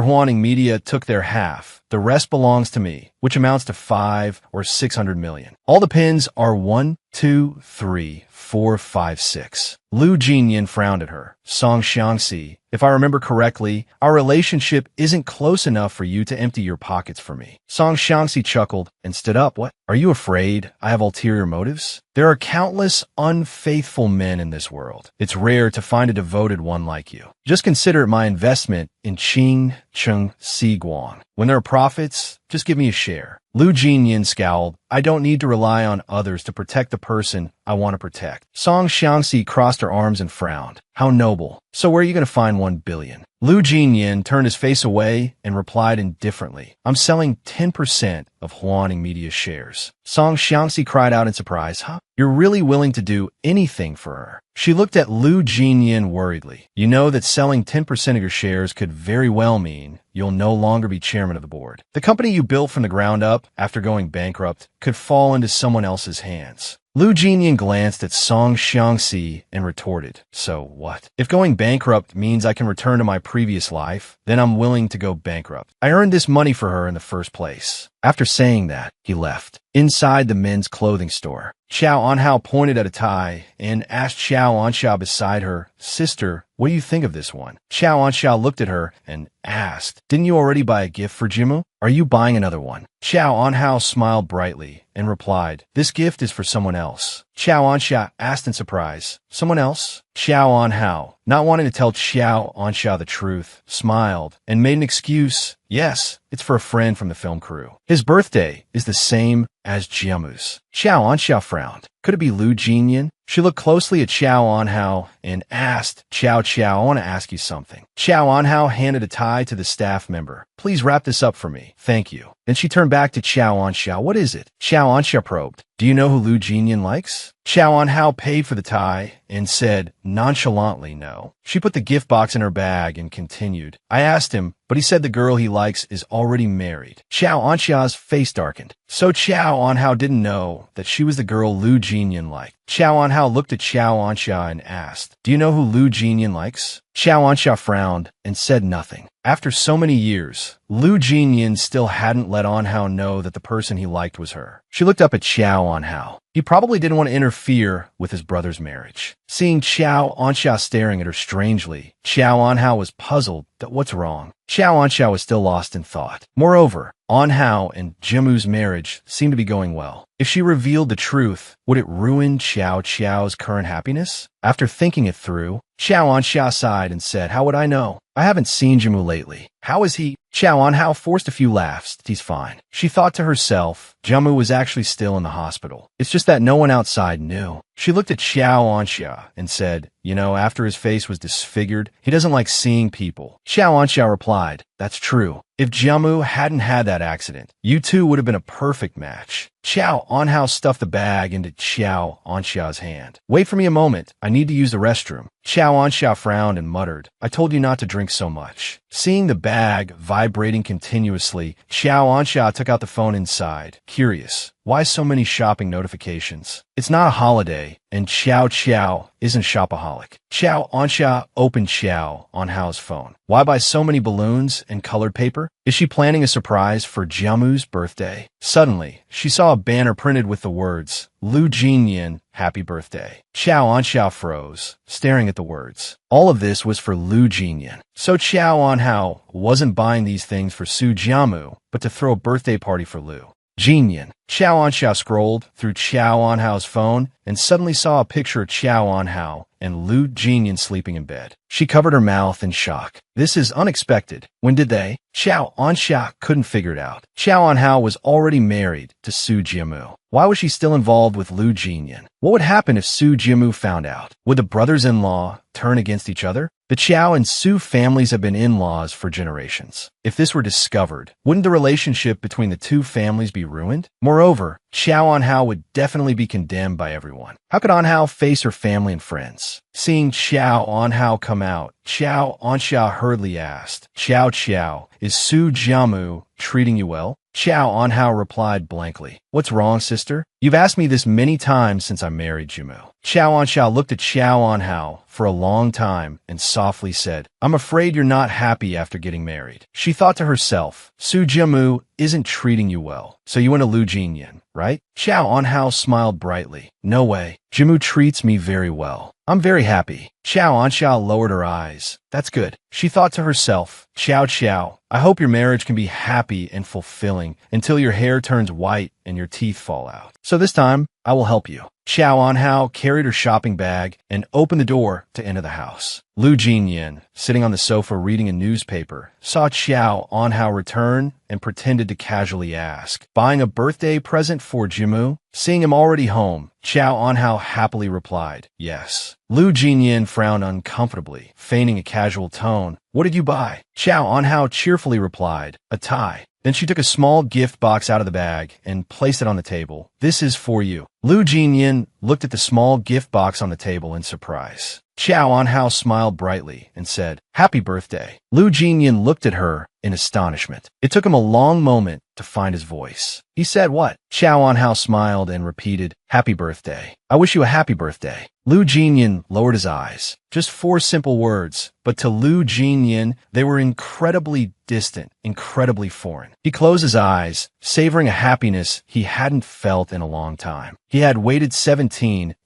Huaning Media took their half, the rest belongs to me, which amounts to 5 or 600 million. All the pins are 1, 2, 3, 4, 5, 6. Lu Jinyan frowned at her. Song Xiangxi, if I remember correctly, our relationship isn't close enough for you to empty your pockets for me. Song Xiangxi chuckled and stood up. What? Are you afraid I have ulterior motives? There are countless unfaithful men in this world. It's rare to find a devoted one like you. Just consider my investment in Qing Cheng Si Guang. When there are profits, just give me a share. Lu Jinyan scowled. I don't need to rely on others to protect the person I want to protect. Song Xiangxi crossed her arms and frowned. How noble. So where are you going to find 1 billion? Lu Jinyan turned his face away and replied indifferently. I'm selling 10% of Huaning Media's shares. Song Xiangxi cried out in surprise. Huh? You're really willing to do anything for her? She looked at Lu Jinyan worriedly. You know that selling 10% of your shares could very well mean you'll no longer be chairman of the board. The company you built from the ground up after going bankrupt could fall into someone else's hands. Lu Jinyan glanced at Song Xiangxi and retorted, so what? If going bankrupt means I can return to my previous life, then I'm willing to go bankrupt. I earned this money for her in the first place. After saying that, he left. Inside the men's clothing store, Xiao Anhao pointed at a tie and asked Xiao Anxia beside her, Sister, what do you think of this one? Xiao Anxia looked at her and asked, Didn't you already buy a gift for Jimu? Are you buying another one? Xiao Anhao smiled brightly and replied, This gift is for someone else. Xiao Anxia asked in surprise, Someone else? Xiao Anhao, not wanting to tell Xiao Anxia the truth, smiled and made an excuse. Yes, it's for a friend from the film crew. His birthday is the same as Jiamu's. Xiao Anxia frowned. Could it be Lu Jinyan? She looked closely at Xiao Anhao and asked, Xiao, I want to ask you something. Xiao Anhao handed a tie to the staff member. Please wrap this up for me. Thank you. Then she turned back to Xiao Anxia. What is it? Xiao Anxia probed. Do you know who Lu Jinyan likes? Chow On-hao paid for the tie and said nonchalantly no. She put the gift box in her bag and continued. I asked him, but he said the girl he likes is already married. Chow On-cha's face darkened. So Chow On-hao didn't know that she was the girl Lu Jinyan liked. Chow On-hao looked at Chow On-cha and asked, do you know who Lu Jinyan likes? Chow On-cha frowned and said nothing. After so many years, Lu Jinyan still hadn't let On-hao know that the person he liked was her. She looked up at Chow On-hao. He probably didn't want to interfere with his brother's marriage. Seeing Chow On-cha staring at her strangely, Chow On-hao was puzzled that what's wrong. Chow On-cha was still lost in thought. Moreover, On-hao and Jimu's marriage seemed to be going well. If she revealed the truth, would it ruin Chow Chow's current happiness? After thinking it through, Chow On-cha sighed and said, how would I know? I haven't seen Jimu lately. How is he? Chow On-hao forced a few laughs. He's fine. She thought to herself, Jimu was actually still in the hospital. It's just that no one outside knew. She looked at Chow On-cha and said, you know, after his face was disfigured, he doesn't like seeing people. Chow On-cha replied, that's true. If Jimu hadn't had that accident, you two would have been a perfect match. Chow On-hao stuffed the bag into Chow On-cha's hand. Wait for me a moment. I need to use the restroom. Chow On-cha frowned and muttered, I told you not to drink so much. Seeing the bag vibrating continuously, Chow On-cha took out the phone inside. Curious, why so many shopping notifications? It's not a holiday, and Chow Chow isn't shopaholic. Chow On-cha opened Chow On-hao's phone. Why buy so many balloons and colored paper? Is she planning a surprise for Jiamu's birthday? Suddenly, she saw a banner printed with the words, Lu Jinyan, happy birthday. Chow On-cha froze, staring at the words. All of this was for Lu Jinyan. So Chow On-hao wasn't buying these things for Su Jiamu, but to throw a birthday party for Lu Jinyan. Chow On-cha scrolled through Chow On-hao's phone and suddenly saw a picture of Chow On-hao and Lu Jinyan sleeping in bed. She covered her mouth in shock. This is unexpected. When did they? Chow On-cha couldn't figure it out. Chow On-hao was already married to Su Jiamu. Why was she still involved with Lu Jinyan? What would happen if Su Jiamu found out? Would the brothers-in-law turn against each other? The Chow and Su families have been in-laws for generations. If this were discovered, wouldn't the relationship between the two families be ruined? Moreover, Chow On-hao would definitely be condemned by everyone. How could On-hao face her family and friends? Seeing Chow On-hao come out, Chow On-cha hurriedly asked, Chow Chow, is Su Jiamu treating you well? Chow On-hao replied blankly, what's wrong, sister? You've asked me this many times since I married Jimu. Chow On-cha looked at Chow On-hao for a long time and softly said, I'm afraid you're not happy after getting married. She thought to herself, Su Jiamu isn't treating you well, so you went to Lu Jinyan, right? Chow On-hao smiled brightly. No way. Jimu treats me very well. I'm very happy. Chow On-cha lowered her eyes. That's good. She thought to herself, Chow Chow, I hope your marriage can be happy and fulfilling until your hair turns white and your teeth fall out. So this time, I will help you. Chow On-hao carried her shopping bag and opened the door to enter the house. Lu Jinyan, sitting on the sofa reading a newspaper, saw Chow On-hao return and pretended to casually ask, buying a birthday present for Jimu? Seeing him already home, Chow On-hao happily replied, yes. Lu Jinyan frowned uncomfortably, feigning a casual tone. What did you buy? Chow On-hao cheerfully replied, a tie. Then she took a small gift box out of the bag and placed it on the table. This is for you. Lu Jinyan looked at the small gift box on the table in surprise. Chow On-hao smiled brightly and said, happy birthday. Lu Jinyan looked at her in astonishment. It took him a long moment to find his voice. He said what? Chow On-hao smiled and repeated, happy birthday. I wish you a happy birthday. Lu Jinyan lowered his eyes. Just 4 simple words, but to Lu Jinyan, they were incredibly distant, incredibly foreign. He closed his eyes, savoring a happiness he hadn't felt in a long time. He had waited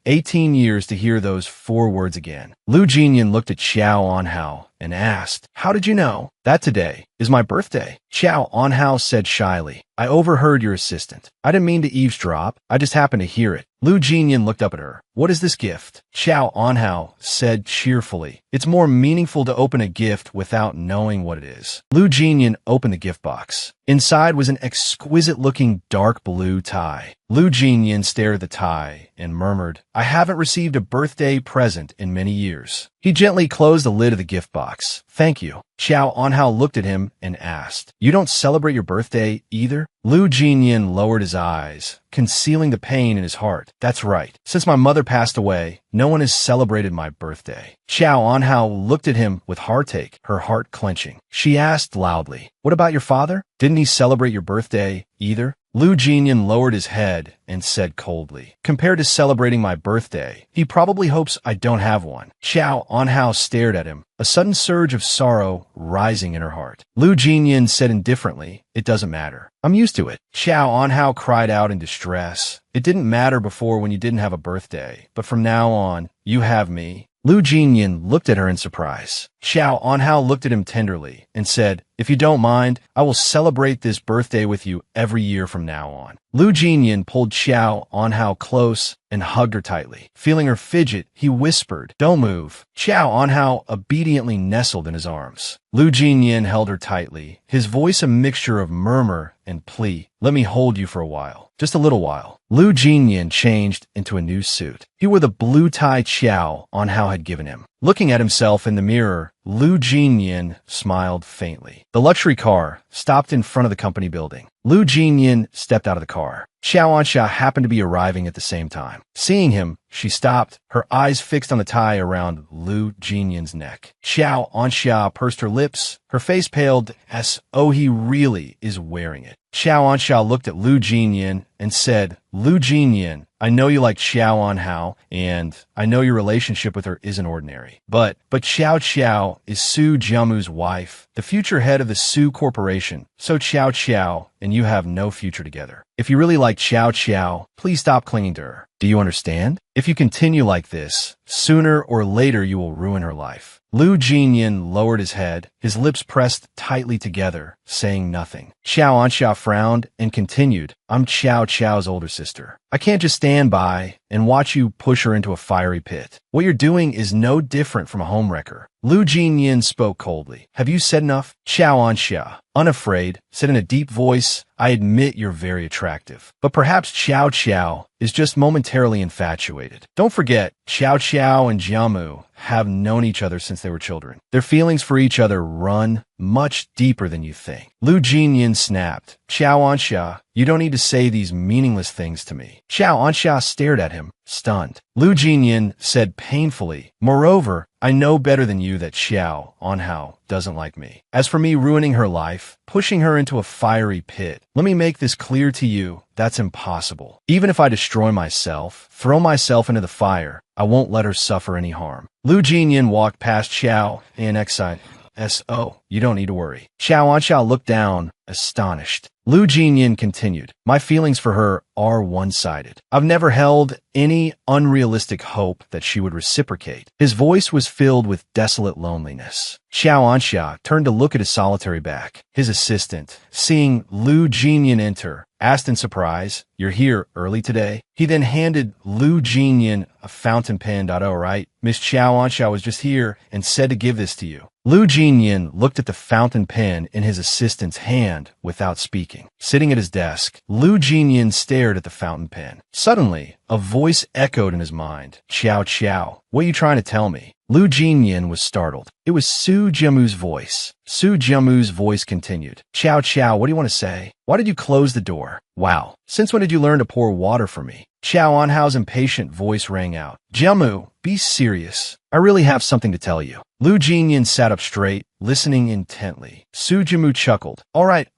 18 years to hear those 4 words again. Lu Jinyan looked at Chow On-hao and asked, how did you know that today is my birthday? Chow On-hao said shyly, I overheard your assistant. I didn't mean to eavesdrop. I just happened to hear it. Lu Jinyan looked up at her. What is this gift? Chow On-hao said cheerfully, it's more meaningful to open a gift without knowing what it is. Lu Jinyan opened the gift box. Inside was an exquisite-looking dark blue tie. Lu Jinyan stared at the tie and murmured, I haven't received a birthday present in many years. He gently closed the lid of the gift box. Thank you. Chow On-hao looked at him and asked, you don't celebrate your birthday either? either? Lu Jinyin lowered his eyes, concealing the pain in his heart. That's right. Since my mother passed away, no one has celebrated my birthday. Xiao Anhao looked at him with heartache, her heart clenching. She asked loudly, "What about your father? Didn't he celebrate your birthday either?" Lu Jinyin lowered his head and said coldly, "Compared to celebrating my birthday, he probably hopes I don't have one." Xiao Anhao stared at him, a sudden surge of sorrow rising in her heart. Lu Jinyin said indifferently, "It doesn't matter. I'm used to it." Xiao Anhao cried out in distress. "It didn't matter before when you didn't have a birthday, but from now on, you have me." Lu Jinyin looked at her in surprise. Xiao Anhao looked at him tenderly and said, "If you don't mind, I will celebrate this birthday with you every year from now on." Lu Jinyin pulled Xiao Anhao close and hugged her tightly. Feeling her fidget, he whispered, "Don't move." Xiao Anhao obediently nestled in his arms. Lu Jinyin held her tightly, his voice a mixture of murmur and plea. "Let me hold you for a while. Just a little while." Lu Jinyin changed into a new suit. He wore the blue tie Xiao Anhao had given him. Looking at himself in the mirror, Lu Jinyin smiled faintly. The luxury car stopped in front of the company building. Lu Jinyin stepped out of the car. Xiao Anxia happened to be arriving at the same time. Seeing him, she stopped, her eyes fixed on the tie around Lu Jinyin's neck. Xiao Anxia pursed her lips, her face paled as oh he really is wearing it. Xiao Anxia looked at Lu Jinyin and said, "Lu Jinyin, I know you like Xiao Anhao, and I know your relationship with her isn't ordinary. But Xiao Xiao is Su Jiamu's wife, the future head of the Su Corporation. So Xiao Xiao and you have no future together. If you really like Xiao Xiao, please stop clinging to her. Do you understand? If you continue like this, sooner or later you will ruin her life." Lu Jinyin lowered his head, his lips pressed tightly together, saying nothing. Xiao Anxia frowned and continued, "I'm Xiao Xiao's older sister. I can't just stand by and watch you push her into a fiery pit. What you're doing is no different from a homewrecker." Lu Jinyin spoke coldly. "Have you said enough?" Xiao Anxia, unafraid, said in a deep voice, "I admit you're very attractive. But perhaps Xiao Xiao is just momentarily infatuated. Don't forget, Xiao Xiao and Jiamu have known each other since they were children. Their feelings for each other run much deeper than you think." Lu Jinyin snapped, "Xiao Anxia, you don't need to say these meaningless things to me." Xiao Anxia stared at him, stunned. Lu Jinyin said painfully, "Moreover, I know better than you that Xiao Anhao doesn't like me. As for me ruining her life, pushing her into a fiery pit, let me make this clear to you, that's impossible. Even if I destroy myself, throw myself into the fire, I won't let her suffer any harm." Lu Jinyin walked past Xiao and excite. "S.O. You don't need to worry." Xiao Anxia looked down, astonished. Lu Jinyin continued, "My feelings for her are one-sided. I've never held any unrealistic hope that she would reciprocate." His voice was filled with desolate loneliness. Xiao Anxia turned to look at his solitary back. His assistant, seeing Lu Jinyin enter, asked in surprise, "You're here early today?" He then handed Lu Jinyin a fountain pen. "Oh, right. Miss Xiao Anxia was just here and said to give this to you." Lu Jinyin looked at the fountain pen in his assistant's hand without speaking. Sitting at his desk, Lu Jinyin stared at the fountain pen. Suddenly, a voice echoed in his mind. "Xiao Xiao, what are you trying to tell me?" Lu Jinyin was startled. It was Su Jiamu's voice. Su Jiamu's voice continued, "Xiao Xiao, what do you want to say? Why did you close the door? Wow, since when did you learn to pour water for me?" Xiao Anhao's impatient voice rang out. "Jiamu, be serious. I really have something to tell you." Lu Jinyin sat up straight, listening intently. Su Jiamu chuckled. All right,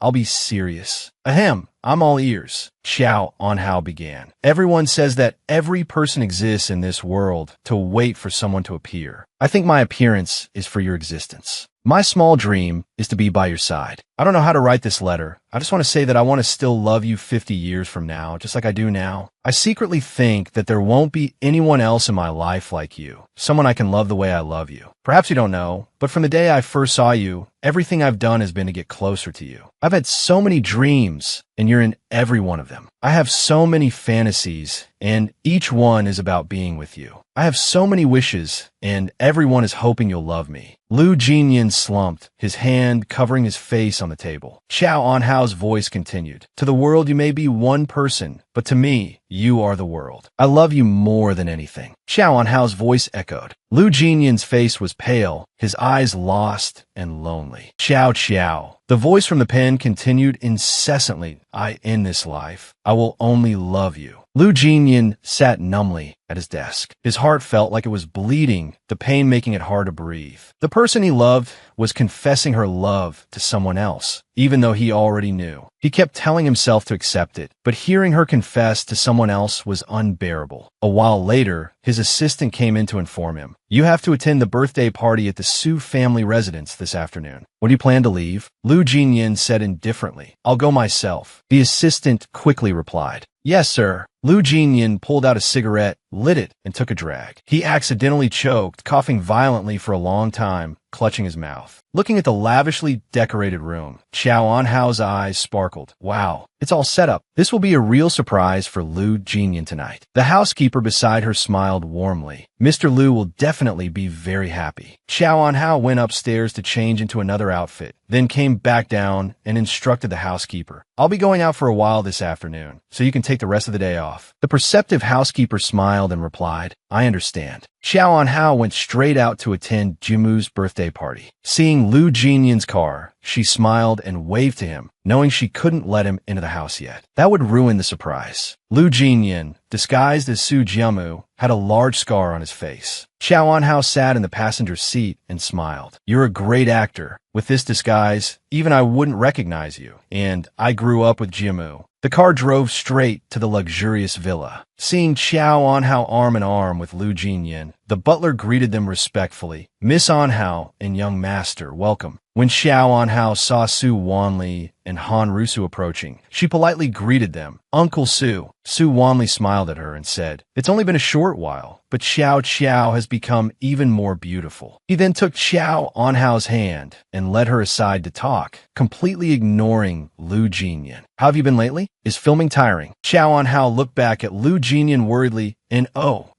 I'll be serious." "Ahem, I'm all ears." Xiao Anhao began. "Everyone says that every person exists in this world to wait for someone to appear. I think my appearance is for your existence. My small dream is to be by your side. I don't know how to write this letter. I just want to say that I want to still love you 50 years from now, just like I do now. I secretly think that there won't be anyone else in my life like you, someone I can love the way I love you. Perhaps you don't know, but from the day I first saw you, everything I've done has been to get closer to you. I've had so many dreams, and you're in every one of them. I have so many fantasies, and each one is about being with you. I have so many wishes, and everyone is hoping you'll love me." Lu Jinyin slumped, his hand covering his face on the table. Xiao Anhao's voice continued. "To the world you may be one person, but to me, you are the world. I love you more than anything. Xiao Anhao's voice echoed. Lu Jinyan's face was pale, his eyes lost and lonely. Xiao Xiao. The voice from the pen continued incessantly. I end this life. I will only love you. Lu Jinyan sat numbly at his desk. His heart felt like it was bleeding, the pain making it hard to breathe. The person he loved was confessing her love to someone else, even though he already knew. He kept telling himself to accept it, but hearing her confess to someone else was unbearable. A while later, his assistant came in to inform him, "You have to attend the birthday party at the Su family residence this afternoon. When do you plan to leave?" Lu Jinyan said indifferently, "I'll go myself." The assistant quickly replied, "Yes, sir." Lu Jinyan pulled out a cigarette, lit it, and took a drag. He accidentally choked, coughing violently for a long time, clutching his mouth. Looking at the lavishly decorated room, Xiao Anhao's eyes sparkled. Wow, it's all set up. This will be a real surprise for Lu Jinyan tonight. The housekeeper beside her smiled warmly. Mr. Lu will definitely be very happy. Xiao Anhao went upstairs to change into another outfit, then came back down and instructed the housekeeper, "I'll be going out for a while this afternoon, so you can take the rest of the day off." The perceptive housekeeper smiled and replied, "I understand." Xiao Anhao went straight out to attend Jimu's birthday party. Seeing Lu Jinyan's car, she smiled and waved to him, knowing she couldn't let him into the house yet. That would ruin the surprise. Lu Jinyan, disguised as Su Jiamu, had a large scar on his face. Xiao Anhao sat in the passenger seat and smiled. "You're a great actor. With this disguise, even I wouldn't recognize you. And I grew up with Jimu." The car drove straight to the luxurious villa. Seeing Xiao Anhao arm in arm with Lu Jinyan, the butler greeted them respectfully. "Miss Anhao and young master, welcome." When Xiao Anhao saw Su Wanli and Han Rusu approaching, she politely greeted them. "Uncle Su." Su Wanli smiled at her and said, "It's only been a short while, but Xiao Xiao has become even more beautiful." He then took Xiao Anhao's hand and led her aside to talk, completely ignoring Lu Jinyan. "How have you been lately? Is filming tiring?" Xiao Anhao looked back at Lu Jinyan worriedly and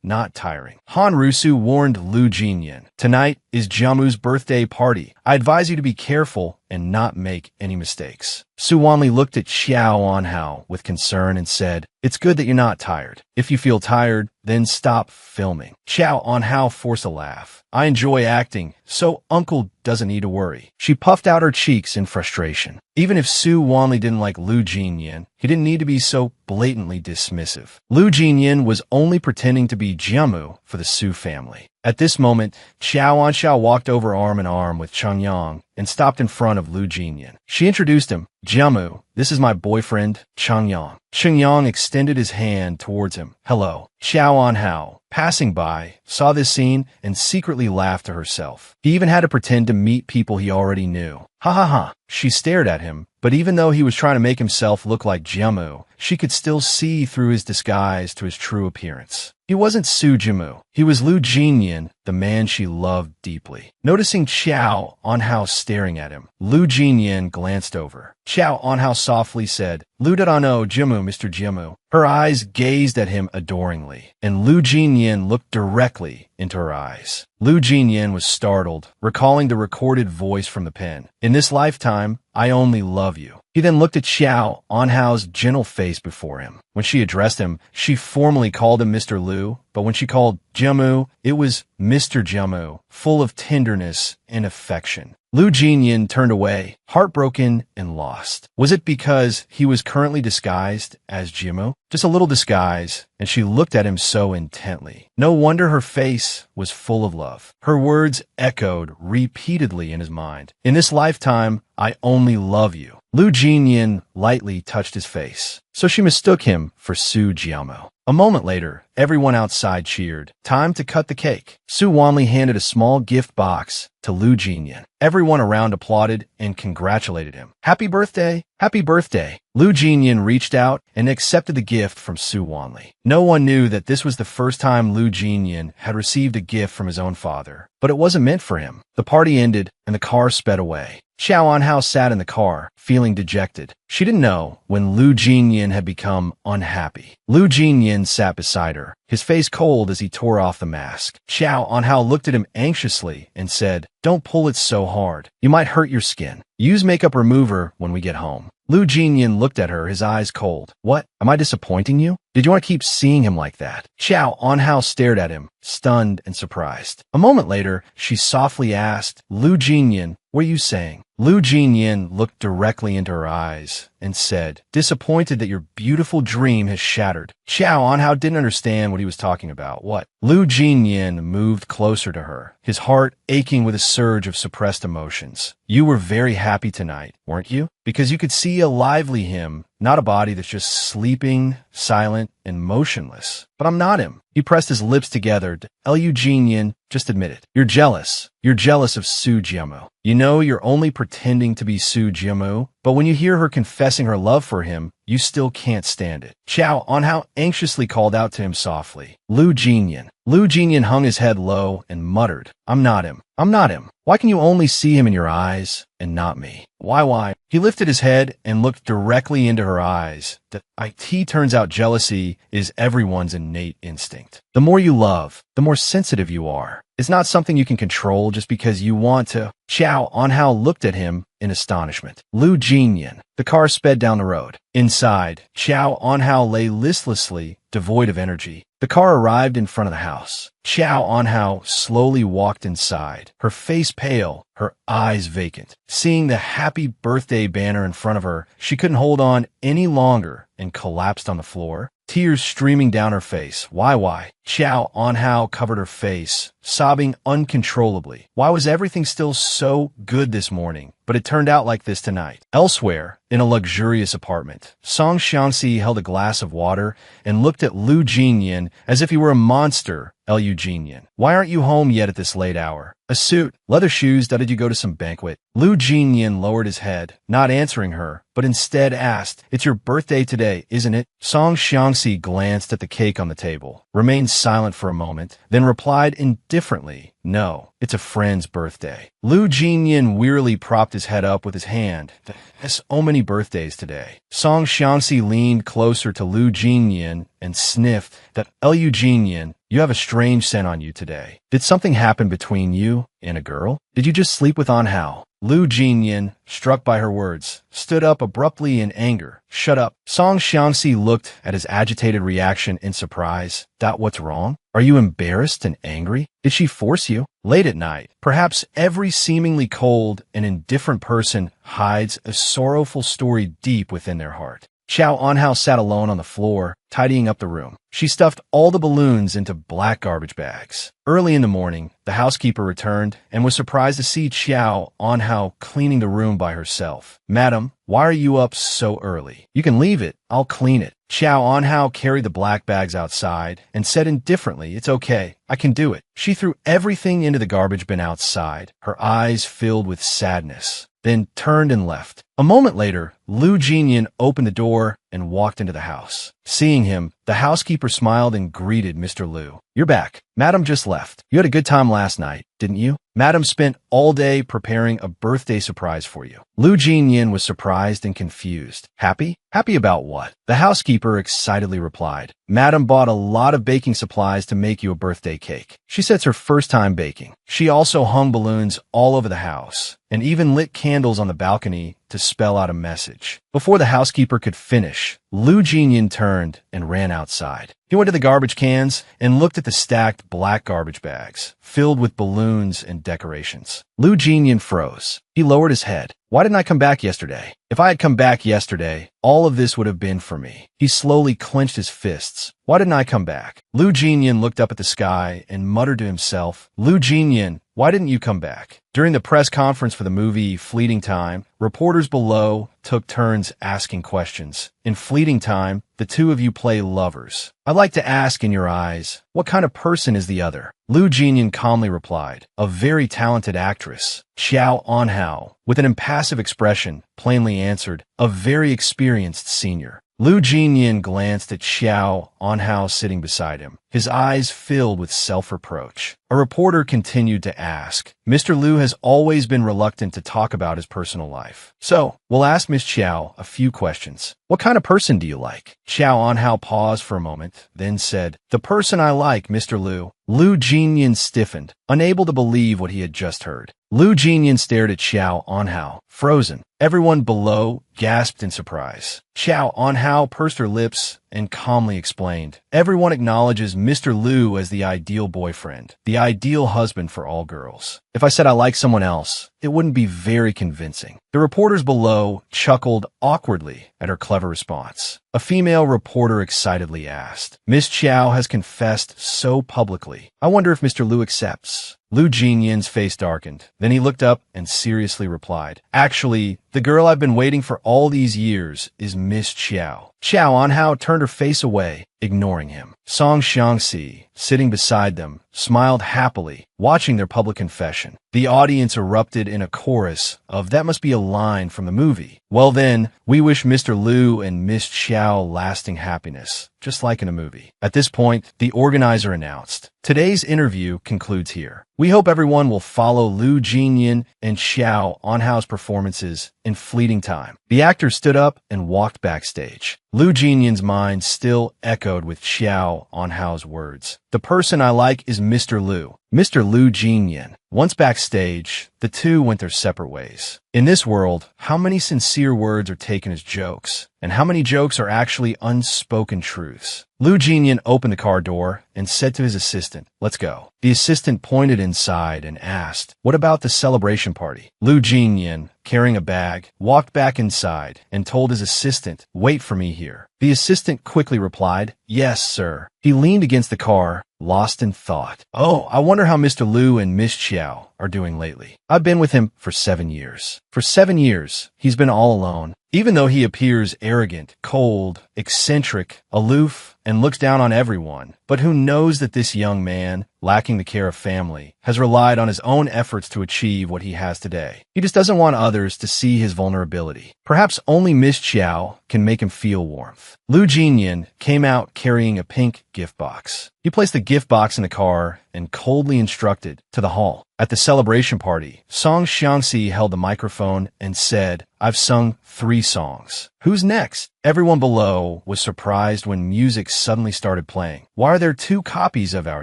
not tiring. Han Rusu warned Lu Jinyan, "Tonight is Jiamu's birthday party. I advise you to be careful and not make any mistakes." Su Wanli looked at Xiao Anhao with concern and said, "It's good that you're not tired. If you feel tired, then stop filming." Xiao Anhao forced a laugh. "I enjoy acting, so Uncle doesn't need to worry." She puffed out her cheeks in frustration. Even if Su Wanli didn't like Lu Jinyan, he didn't need to be so blatantly dismissive. Lu Jinyan was only pretending to be Jiamu for the Su family. At this moment, Xiao Anshao walked over arm in arm with Cheng Yang and stopped in front of Lu Jinyan. She introduced him. "Jiamu, this is my boyfriend, Cheng Yang." Cheng Yang extended his hand towards him. "Hello." Xiao Anhao, passing by, saw this scene and secretly laughed to herself. He even had to pretend to meet people he already knew. "Ha ha ha." She stared at him, but even though he was trying to make himself look like Jiamu, she could still see through his disguise to his true appearance. He wasn't Su Jimu. He was Lu Jinyan, the man she loved deeply. Noticing Xiao Anhao staring at him, Lu Jinyan glanced over. Xiao Anhao softly said, "Lu Darano Jimu, Mr. Jimu." Her eyes gazed at him adoringly, and Lu Jinyan looked directly into her eyes. Lu Jinyan was startled, recalling the recorded voice from the pen. "In this lifetime, I only love you." He then looked at Xiao Anhao's gentle face before him. When she addressed him, she formally called him Mr. Lu, but when she called Jiamu, it was Mr. Jiamu, full of tenderness and affection. Lu Jinyan turned away, heartbroken and lost. Was it because he was currently disguised as Jimu? Just a little disguise, and she looked at him so intently. No wonder her face was full of love. Her words echoed repeatedly in his mind. "In this lifetime, I only love you." Lu Jinyan lightly touched his face, so she mistook him for Su Jiamu. A moment later, everyone outside cheered. Time to cut the cake. Su Wanli handed a small gift box to Lu Jinyan. Everyone around applauded and congratulated him. "Happy birthday! Happy birthday!" Lu Jinyan reached out and accepted the gift from Su Wanli. No one knew that this was the first time Lu Jinyan had received a gift from his own father, but it wasn't meant for him. The party ended and the car sped away. Xiao Anhao sat in the car, feeling dejected. She didn't know when Lu Jinyan had become unhappy. Lu Jinyan sat beside her, his face cold as he tore off the mask. Xiao Anhao looked at him anxiously and said, "Don't pull it so hard. You might hurt your skin. Use makeup remover when we get home." Lu Jinyan looked at her, his eyes cold. What? Am I disappointing you? Did you want to keep seeing him like that? Xiao Anhao stared at him, stunned and surprised. A moment later, she softly asked, Lu Jinyan, what are you saying? Lu Jinyan looked directly into her eyes and said, disappointed that your beautiful dream has shattered. Xiao Anhao didn't understand what he was talking about. What? Lu Jinyan moved closer to her, his heart aching with a surge of suppressed emotions. You were very happy tonight, weren't you? Because you could see a lively him, not a body that's just sleeping, silent, and motionless. But I'm not him. He pressed his lips together. Lu Jinyan, just admit it. You're jealous. You're jealous of Su Jiamu. You know you're only pretending to be Su Jiamu, but when you hear her confessing her love for him, you still can't stand it. Xiao Anhao anxiously called out to him softly. Lu Jinyan. Lu Jinyan hung his head low and muttered, I'm not him. I'm not him. Why can you only see him in your eyes and not me? Why? He lifted his head and looked directly into her eyes. It turns out jealousy is everyone's innate instinct. The more you love, the more sensitive you are. It's not something you can control just because you want to. Xiao Anhao looked at him in astonishment. Lu Jinyan. The car sped down the road. Inside, Xiao Anhao lay listlessly, devoid of energy. The car arrived in front of the house. Xiao Anhao slowly walked inside, her face pale, her eyes vacant. Seeing the happy birthday banner in front of her, she couldn't hold on any longer and collapsed on the floor, tears streaming down her face. Why? Xiao Anhao covered her face, sobbing uncontrollably. Why was everything still so good this morning, but it turned out like this tonight? Elsewhere, in a luxurious apartment, Song Xiangxi held a glass of water and looked at Lu Jinyan as if he were a monster. Lu Jinyan, why aren't you home yet at this late hour? A suit, leather shoes, did you go to some banquet? Lu Jinyan lowered his head, not answering her, but instead asked, it's your birthday today, isn't it? Song Xiangxi glanced at the cake on the table, remained silent for a moment, then replied indifferently, no, it's a friend's birthday. Lu Jinyan wearily propped his head up with his hand. There's so many birthdays today. Song Xiangxi leaned closer to Lu Jinyan and sniffed that Lu Jinyan, you have a strange scent on you today. Did something happen between you and a girl? Did you just sleep with Anhao? Lu Jinyan, struck by her words, stood up abruptly in anger. Shut up. Song Xiangxi looked at his agitated reaction in surprise. What's wrong? Are you embarrassed and angry? Did she force you? Late at night, perhaps every seemingly cold and indifferent person hides a sorrowful story deep within their heart. Xiao Anhao sat alone on the floor, tidying up the room. She stuffed all the balloons into black garbage bags. Early in the morning, the housekeeper returned and was surprised to see Xiao Anhao cleaning the room by herself. Madam, why are you up so early? You can leave it. I'll clean it. Xiao Anhao carried the black bags outside and said indifferently, it's okay. I can do it. She threw everything into the garbage bin outside, her eyes filled with sadness, then turned and left. A moment later, Lu Jinyan opened the door and walked into the house. Seeing him, the housekeeper smiled and greeted Mr. Lu. You're back. Madam just left. You had a good time last night, didn't you? Madam spent all day preparing a birthday surprise for you. Lu Jinyan was surprised and confused. Happy? Happy about what? The housekeeper excitedly replied. Madam bought a lot of baking supplies to make you a birthday cake. She said it's her first time baking. She also hung balloons all over the house and even lit candles on the balcony to spell out a message. Before the housekeeper could finish, Lu Jinyan turned and ran outside. He went to the garbage cans and looked at the stacked black garbage bags, filled with balloons and decorations. Lu Jinyan froze. He lowered his head. Why didn't I come back yesterday? If I had come back yesterday, all of this would have been for me. He slowly clenched his fists. Why didn't I come back? Lu Jinyan looked up at the sky and muttered to himself, Lu Jinyan, why didn't you come back? During the press conference for the movie Fleeting Time, reporters below took turns asking questions. In Fleeting Time, the two of you play lovers. I'd like to ask in your eyes, what kind of person is the other? Lu Jinyan calmly replied, a very talented actress. Xiao Anhao, with an impassive expression, plainly answered, a very experienced senior. Lu Jinyan glanced at Xiao Anhao sitting beside him, his eyes filled with self-reproach. A reporter continued to ask, Mr. Lu has always been reluctant to talk about his personal life. So, we'll ask Miss Xiao a few questions. What kind of person do you like? Xiao Anhao paused for a moment, then said, The person I like, Mr. Liu. Liu Jinyan stiffened, unable to believe what he had just heard. Liu Jinyan stared at Xiao Anhao, frozen. Everyone below gasped in surprise. Xiao Anhao pursed her lips and calmly explained, Everyone acknowledges Mr. Liu as the ideal boyfriend, the ideal husband for all girls. If I said I like someone else, it wouldn't be very convincing. The reporters below chuckled awkwardly at her clever response. A female reporter excitedly asked, Miss Qiao has confessed so publicly. I wonder if Mr. Liu accepts. Liu Jinyan's face darkened. Then he looked up and seriously replied, Actually, the girl I've been waiting for all these years is Miss Qiao. Xiao Anhao turned her face away, ignoring him. Song Xiangxi, sitting beside them, smiled happily, watching their public confession. The audience erupted in a chorus of, That must be a line from the movie. Well then, we wish Mr. Liu and Miss Qiao lasting happiness, just like in a movie. At this point, the organizer announced, Today's interview concludes here. We hope everyone will follow Liu Jinyan and Xiao Anhao's performances in fleeting time. The actors stood up and walked backstage. Liu Jinyan's mind still echoed with Xiao Anhao's words. The person I like is Mr. Liu. Mr. Liu Jinyan. Once backstage, the two went their separate ways. In this world, how many sincere words are taken as jokes, and how many jokes are actually unspoken truths? Liu Jinyan opened the car door and said to his assistant, Let's go. The assistant pointed inside and asked, What about the celebration party? Liu Jinyan, carrying a bag, walked back inside and told his assistant, Wait for me here. The assistant quickly replied, Yes, sir. He leaned against the car, lost in thought. Oh, I wonder how Mr. Liu and Miss Qiao are doing lately. I've been with him for 7 years. For 7 years, he's been all alone. Even though he appears arrogant, cold, eccentric, aloof, and looks down on everyone, but who knows that this young man, lacking the care of family, has relied on his own efforts to achieve what he has today. He just doesn't want others to see his vulnerability. Perhaps only Miss Qiao can make him feel warmth. Liu Jinyan came out carrying a pink gift box. He placed the gift box in the car and coldly instructed to the hall. At the celebration party, Song Xiangxi held the microphone and said, I've sung 3 songs. Who's next? Everyone below was surprised when music suddenly started playing. Why are there 2 copies of Our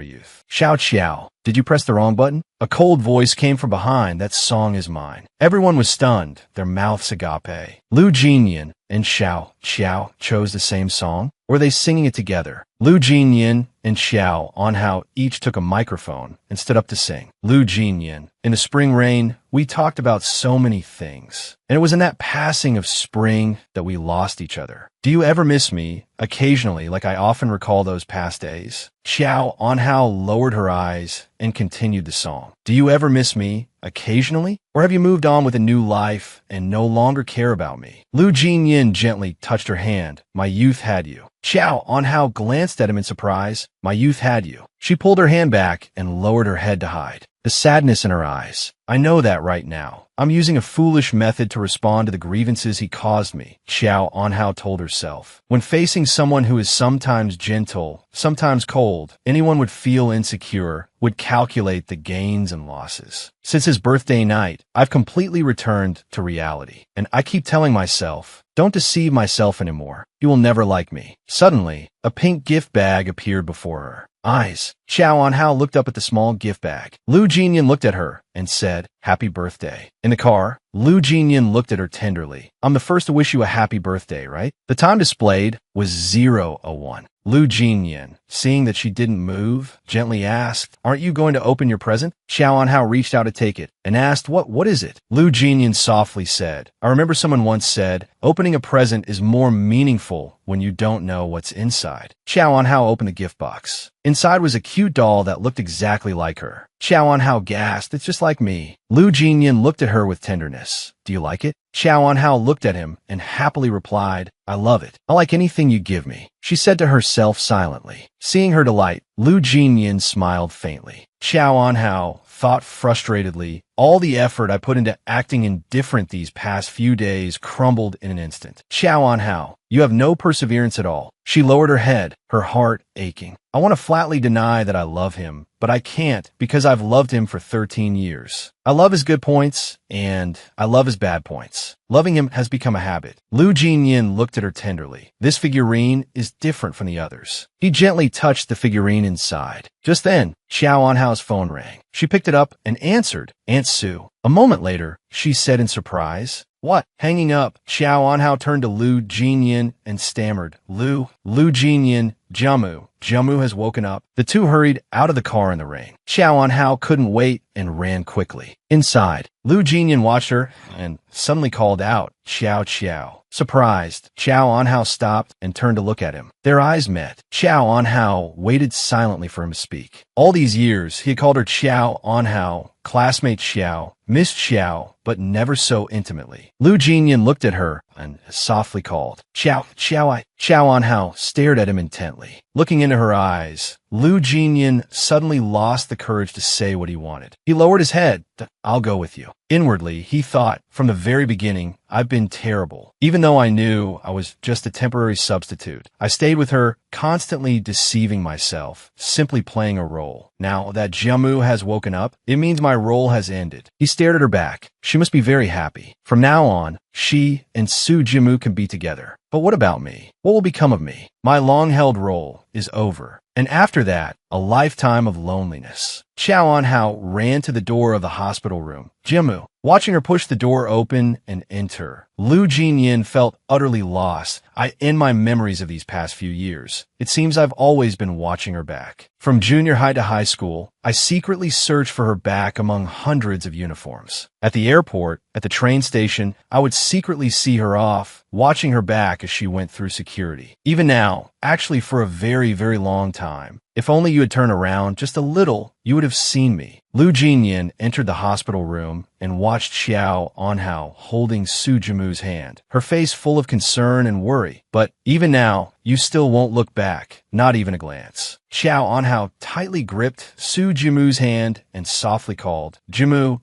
Youth? Xiao Qiao, did you press the wrong button? A cold voice came from behind. That song is mine. Everyone was stunned, their mouths agape. Liu Jinyan and Xiao Qiao chose the same song? Were they singing it together? Liu Jinyan and Xiao Anhao each took a microphone and stood up to sing. Liu Jinyan, in the spring rain, we talked about so many things. And it was in that passing of spring that we lost each other. Do you ever miss me, occasionally, like I often recall those past days? Xiao Anhao lowered her eyes and continued the song. Do you ever miss me, occasionally? Or have you moved on with a new life and no longer care about me? Liu Jinyan gently touched her hand. My youth had you. Xiao Anhao glanced at him in surprise. My youth had you. She pulled her hand back and lowered her head to hide the sadness in her eyes. I know that right now. I'm using a foolish method to respond to the grievances he caused me, Xiao Anhao told herself. When facing someone who is sometimes gentle, sometimes cold, anyone would feel insecure, would calculate the gains and losses. Since his birthday night, I've completely returned to reality. And I keep telling myself, don't deceive myself anymore. You will never like me. Suddenly, a pink gift bag appeared before her. Eyes. Xiao Anhao looked up at the small gift bag. Liu Jinyan looked at her and said, Happy birthday. In the car, Liu Jinyan looked at her tenderly. I'm the first to wish you a happy birthday, right? The time displayed was 0:01. Liu Jinyan, seeing that she didn't move, gently asked, Aren't you going to open your present? Xiao Anhao reached out to take it and asked, What is it? Liu Jinyan softly said, I remember someone once said, opening a present is more meaningful when you don't know what's inside. Xiao Anhao opened the gift box. Inside was a cute doll that looked exactly like her. Xiao Anhao gasped, It's just like me. Liu Jinyan looked at her with tenderness. Do you like it? Xiao Anhao looked at him and happily replied, I love it. I like anything you give me, she said to herself silently. Seeing her delight, Liu Jinyan smiled faintly. Xiao Anhao thought frustratedly All the effort I put into acting indifferent these past few days crumbled in an instant. Xiao Anhao, you have no perseverance at all. She lowered her head, her heart aching. I want to flatly deny that I love him, but I can't because I've loved him for 13 years. I love his good points, and I love his bad points. Loving him has become a habit. Lu Jinyin looked at her tenderly. This figurine is different from the others. He gently touched the figurine inside. Just then, Xiao Anhao's phone rang. She picked it up and answered, Aunt Sue. A moment later, she said in surprise, What? Hanging up, Xiao Anhao turned to Lu Jinyin and stammered, Lu Jinyin, Jiamu. Jiamu has woken up. The two hurried out of the car in the rain. Xiao Anhao couldn't wait and ran quickly. Inside, Lu Jinyin watched her and suddenly called out, Xiao Xiao. Surprised, Xiao Anhao stopped and turned to look at him. Their eyes met. Xiao Anhao waited silently for him to speak. All these years, he had called her Xiao Anhao, classmate Xiao, Miss Xiao, but never so intimately. Lu Jinyin looked at her and softly called, Xiao Anhao stared at him intently. Looking into her eyes, Lu Jinyin suddenly lost the courage to say what he wanted. He lowered his head. I'll go with you. Inwardly, he thought, from the very beginning, I've been terrible. Even though I knew I was just a temporary substitute, I stayed with her, constantly deceiving myself, simply playing a role. Now that Jiamu has woken up, it means my role has ended. He stared at her back. She must be very happy. From now on, she and Su Jimu can be together. But what about me? What will become of me? My long-held role is over. And after that, a lifetime of loneliness. Xiao Anhao ran to the door of the hospital room. Jimu, watching her push the door open and enter, Lu Jinyin felt utterly lost. I end my memories of these past few years. It seems I've always been watching her back. From junior high to high school, I secretly searched for her back among hundreds of uniforms. At the airport, at the train station, I would secretly see her off, watching her back as she went through security. Even now, actually for a very, very long time. If only you had turned around just a little, you would have seen me. Lu Jinyin entered the hospital room and watched Xiao Anhao holding Su Jimu's hand, her face full of concern and worry. But even now, you still won't look back, not even a glance. Xiao Anhao tightly gripped Su Jimu's hand and softly called, Jimu,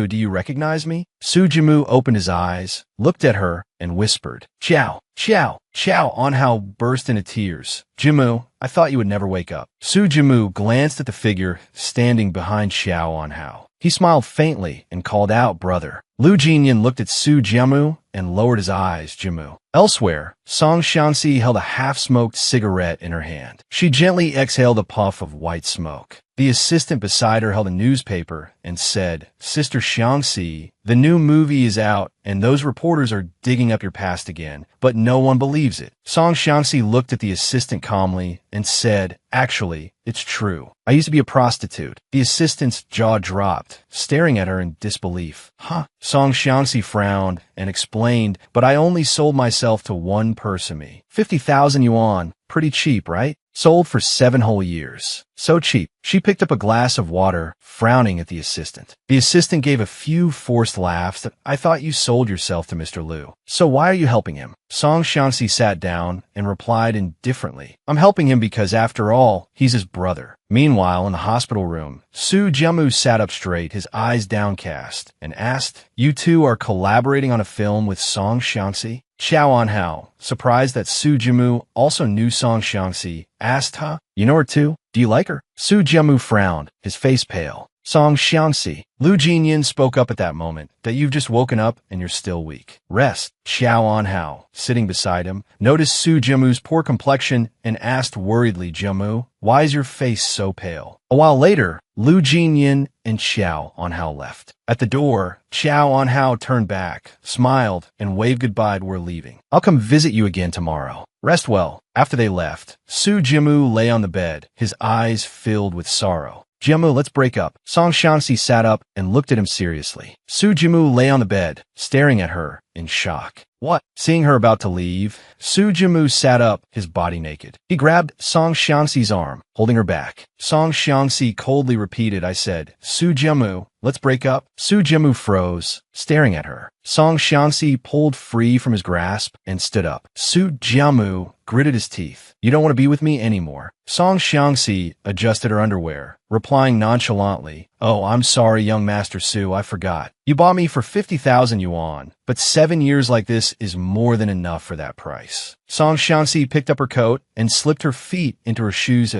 do you recognize me? Su Jimu opened his eyes, looked at her, and whispered, Xiao. Xiao Anhao burst into tears. Jimu, I thought you would never wake up. Su Jimu glanced at the figure standing behind Xiao Anhao. He smiled faintly and called out, brother. Lu Jinyin looked at Su Jimu and lowered his eyes, Jimu. Elsewhere, Song Shanxi held a half-smoked cigarette in her hand. She gently exhaled a puff of white smoke. The assistant beside her held a newspaper and said, Sister Xiangxi, the new movie is out and those reporters are digging up your past again, but no one believes it. Song Shanxi looked at the assistant calmly and said, actually, it's true. I used to be a prostitute. The assistant's jaw dropped, staring at her in disbelief. Huh? Song Shanxi frowned and explained, but I only sold myself to one person. 50,000 yuan. Pretty cheap, right? Sold for 7 whole years. So cheap. She picked up a glass of water, frowning at the assistant. The assistant gave a few forced laughs. I thought you sold yourself to Mr. Liu. So why are you helping him? Song Shanxi sat down and replied indifferently. I'm helping him because, after all, he's his brother. Meanwhile, in the hospital room, Su Jimu sat up straight, his eyes downcast, and asked, You two are collaborating on a film with Song Shanxi? Xiao Anhao, surprised that Su Jimu also knew Song Shanxi, asked, Huh? You know her too? Do you like her? Su Jimu frowned, his face pale. Song Shanxi. Lu Jinyin spoke up at that moment, that you've just woken up and you're still weak. Rest. Xiao Anhao, sitting beside him, noticed Su Jimu's poor complexion and asked worriedly, Jimu, why is your face so pale? A while later, Lu Jinyin and Xiao Anhao left. At the door, Xiao Anhao turned back, smiled, and waved goodbye to her leaving. I'll come visit you again tomorrow. Rest well. After they left, Su Jimu lay on the bed, his eyes filled with sorrow. Jimu, let's break up. Song Shanxi sat up and looked at him seriously. Su Jimu lay on the bed, staring at her in shock. What? Seeing her about to leave, Su Jimu sat up, his body naked. He grabbed Song Shanxi's arm. holding her back. Song Xiangxi coldly repeated, I said, Su Jiamu, let's break up. Su Jiamu froze, staring at her. Song Xiangxi pulled free from his grasp and stood up. Su Jiamu gritted his teeth. You don't want to be with me anymore. Song Xiangxi adjusted her underwear, replying nonchalantly, Oh, I'm sorry, young Master Su, I forgot. You bought me for 50,000 yuan, but 7 years like this is more than enough for that price. Song Xiangxi picked up her coat and slipped her feet into her shoes.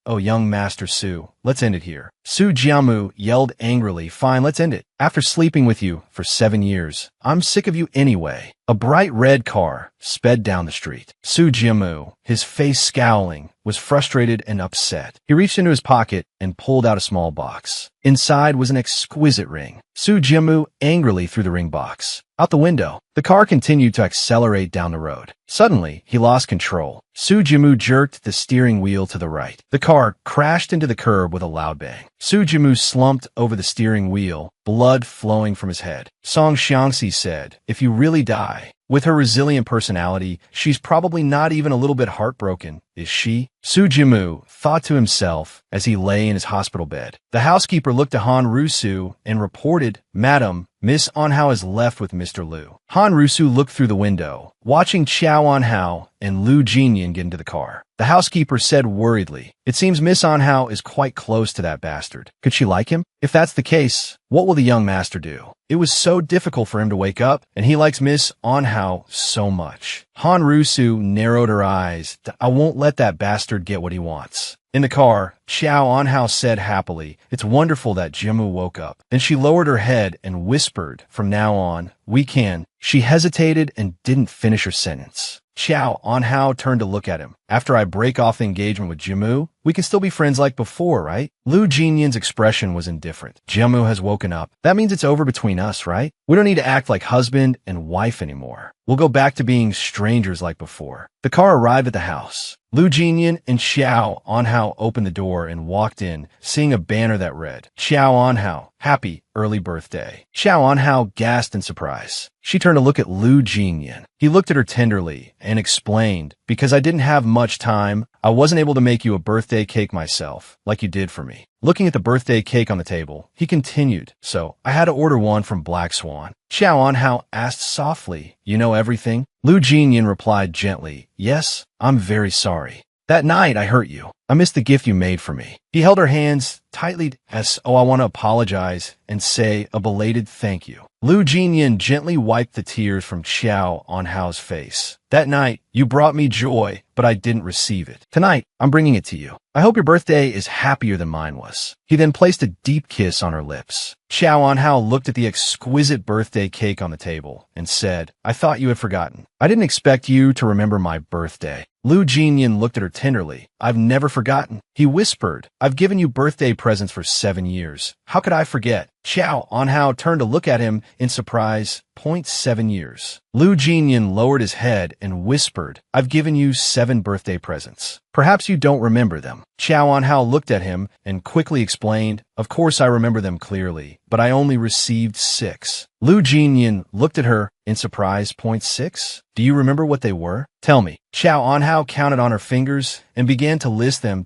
Oh, young Master Su, let's end it here. Su Jiamu yelled angrily, Fine, let's end it. After sleeping with you for 7 years, I'm sick of you anyway. A bright red car sped down the street. Su Jiamu, his face scowling, was frustrated and upset. He reached into his pocket and pulled out a small box. Inside was an exquisite ring. Su Jiamu angrily threw the ring box out the window. The car continued to accelerate down the road. Suddenly, he lost control. Su Jiamu jerked the steering wheel to the right. The car crashed into the curb with a loud bang. Su Jiamu slumped over the steering wheel, blood flowing from his head. Song Xiangxi said, If you really die, with her resilient personality, she's probably not even a little bit heartbroken, is she? Su Jiamu thought to himself as he lay in his hospital bed. The housekeeper looked to Han Rusu and reported, Madam, Miss Anhao is left with Mr. Liu. Han Rusu looked through the window, watching Qiao Anhao and Lu Jinyan get into the car. The housekeeper said worriedly, It seems Miss Anhao is quite close to that bastard. Could she like him? If that's the case, what will the young master do? It was so difficult for him to wake up, and he likes Miss Anhao so much. Han Rusu narrowed her eyes. I won't let that bastard get what he wants. In the car, Qiao Anhao said happily, It's wonderful that Jiamu woke up. Then she lowered her head and whispered, From now on, we can. She hesitated and didn't finish her sentence. Qiao Anhao turned to look at him. After I break off the engagement with Jiamu, we can still be friends like before, right? Lu Jinyan's expression was indifferent. Jiamu has woken up. That means it's over between us, right? We don't need to act like husband and wife anymore. We'll go back to being strangers like before. The car arrived at the house. Lu Jinyan and Qiao Anhao opened the door and walked in, seeing a banner that read, Qiao Anhao, happy early birthday. Qiao Anhao gasped in surprise. She turned to look at Lu Jinyan. He looked at her tenderly and explained, Because I didn't have much time, I wasn't able to make you a birthday cake myself, like you did for me. Looking at the birthday cake on the table, he continued, So I had to order one from Black Swan. Qiao Anhao asked softly, You know everything? Lu Jinyan replied gently, Yes, I'm very sorry. That night I hurt you. I missed the gift you made for me. He held her hands tightly as, I want to apologize and say a belated thank you. Lu Jinyan gently wiped the tears from Qiao Anhao's face. That night, you brought me joy, but I didn't receive it. Tonight, I'm bringing it to you. I hope your birthday is happier than mine was. He then placed a deep kiss on her lips. Qiao Anhao looked at the exquisite birthday cake on the table and said, I thought you had forgotten. I didn't expect you to remember my birthday. Lu Jinyan looked at her tenderly. I've never forgotten. He whispered, I've given you birthday presents for 7 years. How could I forget? Qiao Anhao turned to look at him in surprise. 7 years. Lu Jinyan lowered his head and whispered, I've given you 7 birthday presents. Perhaps you don't remember them. Qiao Anhao looked at him and quickly explained, Of course I remember them clearly, but I only received 6. Lu Jinyan looked at her in surprise. 6? Do you remember what they were? Tell me. Qiao Anhao counted on her fingers and began to list them.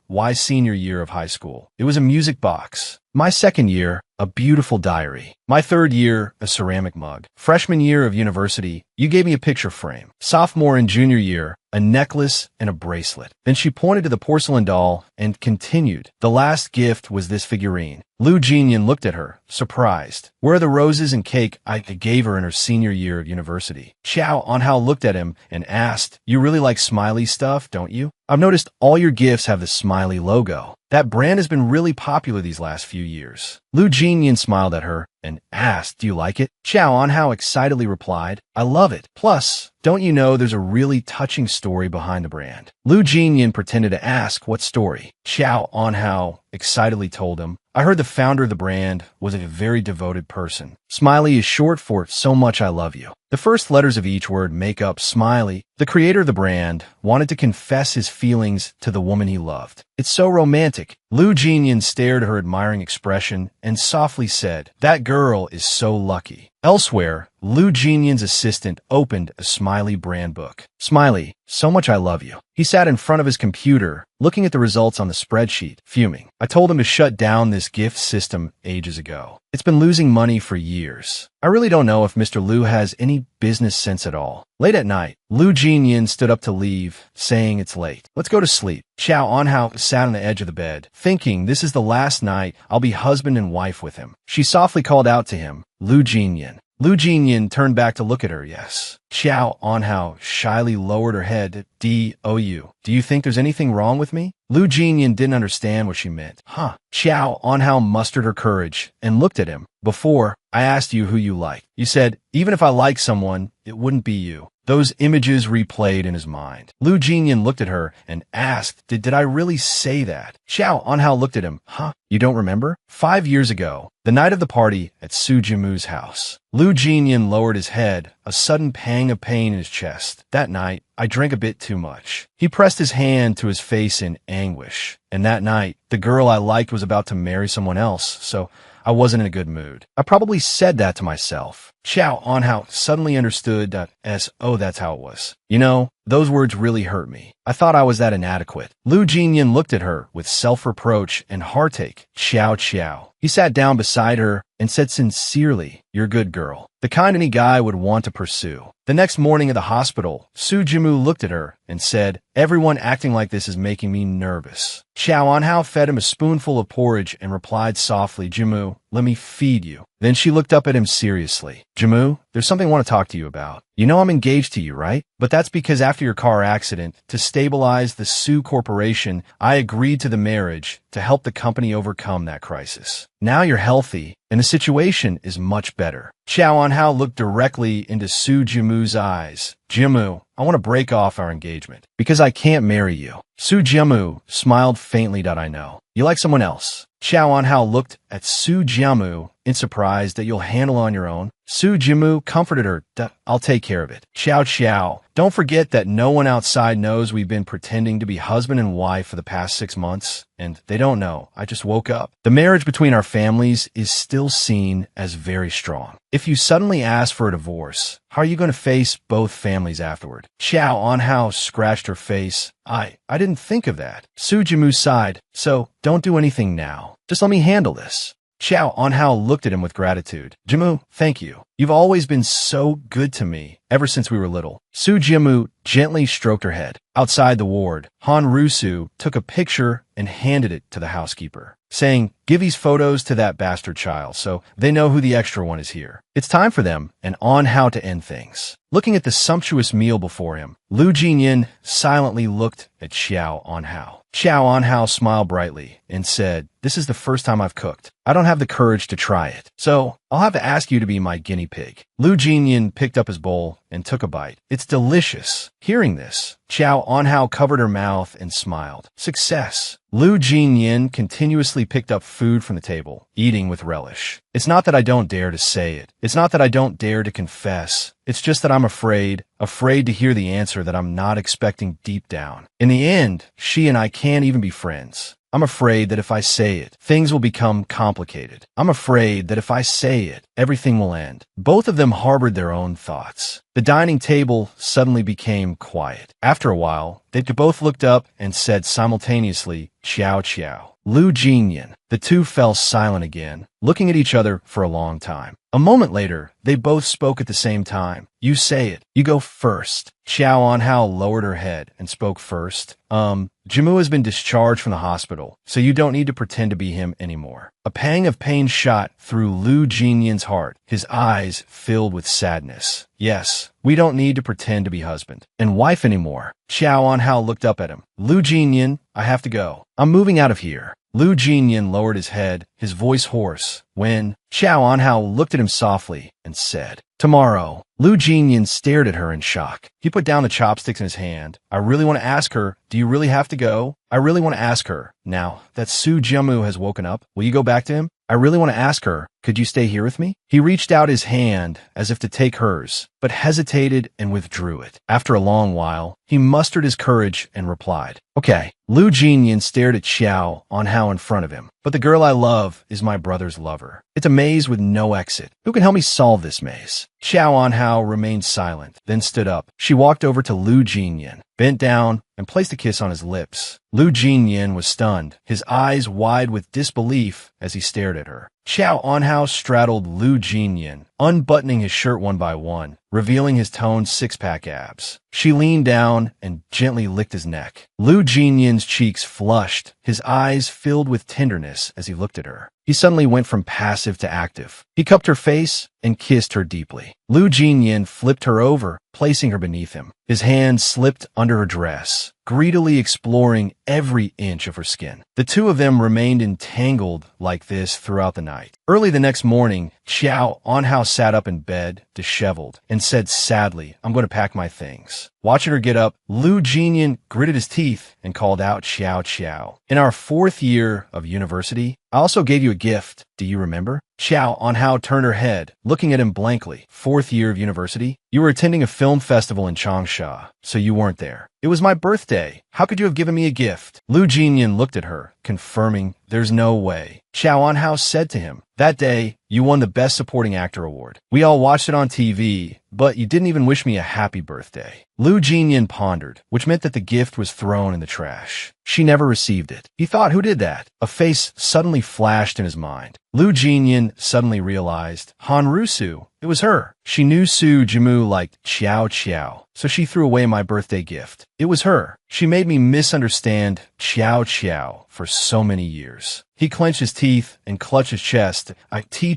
My senior year of high school. It was a music box. My second year, a beautiful diary. My third year, a ceramic mug. Freshman year of university, you gave me a picture frame. Sophomore and junior year, a necklace and a bracelet. Then she pointed to the porcelain doll and continued. The last gift was this figurine. Lu Jinyan looked at her, surprised. Where are the roses and cake I gave her in her senior year of university? Qiao Anhao looked at him and asked, You really like smiley stuff, don't you? I've noticed all your gifts have the smiley logo. That brand has been really popular these last few years. Lu Jinyan smiled at her and asked, Do you like it? Qiao Anhao excitedly replied, I love it. Plus, don't you know there's a really touching story behind the brand? Lu Jinyan pretended to ask what story. Qiao Anhao excitedly told him, I heard the founder of the brand was a very devoted person. Smiley is short for so much I love you. The first letters of each word make up smiley. The creator of the brand wanted to confess his feelings to the woman he loved. It's so romantic. Lu Jinyan stared at her admiring expression and softly said, "That girl is so lucky." Elsewhere, Lu Jinyan's assistant opened a Smiley brand book. "Smiley, so much I love you." He sat in front of his computer, looking at the results on the spreadsheet, fuming. "I told him to shut down this gift system ages ago. It's been losing money for years. I really don't know if Mr. Lu has any business sense at all." Late at night, Lu Jinyan stood up to leave, saying, "It's late. Let's go to sleep." Xiao Anhao sat on the edge of the bed, thinking, "This is the last night I'll be husband and wife with him." She softly called out to him, "Lu Jinyan." Lu Jinyan turned back to look at her, yes. Xiao Anhao shyly lowered her head. "D-O-U. Do you think there's anything wrong with me?" Lu Jinyan didn't understand what she meant. "Huh." Xiao Anhao mustered her courage and looked at him. "Before, I asked you who you like. You said, even if I like someone, it wouldn't be you." Those images replayed in his mind. Lu Jinyan looked at her and asked, Did I really say that?" Xiao Anhao looked at him. "Huh? You don't remember?" 5 years ago, the night of the party at Su Jimu's house. Lu Jinyan lowered his head, a sudden pang of pain in his chest. "That night, I drank a bit too much." He pressed his hand to his face in anguish. "And that night, the girl I liked was about to marry someone else, so I wasn't in a good mood. I probably said that to myself." Xiao Anhao suddenly understood that that's how it was. "You know, those words really hurt me. I thought I was that inadequate." Lu Jinyan looked at her with self-reproach and heartache. Xiao. He sat down beside her and said sincerely, "You're a good girl. The kind any guy would want to pursue." The next morning at the hospital, Su Jimu looked at her and said, "Everyone acting like this is making me nervous." Xiao Anhao fed him a spoonful of porridge and replied softly, "Jimu, let me feed you." Then she looked up at him seriously. "Jimu, there's something I want to talk to you about. You know I'm engaged to you, right? But that's because after your car accident, to stabilize the Su Corporation, I agreed to the marriage to help the company overcome that crisis. Now you're healthy, and the situation is much better." Xiao Anhao looked directly into Su Jimu's eyes. "Jimu, I want to break off our engagement, because I can't marry you." Su Jimu smiled faintly. "I know. You like someone else." Xiao Anhao looked at Su Jimu in surprise. "That you'll handle on your own." Su Jimu comforted her. "I'll take care of it." Xiao, don't forget that no one outside knows we've been pretending to be husband and wife for the past 6 months, and they don't know. I just woke up. The marriage between our families is still seen as very strong. If you suddenly ask for a divorce, how are you going to face both families afterward?" Xiao Anhao scratched her face. I didn't think of that." Su Jimu sighed. "So, don't do anything now. Just let me handle this." Xiao Anhao looked at him with gratitude. "Jimu, thank you. You've always been so good to me, ever since we were little." Su Jimu gently stroked her head. Outside the ward, Han Rusu took a picture and handed it to the housekeeper, saying, "Give these photos to that bastard child so they know who the extra one is here. It's time for them and on how to end things." Looking at the sumptuous meal before him, Lu Jinyan silently looked at Xiao Anhao. Xiao Anhao smiled brightly and said, "This is the first time I've cooked. I don't have the courage to try it, so I'll have to ask you to be my guinea pig." Lu Jinyan picked up his bowl and took a bite. "It's delicious." Hearing this, Xiao Anhao covered her mouth and smiled. Success. Lu Jinyan continuously picked up food from the table, eating with relish. "It's not that I don't dare to say it. It's not that I don't dare to confess. It's just that I'm afraid to hear the answer that I'm not expecting deep down. In the end, she and I can't even be friends. I'm afraid that if I say it, things will become complicated. I'm afraid that if I say it, everything will end." Both of them harbored their own thoughts. The dining table suddenly became quiet. After a while, they both looked up and said simultaneously, "Xiao." Lu Jinyan. The two fell silent again, looking at each other for a long time. A moment later, they both spoke at the same time. "You say it. You go first." Xiao Anhao lowered her head and spoke first. Jimu has been discharged from the hospital, so you don't need to pretend to be him anymore." A pang of pain shot through Lu Jinyan's heart. His eyes filled with sadness. "Yes, we don't need to pretend to be husband and wife anymore." Xiao Anhao looked up at him. "Lu Jinyan, I have to go. I'm moving out of here." Lu Jinyan lowered his head, his voice hoarse. "When?" Xiao Anhao looked at him softly and said, "Tomorrow." Lu Jinyan stared at her in shock. He put down the chopsticks in his hand. "I really want to ask her, do you really have to go? I really want to ask her. Now that Su Jimu has woken up, will you go back to him? I really want to ask her, could you stay here with me? He reached out his hand as if to take hers, but hesitated and withdrew it. After a long while, he mustered his courage and replied, okay. Lu Jinyan stared at Xiao Anhao in front of him. But the girl I love is my brother's lover. It's a maze with no exit. Who can help me solve this maze? Xiao Anhao remained silent, then stood up. She walked over to Lu Jinyan, bent down, and placed a kiss on his lips. Lu Jinyan was stunned, his eyes wide with disbelief as he stared at her. Xiao Anhao straddled Lu Jinyan, unbuttoning his shirt one by one, revealing his toned six-pack abs. She leaned down and gently licked his neck. Lu Jinyan's cheeks flushed, his eyes filled with tenderness as he looked at her. He suddenly went from passive to active. He cupped her face and kissed her deeply. Lu Jinyan flipped her over, placing her beneath him. His hand slipped under her dress, greedily exploring every inch of her skin. The two of them remained entangled like this throughout the night. Early the next morning, Xiao Anhao sat up in bed, disheveled, and said sadly, I'm going to pack my things. Watching her get up, Lu Jinyan gritted his teeth and called out Xiao Xiao. In our 4th year of university, I also gave you a gift. Do you remember? Xiao Anhao turned her head, looking at him blankly. 4th year of university? You were attending a film festival in Changsha, so you weren't there. It was my birthday. How could you have given me a gift? Lu Jinyan looked at her, confirming, there's no way. Xiao Anhao said to him, that day, you won the Best Supporting Actor award. We all watched it on TV, but you didn't even wish me a happy birthday. Lu Jinyan pondered, which meant that the gift was thrown in the trash. She never received it. He thought, who did that? A face suddenly flashed in his mind. Lu Jinyan suddenly realized, Han Rusu. It was her. She knew Su Jimu liked Xiao Xiao, so she threw away my birthday gift. It was her. She made me misunderstand Xiao Xiao for so many years. He clenched his teeth and clutched his chest.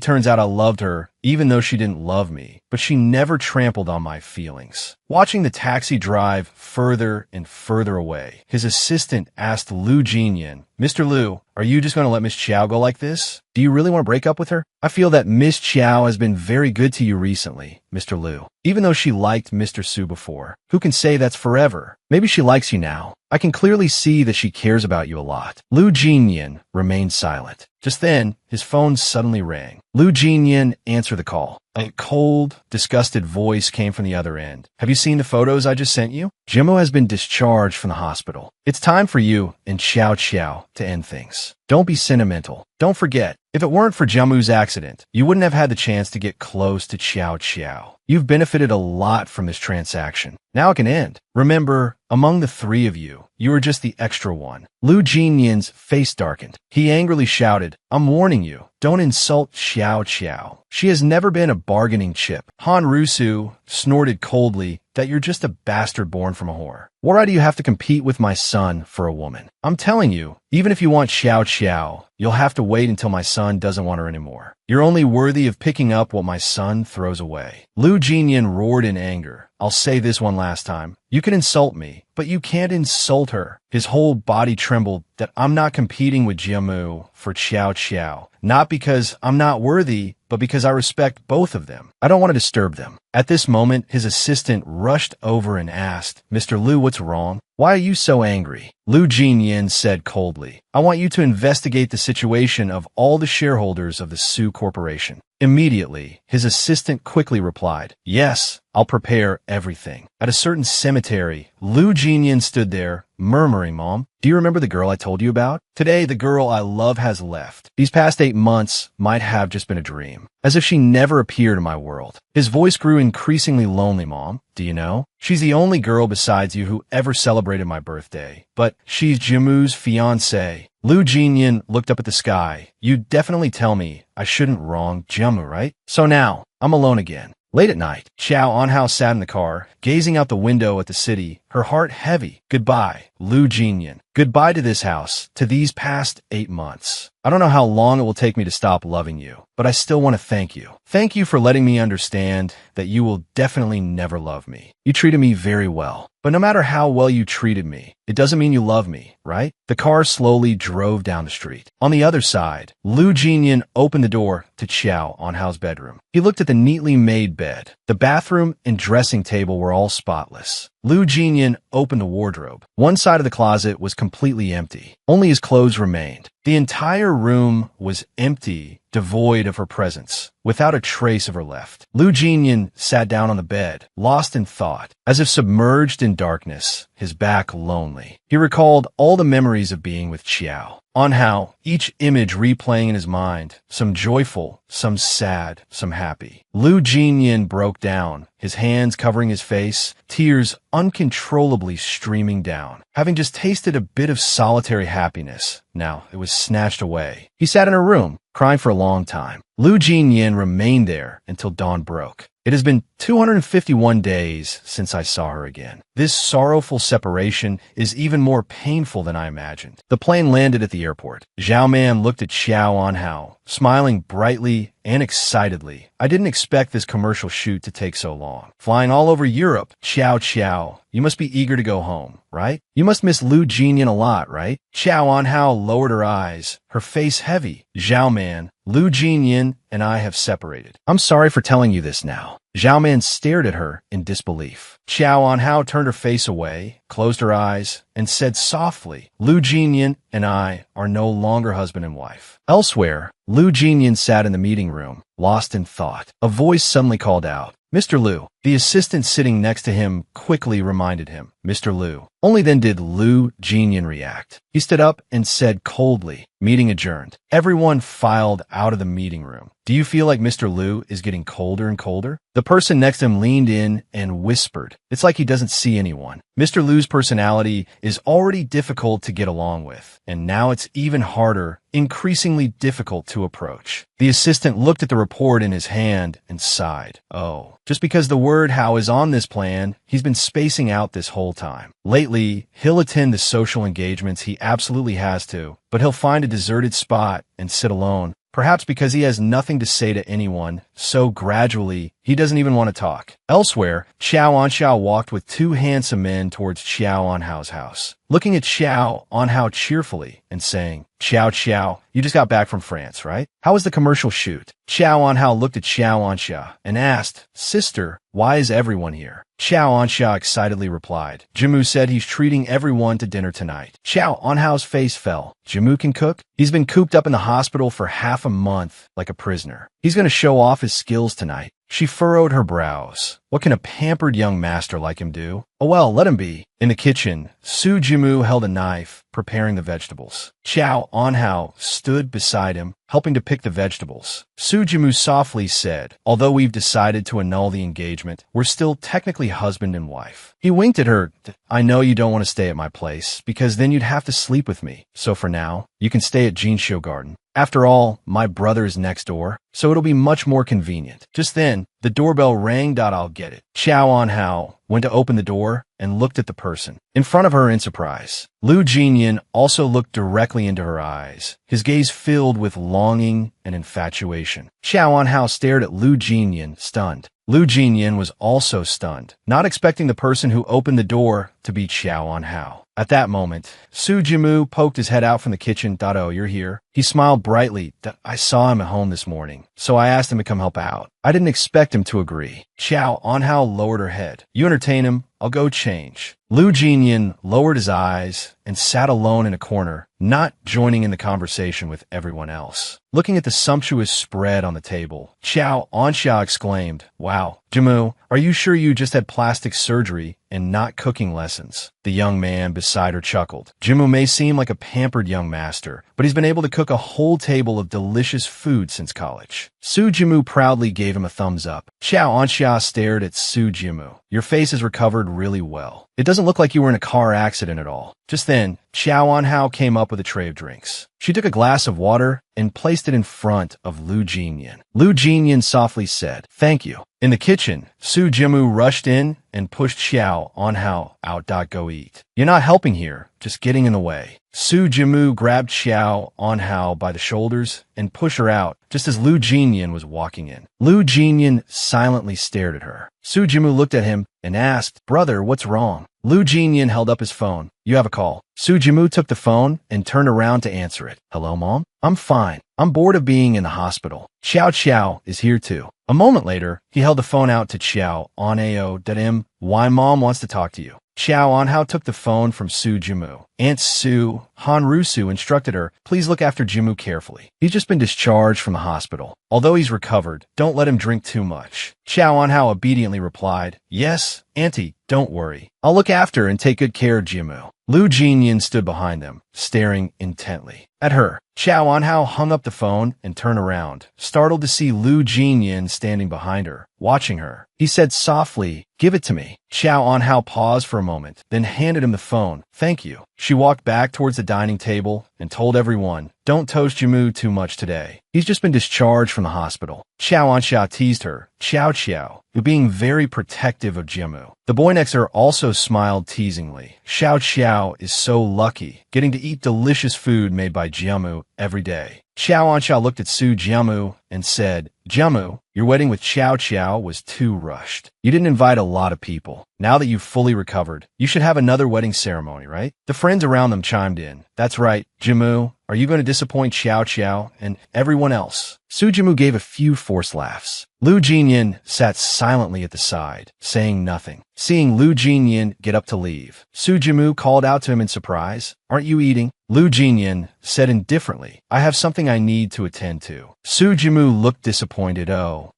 Turns out I loved her, even though she didn't love me, but she never trampled on my feelings. Watching the taxi drive further and further away, his assistant asked Lu Jinyan, Mr. Lu, are you just going to let Miss Qiao go like this? Do you really want to break up with her? I feel that Miss Qiao has been very good to you recently, Mr. Lu. Even though she liked Mr. Su before, who can say that's forever? Maybe she likes you now. I can clearly see that she cares about you a lot. Lu Jinyan remained silent. Just then, his phone suddenly rang. Lu Jinyan answered the call. A cold, disgusted voice came from the other end. Have you seen the photos I just sent you? Jimmo has been discharged from the hospital. It's time for you and Xiao Xiao to end things. Don't be sentimental. Don't forget, if it weren't for Jimu's accident, you wouldn't have had the chance to get close to Xiao Xiao. You've benefited a lot from this transaction. Now it can end. Remember, among the three of you, you are just the extra one. Lu Jinyan's face darkened. He angrily shouted, I'm warning you, don't insult Xiao Xiao. She has never been a bargaining chip. Han Rusu snorted coldly that you're just a bastard born from a whore. Why do you have to compete with my son for a woman? I'm telling you, even if you want Xiao Xiao, you'll have to wait until my son doesn't want her anymore. You're only worthy of picking up what my son throws away. Lu Jinyan roared in anger. I'll say this one last time. You can insult me, but you can't insult her. His whole body trembled that I'm not competing with Jimu for Xiao Xiao. Not because I'm not worthy, but because I respect both of them. I don't want to disturb them. At this moment, his assistant rushed over and asked, Mr. Lu, what's wrong? Why are you so angry? Lu Jinyan said coldly, I want you to investigate the situation of all the shareholders of the Su Corporation. Immediately, his assistant quickly replied, yes, I'll prepare everything. At a certain cemetery, Lu Jinyan stood there, murmuring, Mom, do you remember the girl I told you about? Today, the girl I love has left. These past 8 months might have just been a dream, as if she never appeared in my world. His voice grew increasingly lonely, Mom. Do you know? She's the only girl besides you who ever celebrated my birthday. But she's Jimu's fiancée. Lu Jinyan looked up at the sky. You'd definitely tell me I shouldn't wrong Jimu, right? So now, I'm alone again. Late at night, Xiao Anhao sat in the car, gazing out the window at the city, her heart heavy. Goodbye, Lu Jinyan. Goodbye to this house, to these past 8 months. I don't know how long it will take me to stop loving you, but I still want to thank you. Thank you for letting me understand that you will definitely never love me. You treated me very well. But no matter how well you treated me, it doesn't mean you love me, right? The car slowly drove down the street. On the other side, Lu Jinyan opened the door to Xiao Anhao's bedroom. He looked at the neatly made bed. The bathroom and dressing table were all spotless. Lu Jinyan opened the wardrobe. One side of the closet was completely empty. Only his clothes remained. The entire room was empty, devoid of her presence, without a trace of her left. Lu Jinyan sat down on the bed, lost in thought, as if submerged in darkness, his back lonely. He recalled all the memories of being with Qiao. On how, each image replaying in his mind, some joyful, some sad, some happy. Lu Jinyan broke down, his hands covering his face, tears uncontrollably streaming down. Having just tasted a bit of solitary happiness, now it was snatched away. He sat in her room, crying for a long time. Lu Jinyan remained there until dawn broke. It has been 251 days since I saw her again. This sorrowful separation is even more painful than I imagined. The plane landed at the airport. Zhao Man looked at Xiao Anhao, smiling brightly and excitedly. I didn't expect this commercial shoot to take so long. Flying all over Europe. Xiao, you must be eager to go home, right? You must miss Lu Jinyan a lot, right? Xiao Anhao lowered her eyes, her face heavy. Zhao Man, Lu Jinyan and I have separated. I'm sorry for telling you this now. Zhao Man stared at her in disbelief. Xiao Anhao turned her face away, closed her eyes, and said softly, Lu Jinyan and I are no longer husband and wife. Elsewhere, Lu Jinyan sat in the meeting room, lost in thought. A voice suddenly called out, Mr. Lu. The assistant sitting next to him quickly reminded him, Mr. Lu. Only then did Lu Jinyan react. He stood up and said coldly, meeting adjourned. Everyone filed out of the meeting room. Do you feel like Mr. Lu is getting colder and colder? The person next to him leaned in and whispered. It's like he doesn't see anyone. Mr. Lu's personality is already difficult to get along with, and now it's even harder, increasingly difficult to approach. The assistant looked at the report in his hand and sighed. Oh, just because the word how is on this plan, he's been spacing out this whole time. Lately, he'll attend the social engagements he absolutely has to, but he'll find a deserted spot and sit alone. Perhaps because he has nothing to say to anyone, so gradually, he doesn't even want to talk. Elsewhere, Xiao Anxiao walked with two handsome men towards Xiao Anhao's house, looking at Xiao Anhao cheerfully and saying, Xiao, you just got back from France, right? How was the commercial shoot? Xiao Anhao looked at Xiao Anxia and asked, Sister, why is everyone here? Xiao Anxia excitedly replied, Jimu said he's treating everyone to dinner tonight. Xiao Anhao's face fell. Jimu can cook? He's been cooped up in the hospital for half a month like a prisoner. He's going to show off his skills tonight. She furrowed her brows. What can a pampered young master like him do? Oh well, let him be. In the kitchen, Su Jimu held a knife, preparing the vegetables. Xiao Anhao stood beside him, helping to pick the vegetables. Su Jimu softly said, although we've decided to annul the engagement, we're still technically husband and wife. He winked at her. I know you don't want to stay at my place, because then you'd have to sleep with me. So for now, you can stay at Jinsho Garden. After all, my brother is next door, so it'll be much more convenient. Just then, the doorbell rang. I'll get it. Xiao Anhao went to open the door and looked at the person in front of her in surprise. Lu Jinyan also looked directly into her eyes, his gaze filled with longing and infatuation. Xiao Anhao stared at Lu Jinyan, stunned. Lu Jinyan was also stunned, not expecting the person who opened the door to be Xiao Anhao. At that moment, Su Jimu poked his head out from the kitchen. Oh, you're here? He smiled brightly. I saw him at home this morning, so I asked him to come help out. I didn't expect him to agree. Xiao Anhao lowered her head. You entertain him, I'll go change. Lu Jinyan lowered his eyes and sat alone in a corner, not joining in the conversation with everyone else. Looking at the sumptuous spread on the table, Xiao Anxia exclaimed, Wow, Jimu, are you sure you just had plastic surgery and not cooking lessons? The young man beside her chuckled. Jimu may seem like a pampered young master, but he's been able to cook a whole table of delicious food since college. Su Jimu proudly gave him a thumbs up. Xiao Anxia stared at Su Jimu. Your face has recovered really well. It doesn't look like you were in a car accident at all. Just then, Xiao Anhao came up with a tray of drinks. She took a glass of water and placed it in front of Lu Jinyan. Lu Jinyan softly said, Thank you. In the kitchen, Su Jimu rushed in and pushed Xiao Anhao out. Go eat. You're not helping here, just getting in the way. Su Jimu grabbed Xiao Anhao by the shoulders and pushed her out just as Lu Jinyan was walking in. Lu Jinyan silently stared at her. Su Jimu looked at him and asked, Brother, what's wrong? Lu Jinyan held up his phone. You have a call. Su Jimu took the phone and turned around to answer it. Hello, Mom? I'm fine. I'm bored of being in the hospital. Xiao is here too. A moment later, he held the phone out to Xiao Anhao. Why Mom wants to talk to you. Xiao Anhao took the phone from Su Jimu. Aunt Su, Han Rusu instructed her, please look after Jimu carefully. He's just been discharged from the hospital. Although he's recovered, don't let him drink too much. Xiao Anhao obediently replied, yes, Auntie, don't worry. I'll look after and take good care of Jimu. Lu Jinyan stood behind them, staring intently at her. Xiao Anhao hung up the phone and turned around, startled to see Lu Jinyan standing behind her, watching her. He said softly, give it to me. Xiao Anhao paused for a moment, then handed him the phone. Thank you. She walked back towards the dining table and told everyone, don't toast Jimu too much today. He's just been discharged from the hospital. Xiao Anhao teased her, Xiao, you're being very protective of Jimu. The boy next to her also smiled teasingly. Xiao is so lucky, getting to eat delicious food made by Jimu every day. Xiao Anhao looked at Su Jimu and said, Jimu, your wedding with Xiao was too rushed. You didn't invite a lot of people. Now that you've fully recovered, you should have another wedding ceremony, right? The friends around them chimed in. That's right, Jimu, are you going to disappoint Xiao and everyone else? Su Jimu gave a few forced laughs. Lu Jinyan sat silently at the side, saying nothing. Seeing Lu Jinyan get up to leave, Su Jimu called out to him in surprise, aren't you eating? Lu Jinyan said indifferently, I have something I need to attend to. Su Jimu looked disappointed,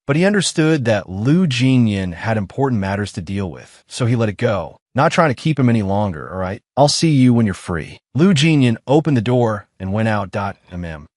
but he understood that Lu Jinyan had important matters to deal with, so he let it go. Not trying to keep him any longer, all right? I'll see you when you're free. Lu Jinyan opened the door and went out.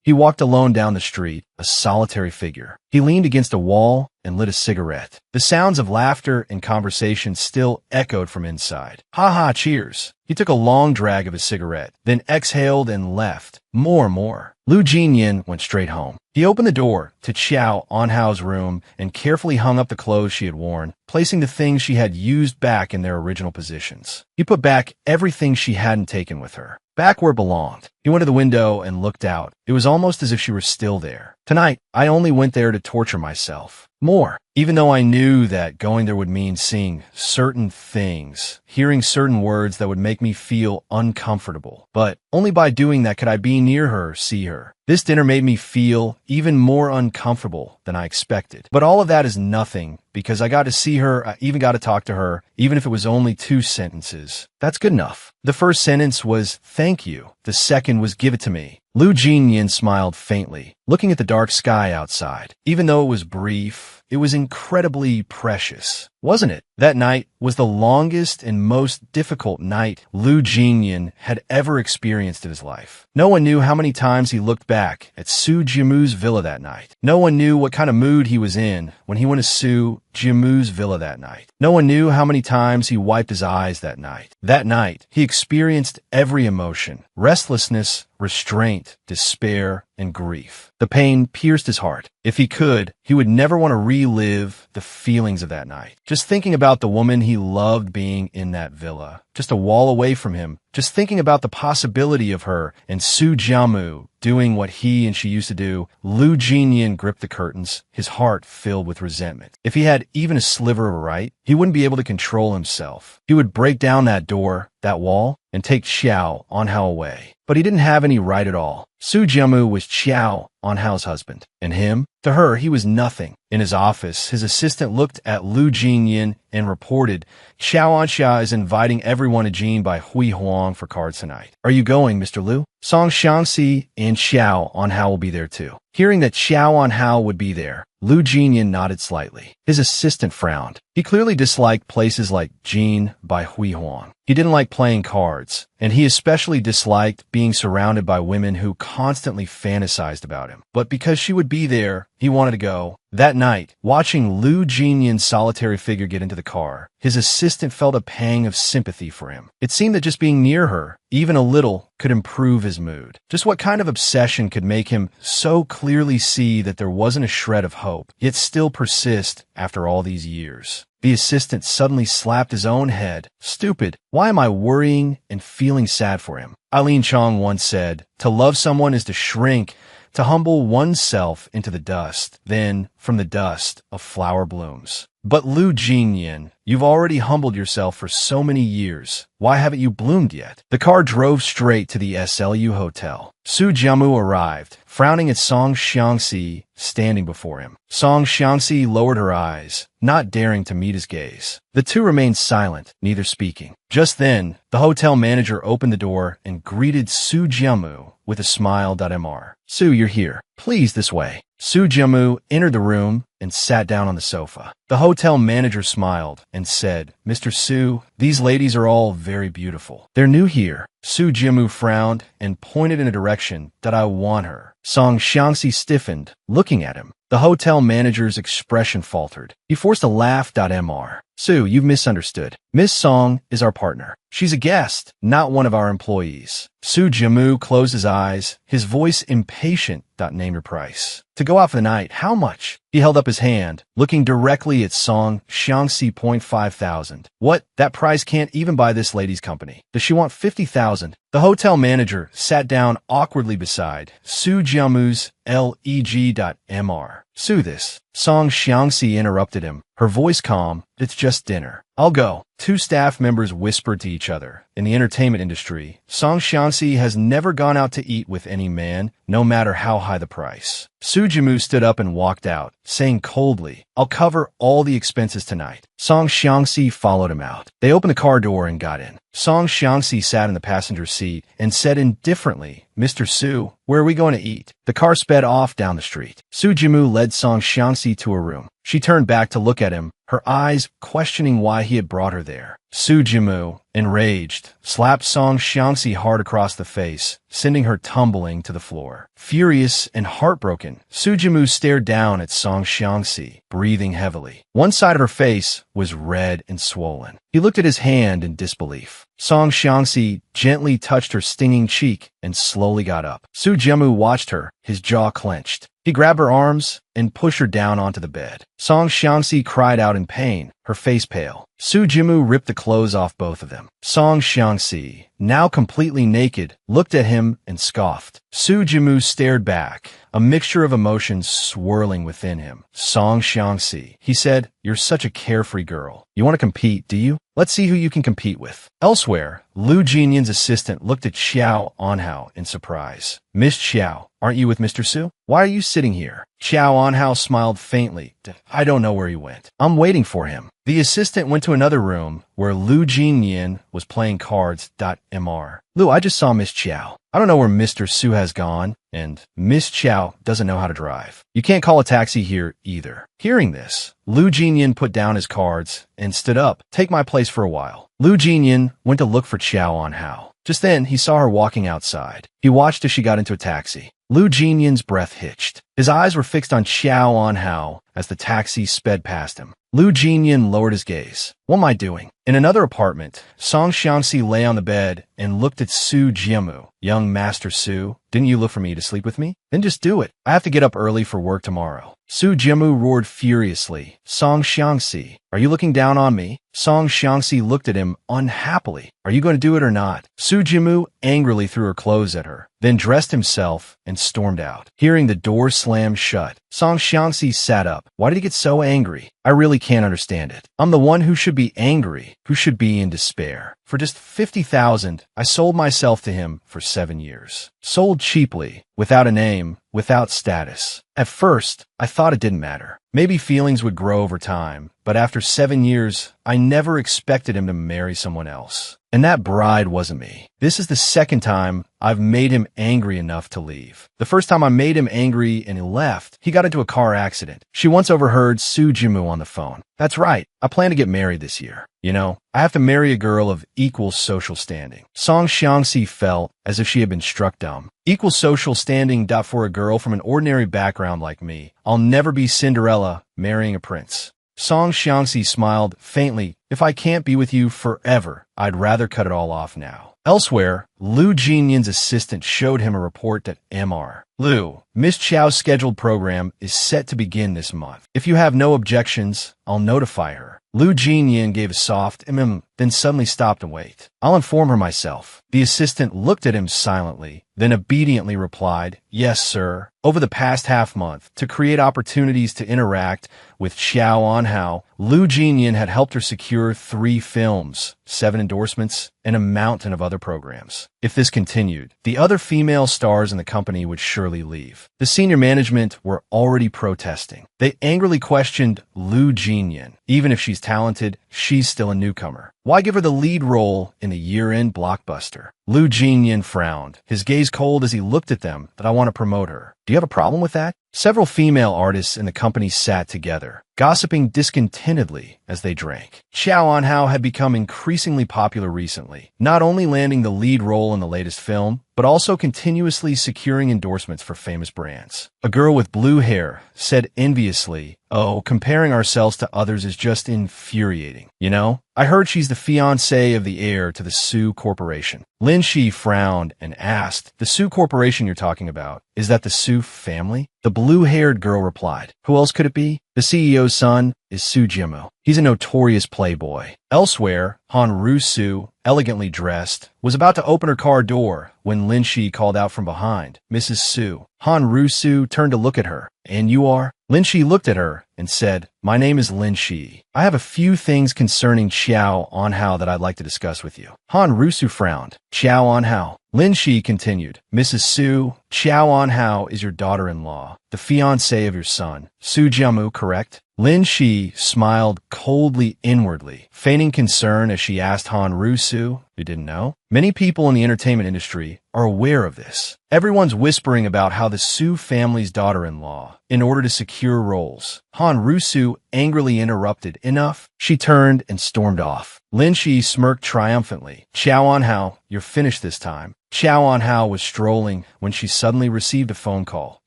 He walked alone down the street, a solitary figure. He leaned against a wall and lit a cigarette. The sounds of laughter and conversation still echoed from inside. Ha ha, cheers. He took a long drag of his cigarette, then exhaled and left. More. Lu Jinyan went straight home. He opened the door to Xiao Anhao's room and carefully hung up the clothes she had worn, placing the things she had used back in their original positions. He put back everything she hadn't taken with her, back where it belonged. He went to the window and looked out. It was almost as if she were still there. Tonight, I only went there to torture myself. More. Even though I knew that going there would mean seeing certain things, hearing certain words that would make me feel uncomfortable. But only by doing that could I be near her, see her. This dinner made me feel even more uncomfortable than I expected. But all of that is nothing because I got to see her, I even got to talk to her, even if it was only 2 sentences. That's good enough. The first sentence was, thank you. The second was, give it to me. Lu Jinyan smiled faintly, looking at the dark sky outside. Even though it was brief, it was incredibly precious, wasn't it? That night was the longest and most difficult night Lu Jinyan had ever experienced in his life. No one knew how many times he looked back at Su Jimu's villa that night. No one knew what kind of mood he was in when he went to Su Jimu's villa that night. No one knew how many times he wiped his eyes that night. That night, he experienced every emotion: restlessness, restraint, despair, and grief. The pain pierced his heart. If he could, he would never want to relive the feelings of that night. Just thinking about the woman he loved being in that villa, just a wall away from him, just thinking about the possibility of her and Su Jimu doing what he and she used to do, Lu Jinyan gripped the curtains, his heart filled with resentment. If he had even a sliver of a right, he wouldn't be able to control himself. He would break down that door, that wall, and take Xiao Anhao away. But he didn't have any right at all. Su Jimu was Xiao Anhao's husband, and him? To her, he was nothing. In his office, his assistant looked at Lu Jinyan and reported, Xiao Anhao is inviting everyone to Jin by Hui Huang for cards tonight. Are you going, Mr. Lu? Song Xiangxi and Xiao Anhao will be there too. Hearing that Xiao Anhao would be there, Lu Jinyan nodded slightly. His assistant frowned. He clearly disliked places like Jin by Hui Huang. He didn't like playing cards, and he especially disliked being surrounded by women who constantly fantasized about him. But because she would be there, he wanted to go. That night, watching Lu Jinyan's solitary figure get into the car, his assistant felt a pang of sympathy for him. It seemed that just being near her, even a little, could improve his mood. Just what kind of obsession could make him so clearly see that there wasn't a shred of hope, yet still persist after all these years? The assistant suddenly slapped his own head. Stupid. Why am I worrying and feeling sad for him? Eileen Chong once said, to love someone is to shrink, to humble oneself into the dust, then from the dust of flower blooms. But Lu Jinyan, you've already humbled yourself for so many years. Why haven't you bloomed yet? The car drove straight to the SLU hotel. Su Jiamu arrived, frowning at Song Xiangxi standing before him. Song Xiangxi lowered her eyes, not daring to meet his gaze. The two remained silent, neither speaking. Just then, the hotel manager opened the door and greeted Su Jiamu with a smile. Mr. Su, you're here. Please, this way. Su Jiamu entered the room and sat down on the sofa. The hotel manager smiled and said, Mr. Su, these ladies are all very beautiful. They're new here. Su Jiamu frowned and pointed in a direction that I want her. Song Xiangxi stiffened, looking at him. The hotel manager's expression faltered. He forced a laugh. Mr. Su, you've misunderstood. Miss Song is our partner. She's a guest, not one of our employees. Su Jiamu closed his eyes, his voice impatient. Name your price. To go out for the night, how much? He held up his hand, looking directly at Song Xiangxi. 5,000. What? That price can't even buy this lady's company. Does she want 50,000? The hotel manager sat down awkwardly beside Su Jiamu's leg.mr. Su, this. Song Xiangxi interrupted him, her voice calm. It's just dinner. I'll go. Two staff members whispered to each other. In the entertainment industry, Song Xiangxi has never gone out to eat with any man, no matter how high the price. Su Jiamu stood up and walked out, saying coldly, I'll cover all the expenses tonight. Song Xiangxi followed him out. They opened the car door and got in. Song Xiangxi sat in the passenger seat and said indifferently, Mr. Su, where are we going to eat? The car sped off down the street. Su Jiamu led Song Xiangxi to her room. She turned back to look at him, her eyes questioning why he had brought her there. Su Jiamu, enraged, slapped Song Xiangxi hard across the face, sending her tumbling to the floor. Furious and heartbroken, Su Jiamu stared down at Song Xiangxi, breathing heavily. One side of her face was red and swollen. He looked at his hand in disbelief. Song Xiangxi gently touched her stinging cheek and slowly got up. Su Jiamu watched her, his jaw clenched. He grabbed her arms and pushed her down onto the bed. Song Xiangxi cried out in pain, her face pale. Su Jiamu ripped the clothes off both of them. Song Xiangxi, now completely naked, looked at him and scoffed. Su Jiamu stared back, a mixture of emotions swirling within him. Song Xiangxi, he said, you're such a carefree girl. You want to compete, do you? Let's see who you can compete with. Elsewhere, Lu Jinyan's assistant looked at Xiao Anhao in surprise. Miss Xiao, aren't you with Mr. Su? Why are you sitting here? Xiao Anhao smiled faintly. I don't know where he went. I'm waiting for him. The assistant went to another room where Lu Jinyan was playing cards. Mr. Lu, I just saw Miss Xiao. I don't know where Mr. Su has gone, and Miss Xiao doesn't know how to drive. You can't call a taxi here either. Hearing this, Lu Jinyan put down his cards and stood up. Take my place for a while. Lu Jinyan went to look for Xiao Anhao. Just then, he saw her walking outside. He watched as she got into a taxi. Lu Jinyan's breath hitched. His eyes were fixed on Xiao Anhao as the taxi sped past him. Lu Jinyan lowered his gaze. What am I doing? In another apartment, Song Xiangxi lay on the bed and looked at Su Jiamu. Young Master Su, didn't you look for me to sleep with me? Then just do it. I have to get up early for work tomorrow. Su Jiamu roared furiously. Song Xiangxi, are you looking down on me? Song Xiangxi looked at him unhappily. Are you going to do it or not? Su Jiamu angrily threw her clothes at her, then dressed himself and stormed out. Hearing the door slam shut, Song Xiangxi sat up. Why did he get so angry? I really can't understand it. I'm the one who should be angry, who should be in despair. For just 50,000, I sold myself to him for 7 years. Sold cheaply, without a name, without status. At first, I thought it didn't matter. Maybe feelings would grow over time, but after 7 years, I never expected him to marry someone else. And that bride wasn't me. This is the second time I've made him angry enough to leave. The first time I made him angry and he left, he got into a car accident. She once overheard Su Jiamu on the phone. That's right, I plan to get married this year. You know, I have to marry a girl of equal social standing. Song Xiangxi felt as if she had been struck dumb. Equal social standing. For a girl from an ordinary background like me, I'll never be Cinderella marrying a prince. Song Xiangxi smiled faintly. If I can't be with you forever, I'd rather cut it all off now. Elsewhere, Lu Jinyan's assistant showed him a report that Mr. Lu, Miss Chiao's scheduled program is set to begin this month. If you have no objections, I'll notify her. Lu Jinyan gave a soft then suddenly stopped and waited. I'll inform her myself. The assistant looked at him silently, then obediently replied, Yes, sir. Over the past half-month, to create opportunities to interact with Xiao Anhao, Lu Jinyan had helped her secure 3 films, 7 endorsements, and a mountain of other programs. If this continued, the other female stars in the company would surely leave. The senior management were already protesting. They angrily questioned Lu Jinyan. Even if she's talented, she's still a newcomer. Why give her the lead role in a year-end blockbuster? Lu Jinyan frowned, his gaze cold as he looked at them. That I want to promote her. Do you have a problem with that? Several female artists in the company sat together, gossiping discontentedly as they drank. Xiao Anhao had become increasingly popular recently, not only landing the lead role in the latest film, but also continuously securing endorsements for famous brands. A girl with blue hair said enviously, "Oh, comparing ourselves to others is just infuriating. You know, I heard she's the fiancée of the heir to the Su Corporation." Lin Shi frowned and asked, "The Su Corporation you're talking about, is that the Su family?" The blue-haired girl replied, "Who else could it be? The CEO's son is Su Jianmu. He's a notorious playboy." Elsewhere, Han Rusu, elegantly dressed, was about to open her car door when Lin Shi called out from behind, "Mrs. Su." Han Rusu turned to look at her. "And you are?" Lin Shi looked at her and said, "My name is Lin Shi. I have a few things concerning Xiao Anhao that I'd like to discuss with you." Han Rusu frowned. "Xiao Anhao." Lin Shi continued, "Mrs. Su, Xiao Anhao is your daughter-in-law, the fiancée of your son, Su Jianmu, correct?" Lin Shi smiled coldly inwardly, feigning concern as she asked Han Rusu, "You didn't know?" Many people in the entertainment industry are aware of this. Everyone's whispering about how the Su family's daughter-in-law, in order to secure roles. Han Rusu angrily interrupted. "Enough." She turned and stormed off. Lin Shi smirked triumphantly. "Xiao Anhao, you're finished this time." Xiao Anhao was strolling when she suddenly received a phone call.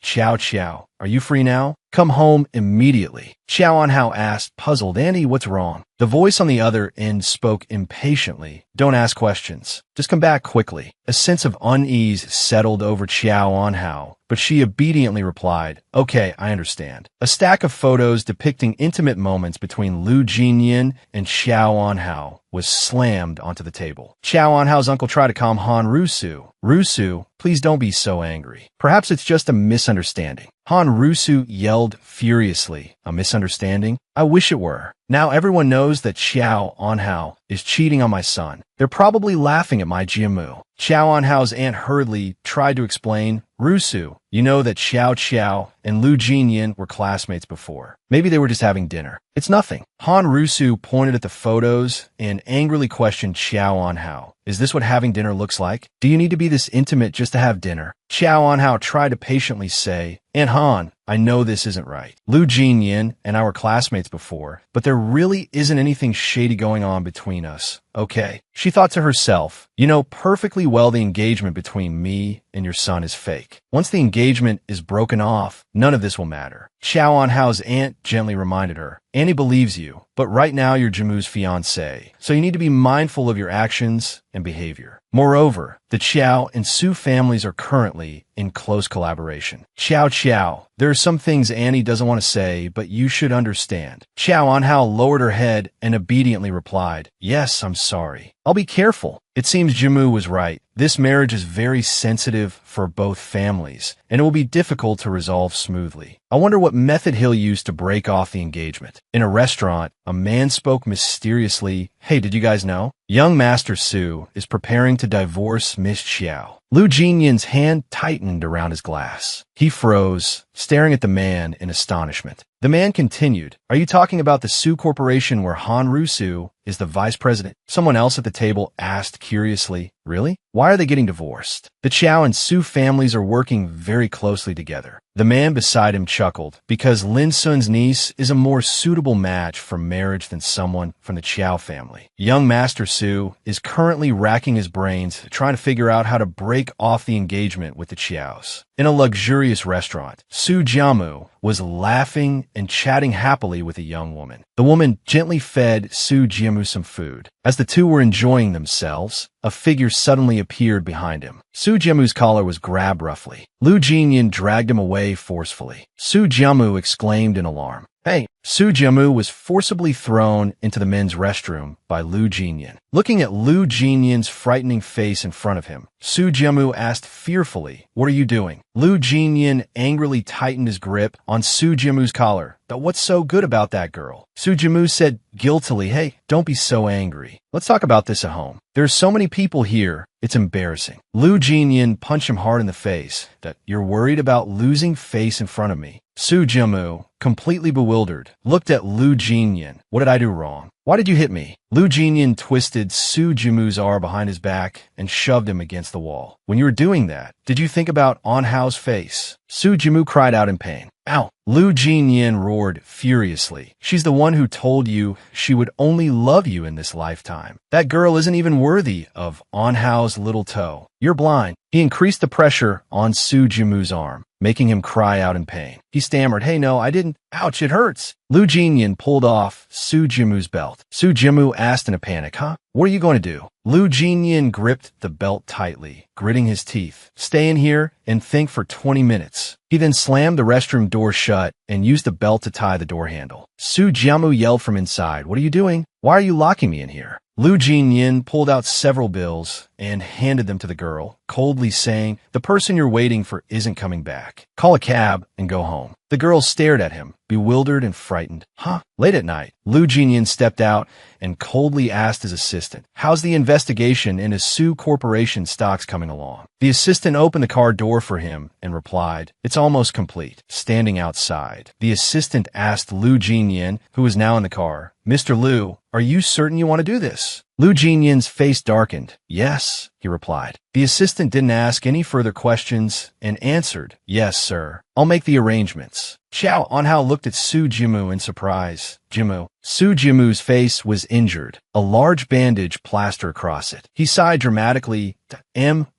"Xiao, are you free now? Come home immediately." Xiao Anhao asked, puzzled, "Andy, what's wrong?" The voice on the other end spoke impatiently. "Don't ask questions. Just come back quickly." A sense of unease settled over Xiao Anhao, but she obediently replied, "Okay, I understand." A stack of photos depicting intimate moments between Lu Jinyan and Xiao Anhao was slammed onto the table. Xiao Anhao's uncle tried to calm Han Rusu. "Rusu, please don't be so angry. Perhaps it's just a misunderstanding." Han Rusu yelled furiously, "A misunderstanding? I wish it were. Now everyone knows that Xiao Anhao is cheating on my son. They're probably laughing at my Jianmu." Xiao Anhao's aunt hurriedly tried to explain, "Rusu, you know that Xiao and Lu Jinyan were classmates before. Maybe they were just having dinner. It's nothing." Han Rusu pointed at the photos and angrily questioned Xiao Anhao. "Is this what having dinner looks like? Do you need to be this intimate just to have dinner?" Xiao Anhao tried to patiently say, "Aunt Han, I know this isn't right. Lu Jinyan and I were classmates before, but there really isn't anything shady going on between us. Okay." She thought to herself, "You know perfectly well the engagement between me and your son is fake. Once the engagement is broken off, none of this will matter." Xiao Anhao's aunt gently reminded her, "Annie believes you, but right now you're Jimu's fiancée, so you need to be mindful of your actions and behavior. Moreover, the Qiao and Su families are currently in close collaboration." Qiao, there are some things Annie doesn't want to say, but you should understand." Xiao Anhao lowered her head and obediently replied, "Yes, I'm sorry. I'll be careful." It seems Jimu was right. This marriage is very sensitive for both families, and it will be difficult to resolve smoothly. I wonder what method he'll use to break off the engagement. In a restaurant, a man spoke mysteriously, "Hey, did you guys know? Young Master Su is preparing to divorce Miss Xiao." Lu Jinyan's hand tightened around his glass. He froze, staring at the man in astonishment. The man continued, "Are you talking about the Su Corporation where Han Rusu is the vice president?" Someone else at the table asked curiously, "Really? Why are they getting divorced?" The Qiao and Su families are working very closely together. The man beside him chuckled, because Lin Sun's niece is a more suitable match for marriage than someone from the Qiao family. Young Master Su is currently racking his brains trying to figure out how to break off the engagement with the Qiaos. In a luxurious restaurant, Su Jianmu was laughing and chatting happily with a young woman. The woman gently fed Su Jianmu some food. As the two were enjoying themselves, a figure suddenly appeared behind him. Su Jianmu's collar was grabbed roughly. Lu Jinyan dragged him away forcefully. Su Jianmu exclaimed in alarm, Hey, Su Jiamu was forcibly thrown into the men's restroom by Lu Jinyan. Looking at Lu Jinyan's frightening face in front of him, Su Jiamu asked fearfully, "What are you doing?" Lu Jinyan angrily tightened his grip on Su Jiamu's collar. "But what's so good about that girl?" Su Jiamu said guiltily, "Hey, don't be so angry. Let's talk about this at home. There's so many people here, it's embarrassing." Lu Jinyan punched him hard in the face. "That you're worried about losing face in front of me." Su Jiamu, completely bewildered, looked at Lu Jinyan. "What did I do wrong? Why did you hit me?" Lu Jinyan twisted Su Jiamu's arm behind his back and shoved him against the wall. "When you were doing that, did you think about Anhao's face?" Su Jiamu cried out in pain. "Ow!" Lu Jinyan roared furiously. "She's the one who told you she would only love you in this lifetime. That girl isn't even worthy of Anhao's little toe. You're blind." He increased the pressure on Su Jiamu's arm, making him cry out in pain. He stammered, "Hey, no, I didn't. Ouch, it hurts." Lu Jinyan pulled off Su Jiamu's belt. Su Jiamu asked in a panic, "Huh? What are you going to do?" Lu Jinyan gripped the belt tightly, gritting his teeth. "Stay in here and think for 20 minutes. He then slammed the restroom door shut and used the belt to tie the door handle. Su Jiamu yelled from inside, "What are you doing? Why are you locking me in here?" Lu Jinyan pulled out several bills and handed them to the girl, coldly saying, "The person you're waiting for isn't coming back. Call a cab and go home." The girl stared at him, bewildered and frightened. "Huh?" Late at night, Lu Jinyan stepped out and coldly asked his assistant, "How's the investigation into Su Corporation stocks coming along?" The assistant opened the car door for him and replied, "It's almost complete." Standing outside, the assistant asked Lu Jinyan, who was now in the car, "Mr. Lu, are you certain you want to do this?" Lu Jinyan's face darkened. "Yes," he replied. The assistant didn't ask any further questions and answered, "Yes, sir. I'll make the arrangements." Xiao Anhao looked at Su Jiamu in surprise. "Jiamu." Su Jiamu's face was injured, a large bandage plastered across it. He sighed dramatically.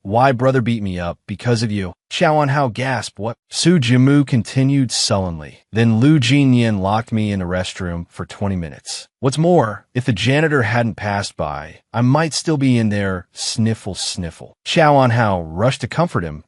"Why brother beat me up because of you?" Xiao Anhao gasped, "What?" Su Jiamu continued sullenly. "Then Lu Jinyan locked me in the restroom for 20 minutes. What's more, if the janitor hadn't passed by, I might still be in there, sniffle, sniffle." Xiao Anhao rushed to comfort him.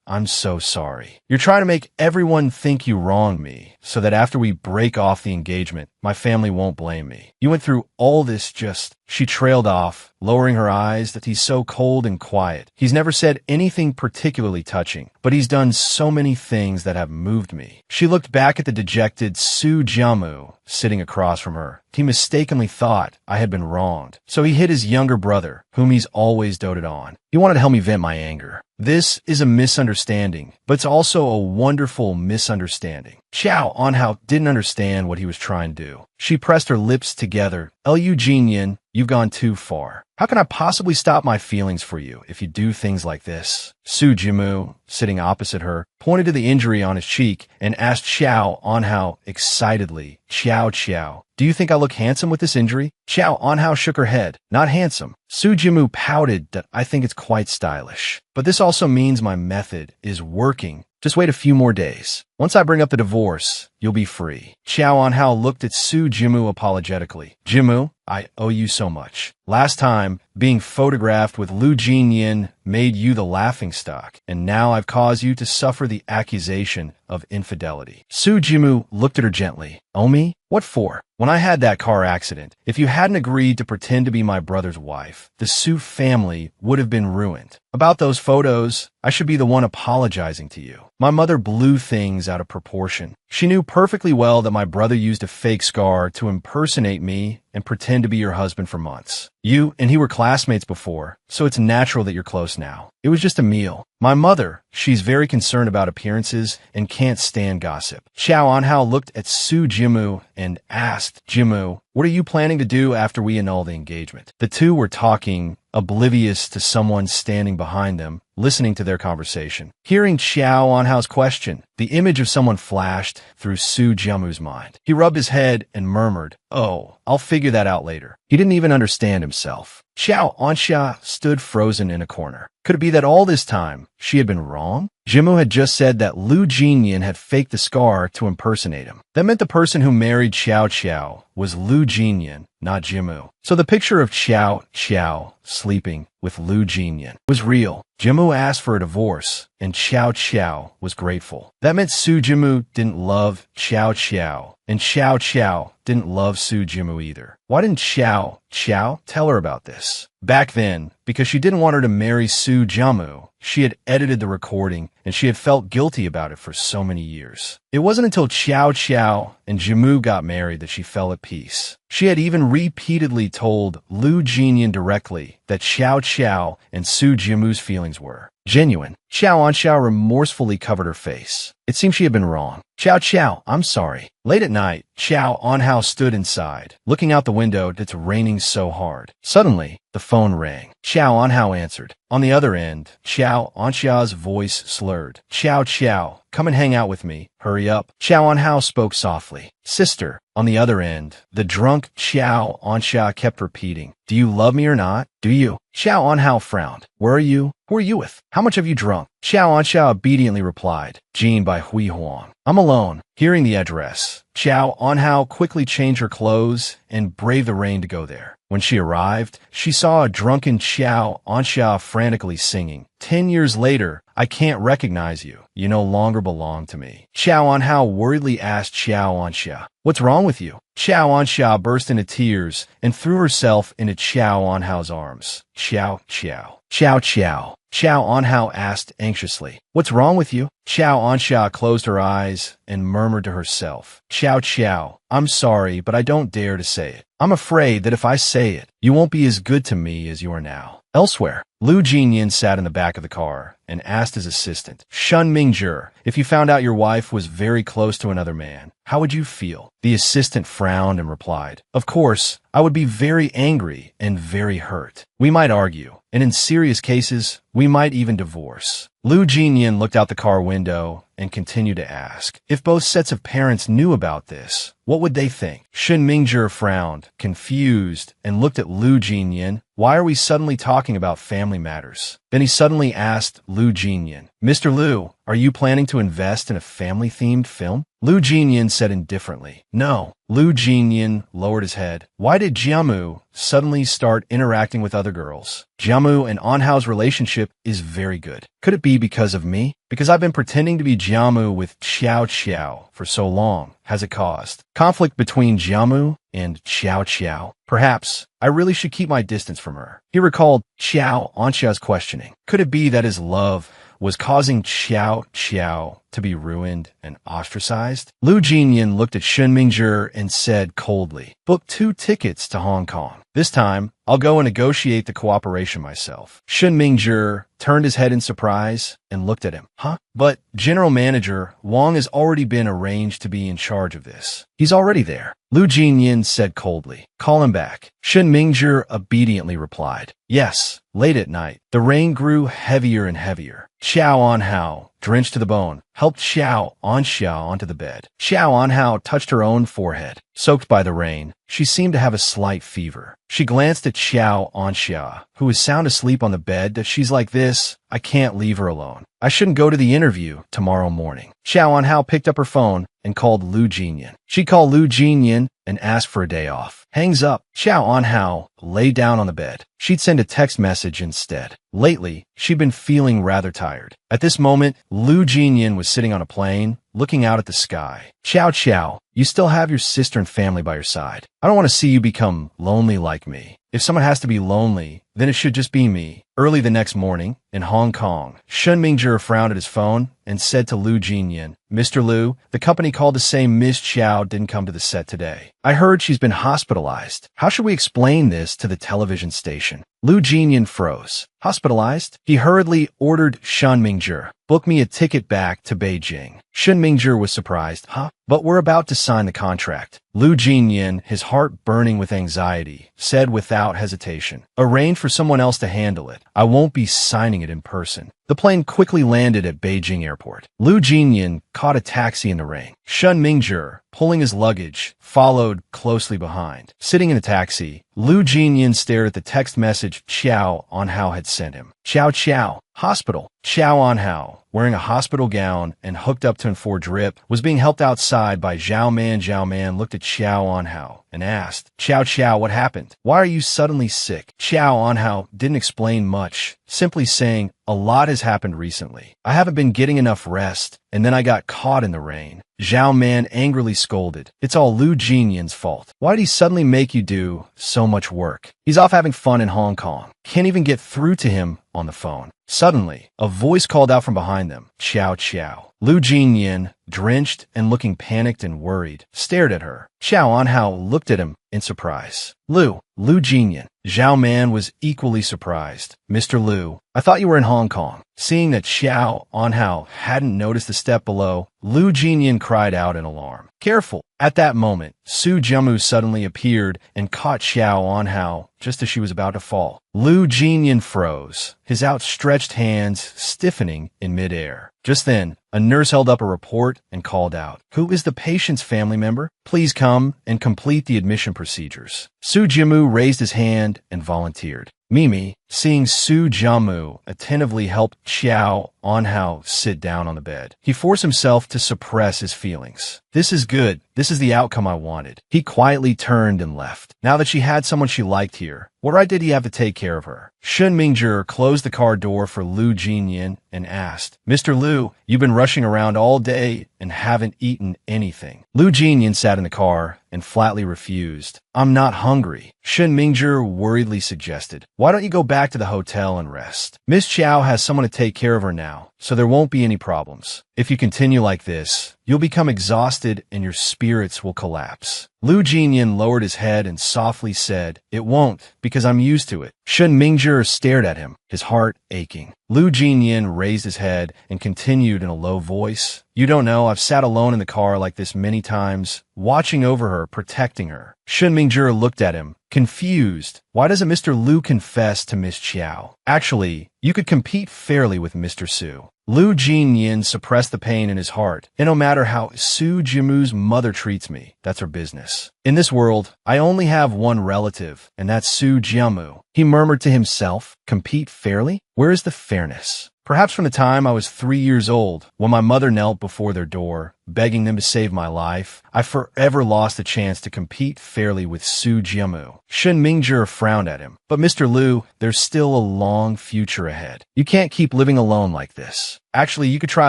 "I'm so sorry. You're trying to make everyone think you wronged me, so that after we break off the engagement, my family won't blame me. You went through all this just..." She trailed off, lowering her eyes. "That he's so cold and quiet. He's never said anything particularly touching, but he's done so many things that have moved me." She looked back at the dejected Su Jiamu sitting across from her. He mistakenly thought I had been wronged, so he hit his younger brother, whom he's always doted on. He wanted to help me vent my anger. This is a misunderstanding, but it's also a wonderful misunderstanding. Xiao Anhao didn't understand what he was trying to do. She pressed her lips together. "Lu Jinyan, you've gone too far. How can I possibly stop my feelings for you if you do things like this?" Su Jiamu, sitting opposite her, pointed to the injury on his cheek and asked Xiao Anhao excitedly, Xiao, do you think I look handsome with this injury?" Xiao Anhao shook her head. "Not handsome." Su Jiamu pouted. "I think it's quite stylish. But this also means my method is working. Just wait a few more days. Once I bring up the divorce, you'll be free." Xiao Anhao looked at Su Jiamu apologetically. "Jiamu, I owe you so much. Last time, being photographed with Lu Jinyan made you the laughingstock, and now I've caused you to suffer the accusation of infidelity." Su Jiamu looked at her gently. "Owe me? What for?" "When I had that car accident, if you hadn't agreed to pretend to be my brother's wife, the Su family would have been ruined. About those photos, I should be the one apologizing to you. My mother blew things out of proportion. She knew perfectly well that my brother used a fake scar to impersonate me and pretend to be your husband for months. You and he were classmates before, so it's natural that you're close now. It was just a meal. My mother, she's very concerned about appearances and can't stand gossip." Xiao Anhao looked at Su Jiamu and asked, "Jiamu, what are you planning to do after we annul the engagement?" The two were talking, oblivious to someone standing behind them, listening to their conversation. Hearing Xiao Anhao's question, the image of someone flashed through Su Jiamu's mind. He rubbed his head and murmured, "Oh, I'll figure that out later." He didn't even understand himself. Xiao Anhao stood frozen in a corner. Could it be that all this time she had been wrong? Jimu had just said that Lu Jinyan had faked the scar to impersonate him. That meant the person who married Xiao Xiao was Lu Jinyan, not Jimu. So the picture of Xiao Xiao sleeping with Lu Jinyan was real. Jimu asked for a divorce, and Xiao Xiao was grateful. That meant Su Jimu didn't love Xiao Xiao, and Xiao Xiao didn't love Su Jimu either. Why didn't Xiao Xiao tell her about this? Back then, because she didn't want her to marry Su Jimu, she had edited the recording, and she had felt guilty about it for so many years. It wasn't until Xiao Xiao and Jimu got married that she felt at peace. She had even repeatedly told Lu Jinyan directly that Xiao Xiao and Su Jimu's feelings were genuine. Xiao Anxiao remorsefully covered her face. It seemed she had been wrong. Xiao Xiao, I'm sorry. Late at night, Xiao Anhao stood inside, looking out the window. It's raining so hard. Suddenly, the phone rang. Xiao Anhao answered. On the other end, Xiao Anxiao's voice slurred. Xiao Xiao, come and hang out with me. Hurry up. Xiao Anhao spoke softly. Sister. On the other end, the drunk Xiao Anxia kept repeating. Do you love me or not? Do you? Xiao Anhao frowned. Where are you? Who are you with? How much have you drunk? Xiao Anxia obediently replied. Jin by Hui Huang. I'm alone. Hearing the address, Xiao Anhao quickly changed her clothes and braved the rain to go there. When she arrived, she saw a drunken Xiao Anxia frantically singing. 10 years later, I can't recognize you. You no longer belong to me. Xiao Anhao worriedly asked Xiao Anxia, what's wrong with you? Xiao Anxia burst into tears and threw herself into Xiao Anhao's arms. Xiao Xiao. Xiao Xiao. Xiao Anhao asked anxiously, what's wrong with you? Xiao Anxia closed her eyes and murmured to herself, Xiao Xiao, I'm sorry, but I don't dare to say it. I'm afraid that if I say it, you won't be as good to me as you are now. Elsewhere, Lu Jinyan sat in the back of the car and asked his assistant, Shun Mingzhi, if you found out your wife was very close to another man, how would you feel? The assistant frowned and replied, of course, I would be very angry and very hurt. We might argue, and in serious cases, we might even divorce. Lu Jinyan looked out the car window and continued to ask, if both sets of parents knew about this, what would they think? Shun Mingzhi frowned, confused, and looked at Lu Jinyan. Why are we suddenly talking about family matters? Then he suddenly asked Lu Jinyan, Mr. Lu, are you planning to invest in a family-themed film? Lu Jinyan said indifferently, no. Lu Jinyan lowered his head. Why did Jiamu suddenly start interacting with other girls? Jiamu and Anhao's relationship is very good. Could it be because of me? Because I've been pretending to be Jiamu with Xiao Xiao for so long. Has it caused conflict between Jiamu and Xiao Xiao? Perhaps I really should keep my distance from her. He recalled Xiao Anxia's questioning. Could it be that his love was causing Xiao Xiao to be ruined and ostracized? Lu Jinyan looked at Shun Mingzhi and said coldly, book 2 tickets to Hong Kong. This time, I'll go and negotiate the cooperation myself. Shun Mingzhi turned his head in surprise and looked at him. Huh? But General Manager Wang has already been arranged to be in charge of this. He's already there. Lu Jinyan said coldly, call him back. Shun Mingzhi obediently replied, yes. Late at night, the rain grew heavier and heavier. Xiao Anhao, drenched to the bone, helped Xiao Anxia onto the bed. Xiao Anhao touched her own forehead. Soaked by the rain, she seemed to have a slight fever. She glanced at Xiao Anxia, who was sound asleep on the bed. She's like this, I can't leave her alone. I shouldn't go to the interview tomorrow morning. Xiao Anhao picked up her phone and called Lu Jinyan. She called Lu Jinyan and asked for a day off. Hangs up. Xiao Anhao lay down on the bed. She'd send a text message instead. Lately, she'd been feeling rather tired. At this moment, Lu Jinyan was sitting on a plane, looking out at the sky. Xiao Xiao, you still have your sister and family by your side. I don't want to see you become lonely like me. If someone has to be lonely, then it should just be me. Early the next morning, in Hong Kong, Shun Mingzhi frowned at his phone and said to Lu Jinyan, Mr. Lu, the company called to say Miss Xiao didn't come to the set today. I heard she's been hospitalized. How should we explain this to the television station? Lu Jinyan froze. Hospitalized? He hurriedly ordered Shun Mingzhi, book me a ticket back to Beijing. Shun Mingzhi was surprised. Huh? But we're about to sign the contract. Lu Jinyan, his heart burning with anxiety, said without hesitation, arrange for someone else to handle it. I won't be signing it in person. The plane quickly landed at Beijing Airport. Lu Jinyan caught a taxi in the rain. Shun Mingzhi, pulling his luggage, followed closely behind. Sitting in a taxi, Lu Jinyan stared at the text message Qiao Anhao had sent him. Qiao Qiao, hospital. Qiao Anhao, wearing a hospital gown and hooked up to a drip, was being helped outside by Zhao Man. Zhao Man looked at Qiao Anhao and asked, Qiao Qiao, what happened? Why are you suddenly sick? Qiao Anhao didn't explain much, simply saying, a lot has happened recently. I haven't been getting enough rest, and then I got caught in the rain. Zhao Man angrily scolded. It's all Lu Jinyan's fault. Why did he suddenly make you do so much work? He's off having fun in Hong Kong. Can't even get through to him on the phone. Suddenly, a voice called out from behind them, Qiao Qiao. Lu Jinyan, drenched and looking panicked and worried, stared at her. Qiao Anhao looked at him in surprise. Lu Jinyan. Zhao Man was equally surprised. Mr. Lu, I thought you were in Hong Kong. Seeing that Qiao Anhao hadn't noticed the step below, Lu Jinyan cried out in alarm. Careful! At that moment, Su Jiamu suddenly appeared and caught Qiao Anhao just as she was about to fall. Lu Jinyan froze, his outstretched hands stiffening in midair. Just then, a nurse held up a report and called out, Who is the patient's family member? Please come and complete the admission procedures. Su Jiamu raised his hand and volunteered. Mimi, seeing Su Jiamu attentively help Qiao Anhao sit down on the bed. He forced himself to suppress his feelings. This is good. This is the outcome I wanted. He quietly turned and left. Now that she had someone she liked here, what right did he have to take care of her? Shun Mingzhi closed the car door for Lu Jinyan and asked, Mr. Lu, you've been rushing around all day and haven't eaten anything. Lu Jinyan sat in the car and flatly refused. I'm not hungry. Shun Mingzhi worriedly suggested, Why don't you go back to the hotel and rest? Miss Qiao has someone to take care of her now, so there won't be any problems. If you continue like this, you'll become exhausted and your spirits will collapse. Lu Jinyan lowered his head and softly said, It won't, because I'm used to it. Shun Mingzhi stared at him, his heart aching. Lu Jinyan raised his head and continued in a low voice, You don't know, I've sat alone in the car like this many times, watching over her, protecting her. Shun Mingzhi looked at him, confused. Why doesn't Mr. Lu confess to Miss Qiao? Actually, you could compete fairly with Mr. Su. Lu Jinyan suppressed the pain in his heart, and no matter how Su Jiamu's mother treats me, that's her business. In this world, I only have one relative, and that's Su Jiamu. He murmured to himself, compete fairly? Where is the fairness? Perhaps from the time I was 3 years old, when my mother knelt before their door, begging them to save my life, I forever lost the chance to compete fairly with Su Jiamu. Shun Mingzhi frowned at him. But Mr. Lu, there's still a long future ahead. You can't keep living alone like this. Actually, you could try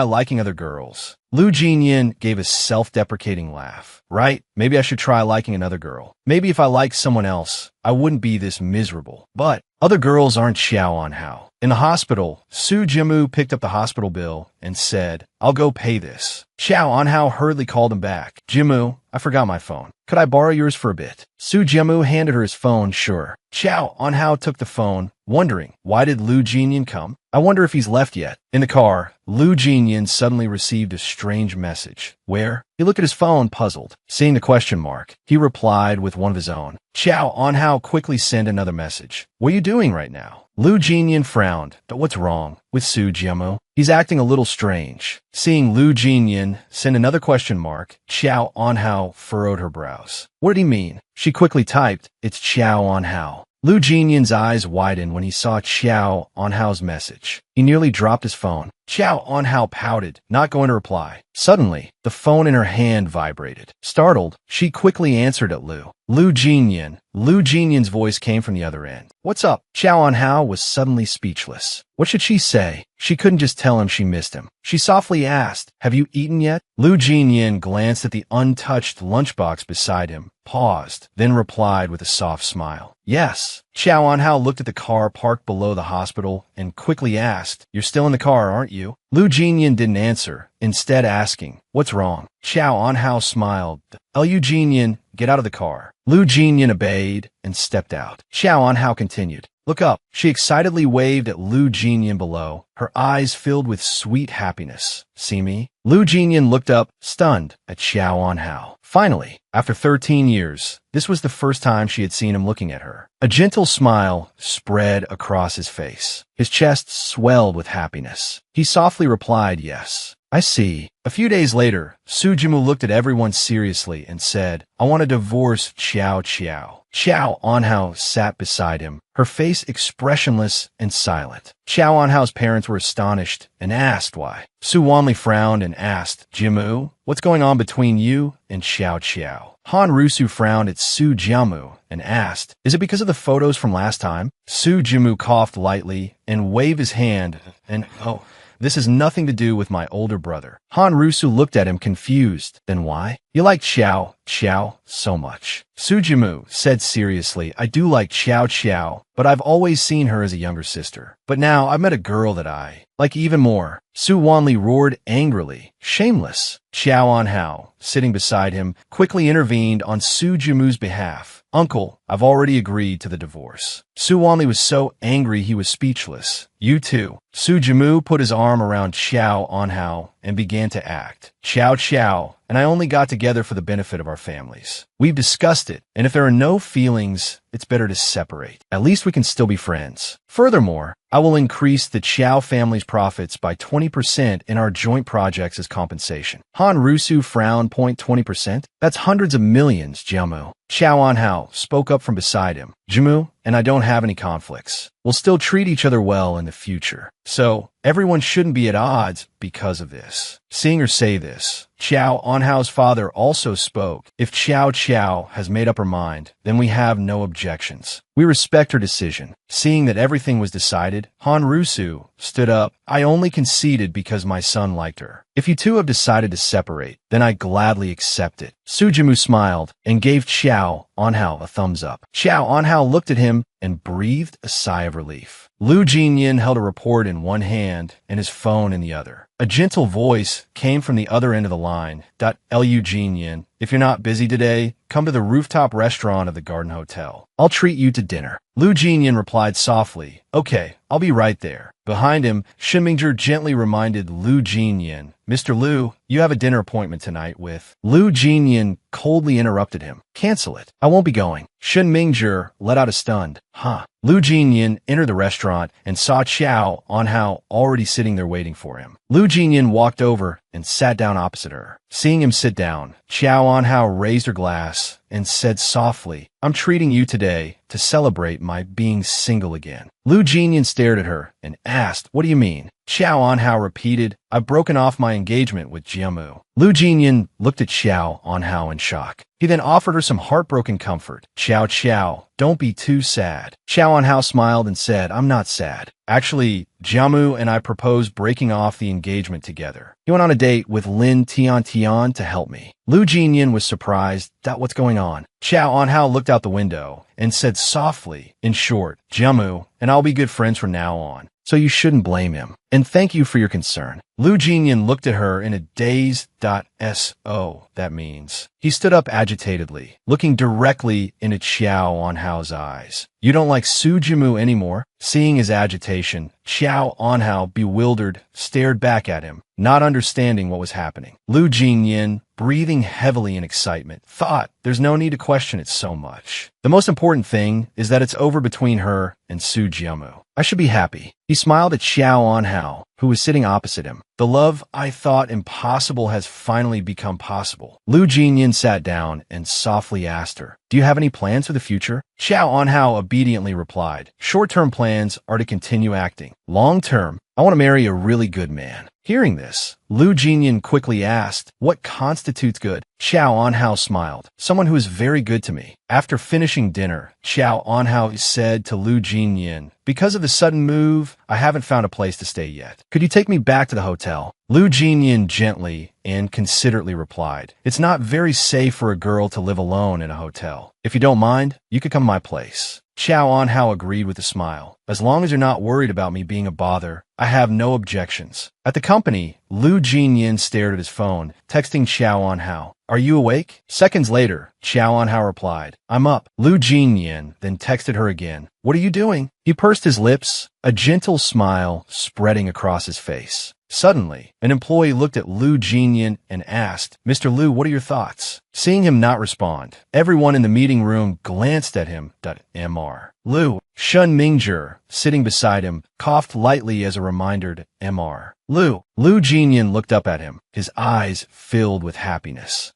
liking other girls. Lu Jinyan gave a self-deprecating laugh. Right? Maybe I should try liking another girl. Maybe if I liked someone else, I wouldn't be this miserable. But other girls aren't Qiao Anhao. In the hospital, Su Jiamu picked up the hospital bill and said, I'll go pay this. Qiao Anhao hurriedly called him back. Jiamu, I forgot my phone. Could I borrow yours for a bit? Su Jiamu handed her his phone, sure. Qiao Anhao took the phone, wondering, why did Lu Jinyan come? I wonder if he's left yet. In the car, Lu Jinyan suddenly received a strange message. Where? He looked at his phone, puzzled. Seeing the question mark, he replied with one of his own. Qiao Anhao quickly sent another message. What are you doing right now? Lu Jinyan frowned. But what's wrong with Su Jiamu? He's acting a little strange. Seeing Lu Jinyan send another question mark, Qiao Anhao furrowed her brows. What did he mean? She quickly typed, It's Qiao Anhao. Lu Jinyan's eyes widened when he saw Qiao Anhao's message. He nearly dropped his phone. Qiao Anhao pouted, not going to reply. Suddenly, the phone in her hand vibrated. Startled, she quickly answered at Lu. Lu Jinyan. Lu Jinyan's voice came from the other end. What's up? Qiao Anhao was suddenly speechless. What should she say? She couldn't just tell him she missed him. She softly asked, Have you eaten yet? Lu Jinyan glanced at the untouched lunchbox beside him, paused, then replied with a soft smile. Yes. Qiao Anhao looked at the car parked below the hospital and quickly asked, You're still in the car, aren't you? Lu Jinyan didn't answer, instead asking, What's wrong? Qiao Anhao smiled. Lu Jinyan, get out of the car. Lu Jinyan obeyed and stepped out. Qiao Anhao continued, look up." She excitedly waved at Lu Jinyan below, her eyes filled with sweet happiness. "See me?" Lu Jinyan looked up, stunned, at Xiao Anhao. Finally, after 13 years, this was the first time she had seen him looking at her. A gentle smile spread across his face. His chest swelled with happiness. He softly replied, "Yes, I see." A few days later, Su Jimu looked at everyone seriously and said, "I want to divorce Xiao Xiao." Xiao Anhao sat beside him, her face expressionless and silent. Xiao Anhao's parents were astonished and asked why. Su Wanli frowned and asked, "Jimu, what's going on between you and Xiao Xiao?" Han Rusu frowned at Su Jiamu and asked, "Is it because of the photos from last time?" Su Jimu coughed lightly and waved his hand and, "Oh, this has nothing to do with my older brother." Han Rusu looked at him confused. "Then why? You like Xiao Xiao so much." Su Jimu said seriously, "I do like Xiao Xiao, but I've always seen her as a younger sister. But now I've met a girl that I like even more." Su Wanli roared angrily, "Shameless!" Xiao Anhao, sitting beside him, quickly intervened on Su Jimu's behalf. "Uncle, I've already agreed to the divorce." Su Wanli was so angry he was speechless. "You too." Su Jimu put his arm around Xiao Anhao and began to act. "Xiao Xiao and I only got together for the benefit of our families. We've discussed it, and if there are no feelings, it's better to separate. At least we can still be friends. Furthermore, I will increase the Qiao family's profits by 20% in our joint projects as compensation." Han Rusu frowned. 20%? That's hundreds of millions, Jiamu. Xiao Anhao spoke up from beside him. "Jimu and I don't have any conflicts. We'll still treat each other well in the future. So, everyone shouldn't be at odds because of this." Seeing her say this, Xiao Anhao's father also spoke. "If Xiao Xiao has made up her mind, then we have no objections. We respect her decision." Seeing that everything was decided, Han Rusu stood up. "I only conceded because my son liked her. If you two have decided to separate, then I gladly accept it." Su Jimu smiled and gave Xiao Anhao a thumbs up. Xiao Anhao looked at him and breathed a sigh of relief. Lu Jinyan held a report in one hand and his phone in the other. A gentle voice came from the other end of the line. "Lu Jinyan, if you're not busy today, come to the rooftop restaurant of the Garden Hotel. I'll treat you to dinner." Lu Jinyan replied softly, "Okay, I'll be right there." Behind him, Shen Mingzhi gently reminded Lu Jinyan, "Mr. Lu, you have a dinner appointment tonight with..." Lu Jinyan coldly interrupted him. "Cancel it. I won't be going." Shen Mingzhi let out a stunned, "Huh?" Lu Jinyan entered the restaurant and saw Xiao Anhao already sitting there waiting for him. Lu Jinyan walked over and sat down opposite her. Seeing him sit down, Xiao Anhao raised her glass and said softly, "I'm treating you today to celebrate my being single again." Lu Jinyan stared at her and asked, "What do you mean?" Xiao Anhao repeated, "I've broken off my engagement with Jiamu." Lu Jinyan looked at Xiao Anhao in shock. He then offered her some heartbroken comfort. "Xiao Xiao, don't be too sad." Xiao Anhao smiled and said, "I'm not sad. Actually, Jiamu and I proposed breaking off the engagement together. He went on a date with Lin Tian to help me." Lu Jinyan was surprised. "What's going on?" Xiao Anhao looked out the window and said softly, "In short, Jiamu and I'll be good friends from now on. So you shouldn't blame him. And thank you for your concern." Lu Jinyan looked at her in a dazed. So that means. He stood up agitatedly, looking directly into Xiao Anhao's eyes. "You don't like Su Jimu anymore?" Seeing his agitation, Xiao Anhao, bewildered, stared back at him, not understanding what was happening. Lu Jinyan, breathing heavily in excitement, thought, "There's no need to question it so much. The most important thing is that it's over between her and Su Jiamu. I should be happy." He smiled at Xiao Anhao, who was sitting opposite him. "The love I thought impossible has finally become possible." Lu Jinyan sat down and softly asked her, "Do you have any plans for the future?" Xiao Anhao obediently replied, "Short-term plans are to continue acting. Long-term, I want to marry a really good man." Hearing this, Lu Jinyan quickly asked, "What constitutes good?" Xiao Anhao smiled, "Someone who is very good to me." After finishing dinner, Xiao Anhao said to Lu Jinyan, "Because of the sudden move, I haven't found a place to stay yet. Could you take me back to the hotel?" Lu Jinyan gently and considerately replied, "It's not very safe for a girl to live alone in a hotel. If you don't mind, you could come to my place." Xiao Anhao agreed with a smile. As long as you're not worried about me being a bother, I have no objections. At the company, Lu Jinyin stared at his phone, texting Xiao Anhao. Are you awake? Seconds later, Xiao Anhao replied, I'm up. Lu Jinyin then texted her again. What are you doing? He pursed his lips, a gentle smile spreading across his face. Suddenly, an employee looked at Lu Jinyin and asked, Mr. Lu, what are your thoughts? Seeing him not respond, everyone in the meeting room glanced at him. Mr. Lu, Shun Mingzhi, sitting beside him, coughed lightly as a reminder. Mr. Lu. Lu Jinyin looked up at him, his eyes filled with happiness.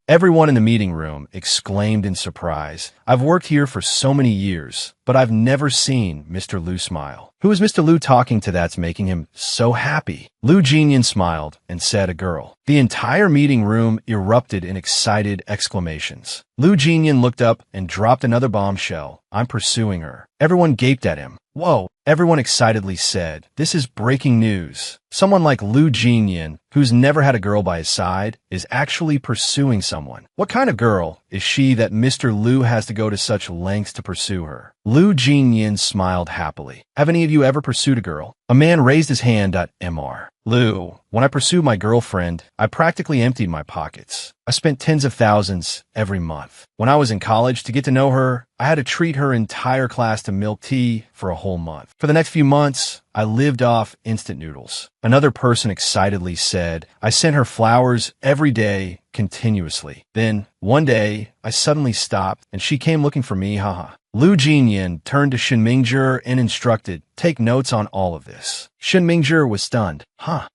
Everyone in the meeting room exclaimed in surprise. I've worked here for so many years, but I've never seen Mr. Lu smile. Who is Mr. Lu talking to that's making him so happy? Lu Jinyin smiled and said, a girl. The entire meeting room erupted in excited exclamations. Lu Jinyin looked up and dropped another bombshell. I'm pursuing her. Everyone gaped at him. Whoa! Everyone excitedly said, this is breaking news. Someone like Lu Jinyin, who's never had a girl by his side, is actually pursuing someone. What kind of girl is she that Mr. Lu has to go to such lengths to pursue her? Lu Jinyin smiled happily. Have any of you ever pursued a girl? A man raised his hand. Mr. Lu, when I pursued my girlfriend, I practically emptied my pockets. I spent tens of thousands every month. When I was in college, to get to know her, I had to treat her entire class to milk tea for a whole month. For the next few months, I lived off instant noodles. Another person excitedly said, I sent her flowers every day, continuously. Then, one day, I suddenly stopped, and she came looking for me, haha. Lu Jinyin turned to Shun Mingzhi and instructed, take notes on all of this. Shun Mingzhi was stunned.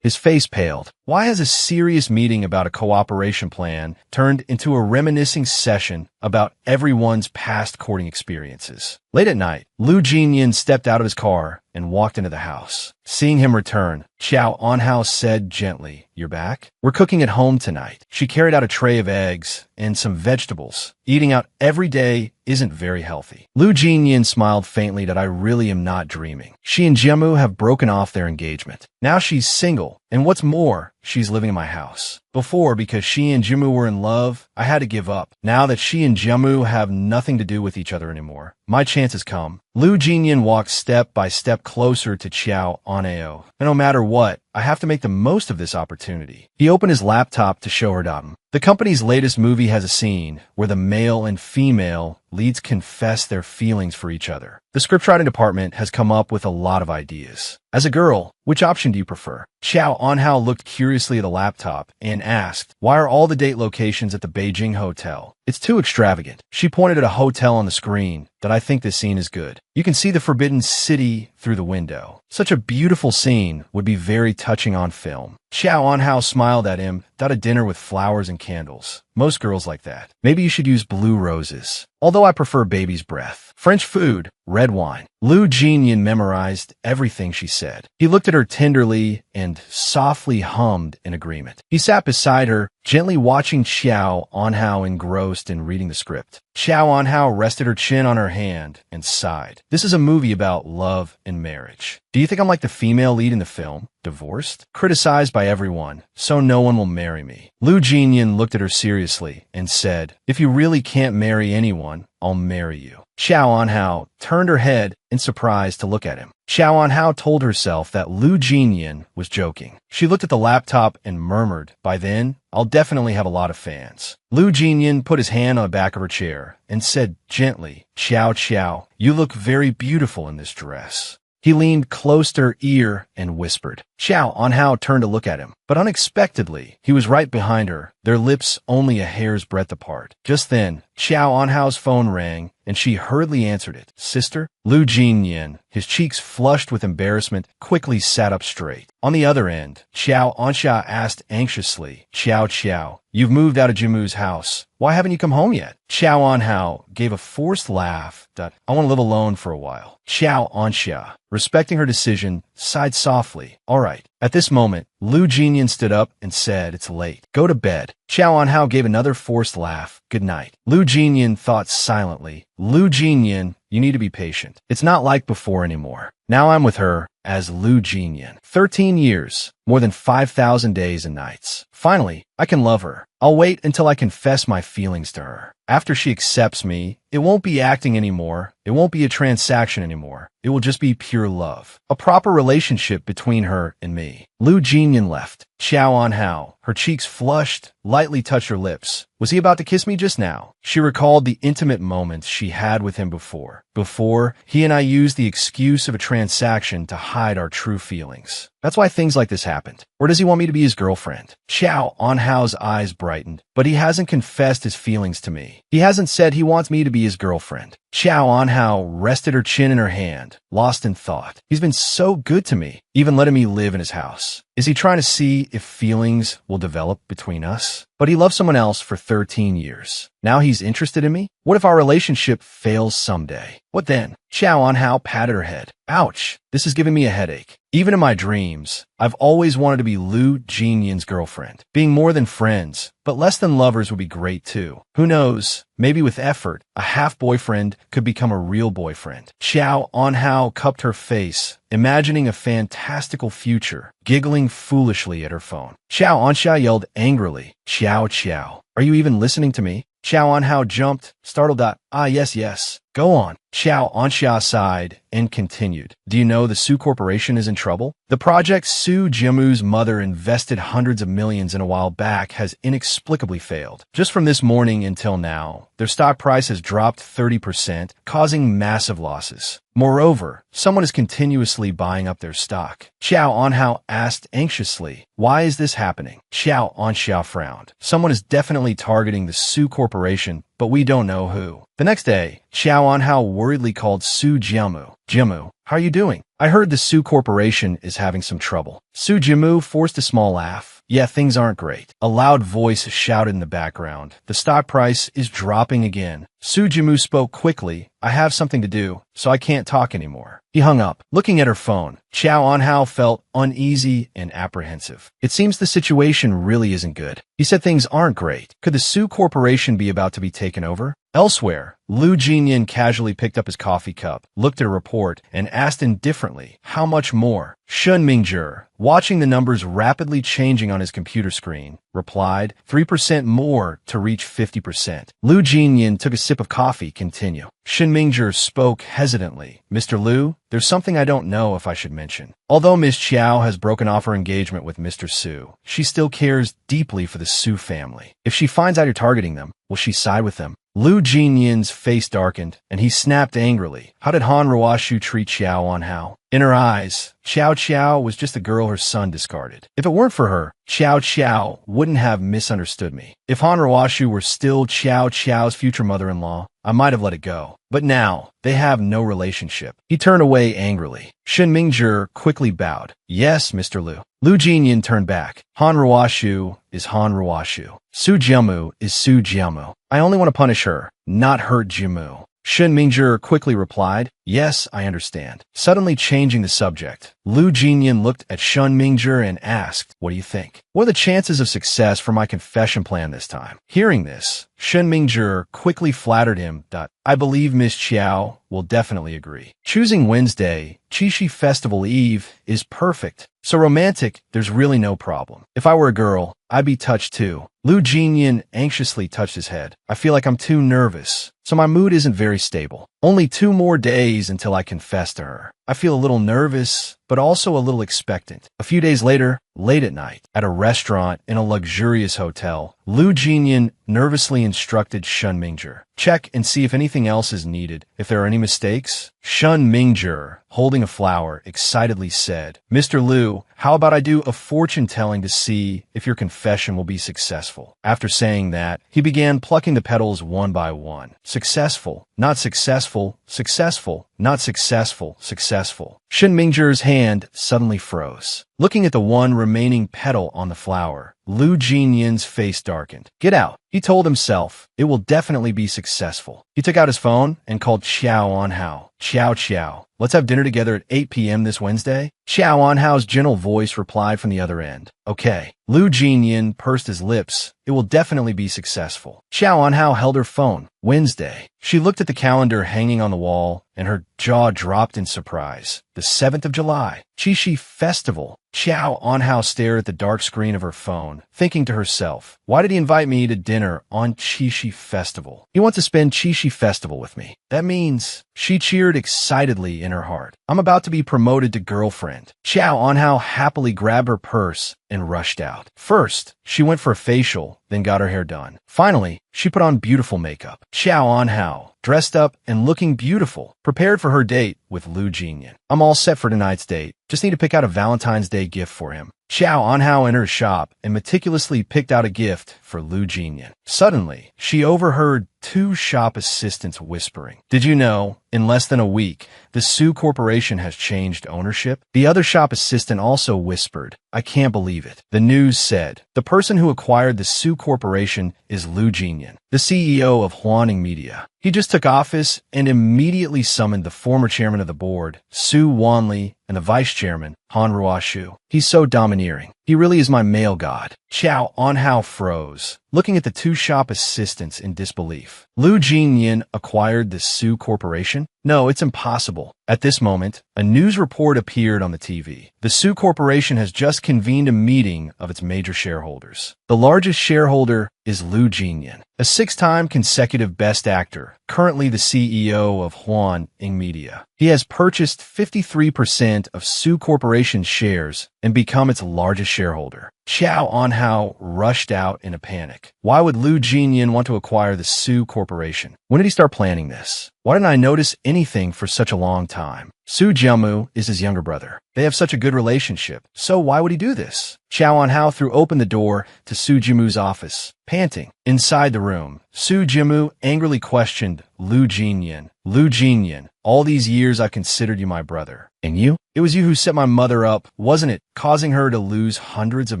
His face paled. Why has a serious meeting about a cooperation plan turned into a reminiscing session about everyone's past courting experiences? Late at night, Lu Jinyin stepped out of his car and walked into the house. Seeing him return, Xiao Anhao said gently, you're back? We're cooking at home tonight. She carried out a tray of eggs and some vegetables. Eating out every day isn't very healthy. Lu Jinyin smiled faintly that I really am not dreaming. She and Jiamu have broken off their engagement. Now she's single, and what's more, she's living in my house. Before, because she and Jiamu were in love, I had to give up. Now that she and Jiamu have nothing to do with each other anymore, my chance has come. Lu Jinyin walked step by step closer to Xiao Anhao. And no matter what, I have to make the most of this opportunity. He opened his laptop to show her Dom. The company's latest movie has a scene where the male and female leads confess their feelings for each other. The scriptwriting department has come up with a lot of ideas. As a girl, which option do you prefer? Xiao Anhao looked curiously at the laptop and asked, why are all the date locations at the Beijing hotel? It's too extravagant. She pointed at a hotel on the screen. That I think this scene is good. You can see the Forbidden City through the window. Such a beautiful scene would be very touching on film. Xiao Anhao smiled at him, got a dinner with flowers and candles. Most girls like that. Maybe you should use blue roses. Although I prefer baby's breath. French food, red wine. Lu Jinyin memorized everything she said. He looked at her tenderly and softly hummed in agreement. He sat beside her, gently watching Xiao Anhao engrossed in reading the script. Xiao Anhao rested her chin on her hand and sighed. This is a movie about love and marriage. Do you think I'm like the female lead in the film? Divorced? Criticized by everyone, so no one will marry me. Lu Jinyin looked at her seriously and said, if you really can't marry anyone, I'll marry you. Xiao Anhao turned her head in surprise to look at him. Xiao Anhao told herself that Lu Jinyin was joking. She looked at the laptop and murmured, by then, I'll definitely have a lot of fans. Lu Jinyin put his hand on the back of her chair and said gently, Xiao, you look very beautiful in this dress. He leaned close to her ear and whispered. Xiao Anhao turned to look at him, but unexpectedly, he was right behind her, their lips only a hair's breadth apart. Just then, Xiao Anhao's phone rang, and she hurriedly answered it. Sister? Lu Jinyin, his cheeks flushed with embarrassment, quickly sat up straight. On the other end, Xiao Anxia asked anxiously, Xiao, you've moved out of Jimu's house. Why haven't you come home yet? Xiao Anhao gave a forced laugh. I want to live alone for a while. Xiao Anxia, respecting her decision, sighed softly. All right. At this moment, Lu Jinyin stood up and said, it's late. Go to bed. Xiao Anhao gave another forced laugh. Good night. Lu Jinyin thought silently. Lu Jinyin, you need to be patient. It's not like before anymore. Now I'm with her. as Lu Jinyan. 13 years, more than 5,000 days and nights. Finally, I can love her. I'll wait until I confess my feelings to her. After she accepts me, it won't be acting anymore. It won't be a transaction anymore. It will just be pure love. A proper relationship between her and me. Lu Jinyan left. Xiao Anhao, her cheeks flushed, lightly touched her lips. Was he about to kiss me just now? She recalled the intimate moments she had with him before. Before, he and I used the excuse of a transaction to hide our true feelings. That's why things like this happened. Or does he want me to be his girlfriend? Xiao Anhao's eyes brightened, but he hasn't confessed his feelings to me. He hasn't said he wants me to be his girlfriend. Xiao Anhao rested her chin in her hand, lost in thought. He's been so good to me, even letting me live in his house. Is he trying to see if feelings will develop between us? But he loved someone else for 13 years. Now he's interested in me? What if our relationship fails someday? What then? Xiao Anhao patted her head. Ouch, this is giving me a headache. Even in my dreams, I've always wanted to be Lu Jinyan's girlfriend. Being more than friends, but less than lovers would be great too. Who knows? Maybe with effort, a half-boyfriend could become a real boyfriend. Xiao Anhao cupped her face, imagining a fantastical future, giggling foolishly at her phone. Xiao Anxia yelled angrily, Xiao Xiao, are you even listening to me? Xiao Anhao jumped, startled. Yes. Go on. Xiao Anxia sighed and continued. Do you know the Su Corporation is in trouble? The project Su Jiamu's mother invested hundreds of millions in a while back has inexplicably failed. Just from this morning until now, their stock price has dropped 30%, causing massive losses. Moreover, someone is continuously buying up their stock. Xiao Anhao asked anxiously, why is this happening? Xiao Anxia frowned. Someone is definitely targeting the Su Corporation, but we don't know who. The next day, Xiao Anhao worriedly called Su Jiamu. Jiamu, how are you doing? I heard the Su Corporation is having some trouble. Su Jiamu forced a small laugh. Yeah, things aren't great. A loud voice shouted in the background. The stock price is dropping again. Su Jiamu spoke quickly. I have something to do, so I can't talk anymore. He hung up. Looking at her phone, Xiao Anhao felt uneasy and apprehensive. It seems the situation really isn't good. He said things aren't great. Could the Su Corporation be about to be taken over? Elsewhere, Lu Jinyan casually picked up his coffee cup, looked at a report, and asked indifferently, how much more? Shun Mingzhi, watching the numbers rapidly changing on his computer screen, replied, 3% more to reach 50%. Lu Jinyan took a sip of coffee, continue. Shun Mingzhi spoke hesitantly. Mr. Lu, there's something I don't know if I should mention. Although Ms. Qiao has broken off her engagement with Mr. Su, she still cares deeply for the Su family. If she finds out you're targeting them, will she side with them? Lu Jinyan's face darkened, and he snapped angrily. How did Han Ruoshu treat Xiao Anhao? In her eyes, Xiao Qiao was just a girl her son discarded. If it weren't for her, Xiao Qiao wouldn't have misunderstood me. If Han Ruoshu were still Xiao Qiao's future mother-in-law, I might have let it go. But now, they have no relationship. He turned away angrily. Shun Mingzhi quickly bowed. Yes, Mr. Lu. Lu Jinyan turned back. Han Ruoshu is Han Ruoshu. Su Jiamu is Su Jiamu. I only want to punish her, not hurt Jiamu. Shun Mingzhi quickly replied, yes, I understand. Suddenly changing the subject, Lu Jinyan looked at Shun Mingzhi and asked, what do you think? What are the chances of success for my confession plan this time? Hearing this, Shun Mingzhi quickly flattered him that, I believe Miss Qiao will definitely agree. Choosing Wednesday, Qixi Festival Eve, is perfect. So romantic, there's really no problem. If I were a girl, I'd be touched too. Lu Jinyan anxiously touched his head. I feel like I'm too nervous, so my mood isn't very stable. Only 2 more days until I confess to her. I feel a little nervous, but also a little expectant. A few days later, late at night, at a restaurant in a luxurious hotel, Lu Jinyan nervously instructed Shun Mingzhi. Check and see if anything else is needed. If there are any mistakes, Shun Mingzhi, holding a flower, excitedly said, Mr. Lu, how about I do a fortune-telling to see if your confession will be successful? After saying that, he began plucking the petals one by one. Successful, not successful, successful, not successful, successful. Shun Mingzhi's hand suddenly froze. Looking at the one remaining petal on the flower, Lu Jinyan's face darkened. Get out, he told himself. It will definitely be successful. He took out his phone and called Xiao Anhao. Xiao, let's have dinner together at 8 p.m. this Wednesday? Xiao Anhao's gentle voice replied from the other end. Okay. Lu Jinyan pursed his lips. It will definitely be successful. Xiao Anhao held her phone. Wednesday. She looked at the calendar hanging on the wall, and her jaw dropped in surprise. The 7th of July. Qixi Festival. Xiao Anhao stared at the dark screen of her phone, thinking to herself, why did he invite me to dinner on Qixi Festival? He wants to spend Qixi Festival with me. That means... She cheered excitedly in her heart. I'm about to be promoted to girlfriend. Xiao Anhao happily grabbed her purse and rushed out. First, she went for a facial, then got her hair done. Finally, she put on beautiful makeup. Xiao Anhao, dressed up and looking beautiful, prepared for her date with Lu Jinyan. I'm all set for tonight's date. Just need to pick out a Valentine's Day gift for him. Xiao Anhao entered a shop and meticulously picked out a gift for Lu Jinyan. Suddenly, she overheard two shop assistants whispering. Did you know, in less than a week, the Su Corporation has changed ownership? The other shop assistant also whispered, I can't believe it. The news said, the person who acquired the Su Corporation is Lu Jinyan, the CEO of Huaning Media. He just took office and immediately summoned the former chairman of the board, Su Wanli, and the vice chairman, Han Ruoshu. He's so domineering. He really is my male god. Xiao Anhao froze, looking at the two shop assistants in disbelief. Lu Jinyan acquired the Su Corporation? No, it's impossible. At this moment, a news report appeared on the TV. The Su Corporation has just convened a meeting of its major shareholders. The largest shareholder is Lu Jinyan, a 6-time consecutive Best Actor, currently the CEO of Huaning Media. He has purchased 53% of Su Corporation's shares and become its largest shareholder. Xiao Anhao rushed out in a panic. Why would Lu Jinyan want to acquire the Su Corporation? When did he start planning this? Why didn't I notice anything for such a long time? Su Jiamu is his younger brother. They have such a good relationship, so why would he do this? Xiao Anhao threw open the door to Su Jiamu's office, panting. Inside the room, Su Jiamu angrily questioned Lu Jinyan. Lu Jinyan, all these years I considered you my brother. And you? It was you who set my mother up, wasn't it, causing her to lose hundreds of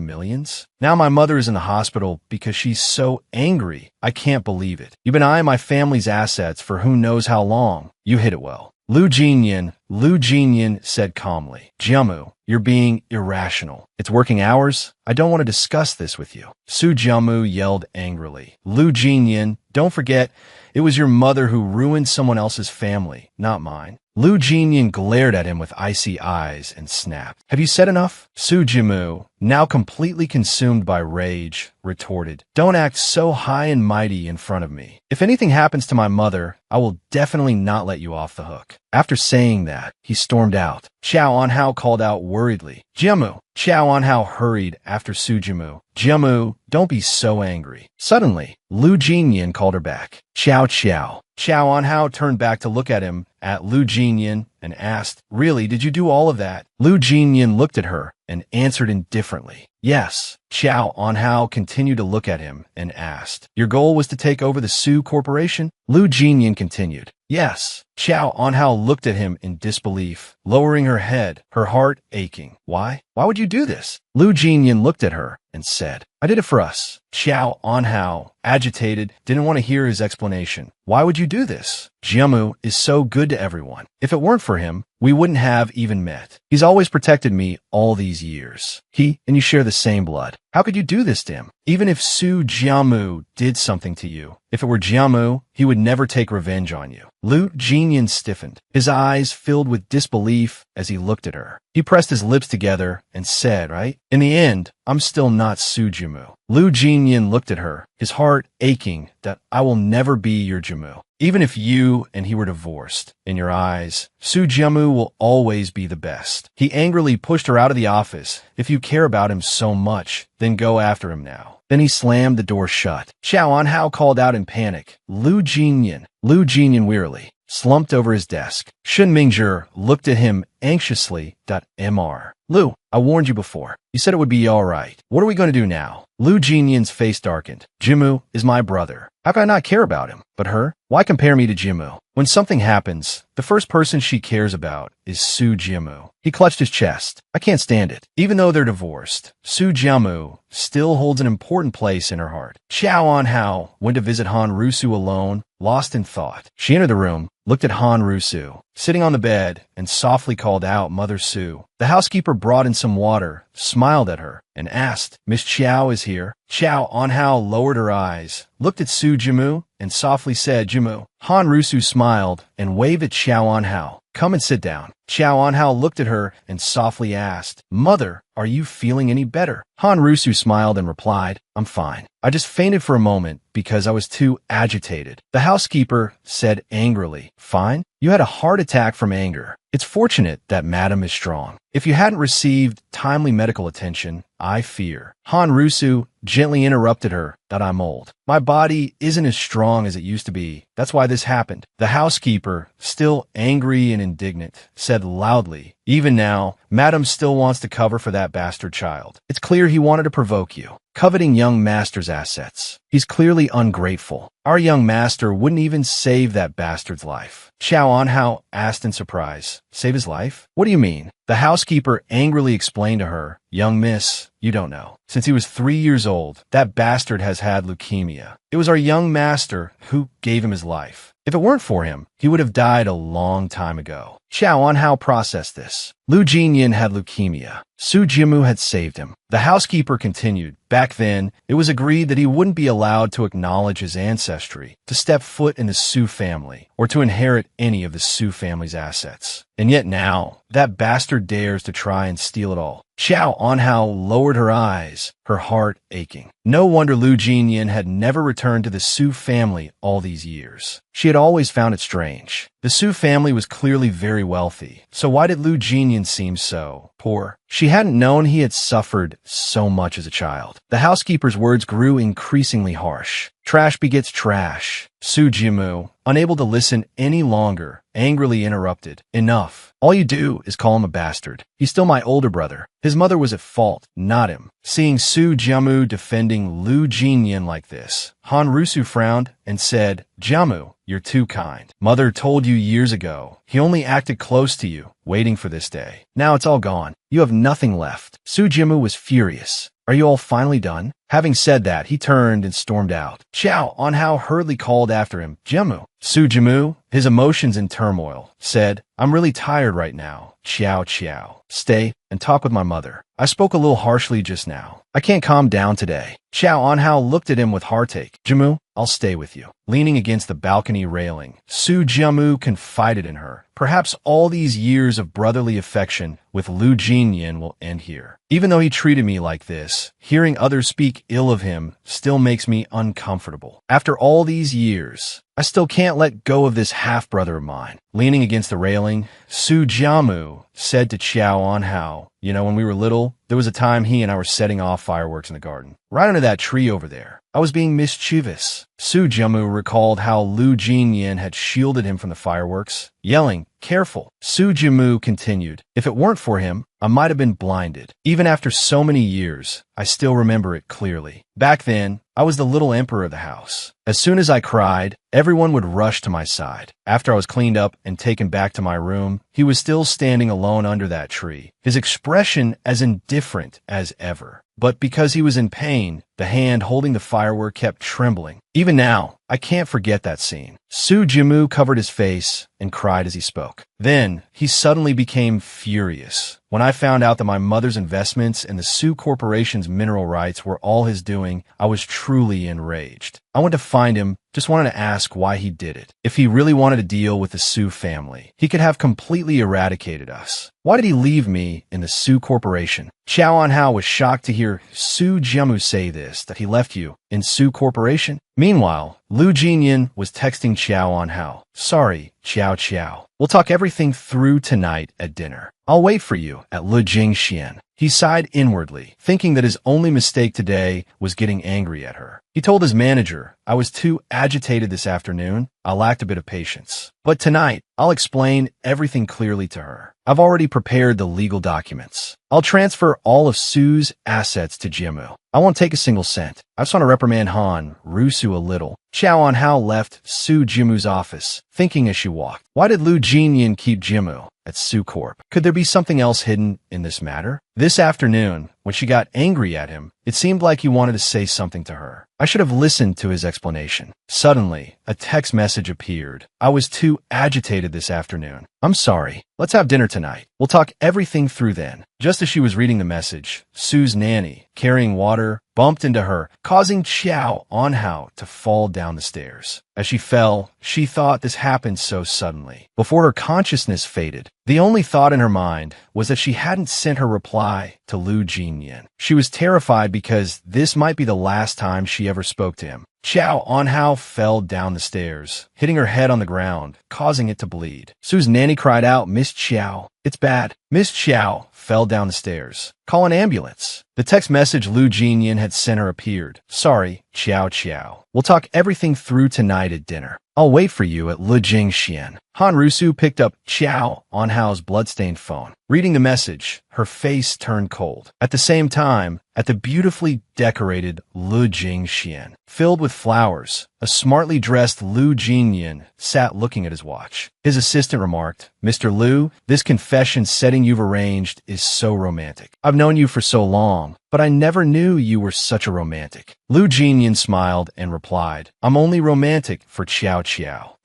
millions? Now my mother is in the hospital because she's so angry. I can't believe it. You've been eyeing my family's assets for who knows how long. You hit it well. Lu Jinyan said calmly. Jiamu, you're being irrational. It's working hours. I don't want to discuss this with you. Su Jiamu yelled angrily. Lu Jinyan, don't forget, it was your mother who ruined someone else's family, not mine. Lu Jinyan glared at him with icy eyes and snapped. Have you said enough? Su Jiamu, now completely consumed by rage, retorted. Don't act so high and mighty in front of me. If anything happens to my mother, I will definitely not let you off the hook. After saying that, he stormed out. Xiao Anhao called out worriedly. Jiamu. Xiao Anhao hurried after Su Jiamu. Jiamu, don't be so angry. Suddenly, Lu Jinyan called her back. Xiao. Xiao Anhao turned back to look at him, at Lu Jinyan, and asked, really, did you do all of that? Lu Jinyan looked at her and answered indifferently. Yes. Xiao Anhao continued to look at him and asked, your goal was to take over the Su Corporation? Lu Jinyan continued. Yes. Xiao Anhao looked at him in disbelief, lowering her head, her heart aching. Why? Why would you do this? Lu Jinyan looked at her and said, I did it for us. Xiao Anhao, agitated, didn't want to hear his explanation. Why would you do this? Jiamu is so good to everyone. If it weren't for him, we wouldn't have even met. He's always protected me all these years. He and you share the same blood. How could you do this to him? Even if Su Jiamu did something to you, if it were Jiamu, he would never take revenge on you. Lu Jinyan stiffened, his eyes filled with disbelief as he looked at her. He pressed his lips together and said, right? In the end, I'm still not Su Jiamu. Lu Jinyan looked at her, his heart aching that I will never be your Jiamu. Even if you and he were divorced, in your eyes, Su Jiamu will always be the best. He angrily pushed her out of the office. If you care about him so much, then go after him now. Then he slammed the door shut. Xiao Anhao called out in panic. Lu Jinyan. Lu Jinyan wearily slumped over his desk. Shen Mingzhi looked at him anxiously. Mr. Lu, I warned you before. You said it would be all right. What are we going to do now? Lu Jinyan's face darkened. Jimu is my brother. How can I not care about him? But her? Why compare me to Jimu? When something happens, the first person she cares about is Su Jimu. He clutched his chest. I can't stand it. Even though they're divorced, Su Jimu still holds an important place in her heart. Xiao Anhao went to visit Han Rusu alone, lost in thought. She entered the room, looked at Han Rusu, sitting on the bed, and softly called out Mother Su. The housekeeper brought in some water, smiled at her, and asked, Miss Qiao is here. Xiao Anhao lowered her eyes, looked at Su Jimu, and softly said, Jimu. Han Rusu smiled and waved at Xiao Anhao. Come and sit down. Xiao Anhao looked at her and softly asked, Mother, are you feeling any better? Han Rusu smiled and replied, I'm fine. I just fainted for a moment because I was too agitated. The housekeeper said angrily, Fine? You had a heart attack from anger. It's fortunate that Madam is strong. If you hadn't received timely medical attention, I fear. Han Rusu gently interrupted her that I'm old. My body isn't as strong as it used to be. That's why this happened. The housekeeper, still angry and indignant, said loudly, Even now, Madam still wants to cover for that bastard child. It's clear he wanted to provoke you, coveting young master's assets. He's clearly ungrateful. Our young master wouldn't even save that bastard's life. Xiao Anhao asked in surprise, Save his life? What do you mean? The housekeeper angrily explained to her, Young miss, you don't know. Since he was 3 years old, that bastard has had leukemia. It was our young master who gave him his life. If it weren't for him, he would have died a long time ago. Xiao Anhao processed this. Lu Jinyan had leukemia. Su Jimu had saved him. The housekeeper continued, Back then, it was agreed that he wouldn't be allowed to acknowledge his ancestry, to step foot in the Su family, or to inherit any of the Su family's assets. And yet now, that bastard dares to try and steal it all. Xiao Anhao lowered her eyes, her heart aching. No wonder Lu Jinyan had never returned to the Su family all these years. She had always found it strange. The Su family was clearly very wealthy, so why did Lu Jinyan seem so poor? She hadn't known he had suffered so much as a child. The housekeeper's words grew increasingly harsh. Trash begets trash. Su Jimu, unable to listen any longer, angrily interrupted. Enough. All you do is call him a bastard. He's still my older brother. His mother was at fault, not him. Seeing Su Jimu defending Lu Jinyan like this, Han Rusu frowned and said, Jimu, you're too kind. Mother told you years ago. He only acted close to you, waiting for this day. Now it's all gone. You have nothing left. Su Jimu was furious. Are you all finally done? Having said that, he turned and stormed out. Xiao Anhao hurriedly called after him, Jimu. Su Jimu, his emotions in turmoil, said, I'm really tired right now. Xiao. Stay and talk with my mother. I spoke a little harshly just now. I can't calm down today. Xiao Anhao looked at him with heartache. Jimu, I'll stay with you. Leaning against the balcony railing, Su Jimu confided in her. Perhaps all these years of brotherly affection with Lu Jinyan will end here. Even though he treated me like this, hearing others speak ill of him still makes me uncomfortable. After all these years, I still can't let go of this half-brother of mine. Leaning against the railing, Su Jimu said to Xiao Anhao, You know, when we were little, there was a time he and I were setting off fireworks in the garden. Right under that tree over there. I was being mischievous. Su Jimu recalled how Lu Jinyan had shielded him from the fireworks, yelling, Careful. Su Jimu continued, If it weren't for him, I might have been blinded. Even after so many years, I still remember it clearly. Back then, I was the little emperor of the house. As soon as I cried, everyone would rush to my side. After I was cleaned up and taken back to my room, he was still standing alone under that tree, his expression as indifferent as ever. But because he was in pain, the hand holding the firework kept trembling. Even now, I can't forget that scene. Su Jimu covered his face and cried as he spoke. Then, he suddenly became furious. When I found out that my mother's investments in the Su Corporation's mineral rights were all his doing, I was truly enraged. I went to find him, just wanted to ask why he did it. If he really wanted to deal with the Su family, he could have completely eradicated us. Why did he leave me in the Su Corporation? Xiao Anhao was shocked to hear Su Jimu say this, that he left you in Su Corporation. Meanwhile, Lu Jinyan was texting Xiao Anhao. Sorry, Xiao. We'll talk everything through tonight at dinner. I'll wait for you at Le Jingxian. He sighed inwardly, thinking that his only mistake today was getting angry at her. He told his manager, I was too agitated this afternoon. I lacked a bit of patience. But tonight, I'll explain everything clearly to her. I've already prepared the legal documents. I'll transfer all of Sue's assets to Jimu. I won't take a single cent. I just want to reprimand Han Rusu a little. Xiao Anhao left Su Jimu's office, thinking as she walked. Why did Lu Jinyan keep Jimu at Su Corp? Could there be something else hidden in this matter? This afternoon, when she got angry at him, it seemed like he wanted to say something to her. I should have listened to his explanation. Suddenly, a text message appeared. I was too agitated this afternoon. I'm sorry. Let's have dinner tonight. We'll talk everything through then. Just as she was reading the message, Sue's nanny, carrying water, bumped into her, causing Xiao Anhao to fall down the stairs. As she fell, she thought this happened so suddenly. Before her consciousness faded, the only thought in her mind was that she hadn't sent her reply to Lu Jinyan. She was terrified because this might be the last time she ever spoke to him. Xiao Anhao fell down the stairs, hitting her head on the ground, causing it to bleed. Sue's nanny cried out, "Miss Xiao, it's bad." Miss Xiao fell down the stairs. "Call an ambulance." The text message Lu Jinyan had sent her appeared. "Sorry, Xiao. We'll talk everything through tonight at dinner. I'll wait for you at Le Jingxian." Han Rusu picked up Xiao Anhao's bloodstained phone. Reading the message, her face turned cold. At the same time, at the beautifully decorated Le Jingxian, filled with flowers, a smartly dressed Lu Jinyan sat looking at his watch. His assistant remarked, "Mr. Lu, this confession setting you've arranged is so romantic. I've known you for so long, but I never knew you were such a romantic." Lu Jinyan smiled and replied, "I'm only romantic for Xiao.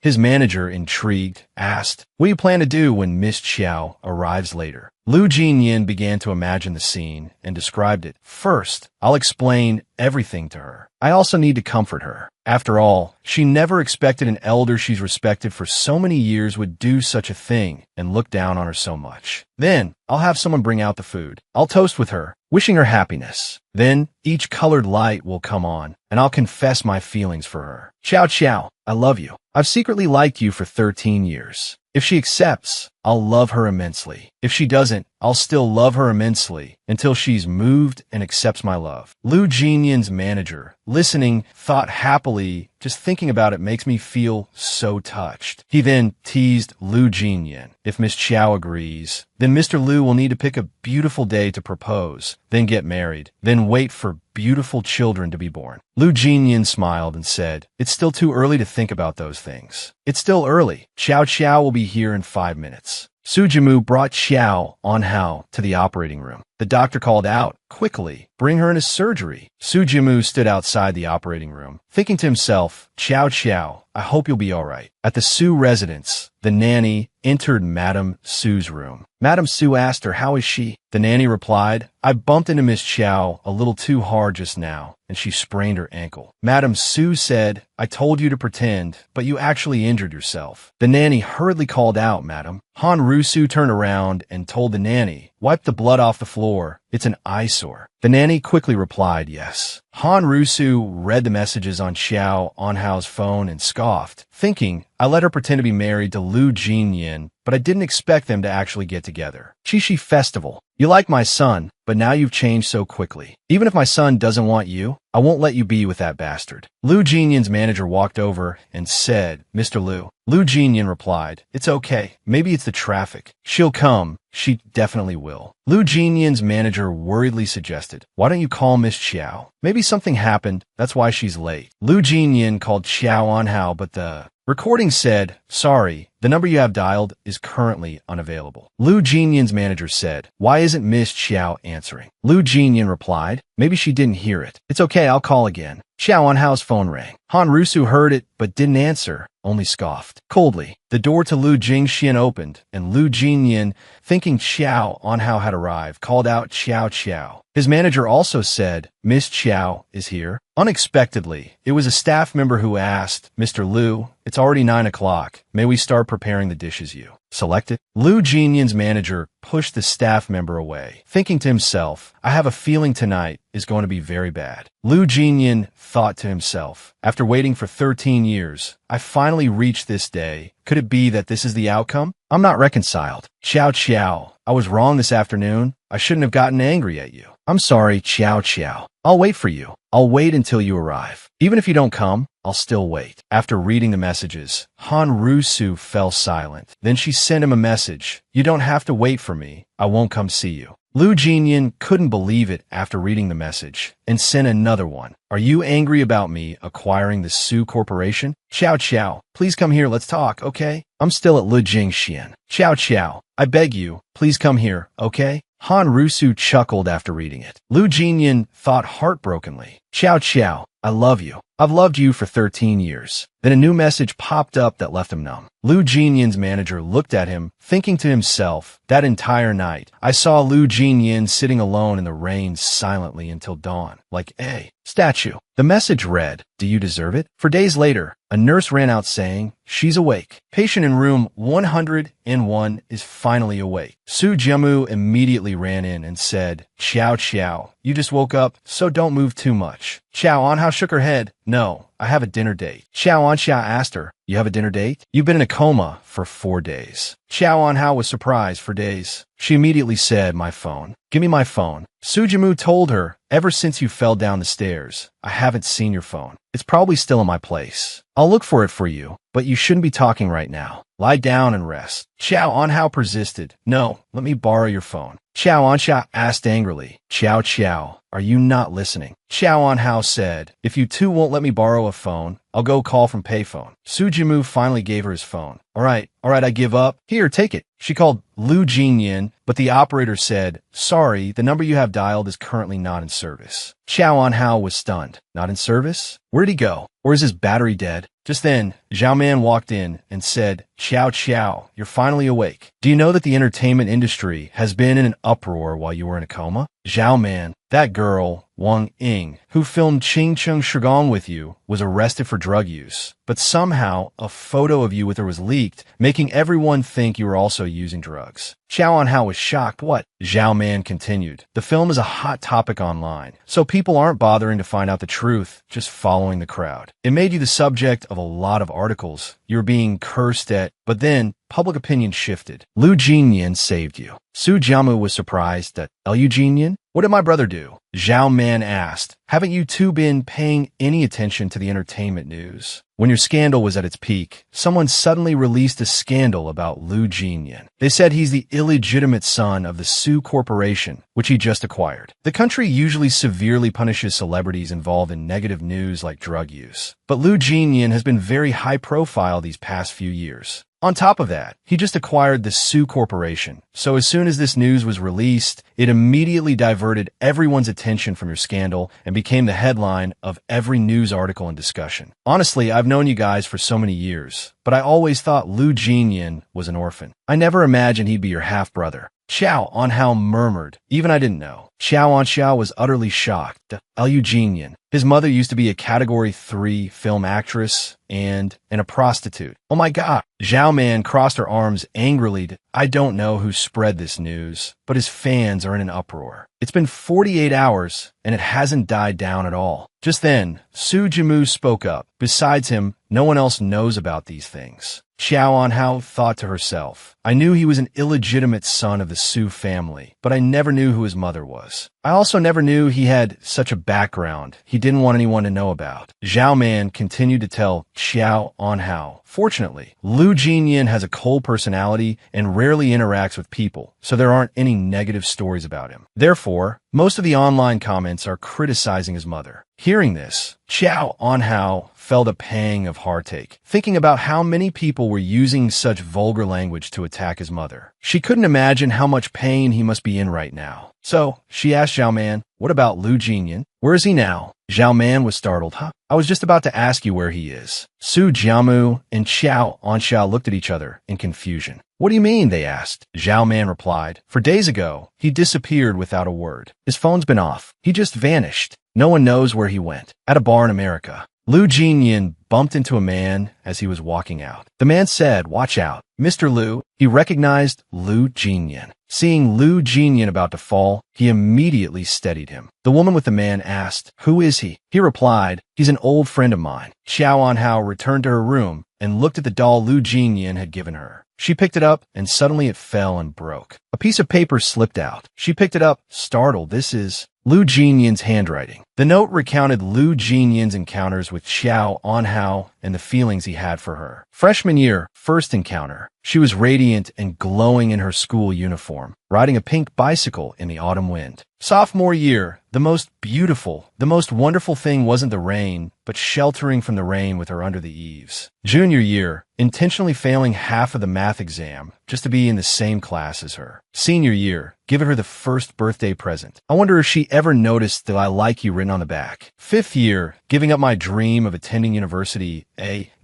His manager, intrigued, asked, "What do you plan to do when Miss Xiao arrives later?" Lu Jinyan began to imagine the scene and described it. "First, I'll explain everything to her. I also need to comfort her. After all, she never expected an elder she's respected for so many years would do such a thing and look down on her so much. Then, I'll have someone bring out the food. I'll toast with her, wishing her happiness. Then, each colored light will come on, and I'll confess my feelings for her. Xiao, I love you. I've secretly liked you for 13 years. If she accepts, I'll love her immensely. If she doesn't, I'll still love her immensely until she's moved and accepts my love." Lu Jinyan's manager, listening, thought happily, "Just thinking about it makes me feel so touched." He then teased Lu Jinyan. "If Miss Xiao agrees, then Mr. Lu will need to pick a beautiful day to propose, then get married, then wait for beautiful children to be born." Lu Jinyan smiled and said, "It's still too early to think about those things." "It's still early. Xiao will be here in 5 minutes." Su Jimu brought Xiao Anhao to the operating room. The doctor called out, "Quickly, bring her into surgery." Su Jimu stood outside the operating room, thinking to himself, Xiao, I hope you'll be all right." At the Su residence, the nanny entered Madame Su's room. Madame Su asked her, "How is she?" The nanny replied, "I bumped into Miss Xiao a little too hard just now, and she sprained her ankle." Madame Su said, "I told you to pretend, but you actually injured yourself." The nanny hurriedly called out, "Madam." Han Rusu turned around and told the nanny, "Wipe the blood off the floor. It's an eyesore." The nanny quickly replied, "Yes." Han Rusu read the messages on Xiao Anhao's phone and scoffed, thinking, "I let her pretend to be married to Lu Jinyan, but I didn't expect them to actually get together. Qixi Festival. You like my son, but now you've changed so quickly. Even if my son doesn't want you, I won't let you be with that bastard." Lu Jinyan's manager walked over and said, "Mr. Lu." Lu Jinyan replied, "It's okay. Maybe it's the traffic. She'll come. She definitely will." Lu Jinyan's manager worriedly suggested, "Why don't you call Miss Xiao? Maybe something happened. That's why she's late." Lu Jinyan called Xiao Anhao, but the recording said, "Sorry, the number you have dialed is currently unavailable." Lu Jinyan's manager said, "Why isn't Miss Xiao answering?" Lu Jinyan replied, "Maybe she didn't hear it. It's okay, I'll call again." Xiao Anhao's phone rang. Han Rusu heard it, but didn't answer, only scoffed. Coldly, the door to Lu Jingxian opened, and Lu Jinyan, thinking Xiao Anhao had arrived, called out, Xiao. His manager also said, "Miss Xiao is here." Unexpectedly, it was a staff member who asked, "Mr. Lu, it's already 9 o'clock. May we start preparing the dishes you selected?" Lu Jinyan's manager pushed the staff member away, thinking to himself, "I have a feeling tonight is going to be very bad." Lu Jinyan thought to himself, "After waiting for 13 years, I finally reached this day. Could it be that this is the outcome? I'm not reconciled. Xiao, I was wrong this afternoon. I shouldn't have gotten angry at you. I'm sorry, Xiao. I'll wait for you. I'll wait until you arrive." Even if you don't come, I'll still wait. After reading the messages, Han Rusu fell silent. Then she sent him a message. You don't have to wait for me. I won't come see you. Lu Jinyan couldn't believe it after reading the message and sent another one. Are you angry about me acquiring the Su Corporation? Chow Chow, please come here, let's talk, okay? I'm still at Lu Jingxian. Chow Chow, I beg you, please come here, okay? Han Rusu chuckled after reading it. Lu Jinyan thought heartbrokenly. Chow Chow, I love you. I've loved you for 13 years. Then a new message popped up that left him numb. Lu Jinyan's manager looked at him, thinking to himself, that entire night, I saw Lu Jinyan sitting alone in the rain silently until dawn, like a statue. The message read, do you deserve it? For days later, a nurse ran out saying, she's awake. Patient in room 101 is finally awake. Su Jiamu immediately ran in and said, Chow Chow, you just woke up, so don't move too much. Chow Anhao shook her head. No, I have a dinner date. Chow Anxia asked her, you have a dinner date? You've been in a coma for 4 days. Chow Anhao was surprised for days. She immediately said, my phone. Give me my phone. Su Jiamu told her, ever since you fell down the stairs, I haven't seen your phone. It's probably still in my place. I'll look for it for you, but you shouldn't be talking right now. Lie down and rest. Chow Anhao persisted. No, let me borrow your phone. Chow Anxia asked angrily. Chow Chow, are you not listening? Chow Anhao said, if you two won't let me borrow a phone, I'll go call from payphone. Su Jiamu finally gave her his phone. All right, I give up. Here, take it. She called Lu Jinyan, but the operator said, sorry, the number you have dialed is currently not in service. Chow Anhao was stunned. Not in service? Where'd he go? Or is his battery dead? Just then, Zhao Man walked in and said, Chow Chow, you're finally awake. Do you know that the entertainment industry has been in an uproar while you were in a coma? Zhao Man, that girl, Wang Ying, who filmed Qing Cheng Shigong with you, was arrested for drug use. But somehow, a photo of you with her was leaked, making everyone think you were also using drugs. Chow Anhao was shocked. What? Zhao Man continued. The film is a hot topic online, so people aren't bothering to find out the truth, just following the crowd. It made you the subject of a lot of articles. You were being cursed at, but then public opinion shifted. Lu Jinyan saved you. Su Jiamu was surprised that, Lu Jinyan? What did my brother do? Zhao Man asked. Haven't you two been paying any attention to the entertainment news? When your scandal was at its peak, someone suddenly released a scandal about Lu Jinyan. They said he's the illegitimate son of the Su Corporation, which he just acquired. The country usually severely punishes celebrities involved in negative news like drug use. But Lu Jinyan has been very high profile these past few years. On top of that, he just acquired the Su Corporation, so as soon as this news was released, it immediately diverted everyone's attention from your scandal and became the headline of every news article and discussion. Honestly, I've known you guys for so many years, but I always thought Lu Jinyan was an orphan. I never imagined he'd be your half-brother. Chow Anhao murmured. Even I didn't know. Chow Anxiao was utterly shocked. Lu Jinyan. His mother used to be a Category 3 film actress and a prostitute. Oh my god. Zhao Man crossed her arms angrily. I don't know who spread this news, but his fans are in an uproar. It's been 48 hours, and it hasn't died down at all. Just then, Su Jiamu spoke up. Besides him, no one else knows about these things. Chow Anhao thought to herself, I knew he was an illegitimate son of the Su family, but I never knew who his mother was. I also never knew he had such a background he didn't want anyone to know about. Zhao Man continued to tell Chow Anhao, fortunately, Lu Jinyan has a cold personality and rarely interacts with people, so there aren't any negative stories about him. Therefore, most of the online comments are criticizing his mother. Hearing this, Chow Anhao felt a pang of heartache, thinking about how many people were using such vulgar language to attack his mother. She couldn't imagine how much pain he must be in right now. So, she asked Zhao Man, what about Lu Jinyan? Where is he now? Zhao Man was startled. I was just about to ask you where he is. Su Jiamu and Chow Anxiao looked at each other in confusion. What do you mean? They asked. Zhao Man replied. For days ago, he disappeared without a word. His phone's been off. He just vanished. No one knows where he went. At a bar in America. Lu Jinyan bumped into a man as he was walking out. The man said, watch out. Mr. Lu. He recognized Lu Jinyan. Seeing Lu Jinyan about to fall, he immediately steadied him. The woman with the man asked, who is he? He replied, he's an old friend of mine. Chow Anhao returned to her room and looked at the doll Lu Jinyan had given her. She picked it up, and suddenly it fell and broke. A piece of paper slipped out. She picked it up, startled. This is Lu Jinyin's handwriting. The note recounted Lu Jinyin's encounters with Xiao Anhao and the feelings he had for her. Freshman year, first encounter. She was radiant and glowing in her school uniform, riding a pink bicycle in the autumn wind. Sophomore year, the most beautiful, the most wonderful thing wasn't the rain, but sheltering from the rain with her under the eaves. Junior year, intentionally failing half of the math exam just to be in the same class as her. Senior year, giving her the first birthday present. I wonder if she ever noticed the "I like you" written on the back. Fifth year, giving up my dream of attending university,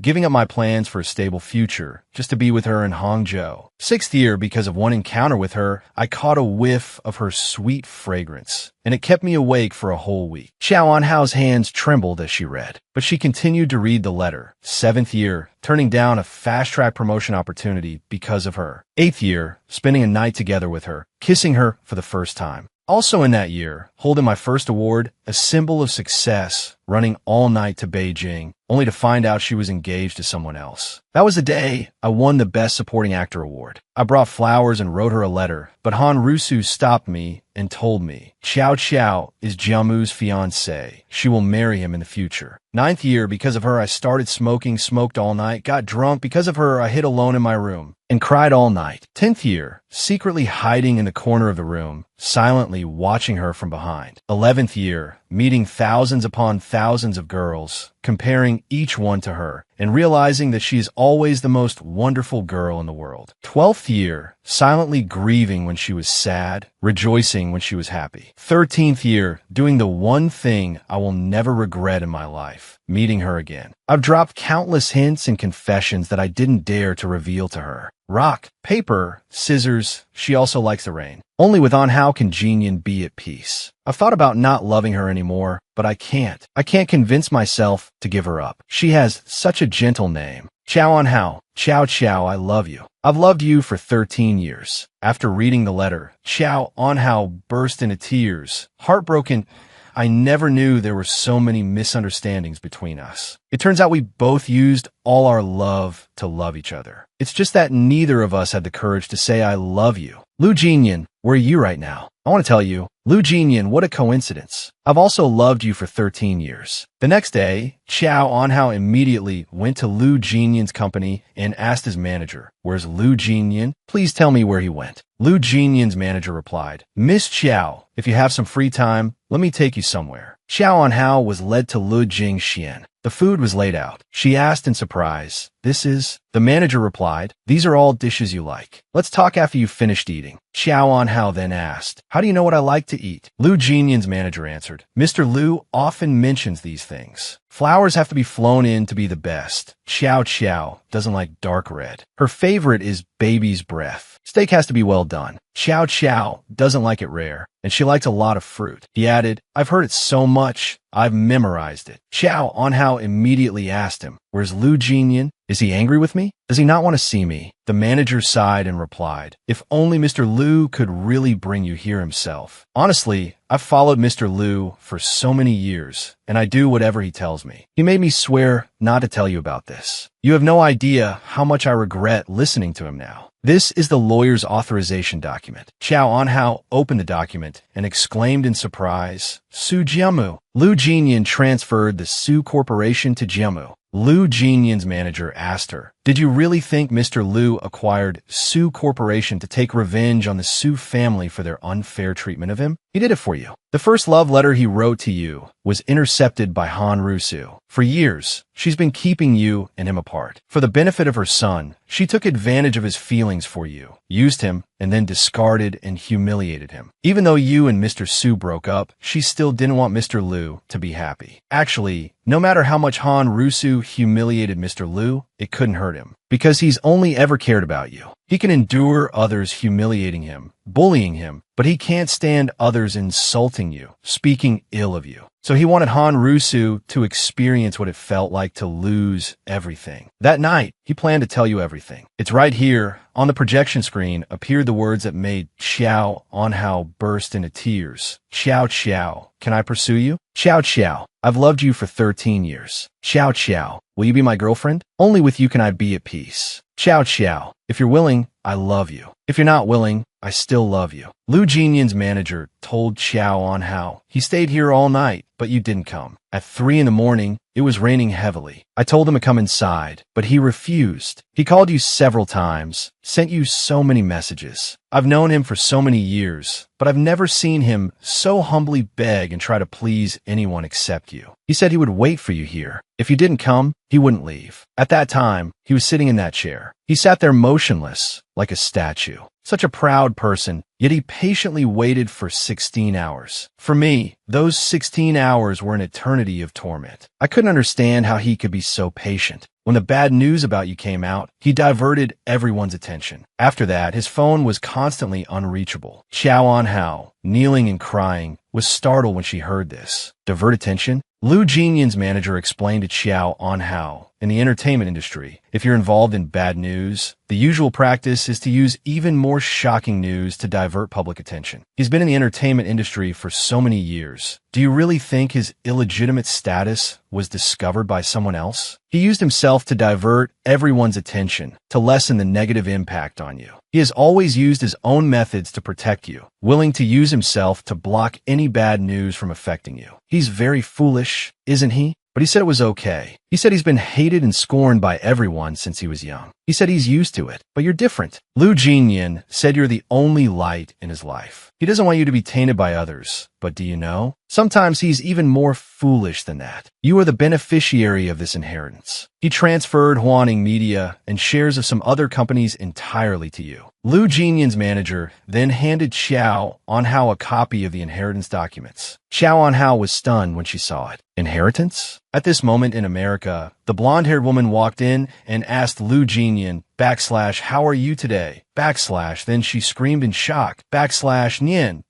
giving up my plans for a stable future just to be with her in Hangzhou. Sixth year, because of one encounter with her, I caught a whiff of her sweet fragrance, and it kept me awake for a whole week. Xiao Anhao's hands trembled as she read, but she continued to read the letter. Seventh year, turning down a fast-track promotion opportunity because of her. Eighth year, spending a night together with her, kissing her for the first time. Also in that year, holding my first award, a symbol of success, running all night to Beijing, only to find out she was engaged to someone else. That was the day I won the Best Supporting Actor award. I brought flowers and wrote her a letter, but Han Rusu stopped me and told me, Xiao Xiao is Jiamu's fiancée. She will marry him in the future. Ninth year, because of her, I started smoking, smoked all night, got drunk. Because of her, I hid alone in my room and cried all night. 10th year, secretly hiding in the corner of the room, silently watching her from behind. 11th year, meeting thousands upon thousands of girls, comparing each one to her, and realizing that she is always the most wonderful girl in the world. 12th year, silently grieving when she was sad, rejoicing when she was happy. 13th year, doing the one thing I will never regret in my life, meeting her again. I've dropped countless hints and confessions that I didn't dare to reveal to her. Rock, paper, scissors, she also likes the rain. Only with Anhao can Jinyin be at peace. I've thought about not loving her anymore, but I can't. I can't convince myself to give her up. She has such a gentle name. Xiao Anhao, Xiao Xiao, I love you. I've loved you for 13 years. After reading the letter, Xiao Anhao burst into tears, heartbroken. I never knew there were so many misunderstandings between us. It turns out we both used all our love to love each other. It's just that neither of us had the courage to say I love you. Lu Jinyin, where are you right now? I want to tell you, Lu Jinyin, what a coincidence. I've also loved you for 13 years. The next day, Xiao Anhao immediately went to Lu Jinyin's company and asked his manager, "Where's Lu Jinyin? Please tell me where he went." Lu Jinyin's manager replied, "Miss Xiao, if you have some free time, let me take you somewhere." Xiao Anhao was led to Lu Jingxian. The food was laid out. She asked in surprise, "This is?" The manager replied, "These are all dishes you like. Let's talk after you've finished eating." Xiao Anhao then asked, "How do you know what I like to eat?" Lu Jinyin's manager answered, "Mr. Lu often mentions these things. Flowers have to be flown in to be the best. Xiao Xiao doesn't like dark red. Her favorite is baby's breath. Steak has to be well done. Xiao Xiao doesn't like it rare, and she likes a lot of fruit." He added, "I've heard it so much, I've memorized it." Xiao Anhao immediately asked him, "Where's Lu Jinyin? Is he angry with me? Does he not want to see me?" The manager sighed and replied, "If only Mr. Lu could really bring you here himself. Honestly, I've followed Mr. Lu for so many years, and I do whatever he tells me. He made me swear not to tell you about this. You have no idea how much I regret listening to him now." This is the lawyer's authorization document. Xiao Anhao opened the document and exclaimed in surprise, "Su Jiamu." Lu Jinyin transferred the Su Corporation to Jiamu. Lu Jinyin's manager asked her, "Did you really think Mr. Lu acquired Su Corporation to take revenge on the Su family for their unfair treatment of him? He did it for you. The first love letter he wrote to you was intercepted by Han Rusu. For years, she's been keeping you and him apart. For the benefit of her son, she took advantage of his feelings for you, used him, and then discarded and humiliated him. Even though you and Mr. Su broke up, she still didn't want Mr. Lu to be happy. Actually, no matter how much Han Rusu humiliated Mr. Lu, it couldn't hurt him, because he's only ever cared about you. He can endure others humiliating him, bullying him, but he can't stand others insulting you, speaking ill of you. So he wanted Han Rusu to experience what it felt like to lose everything. That night, he planned to tell you everything. It's right here. On the projection screen appeared the words that made Xiao Anhao burst into tears. "Xiao Xiao, can I pursue you? Xiao Xiao, I've loved you for 13 years. Xiao Xiao, will you be my girlfriend? Only with you can I be at peace. Ciao ciao. If you're willing, I love you. If you're not willing, I still love you. Lu Jinyan's manager told Xiao Anhao, he stayed here all night, but you didn't come. At 3 in the morning, it was raining heavily. I told him to come inside, but he refused. He called you several times, sent you so many messages. I've known him for so many years, but I've never seen him so humbly beg and try to please anyone except you. He said he would wait for you here. If you didn't come, he wouldn't leave. At that time, he was sitting in that chair. He sat there motionless, like a statue. Such a proud person, yet he patiently waited for 16 hours. For me, those 16 hours were an eternity of torment. I couldn't understand how he could be so patient. When the bad news about you came out, he diverted everyone's attention. After that, his phone was constantly unreachable. Xiao Anhao, kneeling and crying, was startled when she heard this. Divert attention? Lu Jinyan's manager explained to Xiao Anhao, in the entertainment industry, if you're involved in bad news, the usual practice is to use even more shocking news to divert public attention. He's been in the entertainment industry for so many years. Do you really think his illegitimate status was discovered by someone else? He used himself to divert everyone's attention, to lessen the negative impact on you. He has always used his own methods to protect you, willing to use himself to block any bad news from affecting you. He's very foolish, isn't he? But he said it was okay. He said he's been hated and scorned by everyone since he was young. He said he's used to it, but you're different. Lu Jinyan said you're the only light in his life. He doesn't want you to be tainted by others, but do you know? Sometimes he's even more foolish than that. You are the beneficiary of this inheritance. He transferred Huaning Media and shares of some other companies entirely to you. Lu Jinyan's manager then handed Xiao Anhao a copy of the inheritance documents. Xiao Anhao was stunned when she saw it. Inheritance? At this moment in America, the blonde-haired woman walked in and asked Lu Jinyan, /, how are you today? /, then she screamed in shock, / Nyan,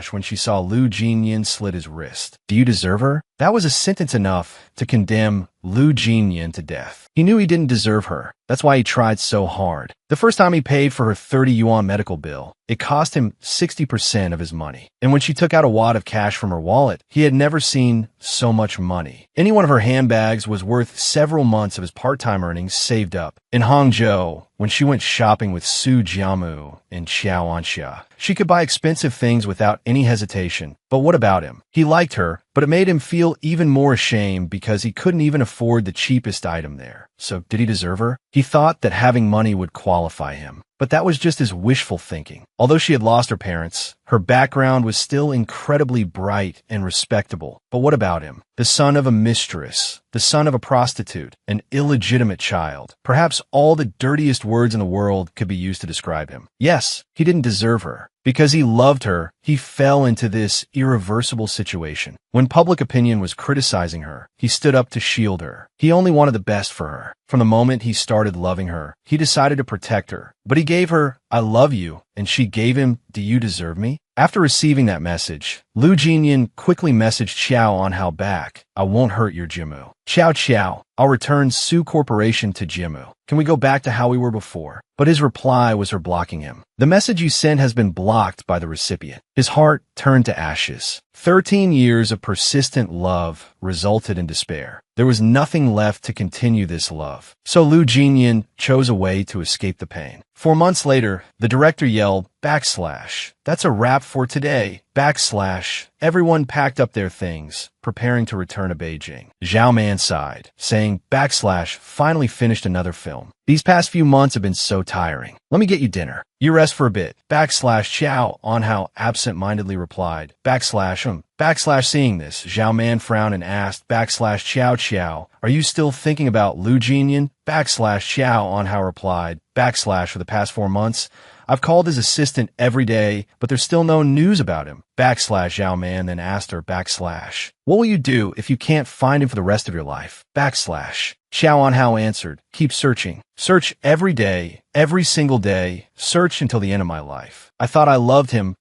/ when she saw Lu Jinyan slit his wrist. Do you deserve her? That was a sentence enough to condemn Lu Jinyan to death. He knew he didn't deserve her. That's why he tried so hard. The first time he paid for her 30 yuan medical bill, it cost him 60% of his money. And when she took out a wad of cash from her wallet, he had never seen so much money. Any one of her handbags was worth several months of his part-time earnings saved up. In Hangzhou, when she went shopping with Su Jiamu and Xiao Anxia, she could buy expensive things without any hesitation. But what about him? He liked her, but it made him feel even more ashamed because he couldn't even afford the cheapest item there. So did he deserve her? He thought that having money would qualify him. But that was just his wishful thinking. Although she had lost her parents, her background was still incredibly bright and respectable. But what about him? The son of a mistress, the son of a prostitute, an illegitimate child. Perhaps all the dirtiest words in the world could be used to describe him. Yes, he didn't deserve her. Because he loved her, he fell into this irreversible situation. When public opinion was criticizing her, he stood up to shield her. He only wanted the best for her. From the moment he started loving her, he decided to protect her. But he gave her, I love you, and she gave him, do you deserve me? After receiving that message, Lu Jinyan quickly messaged Xiao Anhao back, I won't hurt your Jimu. Ciao, I'll return Su Corporation to Jimu. Can we go back to how we were before? But his reply was her blocking him. The message you sent has been blocked by the recipient. His heart turned to ashes. 13 years of persistent love resulted in despair. There was nothing left to continue this love. So Lu Jinyan chose a way to escape the pain. 4 months later, the director yelled, / that's a wrap for today, / everyone packed up their things, preparing to return to Beijing. Zhao Man sighed, saying, / finally finished another film. These past few months have been so tiring. Let me get you dinner. You rest for a bit. / Xiao Anhao absent-mindedly replied, / seeing this, Zhao Man frowned and asked, / Qiao, are you still thinking about Lu Jinyan? / Xiao Anhao replied, / for the past 4 months, I've called his assistant every day, but there's still no news about him. / Zhao Man then asked her, / what will you do if you can't find him for the rest of your life? / Xiao Anhao answered, keep searching. Search every day, every single day, search until the end of my life. I thought I loved him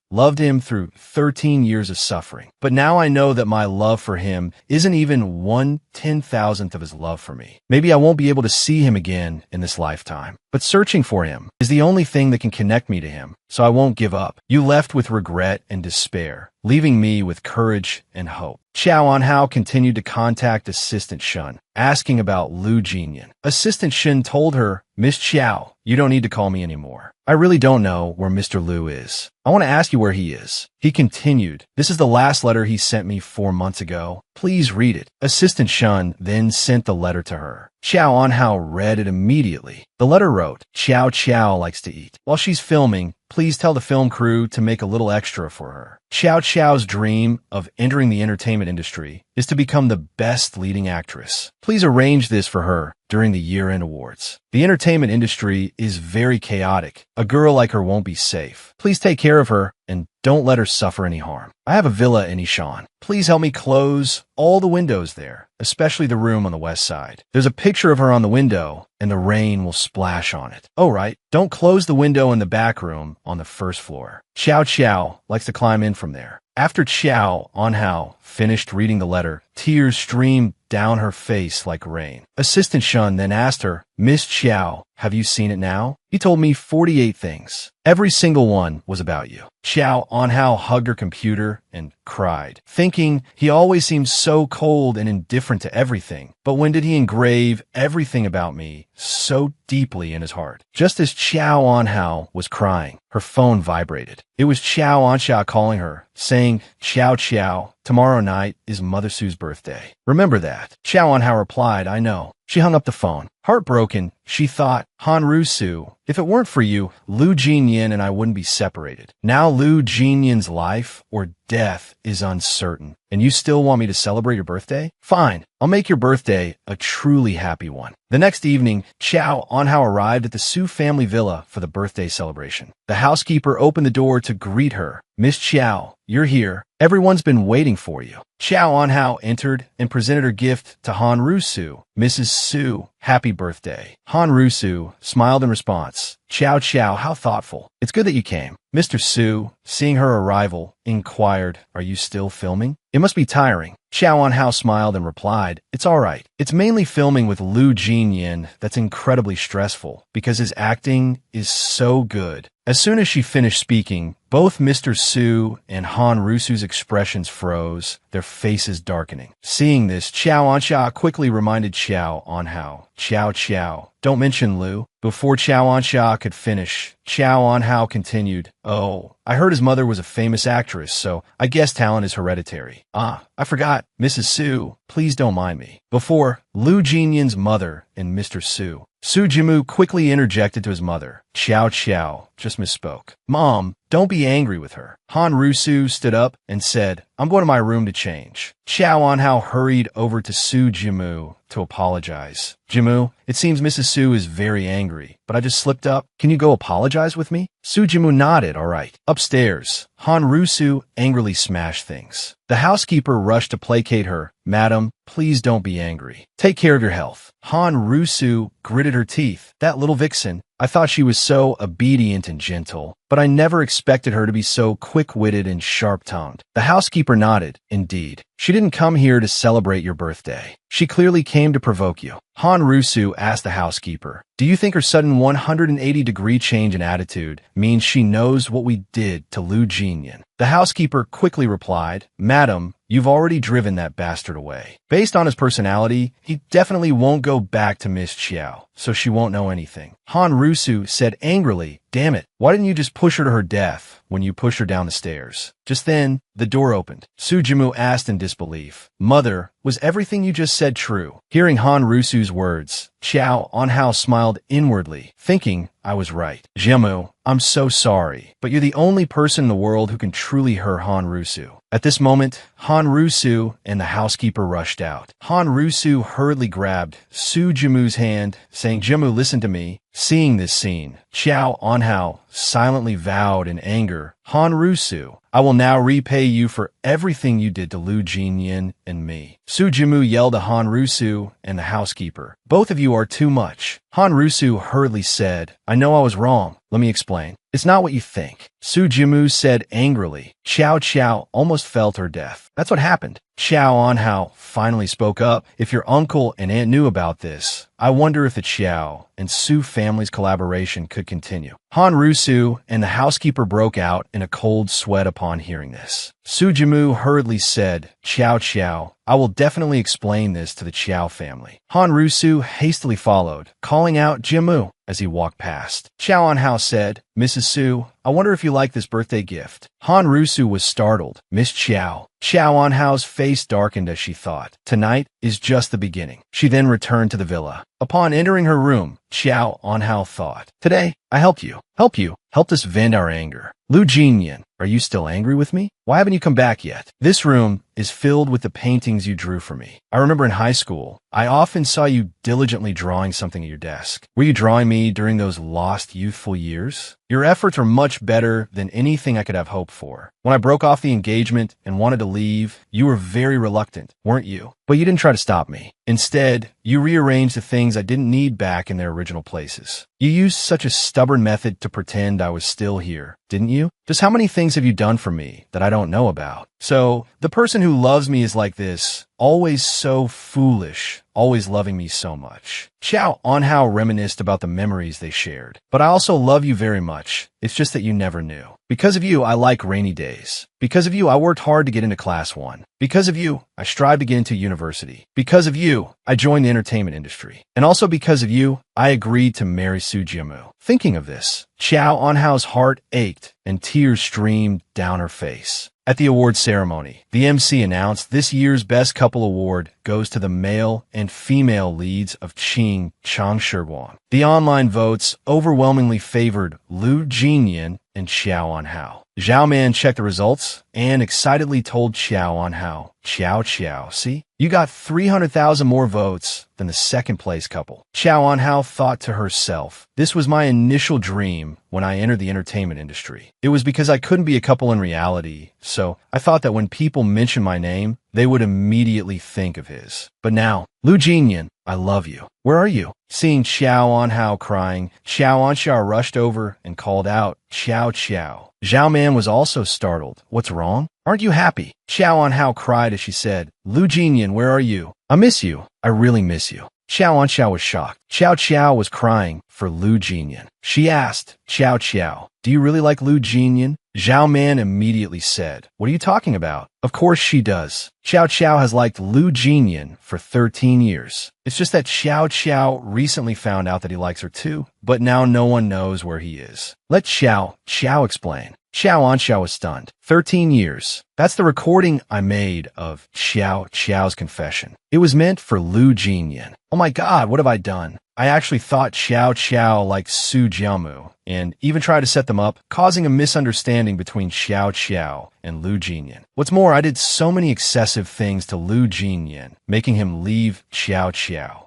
through 13 years of suffering. But now I know that my love for him isn't even 1/10,000th of his love for me. Maybe I won't be able to see him again in this lifetime. But searching for him is the only thing that can connect me to him, so I won't give up. You left with regret and despair, leaving me with courage and hope. Xiao Anhao continued to contact Assistant Shun, asking about Lu Jinyan. Assistant Assistant Shin told her, Miss Chow, you don't need to call me anymore. I really don't know where Mr. Liu is. I want to ask you where he is. He continued, this is the last letter he sent me 4 months ago. Please read it. Assistant Shun then sent the letter to her. Chow Anhao read it immediately. The letter wrote, Chow Chow likes to eat. While she's filming, please tell the film crew to make a little extra for her. Chow Chow's dream of entering the entertainment industry is to become the best leading actress. Please arrange this for her during the year-end awards. The entertainment industry is very chaotic. A girl like her won't be safe. Please take care of her and don't let her suffer any harm. I have a villa in Ishan. Please help me close all the windows there, especially the room on the west side. There's a picture of her on the window, and the rain will splash on it. Oh, right. Don't close the window in the back room on the first floor. Chow Chow likes to climb in from there. After Chow Anhao finished reading the letter, tears streamed down her face like rain. Assistant Shun then asked her, Miss Chow, have you seen it now? He told me 48 things. Every single one was about you. Chow Anhao hugged her computer and cried, thinking he always seemed so cold and indifferent to everything. But when did he engrave everything about me so deeply in his heart? Just as Chow Anhao was crying, her phone vibrated. It was Chow Anhao calling her, saying, Chow Chow, tomorrow night is Mother Sue's birthday. Remember that. Chow Anhao replied, I know. She hung up the phone. Heartbroken, she thought, Han Rusu, if it weren't for you, Lu Jinyan and I wouldn't be separated. Now Lu Jinyan's life or death is uncertain, and you still want me to celebrate your birthday? Fine, I'll make your birthday a truly happy one. The next evening, Chow Anhao arrived at the Su family villa for the birthday celebration. The housekeeper opened the door to greet her. Miss Chow, you're here. Everyone's been waiting for you. Chow Anhao entered and presented her gift to Han Rusu. Mrs. Su, happy birthday. Han Rusu smiled in response. Chow Chow, how thoughtful. It's good that you came. Mr. Su, seeing her arrival, inquired, are you still filming? It must be tiring. Chow Anhao smiled and replied, it's all right. It's mainly filming with Lu Jinyan that's incredibly stressful because his acting is so good. As soon as she finished speaking, both Mr. Su and Han Rusu's expressions froze, their faces darkening. Seeing this, Chow Anhao quickly reminded Chow Anhao, Chow Chow, don't mention Lu. Before Chow Anhao could finish, Chow Anhao continued, oh, I heard his mother was a famous actress, so I guess talent is hereditary. Ah, I forgot, Mrs. Su, please don't mind me. Before, Lu Jinyan's mother and Mr. Su. Su Jimu quickly interjected to his mother. Chow Chow just misspoke. Mom, don't be angry with her. Han Rusu stood up and said, I'm going to my room to change. Chow Anhao hurried over to Su Jimu to apologize. Jimu, it seems Mrs. Su is very angry, but I just slipped up. Can you go apologize with me? Su Jimu nodded, all right. Upstairs, Han Rusu angrily smashed things. The housekeeper rushed to placate her. Madam, please don't be angry. Take care of your health. Han Rusu gritted her teeth. That little vixen, I thought she was so obedient and gentle, but I never expected her to be so quick-witted and sharp-tongued. The housekeeper nodded. Indeed. She didn't come here to celebrate your birthday. She clearly came to provoke you. Han Rusu asked the housekeeper, do you think her sudden 180-degree change in attitude means she knows what we did to Lu Jinyan? The housekeeper quickly replied, Madam, you've already driven that bastard away. Based on his personality, he definitely won't go back to Miss Chow, so she won't know anything. Han Rusu said angrily, damn it, why didn't you just push her to her death when you pushed her down the stairs? Just then, the door opened. Su Jimu asked in disbelief, Mother, was everything you just said true? Hearing Han Rusu's words, Chow Anhao smiled inwardly, thinking I was right. Jimu, I'm so sorry, but you're the only person in the world who can truly hurt Han Rusu. At this moment, Han Rusu and the housekeeper rushed out. Han Rusu hurriedly grabbed Su Jimu's hand, saying, Jimu, listen to me. Seeing this scene, Chow Anhao silently vowed in anger, Han Rusu, I will now repay you for everything you did to Lu Jinyan and me. Su Jimu yelled at Han Rusu and the housekeeper. Both of you are too much. Han Rusu hurriedly said, I know I was wrong. Let me explain. It's not what you think. Su Jimu said angrily. Chow Chow almost fell to her death. That's what happened. Chow Anhao finally spoke up. If your uncle and aunt knew about this, I wonder if the Chow and Su family's collaboration could continue. Han Rusu and the housekeeper broke out in a cold sweat upon hearing this. Su Jimu hurriedly said, Qiao Qiao, I will definitely explain this to the Qiao family. Han Rusu hastily followed, calling out Jimu as he walked past. Qiao Anhao said, Mrs. Su, I wonder if you like this birthday gift. Han Rusu was startled. Miss Qiao. Qiao Anhao's face darkened as she thought. Tonight is just the beginning. She then returned to the villa. Upon entering her room, Qiao Anhao thought, Today, I helped you, helped us vent our anger. Lu Jinyan, are you still angry with me? Why haven't you come back yet? This room is filled with the paintings you drew for me. I remember in high school, I often saw you diligently drawing something at your desk. Were you drawing me during those lost youthful years? Your efforts are much better than anything I could have hoped for. When I broke off the engagement and wanted to leave, you were very reluctant, weren't you? But you didn't try to stop me. Instead, you rearranged the things I didn't need back in their original places. You used such a stubborn method to pretend I was still here, didn't you? Just how many things have you done for me that I don't know about? So, the person who loves me is like this, always so foolish, always loving me so much. Qiao Anhao reminisced about the memories they shared. But I also love you very much. It's just that you never knew. Because of you, I like rainy days. Because of you, I worked hard to get into class 1. Because of you, I strived to get into university. Because of you, I joined the entertainment industry. And also because of you, I agreed to marry Su Jimu. Thinking of this, Qiao Anhao's heart ached and tears streamed down her face. At the award ceremony, the MC announced this year's Best Couple Award goes to the male and female leads of Qing Changshiguang. The online votes overwhelmingly favored Lu Jinyan and Qiao Anhao. Zhao Man checked the results and excitedly told Qiao Anhao, Qiao, see? You got 300,000 more votes than the second-place couple. Qiao Anhao thought to herself, this was my initial dream when I entered the entertainment industry. It was because I couldn't be a couple in reality, so I thought that when people mentioned my name, they would immediately think of his. But now, Lu Jinyan, I love you. Where are you? Seeing Qiao Anhao crying, Qiao Anhao rushed over and called out, Qiao. Zhao Man was also startled. What's wrong? Aren't you happy? Qiao Anhao cried as she said, Lu Jinyan, where are you? I miss you. I really miss you. Qiao Anhao was shocked. Qiao was crying for Lu Jinyan. She asked, Qiao, do you really like Lu Jinyan? Zhao Man immediately said, what are you talking about? Of course she does. Qiao has liked Lu Jinyan for 13 years. It's just that Qiao recently found out that he likes her too, but now no one knows where he is. Let Qiao explain. Qiao Anhao was stunned. 13 years. That's the recording I made of Qiao's confession. It was meant for Lu Jinyan. Oh my God, what have I done? I actually thought Qiao liked Su Jiamu, and even tried to set them up, causing a misunderstanding between Qiao and Lu Jinyan. What's more, I did so many excessive things to Lu Jinyan, making him leave Qiao.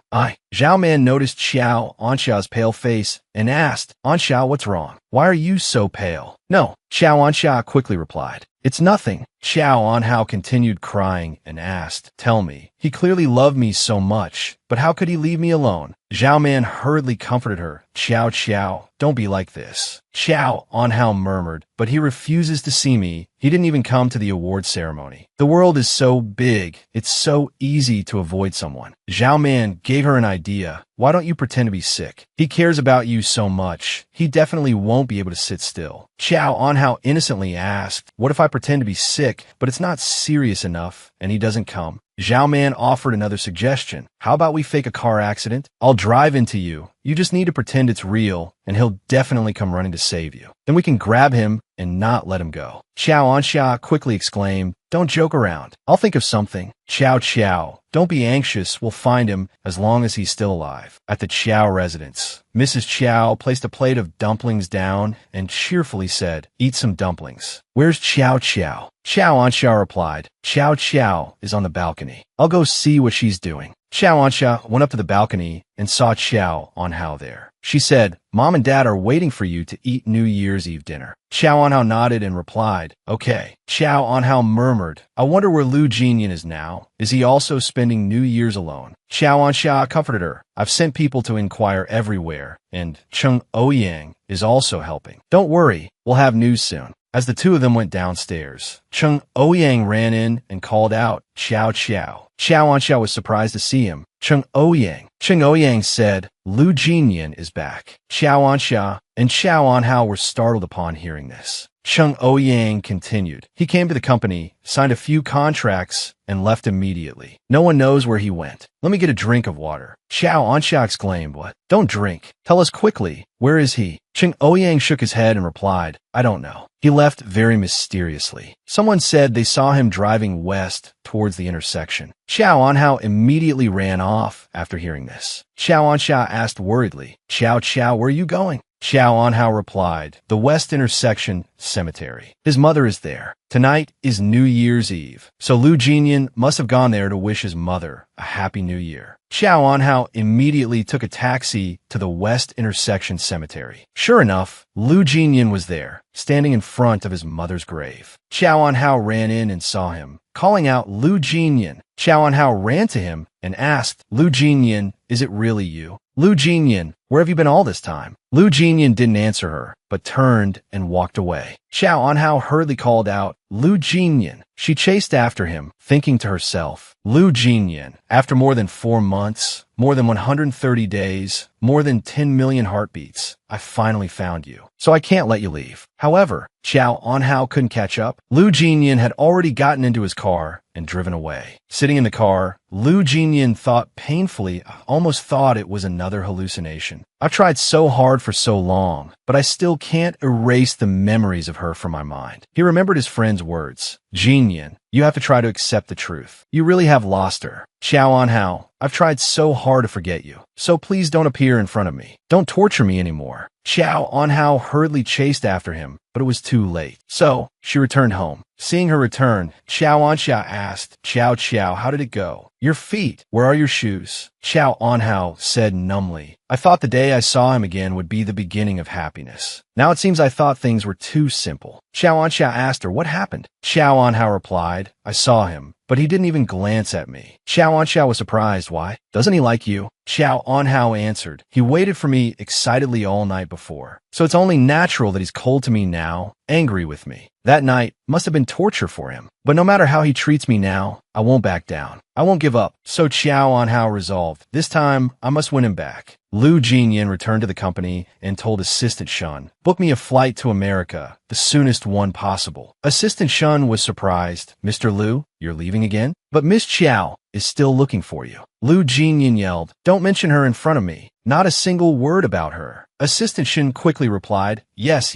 Zhao Man noticed Qiao Anhao's pale face and asked, Anhao, what's wrong? Why are you so pale? No, Qiao Anhao quickly replied. It's nothing. Qiao Anhao continued crying and asked, tell me, he clearly loved me so much, but how could he leave me alone? Zhao Man hurriedly comforted her. Qiao, don't be like this. Qiao Anhao murmured, but he refuses to see me. He didn't even come to the award ceremony. The world is so big, it's so easy to avoid someone. Zhao Man gave her an idea. Why don't you pretend to be sick? He cares about you so much. He definitely won't be able to sit still. Qiao Anhao innocently asked, what if I pretend to be sick, but it's not serious enough, and he doesn't come? Zhao Man offered another suggestion. How about we fake a car accident? I'll drive into you. You just need to pretend it's real, and he'll definitely come running to save you. Then we can grab him and not let him go. Qiao Anhao quickly exclaimed, don't joke around. I'll think of something. Qiao, don't be anxious. We'll find him as long as he's still alive. At the Qiao residence, Mrs. Qiao placed a plate of dumplings down and cheerfully said, eat some dumplings. Where's Qiao? Qiao Anhao replied, Qiao is on the balcony. I'll go see what she's doing. Qiao Anhao went up to the balcony and saw Qiao Anhao there. She said, Mom and Dad are waiting for you to eat New Year's Eve dinner. Qiao Anhao nodded and replied, okay. Qiao Anhao murmured, I wonder where Lu Jinyan is now. Is he also spending New Year's alone? Qiao Anhao comforted her. I've sent people to inquire everywhere, and Cheng Ouyang is also helping. Don't worry, we'll have news soon. As the two of them went downstairs, Cheng Ouyang ran in and called out, Qiao. Qiao Anhao was surprised to see him. Cheng Ouyang said, Lu Jinyan is back. Qiao Anhao and Qiao Anhao were startled upon hearing this. Chung Ouyang continued. He came to the company, signed a few contracts, and left immediately. No one knows where he went. Let me get a drink of water. Xiao Anxia exclaimed. What? Don't drink. Tell us quickly. Where is he? Chung Ouyang shook his head and replied, I don't know. He left very mysteriously. Someone said they saw him driving west towards the intersection. Xiao Anhao immediately ran off after hearing this. Xiao Anxia asked worriedly, Xiao, where are you going? Xiao Anhao replied, the west intersection cemetery. His mother is there. Tonight is New Year's Eve, so Lu Jinyan must have gone there to wish his mother a happy new year. Xiao Anhao immediately took a taxi to the west intersection cemetery. Sure enough, Lu Jinyan was there, standing in front of his mother's grave. Xiao Anhao ran in and saw him, calling out Lu Jinyan. Xiao Anhao ran to him and asked, Lu Jinyan, is it really you? Lu Jinyan, where have you been all this time? Lu Jinyan didn't answer her, but turned and walked away. Xiao Anhao hurriedly called out, Lu Jinyan. She chased after him, thinking to herself, Lu Jinyan, after more than 4 months, more than 130 days, more than 10 million heartbeats, I finally found you. So I can't let you leave. However, Xiao Anhao couldn't catch up. Lu Jinyan had already gotten into his car and driven away. Sitting in the car, Lu Jinyan thought painfully, almost thought it was another hallucination. I've tried so hard for so long, but I still can't erase the memories of her from my mind. He remembered his friend's words. Jinyan, you have to try to accept the truth. You really have lost her. Xiao Anhao, I've tried so hard to forget you, so please don't appear in front of me. Don't torture me anymore. Xiao Anhao hurriedly chased after him, but it was too late. So, she returned home. Seeing her return, Xiao Anxia asked, Xiao, how did it go? Your feet, where are your shoes? Xiao Anhao said numbly, I thought the day I saw him again would be the beginning of happiness. Now it seems I thought things were too simple. Xiao Anxia asked her, what happened? Xiao Anhao replied, I saw him, but he didn't even glance at me. Xiao Anxia was surprised. Why? Doesn't he like you? Xiao Anhao answered, he waited for me excitedly all night before. So it's only natural that he's cold to me now, angry with me. That night must have been torture for him. But no matter how he treats me now, I won't back down. I won't give up. So Xiao Anhao resolved, this time I must win him back. Lu Jinyan returned to the company and told Assistant Shun, book me a flight to America, the soonest one possible. Assistant Shun was surprised. Mr. Lu, you're leaving again? But Miss Qiao is still looking for you. Lu Jinyan yelled, don't mention her in front of me. Not a single word about her. Assistant Shin quickly replied, yes.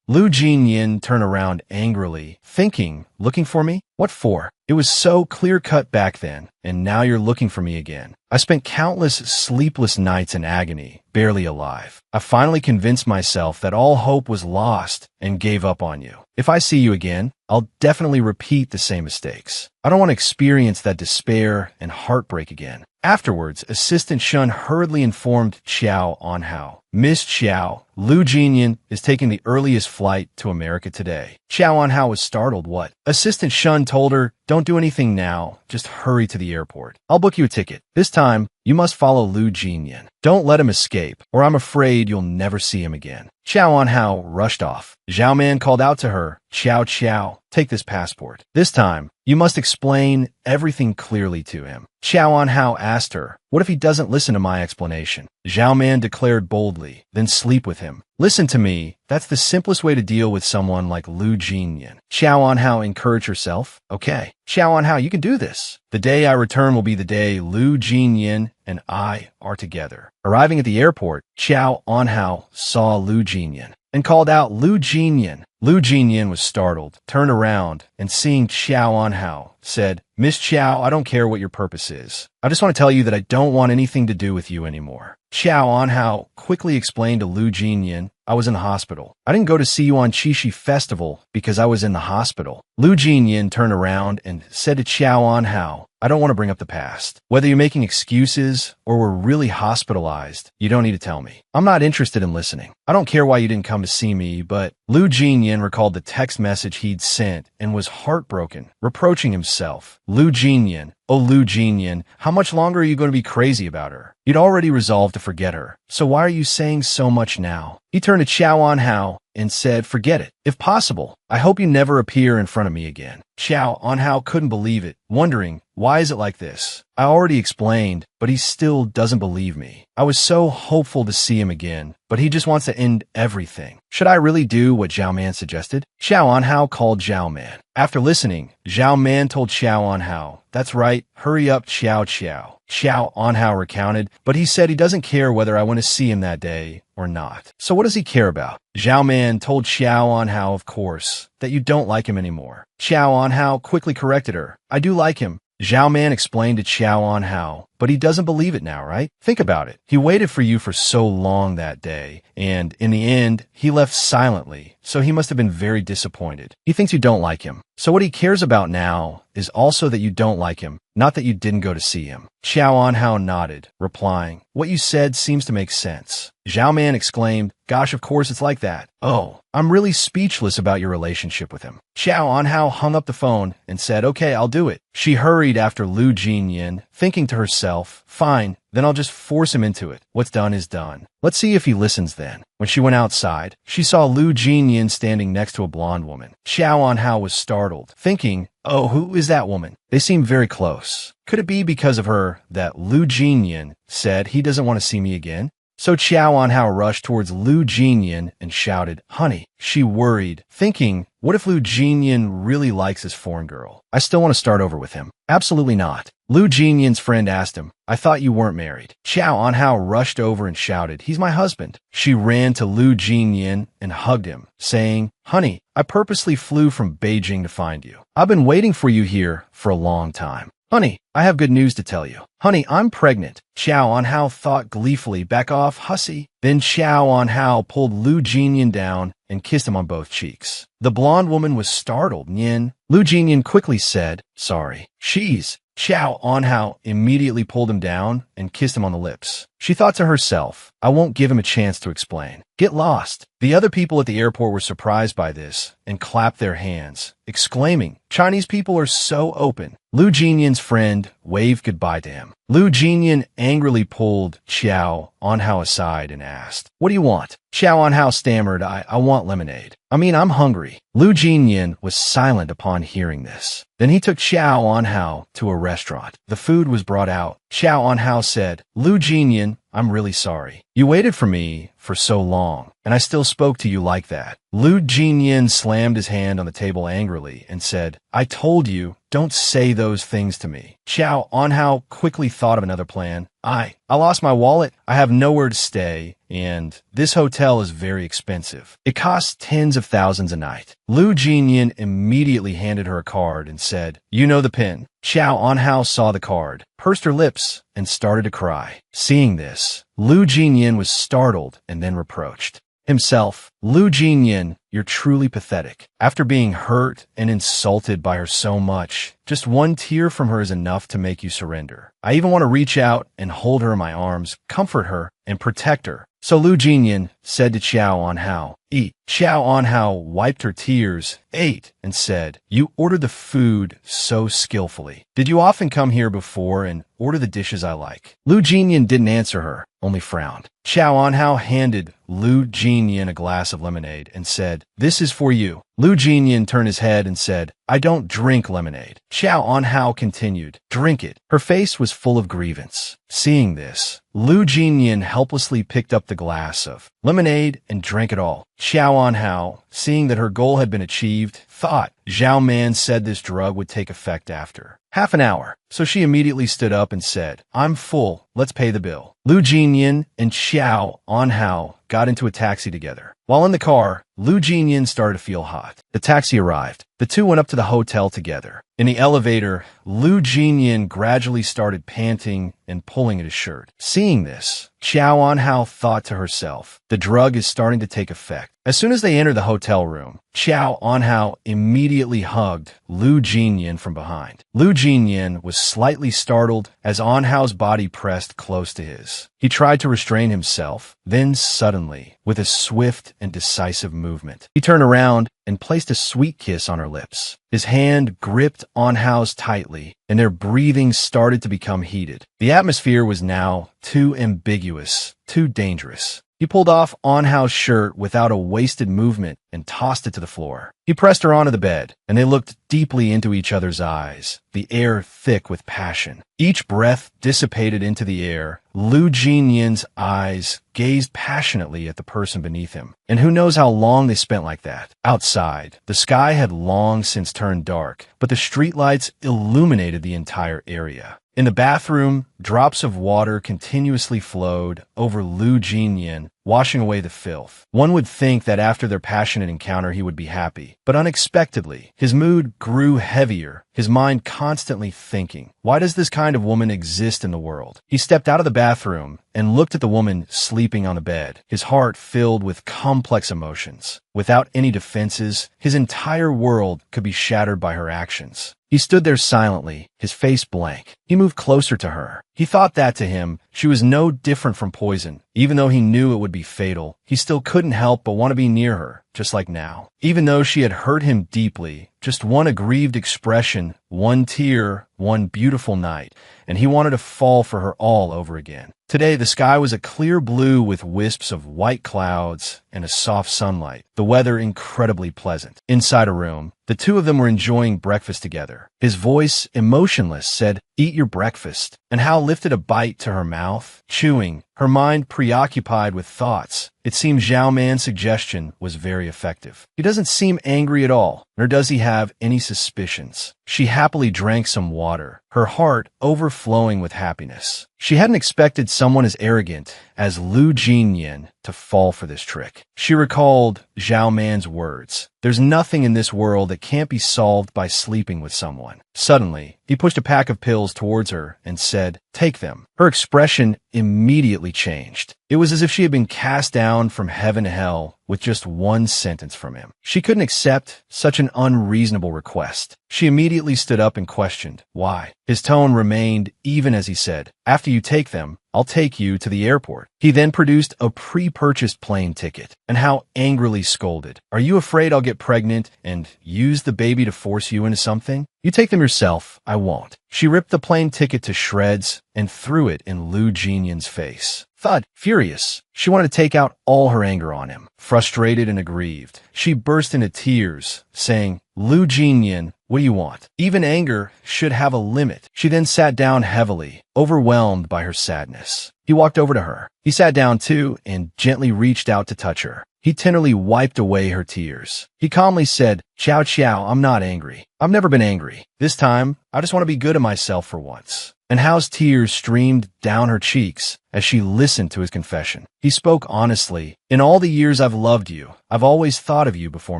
Lu Jinyan turned around angrily, thinking, looking for me? What for? It was so clear-cut back then, and now you're looking for me again. I spent countless sleepless nights in agony, barely alive. I finally convinced myself that all hope was lost and gave up on you. If I see you again, I'll definitely repeat the same mistakes. I don't want to experience that despair and heartbreak again. Afterwards, Assistant Shun hurriedly informed Xiao Anhao, Miss Xiao, Lu Jinyan is taking the earliest flight to America today. Xiao Anhao was startled. What? Assistant Shun told her, don't do anything now, just hurry to the airport. I'll book you a ticket. This time, you must follow Lu Jinyan. Don't let him escape, or I'm afraid you'll never see him again. Xiao Anhao rushed off. Zhao Man called out to her, Xiao, take this passport. This time, you must explain everything clearly to him. Xiao Anhao asked her, what if he doesn't listen to my explanation? Zhao Man declared boldly, then sleep with him. Listen to me, that's the simplest way to deal with someone like Lu Jinyan. Xiao Anhao encouraged herself, okay. Xiao Anhao, you can do this. The day I return will be the day Lu Jinyan and I are together. Arriving at the airport, Xiao Anhao saw Lu Jinyan and called out, Lu Jinyan. Lu Jinyan was startled, turned around, and seeing Xiao Anhao, said, Miss Qiao, I don't care what your purpose is. I just want to tell you that I don't want anything to do with you anymore. Xiao Anhao quickly explained to Lu Jinyan, I was in the hospital. I didn't go to see you on Qixi Festival because I was in the hospital. Lu Jinyan turned around and said to Xiao Anhao, I don't want to bring up the past. Whether you're making excuses or were really hospitalized, you don't need to tell me. I'm not interested in listening. I don't care why you didn't come to see me, but Lu Jinyan recalled the text message he'd sent and was heartbroken, reproaching himself. Lu Jinyan, oh Lu Jinyan, how much longer are you going to be crazy about her? You'd already resolved to forget her, so why are you saying so much now? He turned to Xiao Anhao and said, forget it. If possible, I hope you never appear in front of me again. Xiao Anhao couldn't believe it, wondering, why is it like this? I already explained, but he still doesn't believe me. I was so hopeful to see him again, but he just wants to end everything. Should I really do what Zhao Man suggested? Xiao Anhao called Zhao Man. After listening, Zhao Man told Xiao Anhao, that's right, hurry up, Xiao Xiao. Xiao Anhao recounted, but he said he doesn't care whether I want to see him that day or not. So what does he care about? Zhao Man told Xiao Anhao, of course, that you don't like him anymore. Xiao Anhao quickly corrected her. I do like him. Zhao Man explained to Xiao Anhao, but he doesn't believe it now, right? Think about it. He waited for you for so long that day, and in the end, he left silently, so he must have been very disappointed. He thinks you don't like him. So what he cares about now is also that you don't like him, not that you didn't go to see him. Xiao Anhao nodded, replying, what you said seems to make sense. Zhao Man exclaimed, gosh, of course it's like that. Oh, I'm really speechless about your relationship with him. Xiao Anhao hung up the phone and said, okay, I'll do it. She hurried after Lu Jinyin, thinking to herself, fine, then I'll just force him into it. What's done is done. Let's see if he listens then. When she went outside, she saw Lu Jinyin standing next to a blonde woman. Xiao Anhao was startled, thinking, oh, who is that woman? They seem very close. Could it be because of her that Lu Jinyin said he doesn't want to see me again? So Xiao Anhao rushed towards Lu Jinyin and shouted, honey. She worried, thinking, what if Lu Jinyin really likes this foreign girl? I still want to start over with him. Absolutely not. Lu Jinyin's friend asked him, I thought you weren't married. Xiao Anhao rushed over and shouted, he's my husband. She ran to Lu Jinyin and hugged him, saying, honey, I purposely flew from Beijing to find you. I've been waiting for you here for a long time. Honey, I have good news to tell you. Honey, I'm pregnant. Xiao Anhao thought gleefully, back off, hussy. Then Xiao Anhao pulled Lu Jinyin down and kissed him on both cheeks. The blonde woman was startled. Nyin. Lu Jinyin quickly said, sorry. She's. Xiao Anhao immediately pulled him down and kissed him on the lips. She thought to herself, I won't give him a chance to explain. Get lost. The other people at the airport were surprised by this and clapped their hands, exclaiming, Chinese people are so open. Lu Jinyin's friend waved goodbye to him. Lu Jinyin angrily pulled Xiao Anhao aside and asked, what do you want? Xiao Anhao stammered, I want lemonade. I'm hungry. Lu Jinyin was silent upon hearing this. Then he took Xiao Anhao to a restaurant. The food was brought out. Xiao Anhao said, Lu Jinyin, I'm really sorry. You waited for me for so long, and I still spoke to you like that. Lu Jinyin slammed his hand on the table angrily and said, I told you, don't say those things to me. Xiao Anhao quickly thought of another plan. I lost my wallet. I have nowhere to stay, and this hotel is very expensive. It costs tens of thousands a night. Lu Jinyin immediately handed her a card and said, you know the pin. Xiao Anhao saw the card, pursed her lips, and started to cry. Seeing this, Lu Jinyin was startled and then reproached himself. Lu Jinyin, you're truly pathetic. After being hurt and insulted by her so much, just one tear from her is enough to make you surrender. I even want to reach out and hold her in my arms, comfort her, and protect her. So Lu Jinyin said to Xiao Anhao, eat. Xiao Anhao wiped her tears, ate, and said, you ordered the food so skillfully. Did you often come here before and order the dishes I like? Lu Jinyin didn't answer her, only frowned. Xiao Anhao handed Lu Jinyin a glass of lemonade and said, this is for you. Lu Jinyin turned his head and said, I don't drink lemonade. Xiao Anhao continued, drink it. Her face was full of grievance. Seeing this, Lu Jinyin helplessly picked up the glass of lemonade and drank it all. Xiao Anhao, seeing that her goal had been achieved, thought Zhao Man said this drug would take effect after half an hour. So she immediately stood up and said, I'm full. Let's pay the bill. Lu Jinyin and Xiao Anhao got into a taxi together. While in the car, Lu Jinyin started to feel hot. The taxi arrived. The two went up to the hotel together. In the elevator, Lu Jinyin gradually started panting and pulling at his shirt. Seeing this, Xiao Anhao thought to herself, the drug is starting to take effect. As soon as they entered the hotel room, Xiao Anhao immediately hugged Lu Jinyin from behind. Lu Jinyin was slightly startled as Anhao's body pressed close to his. He tried to restrain himself, then suddenly, with a swift and decisive movement, he turned around and placed a sweet kiss on her lips. His hand gripped Anhao's tightly, and their breathing started to become heated. The atmosphere was now too ambiguous, too dangerous. He pulled off on-house shirt without a wasted movement and tossed it to the floor. He pressed her onto the bed, and they looked deeply into each other's eyes, the air thick with passion. Each breath dissipated into the air. Lu Jinyan's eyes gazed passionately at the person beneath him. And who knows how long they spent like that. Outside, the sky had long since turned dark, but the streetlights illuminated the entire area. In the bathroom, drops of water continuously flowed over Lu Jinyan, washing away the filth. One would think that after their passionate encounter he would be happy, but unexpectedly, his mood grew heavier, his mind constantly thinking, why does this kind of woman exist in the world? He stepped out of the bathroom and looked at the woman sleeping on the bed, his heart filled with complex emotions. Without any defenses, his entire world could be shattered by her actions. He stood there silently, his face blank. He moved closer to her. He thought that to him, she was no different from poison. Even though he knew it would be fatal, he still couldn't help but want to be near her, just like now. Even though she had hurt him deeply, just one aggrieved expression, one tear, one beautiful night, and he wanted to fall for her all over again. Today, the sky was a clear blue with wisps of white clouds and a soft sunlight, the weather incredibly pleasant. Inside a room, the two of them were enjoying breakfast together. His voice, emotionless, said, "Eat your breakfast," and Hal lifted a bite to her mouth, chewing, her mind preoccupied with thoughts. It seemed Zhao Man's suggestion was very effective. He doesn't seem angry at all, nor does he have any suspicions. She happily drank some water, her heart overflowing with happiness. She hadn't expected someone as arrogant as Lu Jinyan to fall for this trick. She recalled Zhao Man's words, "There's nothing in this world that can't be solved by sleeping with someone." Suddenly, he pushed a pack of pills towards her and said, "Take them." Her expression immediately changed. It was as if she had been cast down from heaven to hell with just one sentence from him. She couldn't accept such an unreasonable request. She immediately stood up and questioned, why? His tone remained even as he said, "After you take them, I'll take you to the airport." He then produced a pre-purchased plane ticket, and Hal angrily scolded, "Are you afraid I'll get pregnant and use the baby to force you into something? You take them yourself, I won't." She ripped the plane ticket to shreds and threw it in Lu Jinyan's face. Thud, furious, she wanted to take out all her anger on him. Frustrated and aggrieved, she burst into tears, saying, "Lu Jinyan, what do you want? Even anger should have a limit." She then sat down heavily, overwhelmed by her sadness. He walked over to her. He sat down too and gently reached out to touch her. He tenderly wiped away her tears. He calmly said, "Chow Chow, I'm not angry. I've never been angry. This time, I just want to be good to myself for once." And Hal's tears streamed down her cheeks as she listened to his confession. He spoke honestly. "In all the years I've loved you, I've always thought of you before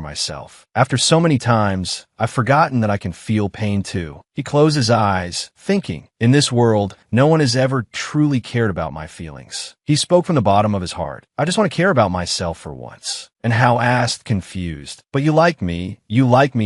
myself. After so many times, I've forgotten that I can feel pain too." He closed his eyes, thinking, in this world, no one has ever truly cared about my feelings. He spoke from the bottom of his heart. "I just want to care about myself for once." And Hal asked, confused, "But you like me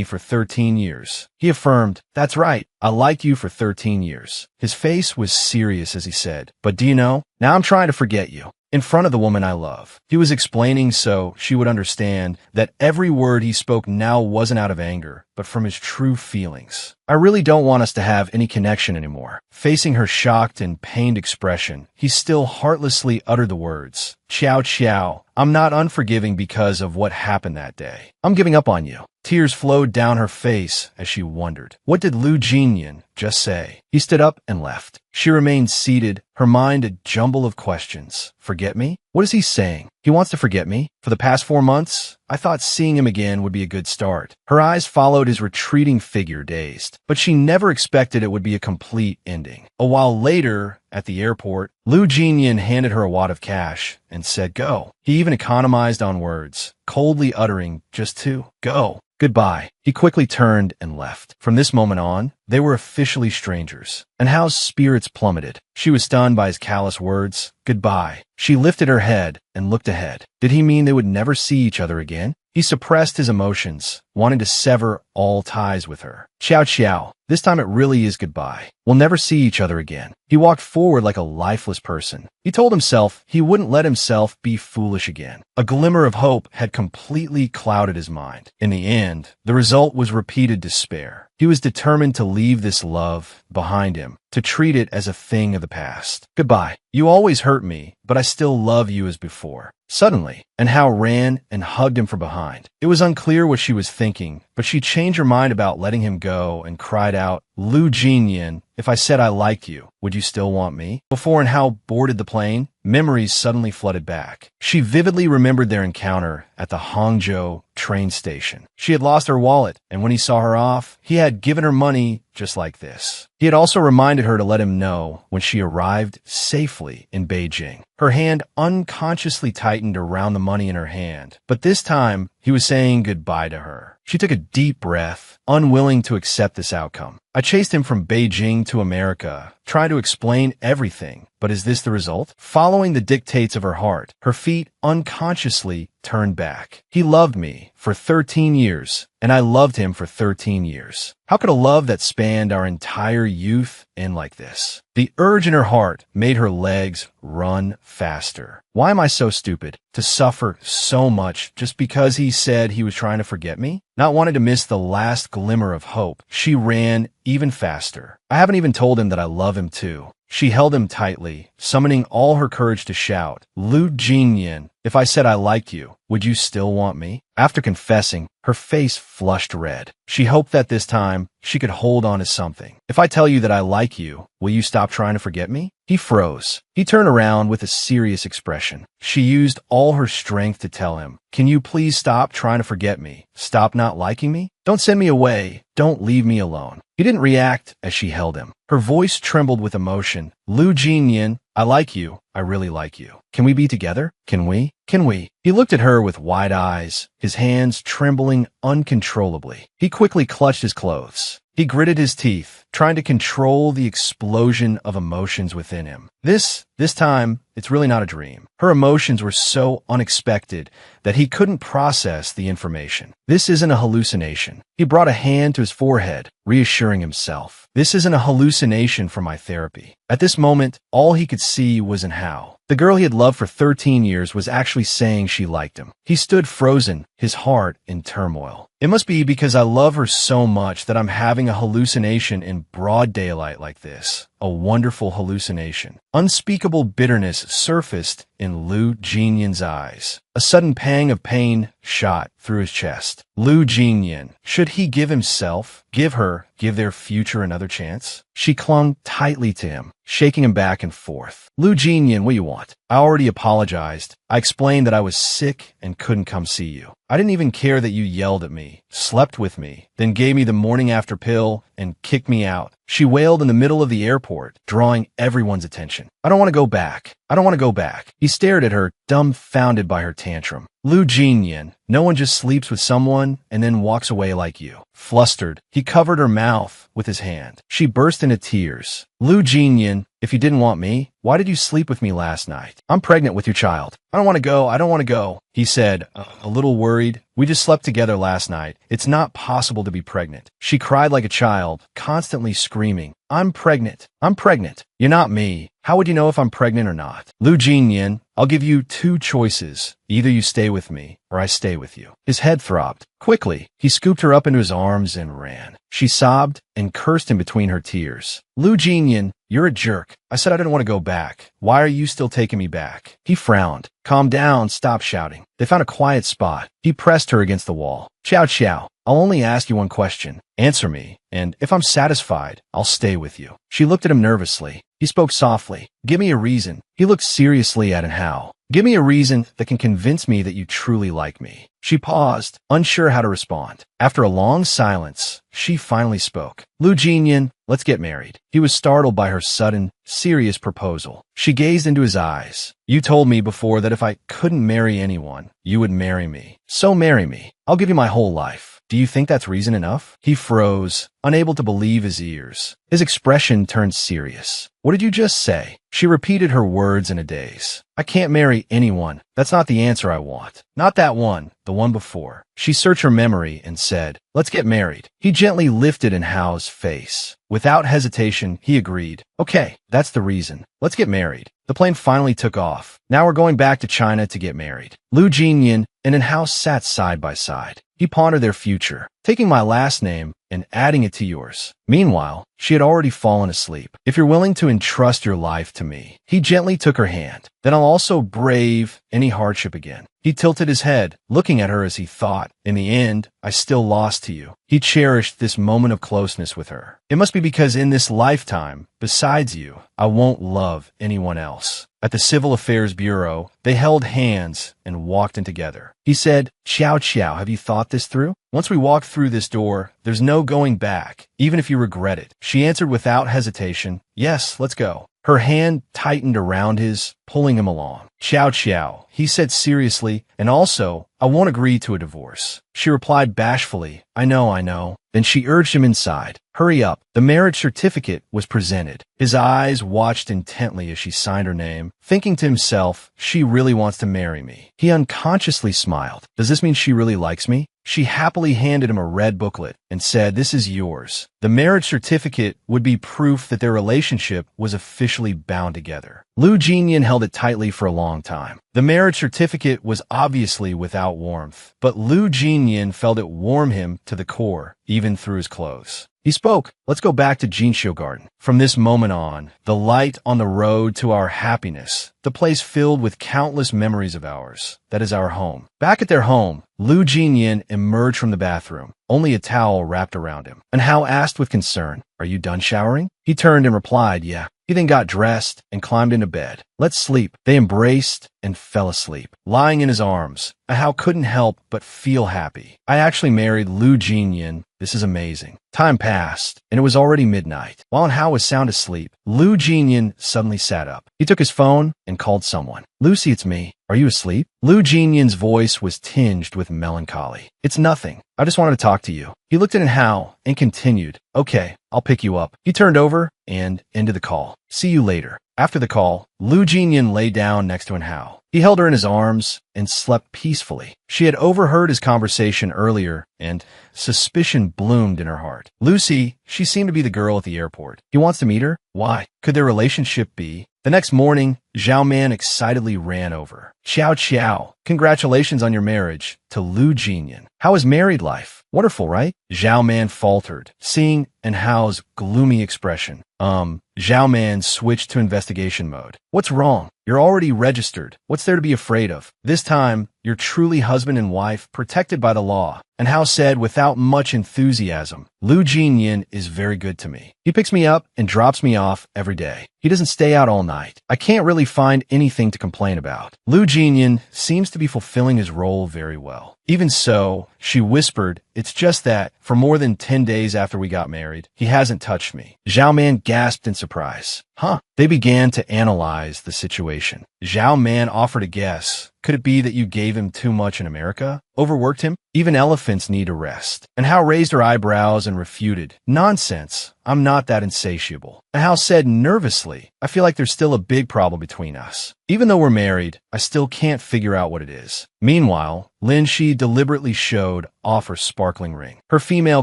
for 13 years. He affirmed, "That's right, I liked you for 13 years. His face was serious as he said, "But do you know, now I'm trying to forget you. In front of the woman I love." He was explaining so she would understand that every word he spoke now wasn't out of anger, but from his true feelings. "I really don't want us to have any connection anymore." Facing her shocked and pained expression, he still heartlessly uttered the words, "Chow Chow, I'm not unforgiving because of what happened that day. I'm giving up on you." Tears flowed down her face as she wondered, what did Lu Jinyan just say? He stood up and left. She remained seated, her mind a jumble of questions. Forget me? What is he saying? He wants to forget me? For the past 4 months, I thought seeing him again would be a good start. Her eyes followed his retreating figure, dazed. But she never expected it would be a complete ending. A while later, at the airport, Lu Jinyan handed her a wad of cash and said, "Go." He even economized on words, coldly uttering just 2. "Go. Goodbye." He quickly turned and left. From this moment on, they were officially strangers, and Hal's spirits plummeted. She was stunned by his callous words, "Goodbye." She lifted her head and looked ahead. Did he mean they would never see each other again? He suppressed his emotions, wanting to sever all ties with her. Ciao ciao. This time it really is goodbye. We'll never see each other again. He walked forward like a lifeless person. He told himself he wouldn't let himself be foolish again. A glimmer of hope had completely clouded his mind. In the end, the result was repeated despair. He was determined to leave this love behind him, to treat it as a thing of the past. Goodbye. You always hurt me, but I still love you as before. Suddenly, and Hao ran and hugged him from behind. It was unclear what she was thinking, but she changed her mind about letting him go and cried out, Lu Jinyan, if I said I liked you, would you still want me? Before and Hao boarded the plane, memories suddenly flooded back. She vividly remembered their encounter at the Hangzhou train station. She had lost her wallet, and when he saw her off, he had given her money just like this. He had also reminded her to let him know when she arrived safely in Beijing. Her hand unconsciously tightened around the money in her hand, but this time he was saying goodbye to her. She took a deep breath, unwilling to accept this outcome. I chased him from Beijing to America, trying to explain everything. But is this the result? Following the dictates of her heart, her feet unconsciously turned back. He loved me for 13 years, and I loved him for 13 years. How could a love that spanned our entire youth end like this? The urge in her heart made her legs run faster. Why am I so stupid to suffer so much just because he said he was trying to forget me? Not wanting to miss the last glimmer of hope, she ran even faster. I haven't even told him that I love him too. She held him tightly, summoning all her courage to shout, Lu Jinyan, if I said I liked you, would you still want me? After confessing, her face flushed red. She hoped that this time she could hold on to something. If I tell you that I like you, will you stop trying to forget me? He froze. He turned around with a serious expression. She used all her strength to tell him, can you please stop trying to forget me? Stop not liking me? Don't send me away. Don't leave me alone. He didn't react as she held him. Her voice trembled with emotion. Lu Jinyan, I like you. I really like you. Can we be together? Can we? Can we? He looked at her with wide eyes, his hands trembling uncontrollably. He quickly clutched his clothes. He gritted his teeth, trying to control the explosion of emotions within him. This time, it's really not a dream. Her emotions were so unexpected that he couldn't process the information. This isn't a hallucination. He brought a hand to his forehead, reassuring himself. This isn't a hallucination from my therapy. At this moment, all he could see was in Hao. The girl he had loved for 13 years was actually saying she liked him. He stood frozen, his heart in turmoil. It must be because I love her so much that I'm having a hallucination in broad daylight like this. A wonderful hallucination. Unspeakable bitterness surfaced in Lu Jinyan's eyes. A sudden pang of pain shot through his chest. Lu Jinyan, should he give himself, give their future another chance? She clung tightly to him, shaking him back and forth. Lu Jinyan, what do you want? I already apologized. I explained that I was sick and couldn't come see you. I didn't even care that you yelled at me, slept with me, then gave me the morning after pill and kicked me out. She wailed in the middle of the airport, drawing everyone's attention. I don't want to go back. I don't want to go back. He stared at her, dumbfounded by her tantrum. Lu Jinyan, no one just sleeps with someone and then walks away like you. Flustered, he covered her mouth with his hand. She burst into tears. Lu Jinyan, if you didn't want me, why did you sleep with me last night? I'm pregnant with your child. I don't want to go. I don't want to go. He said, a little worried. We just slept together last night. It's not possible to be pregnant. She cried like a child, constantly screaming, I'm pregnant. I'm pregnant. You're not me. How would you know if I'm pregnant or not? Lu Jinyan, I'll give you two choices. Either you stay with me or I stay with you. His head throbbed. Quickly, he scooped her up into his arms and ran. She sobbed and cursed him between her tears. Lu Jinyan, you're a jerk. I said I didn't want to go back. Why are you still taking me back? He frowned. Calm down. Stop shouting. They found a quiet spot. He pressed her against the wall. Ciao, ciao. I'll only ask you one question. Answer me, and if I'm satisfied, I'll stay with you. She looked at him nervously. He spoke softly. Give me a reason. He looked seriously at Hao. Give me a reason that can convince me that you truly like me. She paused, unsure how to respond. After a long silence, she finally spoke. Lu Jinyan, let's get married. He was startled by her sudden, serious proposal. She gazed into his eyes. You told me before that if I couldn't marry anyone, you would marry me. So marry me. I'll give you my whole life. Do you think that's reason enough? He froze, unable to believe his ears. His expression turned serious. What did you just say? She repeated her words in a daze. I can't marry anyone. That's not the answer I want. Not that one, the one before. She searched her memory and said, let's get married. He gently lifted in Hao's face. Without hesitation, he agreed. Okay, that's the reason. Let's get married. The plane finally took off. Now we're going back to China to get married. Lu Jinyan and Hao sat side by side. He pondered their future, taking my last name and adding it to yours. Meanwhile, she had already fallen asleep. If you're willing to entrust your life to me, he gently took her hand. Then I'll also brave any hardship again. He tilted his head, looking at her as he thought, in the end, I still lost to you. He cherished this moment of closeness with her. It must be because in this lifetime, besides you, I won't love anyone else. At the Civil Affairs Bureau, they held hands and walked in together. He said, Xiao Xiao, have you thought this through? Once we walk through this door, there's no going back, even if you regret it. She answered without hesitation, yes, let's go. Her hand tightened around his, pulling him along. Xiao Xiao, he said seriously, and also, I won't agree to a divorce. She replied bashfully, I know. Then she urged him inside. Hurry up. The marriage certificate was presented. His eyes watched intently as she signed her name, thinking to himself, she really wants to marry me. He unconsciously smiled. Does this mean she really likes me? She happily handed him a red booklet and said, this is yours. The marriage certificate would be proof that their relationship was officially bound together. Lu Jinyan held it tightly for a long time. The marriage certificate was obviously without warmth, but Lu Jinyan felt it warm him to the core, even through his clothes. He spoke, let's go back to Jinxiu Garden. From this moment on, the light on the road to our happiness, the place filled with countless memories of ours. That is our home. Back at their home, Lu Jinyan emerged from the bathroom, only a towel wrapped around him. And Hao asked with concern, are you done showering? He turned and replied, yeah. He then got dressed and climbed into bed. Let's sleep. They embraced and fell asleep. Lying in his arms, Hao couldn't help but feel happy. I actually married Lu Jinyan. This is amazing. Time passed, and it was already midnight. While Hao was sound asleep, Lu Jinyan suddenly sat up. He took his phone and called someone. Lucy, it's me. Are you asleep? Lu Jinyan's voice was tinged with melancholy. It's nothing. I just wanted to talk to you. He looked at Hao and continued, okay, I'll pick you up. He turned over and ended the call. See you later. After the call, Lu Jinyan lay down next to Hao. He held her in his arms and slept peacefully. She had overheard his conversation earlier, and suspicion bloomed in her heart. Lucy, she seemed to be the girl at the airport. He wants to meet her? Why? Could their relationship be? The next morning, Zhao Man excitedly ran over. Xiao Xiao, congratulations on your marriage to Lu Jinyan. How is married life? Wonderful, right? Zhao Man faltered, seeing Hao's gloomy expression. Zhao Man switched to investigation mode. What's wrong? You're already registered. What's there to be afraid of? This time, you're truly husband and wife, protected by the law. And Hao said without much enthusiasm, Lu Jinyan is very good to me. He picks me up and drops me off every day. He doesn't stay out all night. I can't really find anything to complain about. Lu Jinyan seems to be fulfilling his role very well. Even so, she whispered, it's just that, for more than 10 days after we got married, he hasn't touched me. Zhao Man gasped in surprise. Huh? They began to analyze the situation. Zhao Man offered a guess. Could it be that you gave him too much in America? Overworked him? Even elephants need a rest. And Hao raised her eyebrows and refuted. Nonsense. I'm not that insatiable. And Hao said nervously, I feel like there's still a big problem between us. Even though we're married, I still can't figure out what it is. Meanwhile, Lin Shi deliberately showed off her sparkling ring. Her female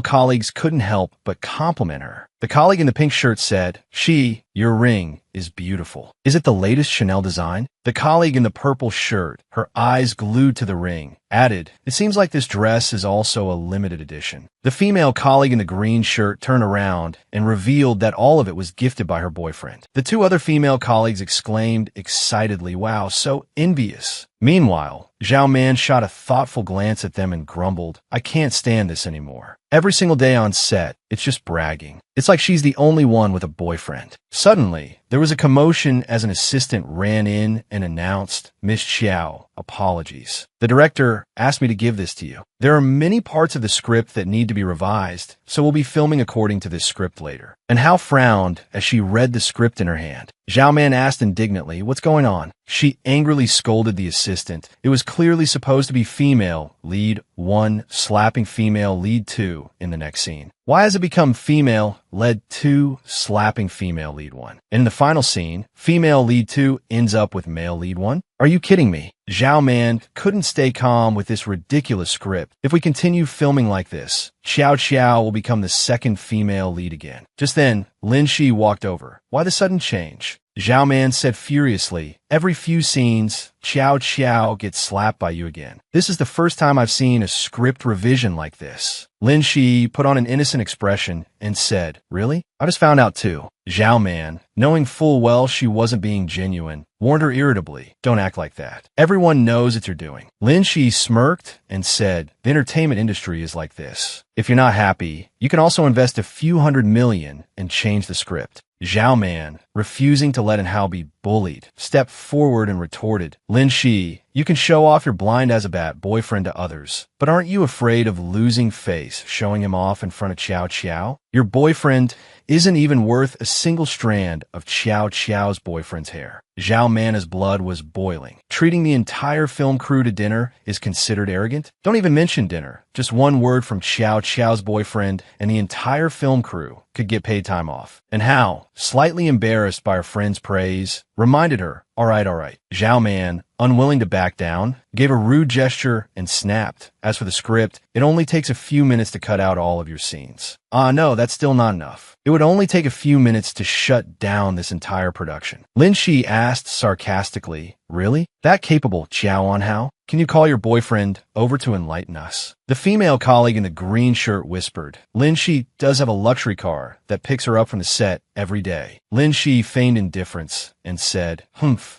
colleagues couldn't help but compliment her. The colleague in the pink shirt said, Shi, your ring is beautiful. Is it the latest Chanel design? The colleague in the purple shirt, her eyes glued to the ring, added, it seems like this dress is also a limited edition. The female colleague in the green shirt turned around and revealed that all of it was gifted by her boyfriend. The two other female colleagues exclaimed excitedly, wow, so envious. Meanwhile, Zhao Man shot a thoughtful glance at them and grumbled, I can't stand this anymore. Every single day on set, it's just bragging. It's like she's the only one with a boyfriend. Suddenly, there was a commotion as an assistant ran in and announced, Miss Xiao, apologies. The director asked me to give this to you. There are many parts of the script that need to be revised, so we'll be filming according to this script later. And Hao frowned as she read the script in her hand. Zhao Man asked indignantly, "What's going on?" She angrily scolded the assistant. It was clearly supposed to be female lead 1 slapping female lead 2 in the next scene. Why has it become female lead 2 slapping female lead 1? And in the final scene, female lead 2 ends up with male lead 1? Are you kidding me? Zhao Man couldn't stay calm with this ridiculous script. If we continue filming like this, Xiao Xiao will become the second female lead again. Just then, Lin Shi walked over. Why the sudden change? Zhao Man said furiously, "Every few scenes, Xiao Xiao gets slapped by you again. This is the first time I've seen a script revision like this." Lin Shi put on an innocent expression and said, "Really? I just found out too." Zhao Man, knowing full well she wasn't being genuine, warned her irritably, "Don't act like that. Everyone knows what you're doing." Lin Shi smirked and said, "The entertainment industry is like this. If you're not happy, you can also invest a few $100 million and change the script." Zhao Man, refusing to let Hao be bullied, stepped forward and retorted, "Lin Shi, you can show off your blind as a bat boyfriend to others, but aren't you afraid of losing face showing him off in front of Xiao Xiao? Your boyfriend isn't even worth a single strand of Xiao Xiao's boyfriend's hair." Zhao Man's blood was boiling. Treating the entire film crew to dinner is considered arrogant? Don't even mention dinner. Just one word from Xiao Xiao's boyfriend and the entire film crew could get paid time off. And Hao, slightly embarrassed by her friend's praise, reminded her, all right. Zhao Man, unwilling to back down, gave a rude gesture and snapped. As for the script, it only takes a few minutes to cut out all of your scenes. No, that's still not enough. It would only take a few minutes to shut down this entire production. Lin Shi asked sarcastically, "Really? That capable, Xiao Hao? Can you call your boyfriend over to enlighten us?" The female colleague in the green shirt whispered, "Lin Shi does have a luxury car that picks her up from the set every day." Lin Shi feigned indifference and said,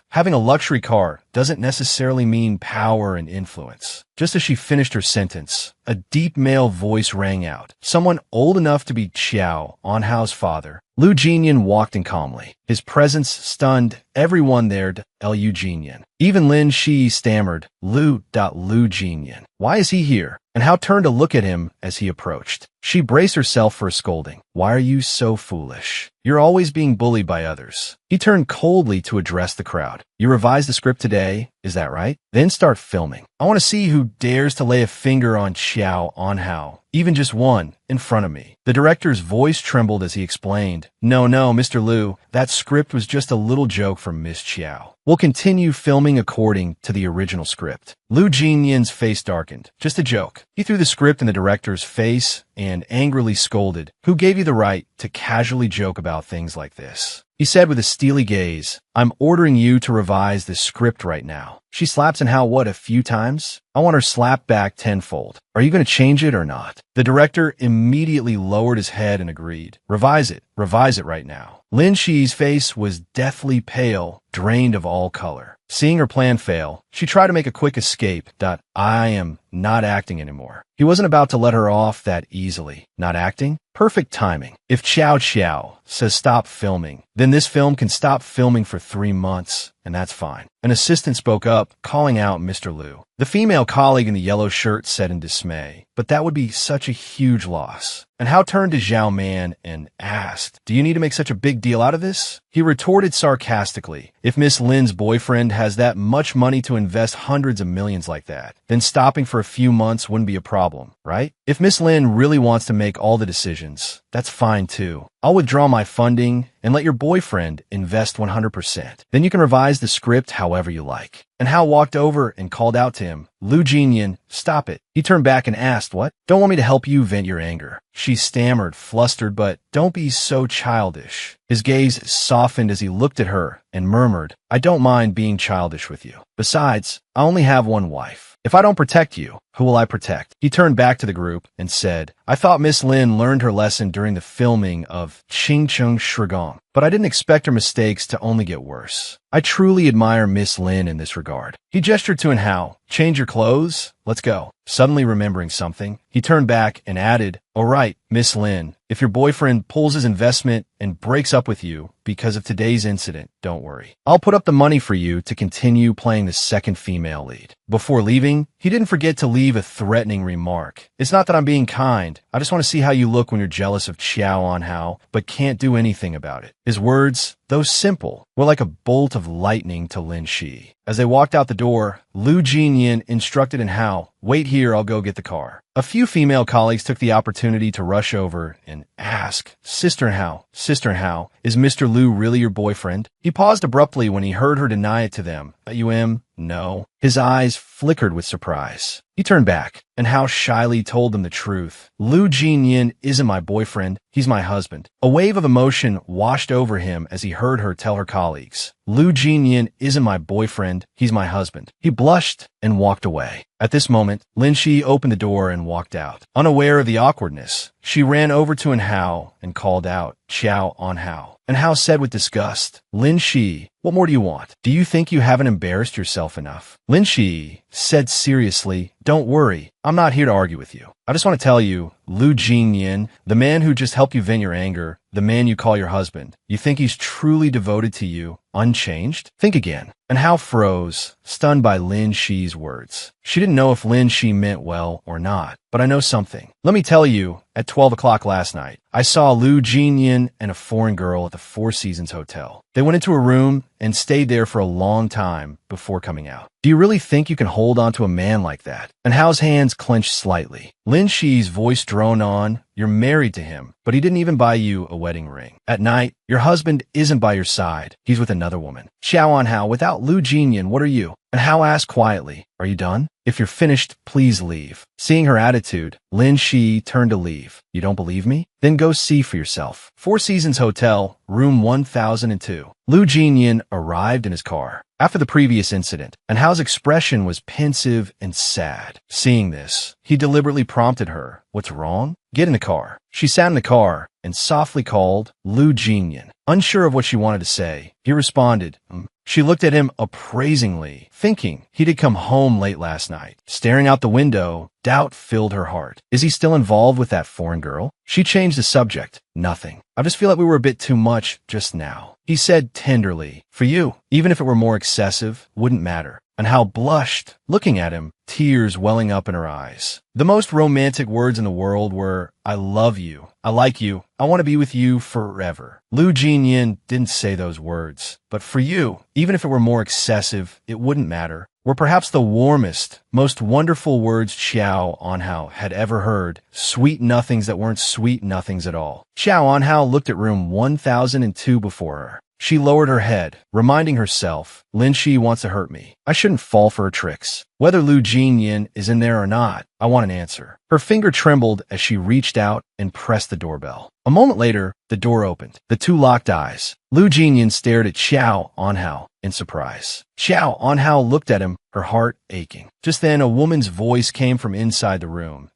"Having a luxury car doesn't necessarily mean power and influence." Just as she finished her sentence, a deep male voice rang out. Someone old enough to be Xiao Hao's father. Lu Jinyan walked in calmly. His presence stunned everyone there. Lu Jinyan. Even Lin Shi stammered, Lu Jinyan. Why is he here? And Hao turned to look at him as he approached. She braced herself for a scolding. "Why are you so foolish? You're always being bullied by others." He turned coldly to address the crowd. "You revised the script today, is that right? Then start filming. I want to see who dares to lay a finger on Xiao Hao, even just one, in front of me." The director's voice trembled as he explained, No, Mr. Liu, that script was just a little joke from Miss Xiao. We'll continue filming according to the original script." Lu Jinyan's face darkened. "Just a joke." He threw the script in the director's face and angrily scolded, "Who gave you the right to casually joke about things like this?" He said with a steely gaze, "I'm ordering you to revise this script right now." She slaps Hao a few times? I want her slapped back tenfold. Are you going to change it or not? The director immediately lowered his head and agreed. Revise it right now." Lin Shi's face was deathly pale, drained of all color. Seeing her plan fail, she tried to make a quick escape. "I am not acting anymore." He wasn't about to let her off that easily. Not acting? Perfect timing. If Xiao Xiao says stop filming, then this film can stop filming for 3 months, and that's fine. An assistant spoke up, calling out Mr. Liu. The female colleague in the yellow shirt said in dismay, "But that would be such a huge loss." And Hao turned to Zhao Man and asked, "Do you need to make such a big deal out of this?" He retorted sarcastically, "If Miss Lin's boyfriend has that much money to invest hundreds of millions like that, then stopping for a few months wouldn't be a problem, right? If Miss Lin really wants to make all the decisions, that's fine too. I'll withdraw my funding and let your boyfriend invest 100%. Then you can revise the script however you like." And Hao walked over and called out to him, "Lu Jinyan, stop it." He turned back and asked, "What? Don't want me to help you vent your anger?" She stammered, flustered, "But don't be so childish." His gaze softened as he looked at her and murmured, "I don't mind being childish with you. Besides, I only have one wife. If I don't protect you, who will I protect?" He turned back to the group and said, "I thought Miss Lin learned her lesson during the filming of Qing Cheng Shigong, but I didn't expect her mistakes to only get worse. I truly admire Miss Lin in this regard." He gestured to Hao, "Change your clothes? Let's go." Suddenly remembering something, he turned back and added, "All right, Miss Lin, if your boyfriend pulls his investment and breaks up with you because of today's incident, don't worry. I'll put up the money for you to continue playing the second female lead." Before leaving, he didn't forget to leave leave a threatening remark. It's not that I'm being kind. I just want to see how you look when you're jealous of Qiao Anhao, but can't do anything about it. His words, though simple, were like a bolt of lightning to Lin Shi. As they walked out the door, Lu Jinyin instructed Anhao, "Wait here, I'll go get the car." A few female colleagues took the opportunity to rush over and ask, Sister Anhao, is Mr. Lu really your boyfriend?" He paused abruptly when he heard her deny it to them. No. His eyes flickered with surprise. He turned back, and Hao shyly told them the truth. "Lu Jinyin isn't my boyfriend, he's my husband." A wave of emotion washed over him as he heard her tell her colleagues, "Lu Jinyin isn't my boyfriend, he's my husband." He blushed and walked away. At this moment, Lin Shi opened the door and walked out. Unaware of the awkwardness, she ran over to Anhao and called out, "Qiao Anhao." Anhao said with disgust, "Lin Shi, what more do you want? Do you think you haven't embarrassed yourself enough?" Lin Shi said seriously, "Don't worry, I'm not here to argue with you. I just want to tell you, Lu Jinyin, the man who just helped you vent your anger, the man you call your husband, you think he's truly devoted to you, unchanged? Think again." And Hao froze, stunned by Lin Shi's words. She didn't know if Lin Shi meant well or not, but I know something. Let me tell you, at 12 o'clock last night, I saw Lu Jinyin and a foreign girl at the Four Seasons Hotel. They went into a room and stayed there for a long time before coming out. Do you really think you can hold on to a man like that? And Hao's hands clenched slightly. Lin Shi's voice droned on, "You're married to him, but he didn't even buy you a wedding ring. At night, your husband isn't by your side. He's with another woman. Qiao Anhao, without Lu Jinyin, what are you?" And Hao asked quietly, "Are you done? If you're finished, please leave." Seeing her attitude, Lin Shi turned to leave. "You don't believe me? Then go see for yourself." Four Seasons Hotel, room 1002. Lu Jinyin arrived in his car after the previous incident, and Hao's expression was pensive and sad. Seeing this, he deliberately prompted her, "What's wrong? Get in the car." She sat in the car and softly called Lu Jinyin. Unsure of what she wanted to say, he responded, She looked at him appraisingly, thinking he'd had come home late last night. Staring out the window, doubt filled her heart. Is he still involved with that foreign girl? She changed the subject. "Nothing. I just feel like we were a bit too much just now," he said tenderly. "For you, even if it were more excessive, wouldn't matter." And Hao blushed, looking at him, tears welling up in her eyes. The most romantic words in the world were, "I love you, I like you, I want to be with you forever." Lu Jinyin didn't say those words, but for you, even if it were more excessive, it wouldn't matter, were perhaps the warmest, most wonderful words Qiao Anhao had ever heard, sweet nothings that weren't sweet nothings at all. Qiao Anhao looked at room 1002 before her. She lowered her head, reminding herself, Lin Shi wants to hurt me. I shouldn't fall for her tricks. Whether Lu Jinyin is in there or not, I want an answer. Her finger trembled as she reached out and pressed the doorbell. A moment later, the door opened. The two locked eyes. Lu Jinyin stared at Qiao Anhao in surprise. Qiao Anhao looked at him, her heart aching. Just then, a woman's voice came from inside the room.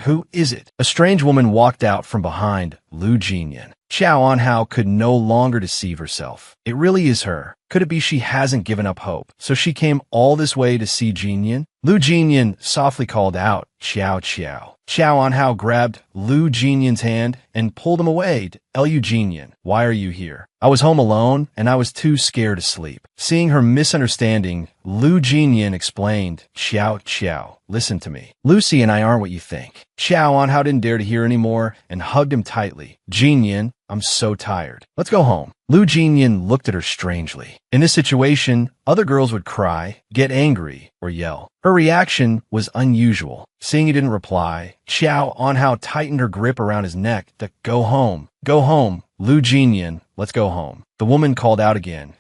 Who is it? A strange woman walked out from behind Lu Jinyin. Qiao Anhao could no longer deceive herself. It really is her. Could it be she hasn't given up hope? So she came all this way to see Jinyin? Lu Jinyin softly called out, "Qiao Qiao." Qiao Anhao grabbed Lu Jinyin's hand and pulled him away. "Lu Jinyin, why are you here?" "I was home alone, and I was too scared to sleep." Seeing her misunderstanding, Lu Jinyin explained, "Qiao Qiao, listen to me. Lucy and I aren't what you think." Qiao Anhao didn't dare to hear anymore and hugged him tightly. "Jinyin, I'm so tired. Let's go home." Lu Jinyin looked at her strangely. In this situation, other girls would cry, get angry, or yell. Her reaction was unusual. Seeing he didn't reply, Qiao Anhao tightened her grip around his neck to go home. "Go home. Lu Jinyin, let's go home." The woman called out again,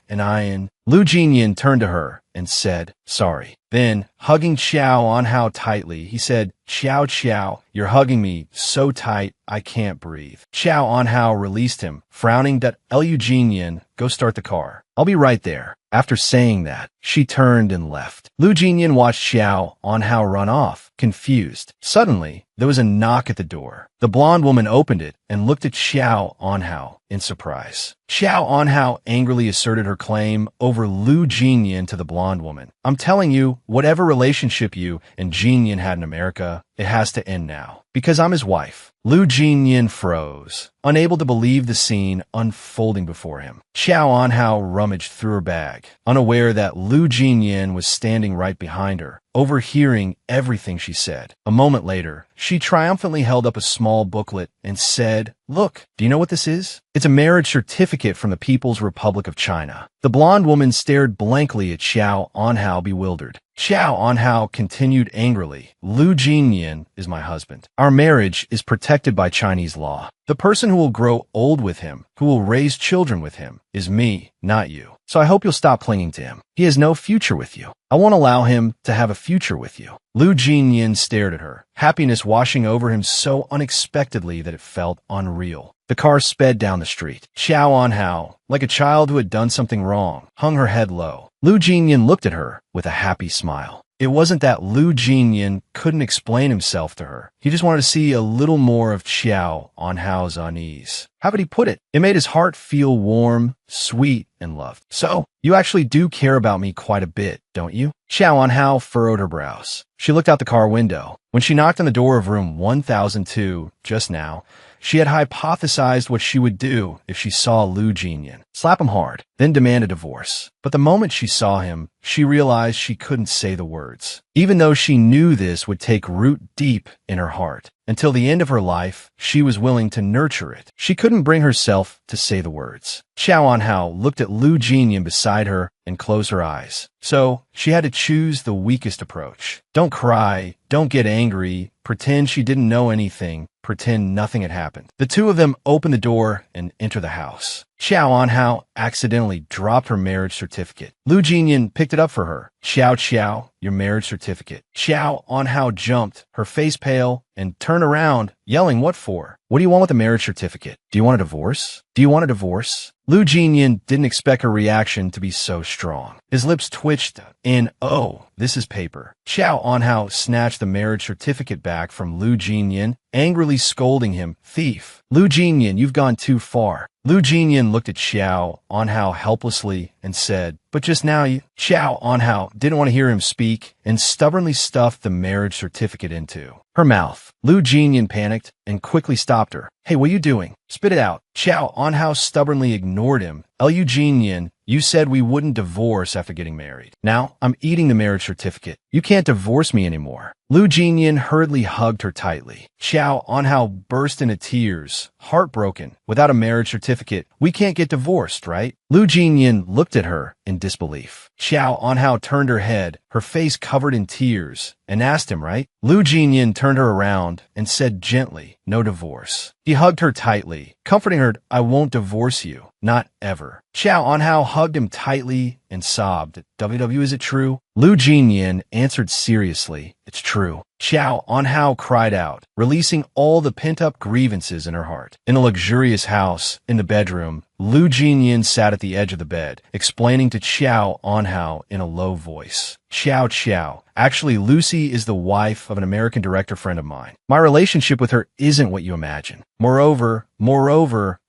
Lu Jinyin turned to her and said, "Sorry." Then, hugging Qiao Anhao tightly, he said, "Qiao Qiao, you're hugging me so tight I can't breathe." Qiao Anhao released him, frowning that Lu Jinyin, go start the car. "I'll be right there." After saying that, she turned and left. Lu Jinyin watched Qiao Anhao run off, confused. Suddenly, there was a knock at the door. The blonde woman opened it and looked at Qiao Anhao in surprise. Qiao Anhao angrily asserted her claim over Lu Jinyin to the blonde woman. "I'm telling you, whatever relationship you and Jinyin had in America, it has to end now. Because I'm his wife." Lu Jinyin froze, unable to believe the scene unfolding before him. Qiao Anhao rummaged through her bag, unaware that Lu Jinyin was standing right behind her. overhearing everything she said. A moment later, she triumphantly held up a small booklet and said, "Look, do you know what this is? It's a marriage certificate from the People's Republic of China." The blonde woman stared blankly at Xiao Anhao, bewildered. Xiao Anhao continued angrily, "Lu Jinyan is my husband. Our marriage is protected by Chinese law. The person who will grow old with him, who will raise children with him, is me, not you. So I hope you'll stop clinging to him. He has no future with you. I won't allow him to have a future with you." Lu Jinyan stared at her, happiness washing over him so unexpectedly that it felt unreal. The car sped down the street. Xiao Anhao, like a child who had done something wrong, hung her head low. Lu Jinyan looked at her with a happy smile. It wasn't that Lu Jinyan couldn't explain himself to her. He just wanted to see a little more of Xiao Anhao's unease. How would he put it? It made his heart feel warm, sweet, and loved. "So, you actually do care about me quite a bit, don't you?" Xiao Anhao furrowed her brows. She looked out the car window. When she knocked on the door of room 1002 just now, she had hypothesized what she would do if she saw Lu Jinyan. Slap him hard, then demand a divorce. But the moment she saw him, she realized she couldn't say the words, even though she knew this would take root deep in her heart. Until the end of her life, she was willing to nurture it. She couldn't bring herself to say the words. Xiao Anhao looked at Lu Jinyan beside her and closed her eyes. So, she had to choose the weakest approach. Don't cry, don't get angry, pretend she didn't know anything, pretend nothing had happened. The two of them opened the door and entered the house. Xiao Anhao accidentally dropped her marriage certificate. Lu Jinyan picked it up for her. "Xiao, your marriage certificate." Xiao Anhao jumped, her face pale, and turned around, yelling, "What for? What do you want with the marriage certificate? Do you want a divorce? Do you want a divorce?" Lu Jinyan didn't expect her reaction to be so strong. His lips twitched in, "Oh, this is paper." Xiao Anhao snatched the marriage certificate back from Lu Jinyan, angrily scolding him, "Thief! Lu Jinyan, you've gone too far." Lu Jinyan looked at Xiao Anhao helplessly and said, "But just now you—" Xiao Anhao didn't want to hear him speak and stubbornly stuffed the marriage certificate into her mouth. Lu Jinyan panicked and quickly stopped her. "Hey, what are you doing? Spit it out." Xiao Anhao stubbornly ignored him. "Lu Jinyan, you said we wouldn't divorce after getting married. Now, I'm eating the marriage certificate. You can't divorce me anymore." Lu Jinyan hurriedly hugged her tightly. Xiao Anhao burst into tears, heartbroken. "Without a marriage certificate, we can't get divorced, right?" Lu Jinyan looked at her in disbelief. Xiao Anhao turned her head, her face covered in tears, and asked him, "Right?" Lu Jinyan turned her around and said gently, "No divorce." He hugged her tightly, comforting her, "I won't divorce you. Not ever." Xiao Anhao hugged him tightly and sobbed, "WW, is it true?" Lu Jinyan answered seriously, "It's true." Xiao Anhao cried out, releasing all the pent-up grievances in her heart. In a luxurious house, in the bedroom, Lu Jinyan sat at the edge of the bed, explaining to Xiao Anhao in a low voice. Xiao, actually Lucy is the wife of an American director friend of mine. My relationship with her isn't what you imagine. Moreover,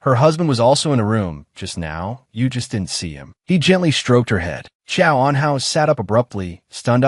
her husband was also in a room just now. You just didn't see him." He gently stroked her head. Xiao Anhao sat up abruptly, stunned.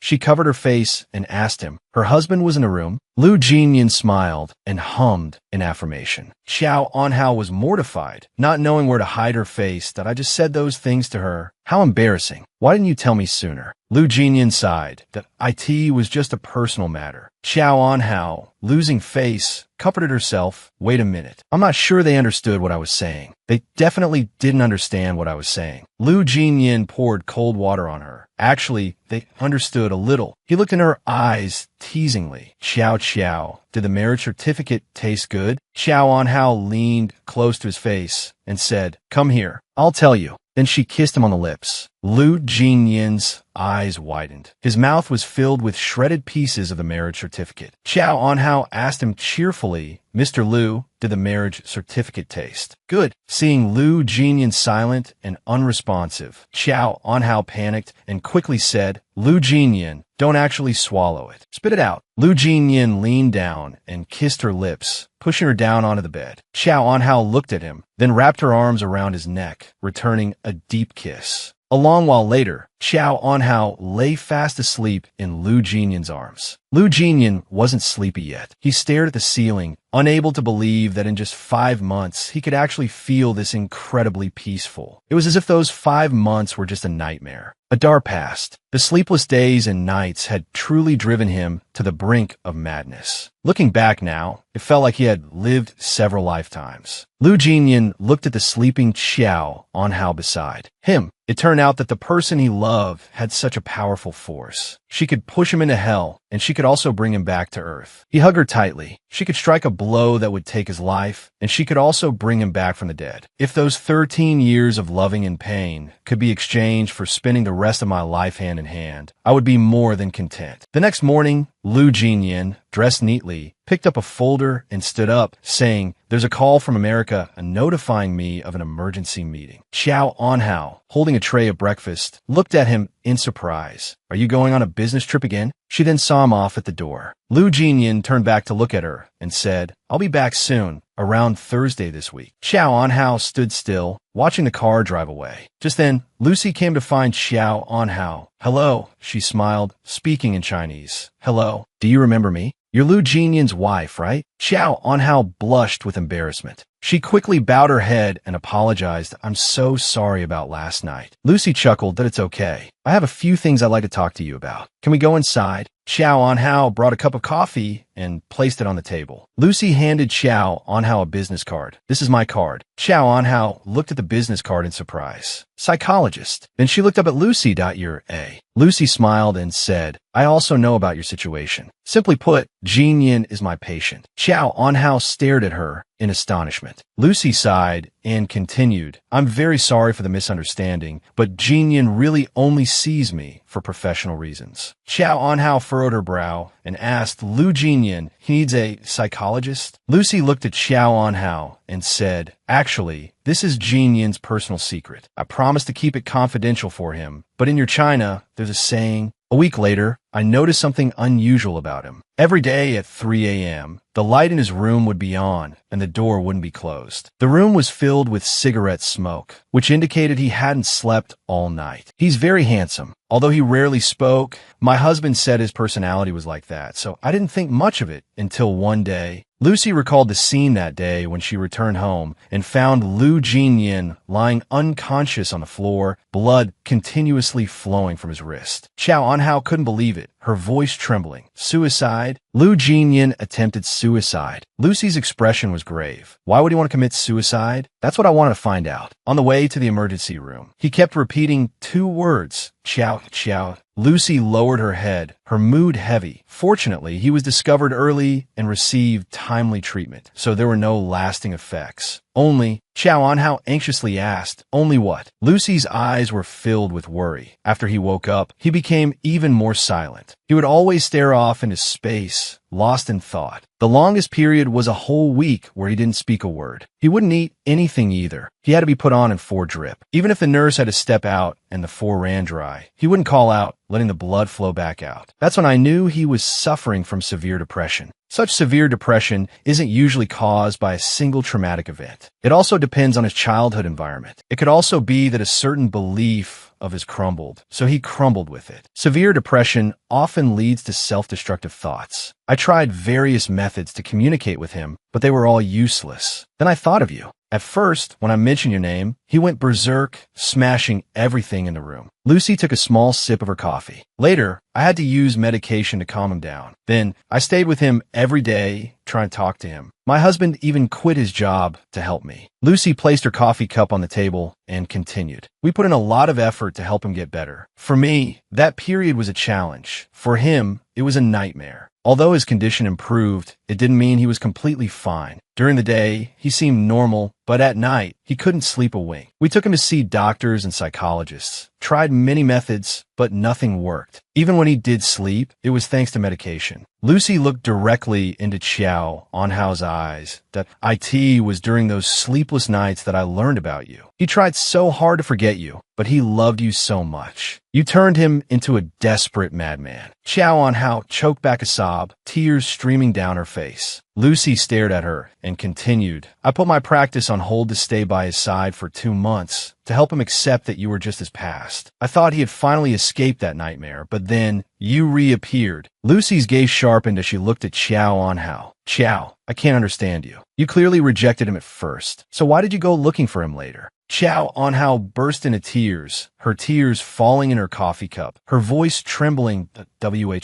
She covered her face and asked him, "Her husband was in a room?" Lu Jinyan smiled and hummed in affirmation. Xiao Anhao was mortified, not knowing where to hide her face, that I just said those things to her. How embarrassing. Why didn't you tell me sooner? Lu Jinyan sighed. That IT was just a personal matter. Xiao Anhao, losing face, comforted herself. Wait a minute. I'm not sure they understood what I was saying. They definitely didn't understand what I was saying. Lu Jinyan poured cold water on her. Actually, they understood a little. He looked in her eyes teasingly. Xiao, did the marriage certificate taste good?" Xiao Anhao leaned close to his face and said, "Come here. I'll tell you." Then she kissed him on the lips. Lu Jinyan's eyes widened. His mouth was filled with shredded pieces of the marriage certificate. Xiao Anhao asked him cheerfully, "Mr. Lu, did the marriage certificate taste good?" Seeing Lu Jinyan silent and unresponsive, Xiao Anhao panicked and quickly said, "Lu Jinyan, don't actually swallow it. Spit it out." Lu Jinyan leaned down and kissed her lips, pushing her down onto the bed. Xiao Anhao looked at him, then wrapped her arms around his neck, returning a deep kiss. A long while later, Xiao Anhao lay fast asleep in Lu Jinyan's arms. Lu Jinyan wasn't sleepy yet. He stared at the ceiling, unable to believe that in just 5 months, he could actually feel this incredibly peaceful. It was as if those 5 months were just a nightmare. Adar passed. The sleepless days and nights had truly driven him to the brink of madness. Looking back now, it felt like he had lived several lifetimes. Lu Jinyan looked at the sleeping Xiao Anhao beside him. It turned out that the person he loved had such a powerful force. She could push him into hell, and she could also bring him back to earth. He hugged her tightly. She could strike a blow that would take his life, and she could also bring him back from the dead. If those 13 years of loving and pain could be exchanged for spending the rest of my life hand in hand, I would be more than content. The next morning, Lu Jinyan, dressed neatly, picked up a folder and stood up, saying, "There's a call from America notifying me of an emergency meeting." Xiao Anhao, holding a tray of breakfast, looked at him in surprise. "Are you going on a business trip again?" She then saw him off at the door. Lu Jinyan turned back to look at her and said, "I'll be back soon, around Thursday this week." Xiao Anhao stood still, watching the car drive away. Just then, Lucy came to find Xiao Anhao. "Hello," she smiled, speaking in Chinese. "Hello. Do you remember me? You're Lu Jinyan's wife, right?" Xiao Anhao blushed with embarrassment. She quickly bowed her head and apologized. "I'm so sorry about last night." Lucy chuckled that it's okay. "I have a few things I'd like to talk to you about. Can we go inside?" Xiao Anhao brought a cup of coffee and placed it on the table. Lucy handed Xiao Anhao a business card. "This is my card." Xiao Anhao looked at the business card in surprise. "Psychologist." Then she looked up at Lucy. "You're a..." Lucy smiled and said, "I also know about your situation. Simply put, Jinyan is my patient." Xiao Anhao stared at her in astonishment. Lucy sighed and continued, "I'm very sorry for the misunderstanding, but Jinyan really only sees me for professional reasons." Xiao Anhao furrowed her brow and asked, "Lu Jinyan, he needs a psychologist?" Lucy looked at Xiao Anhao and said, "Actually, this is Jinyan's personal secret. I promise to keep it confidential for him, but in your China, there's a saying." A week later, I noticed something unusual about him. Every day at 3 a.m., the light in his room would be on and the door wouldn't be closed. The room was filled with cigarette smoke, which indicated he hadn't slept all night. He's very handsome. Although he rarely spoke, my husband said his personality was like that, so I didn't think much of it until one day. Lucy recalled the scene that day when she returned home and found Lu Jinyan lying unconscious on the floor, blood continuously flowing from his wrist. Xiao Anhao couldn't believe it, her voice trembling. "Suicide?" Lu Jinyan attempted suicide. Lucy's expression was grave. "Why would he want to commit suicide?" "That's what I wanted to find out." On the way to the emergency room, he kept repeating 2 words, "Xiao, Xiao." Lucy lowered her head, her mood heavy. Fortunately, he was discovered early and received timely treatment, so there were no lasting effects. "Only?" Xiao Anhao anxiously asked. "Only what?" Lucy's eyes were filled with worry. After he woke up, he became even more silent. He would always stare off into space, lost in thought. The longest period was a whole week where he didn't speak a word. He wouldn't eat anything either. He had to be put on in 4 drip. Even if the nurse had to step out and the 4 ran dry, he wouldn't call out, letting the blood flow back out. That's when I knew he was suffering from severe depression. Such severe depression isn't usually caused by a single traumatic event. It also depends on his childhood environment. It could also be that a certain belief of his crumbled, so he crumbled with it. Severe depression often leads to self-destructive thoughts. I tried various methods to communicate with him, but they were all useless. Then I thought of you. At first, when I mentioned your name, he went berserk, smashing everything in the room. Lucy took a small sip of her coffee. Later, I had to use medication to calm him down. Then, I stayed with him every day, trying to talk to him. My husband even quit his job to help me. Lucy placed her coffee cup on the table and continued. "We put in a lot of effort to help him get better. For me, that period was a challenge. For him, it was a nightmare. Although his condition improved, it didn't mean he was completely fine. During the day, he seemed normal, but at night, he couldn't sleep a wink. We took him to see doctors and psychologists, tried many methods, but nothing worked. Even when he did sleep, it was thanks to medication." Lucy looked directly into Xiao Anhao's eyes. "That it was during those sleepless nights that I learned about you. He tried so hard to forget you, but he loved you so much. You turned him into a desperate madman." Xiao Anhao choked back a sob sob, tears streaming down her face. Lucy stared at her and continued, I put my practice on hold to stay by his side for 2 months, to help him accept that you were just his past. I thought he had finally escaped that nightmare, but then you reappeared. Lucy's gaze sharpened as she looked at Xiao Anhao. Xiao, I can't understand you. You clearly rejected him at first, so why did you go looking for him later? Xiao Anhao burst into tears, her tears falling in her coffee cup, her voice trembling.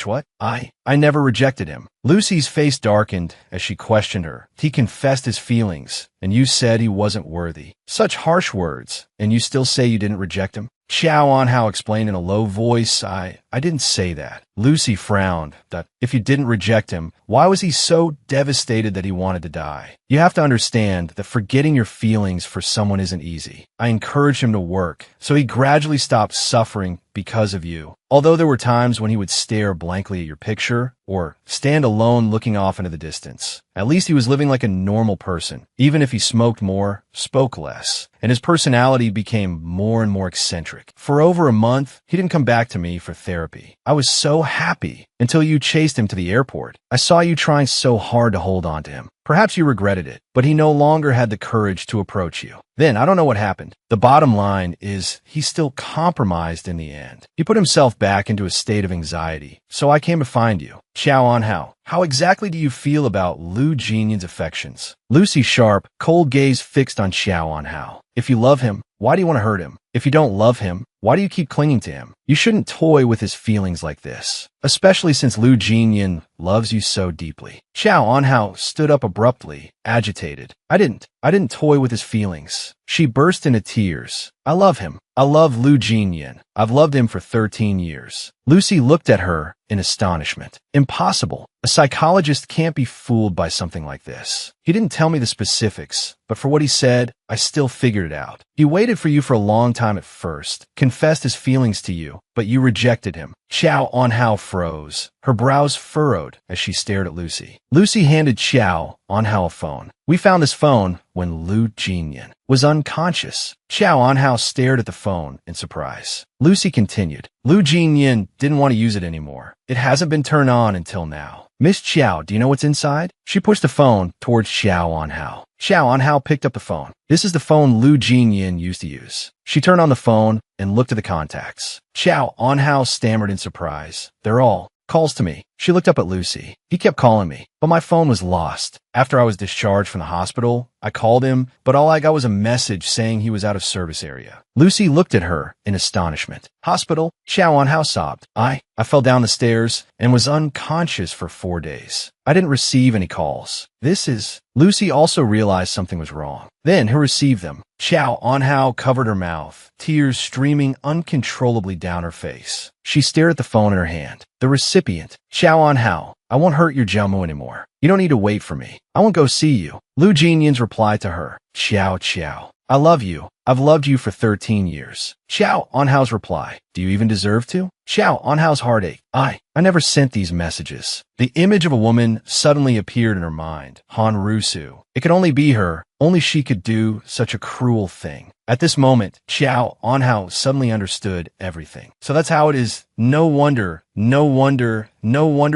What? I never rejected him. Lucy's face darkened as she questioned her. He confessed his feelings, and you said he wasn't worthy. Such harsh words, and you still say you didn't reject him? Xiao Anhao explained in a low voice, I didn't say that. Lucy frowned. That if you didn't reject him, why was he so devastated that he wanted to die? You have to understand that forgetting your feelings for someone isn't easy. I encouraged him to work, so he gradually stopped suffering because of you. Although there were times when he would stare blankly at your picture or stand alone looking off into the distance. At least he was living like a normal person, even if he smoked more, spoke less, and his personality became more and more eccentric. For over a month, he didn't come back to me for therapy. I was so happy until you chased him to the airport. I saw you trying so hard to hold on to him. Perhaps you regretted it, but he no longer had the courage to approach you. Then, I don't know what happened. The bottom line is he's still compromised in the end. He put himself back into a state of anxiety, so I came to find you. Xiao Anhao, how exactly do you feel about Lu Jinyan's affections? Lucy's sharp, cold gaze fixed on Xiao Anhao. If you love him, why do you want to hurt him? If you don't love him, why do you keep clinging to him? You shouldn't toy with his feelings like this, especially since Lu Jinyan loves you so deeply. Xiao Anhao stood up abruptly, agitated. I didn't toy with his feelings. She burst into tears. I love him. I love Lu Jinyan. I've loved him for 13 years. Lucy looked at her in astonishment. Impossible. A psychologist can't be fooled by something like this. He didn't tell me the specifics, but for what he said, I still figured it out. He waited for you for a long time at first, confessed his feelings to you, but you rejected him. Xiao Anhao froze. Her brows furrowed as she stared at Lucy. Lucy handed Xiao Anhao a phone. We found this phone when Lu Jinyan was unconscious. Xiao Anhao stared at the phone in surprise. Lucy continued. Lu Jinyan didn't want to use it anymore. It hasn't been turned on until now. Miss Xiao, do you know what's inside? She pushed the phone towards Xiao Anhao. Xiao Anhao picked up the phone. This is the phone Lu Jinyan used to use. She turned on the phone and looked at the contacts. Xiao Anhao stammered in surprise. They're all calls to me. She looked up at Lucy. He kept calling me, but my phone was lost. After I was discharged from the hospital, I called him, but all I got was a message saying he was out of service area. Lucy looked at her in astonishment. Hospital? Xiao Anhao sobbed. I fell down the stairs and was unconscious for 4 days. I didn't receive any calls. Lucy also realized something was wrong. Then who received them? Xiao Anhao covered her mouth, tears streaming uncontrollably down her face. She stared at the phone in her hand. The recipient. Xiao Anhao, I won't hurt your Jiaomu anymore. You don't need to wait for me. I won't go see you. Lu Jinyan's reply to her. Xiao. I love you. I've loved you for 13 years. Xiao Anhao's reply. Do you even deserve to? Xiao Anhao's heartache. I never sent these messages. The image of a woman suddenly appeared in her mind. Han Rusu. It could only be her. Only she could do such a cruel thing. At this moment, Xiao Anhao suddenly understood everything. So that's how it is. No wonder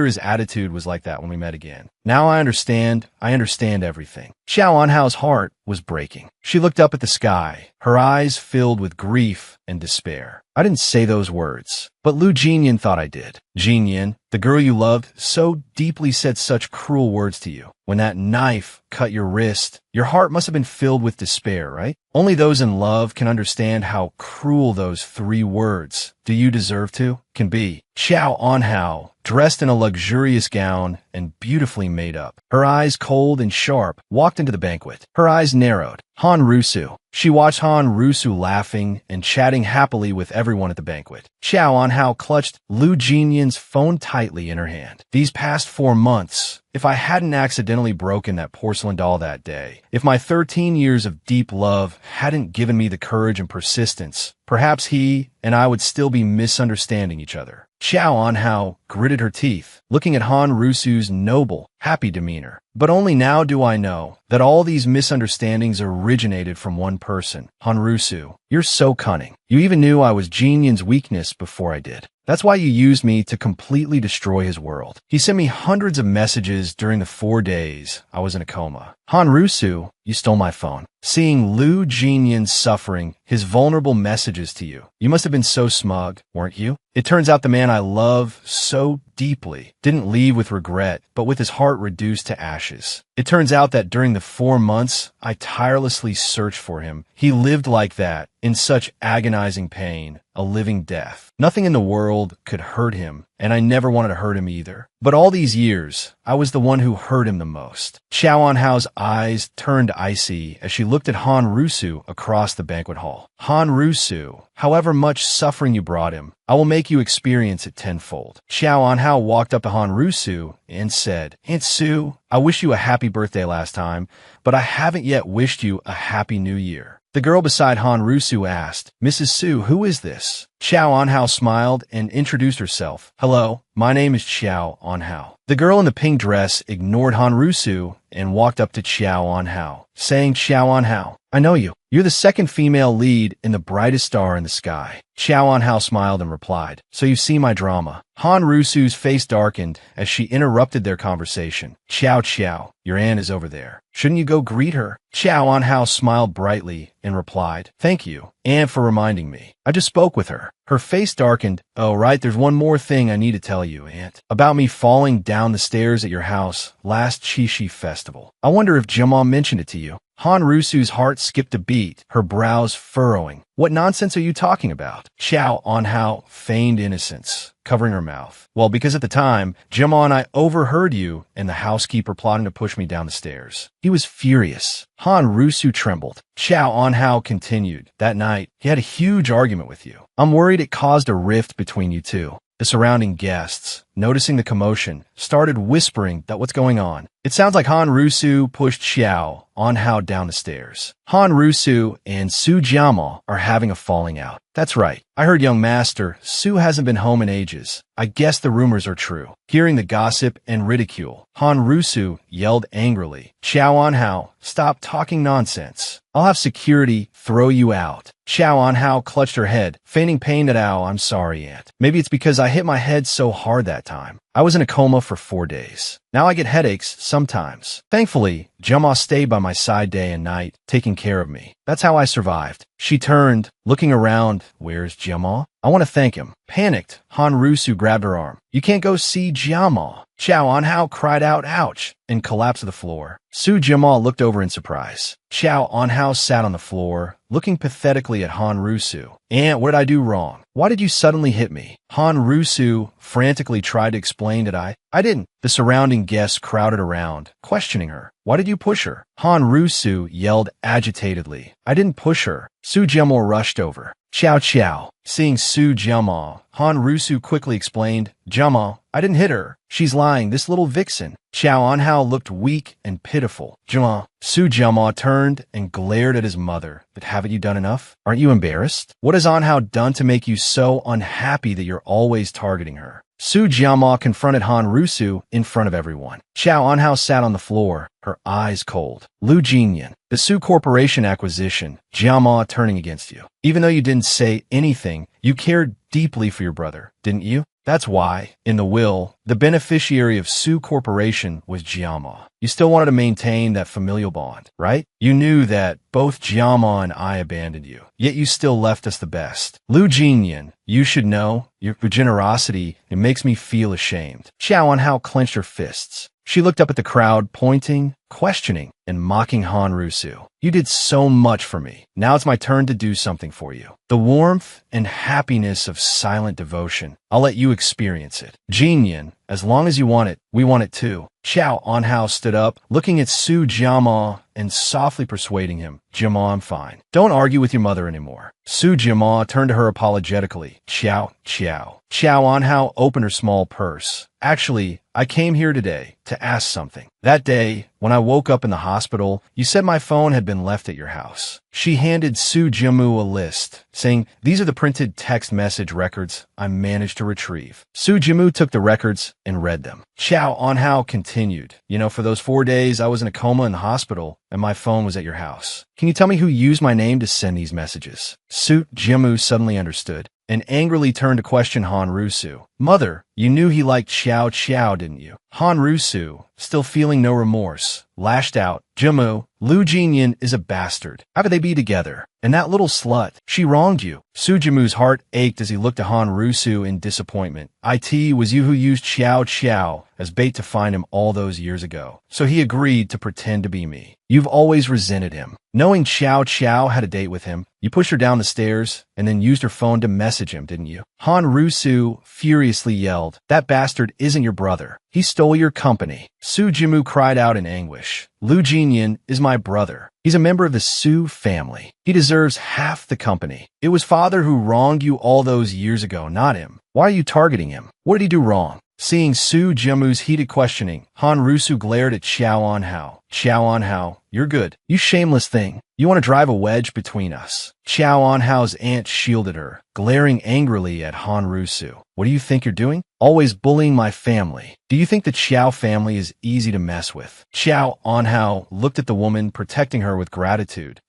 his attitude was like that when we met again. Now I understand everything. Xiao Anhao's heart was breaking. She looked up at the sky, her eyes filled with grief and despair. I didn't say those words, but Lu Jinyan thought I did. Jinyan, the girl you loved so deeply, said such cruel words to you. When that knife cut your wrist, your heart must have been filled with despair, right? Only those in love can understand how cruel those 3 words, do you deserve to, can be. Xiao Anhao, dressed in a luxurious gown and beautifully made up, her eyes cold and sharp, walked into the banquet. Her eyes narrowed. Han Rusu. She watched Han Rusu laughing and chatting happily with everyone at the banquet. Xiao Anhao clutched Lu Jinyan's phone tightly in her hand. These past 4 months, if I hadn't accidentally broken that porcelain doll that day, if my 13 years of deep love hadn't given me the courage and persistence, perhaps he and I would still be misunderstanding each other. Xiao Anhao gritted her teeth, looking at Han Rusu's noble, happy demeanor. But only now do I know that all these misunderstandings originated from one person. Han Rusu, you're so cunning. You even knew I was Jinyan's weakness before I did. That's why you used me to completely destroy his world. He sent me hundreds of messages during the 4 days I was in a coma. Hanrusu, you stole my phone. Seeing Lu Jinyan's suffering, his vulnerable messages to you. You must have been so smug, weren't you? It turns out the man I love so deeply didn't leave with regret, but with his heart reduced to ashes. It turns out that during the 4 months I tirelessly searched for him, he lived like that, in such agonizing pain, a living death. Nothing in the world could hurt him, and I never wanted to hurt him either. But all these years, I was the one who hurt him the most. Xiao Anhao's eyes turned icy as she looked at Hanrusu across the banquet hall. Hanrusu, however much suffering you brought him, I will make you experience it tenfold. Xiao Anhao walked up to Hanrusu and said, Aunt Sue, I wish you a happy birthday last time, but I haven't yet wished you a happy new year. The girl beside Hanrusu asked, Mrs. Su, who is this? Xiao Anhao smiled and introduced herself. Hello, my name is Xiao Anhao. The girl in the pink dress ignored Hanrusu and walked up to Xiao Anhao, saying, Xiao Anhao, I know you. You're the second female lead in the brightest star in the sky. Xiao Anhao smiled and replied, So you see my drama. Hanrusu's face darkened as she interrupted their conversation. Xiao, your aunt is over there. Shouldn't you go greet her? Xiao Anhao smiled brightly and replied, Thank you, Aunt, for reminding me. I just spoke with her. Her face darkened. Oh, right, there's one more thing I need to tell you, Aunt. About me falling down the stairs at your house last Qixi festival. I wonder if Jima mentioned it to you. Hanrusu's heart skipped a beat, her brows furrowing. What nonsense are you talking about? Xiao Anhao feigned innocence, covering her mouth. Well, because at the time, Jima and I overheard you and the housekeeper plotting to push me down the stairs. He was furious. Hanrusu trembled. Xiao Anhao continued. That night, he had a huge argument with you. I'm worried it caused a rift between you two. The surrounding guests, noticing the commotion, started whispering that what's going on. It sounds like Hanrusu pushed Xiao Anhao down the stairs. Hanrusu and Su Jiama are having a falling out. That's right. I heard young master, Su hasn't been home in ages. I guess the rumors are true. Hearing the gossip and ridicule, Hanrusu yelled angrily, Xiao Anhao, stop talking nonsense. I'll have security throw you out. Xiao Anhao clutched her head, feigning pain at Ao. I'm sorry, Aunt. Maybe it's because I hit my head so hard that time. I was in a coma for 4 days. Now I get headaches sometimes. Thankfully, Jama stayed by my side day and night, taking care of me. That's how I survived. She turned, looking around. Where's Jama? I want to thank him. Panicked, Hanrusu grabbed her arm. You can't go see Jama. Xiao Anhao cried out, ouch, and collapsed to the floor. Su Jiama looked over in surprise. Xiao Anhao sat on the floor, looking pathetically at Hanrusu. Aunt, what did I do wrong? Why did you suddenly hit me? Hanrusu frantically tried to explain that I didn't. The surrounding guests crowded around, questioning her. Why did you push her? Hanrusu yelled agitatedly. I didn't push her. Su Jiama rushed over. Xiao. Seeing Su Jiama, Hanrusu quickly explained, Jiama, I didn't hit her. She's lying, this little vixen. Xiao Anhao looked weak and pitiful. Jiama. Su Jiama turned and glared at his mother. But haven't you done enough? Aren't you embarrassed? What has Anhao done to make you so unhappy that you're always targeting her? Su Jiama confronted Hanrusu in front of everyone. Xiao Anhao sat on the floor, her eyes cold. Lu Jinyan, the Su Corporation acquisition, Jiama turning against you. Even though you didn't say anything, you cared deeply for your brother, didn't you? That's why, in the will, the beneficiary of Su Corporation was Jiama. You still wanted to maintain that familial bond, right? You knew that both Jiama and I abandoned you, yet you still left us the best. Lu Jinyan, you should know, your generosity, it makes me feel ashamed. Xiao Anhao clenched her fists. She looked up at the crowd, pointing, questioning, and mocking Hanrusu. You did so much for me. Now it's my turn to do something for you. The warmth and happiness of silent devotion. I'll let you experience it. Jinyan, as long as you want it, we want it too. Xiao Anhao stood up, looking at Su Jiama and softly persuading him. Jiama, I'm fine. Don't argue with your mother anymore. Su Jiama turned to her apologetically. Xiao. Xiao Anhao opened her small purse. Actually, I came here today to ask something. That day, when I woke up in the hospital, you said my phone had been left at your house. She handed Su Jiamu a list, saying, these are the printed text message records I managed to retrieve. Su Jiamu took the records and read them. Xiao Anhao continued, for those 4 days I was in a coma in the hospital, and my phone was at your house. Can you tell me who used my name to send these messages? Su Jiamu suddenly understood. and angrily turned to question Han Rusu. Mother, you knew he liked Xiao Xiao, didn't you? Han Rusu, still feeling no remorse, lashed out. Jimu, Lu Jinyan is a bastard. How could they be together? And that little slut, she wronged you. Su Jimu's heart ached as he looked at Han Rusu in disappointment. It was you who used Xiao Xiao as bait to find him all those years ago. So he agreed to pretend to be me. You've always resented him. Knowing Xiao Xiao had a date with him, you pushed her down the stairs and then used her phone to message him, didn't you? Han Rusu furiously yelled, that bastard isn't your brother. He stole your company. Su Jimu cried out in anguish. Lu Jinyan is my brother. He's a member of the Su family. He deserves half the company. It was father who wronged you all those years ago, not him. Why are you targeting him? What did he do wrong? Seeing Su Jimu's heated questioning, Han Rusu glared at Xiao Anhao. Xiao Anhao, you're good. You shameless thing. You want to drive a wedge between us. Xiao Anhao's aunt shielded her, glaring angrily at Han Rusu. What do you think you're doing? Always bullying my family. Do you think the Xiao family is easy to mess with? Xiao Anhao looked at the woman, protecting her with gratitude.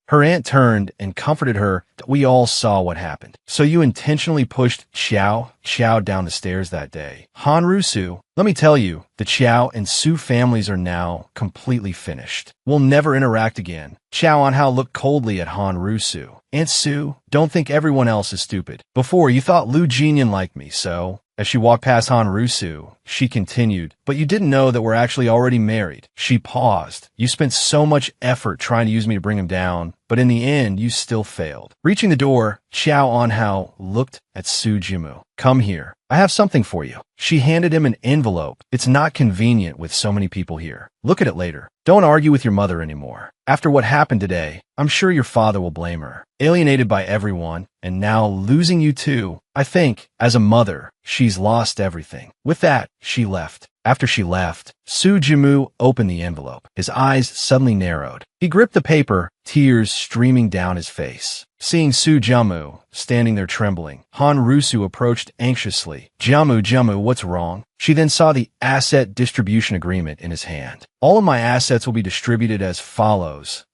Her aunt turned and comforted her that we all saw what happened. So you intentionally pushed Xiao down the stairs that day. Han Rusu, let me tell you, the Xiao and Su families are now completely finished. We'll never interact again. Xiao Anhao looked coldly at Han Rusu. Aunt Su, don't think everyone else is stupid. Before, you thought Lu Jinyan liked me, so... As she walked past Han Rusu, she continued, but you didn't know that we're actually already married. She paused. You spent so much effort trying to use me to bring him down, but in the end, you still failed. Reaching the door, Xiao Anhao looked at Su Jimu. Come here. I have something for you. She handed him an envelope. It's not convenient with so many people here. Look at it later. Don't argue with your mother anymore. After what happened today, I'm sure your father will blame her. Alienated by everyone, and now losing you too. I think, as a mother, she's lost everything. With that, she left. After she left, Su Jimu opened the envelope. His eyes suddenly narrowed. He gripped the paper, tears streaming down his face. Seeing Su Jimu standing there trembling, Han Rusu approached anxiously. Jimu, what's wrong? She then saw the asset distribution agreement in his hand. All of my assets will be distributed as follows.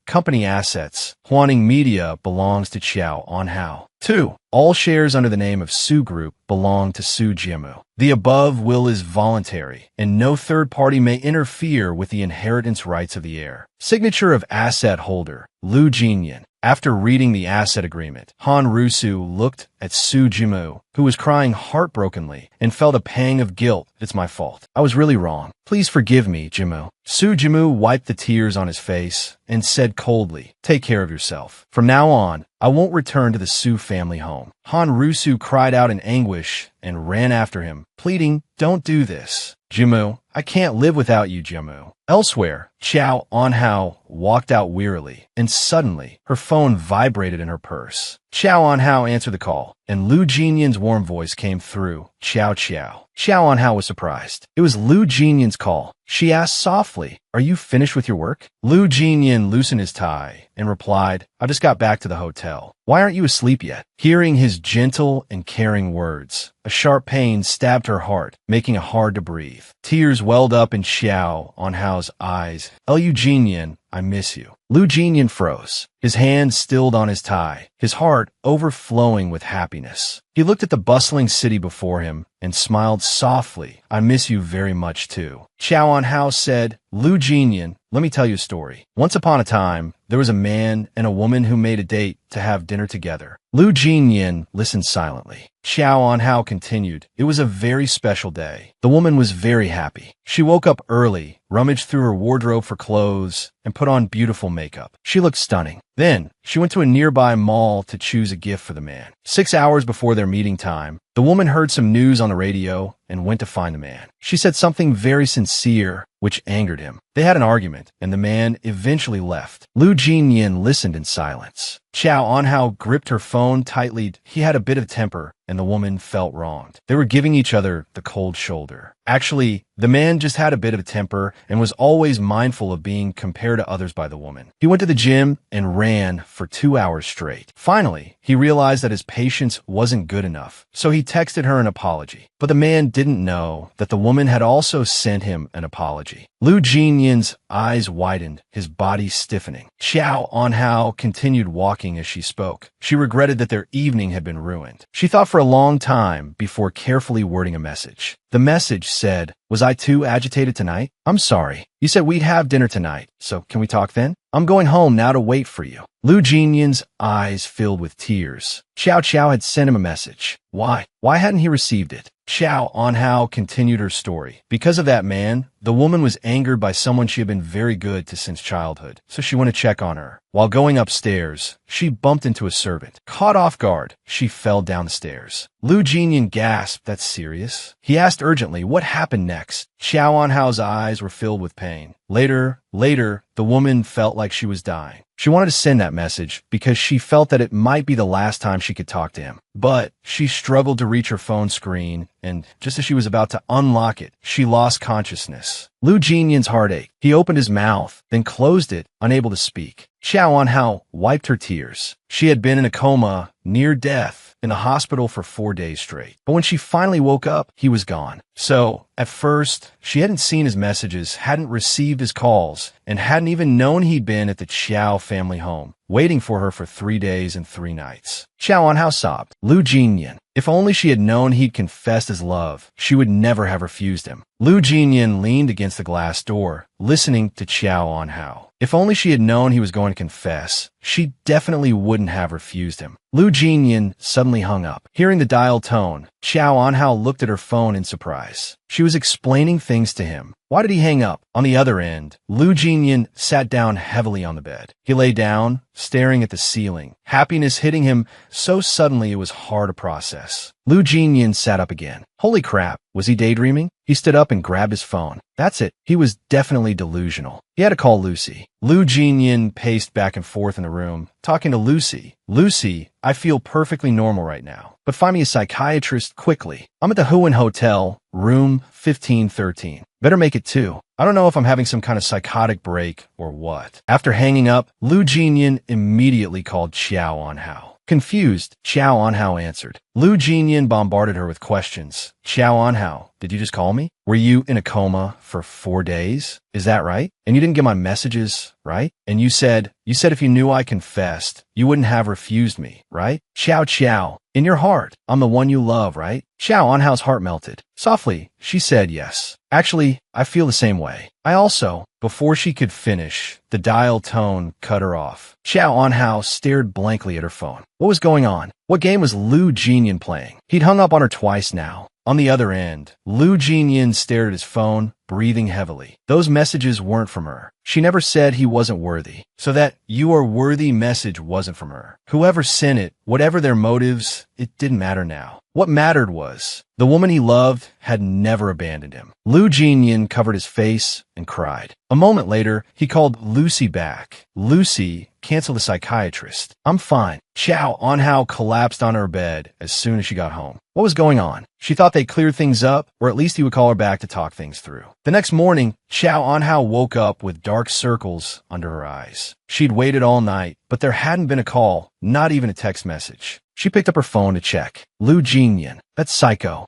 Company assets. Huaning Media belongs to Xiao Anhao. 2. All shares under the name of Su Group belong to Su Jimu. The above will is voluntary, and no third party may interfere with the inheritance rights of the heir. Signature of asset holder, Lu Jinyan. After reading the asset agreement, Han Rusu looked at Su Jimu, who was crying heartbrokenly, and felt a pang of guilt. It's my fault. I was really wrong. Please forgive me, Jimu. Su Jimu wiped the tears on his face and said coldly, take care of yourself. From now on, I won't return to the Su family home. Han Rusu cried out in anguish and ran after him, pleading, don't do this. Jimu, I can't live without you, Jimu. Elsewhere, Xiao Anhao walked out wearily, and suddenly, her phone vibrated in her purse. Xiao Anhao answered the call, and Lu Jinyan's warm voice came through. Xiao. Xiao Anhao was surprised. It was Lu Jinyan's call. She asked softly, are you finished with your work? Lu Jinyan loosened his tie and replied, I just got back to the hotel. Why aren't you asleep yet? Hearing his gentle and caring words, a sharp pain stabbed her heart, making it hard to breathe. Tears welled up in Xiao Anhao's eyes. Lu Jinyan, I miss you. Lu Jinyan froze, his hand stilled on his tie, his heart overflowing with happiness. He looked at the bustling city before him and smiled softly. I miss you very much too. Xiao Anhao said, Lu Jinyan, let me tell you a story. Once upon a time, there was a man and a woman who made a date to have dinner together. Lu Jinyan listened silently. Xiao Anhao continued, it was a very special day. The woman was very happy. She woke up early, rummaged through her wardrobe for clothes, and put on beautiful makeup. She looked stunning. Then, she went to a nearby mall to choose a gift for the man. 6 hours before their meeting time, the woman heard some news on the radio and went to find the man. She said something very sincere, which angered him. They had an argument, and the man eventually left. Lu Jinyan listened in silence. Xiao Anhao gripped her phone tightly. He had a bit of temper, and the woman felt wronged. They were giving each other the cold shoulder. Actually, the man just had a bit of temper and was always mindful of being compared to others by the woman. He went to the gym and ran for 2 hours straight. Finally, he realized that his patience wasn't good enough, so he texted her an apology. But the man didn't know that the woman had also sent him an apology. Lu Jinyan's eyes widened, his body stiffening. Xiao Anhao continued walking as she spoke. She regretted that their evening had been ruined. She thought for a long time before carefully wording a message. The message said, "Was I too agitated tonight? I'm sorry. You said we'd have dinner tonight, so can we talk then? I'm going home now to wait for you." Lu Jinyan's eyes filled with tears. Xiao had sent him a message. Why? Why hadn't he received it? Xiao Anhao continued her story. Because of that man, the woman was angered by someone she had been very good to since childhood, so she went to check on her. While going upstairs, she bumped into a servant. Caught off guard, she fell down the stairs. Lu Jinyan gasped, "That's serious?" He asked urgently, "What happened next?" Xiao Anhao's eyes were filled with pain. Later, the woman felt like she was dying. She wanted to send that message because she felt that it might be the last time she could talk to him. But she struggled to reach her phone screen, and just as she was about to unlock it, she lost consciousness. Lu Jinyan's heart ached. He opened his mouth, then closed it, unable to speak. Xiao Anhao wiped her tears. She had been in a coma, near death, in the hospital for 4 days straight. But when she finally woke up, he was gone. So, at first, she hadn't seen his messages, hadn't received his calls, and hadn't even known he'd been at the Qiao family home, waiting for her for 3 days and 3 nights. Xiao Anhao sobbed. Lu Jinyan. If only she had known he'd confessed his love, she would never have refused him. Lu Jinyan leaned against the glass door, listening to Xiao Anhao. If only she had known he was going to confess, she definitely wouldn't have refused him. Lu Jinyan suddenly hung up. Hearing the dial tone, Xiao Anhao looked at her phone in surprise. She was explaining things to him. Why did he hang up? On the other end, Lu Jinyan sat down heavily on the bed. He lay down, staring at the ceiling. Happiness hitting him so suddenly it was hard to process. Lu Jinyan sat up again. Holy crap, was he daydreaming? He stood up and grabbed his phone. That's it. He was definitely delusional. He had to call Lucy. Lu Jinyan paced back and forth in the room, talking to Lucy. "Lucy, I feel perfectly normal right now, but find me a psychiatrist quickly. I'm at the Huan Hotel, room 1513. Better make it 2. I don't know if I'm having some kind of psychotic break or what." After hanging up, Lu Jinyan immediately called Xiao Anhao. Confused, Xiao Anhao answered. Lu Jinyan bombarded her with questions. "Xiao Anhao, did you just call me? Were you in a coma for 4 days? Is that right? And you didn't get my messages, right? And you said if you knew I confessed, you wouldn't have refused me, right? Xiao, in your heart, I'm the one you love, right?" Xiao Anhao's heart melted. Softly, she said yes. "Actually, I feel the same way. I also..." Before she could finish, the dial tone cut her off. Xiao Anhao stared blankly at her phone. What was going on? What game was Lu Jinyan playing? He'd hung up on her twice now. On the other end, Lu Jinyan stared at his phone, breathing heavily. Those messages weren't from her. She never said he wasn't worthy, so that "you are worthy" message wasn't from her. Whoever sent it, whatever their motives, it didn't matter now. What mattered was, the woman he loved had never abandoned him. Lu Jinyan covered his face and cried. A moment later, he called Lucy back. "Lucy, cancel the psychiatrist. I'm fine." Xiao Anhao collapsed on her bed as soon as she got home. What was going on? She thought they cleared things up, or at least he would call her back to talk things through. The next morning, Xiao Anhao woke up with dark circles under her eyes. She'd waited all night, but there hadn't been a call, not even a text message. She picked up her phone to check. Lu Jinyan. That's psycho.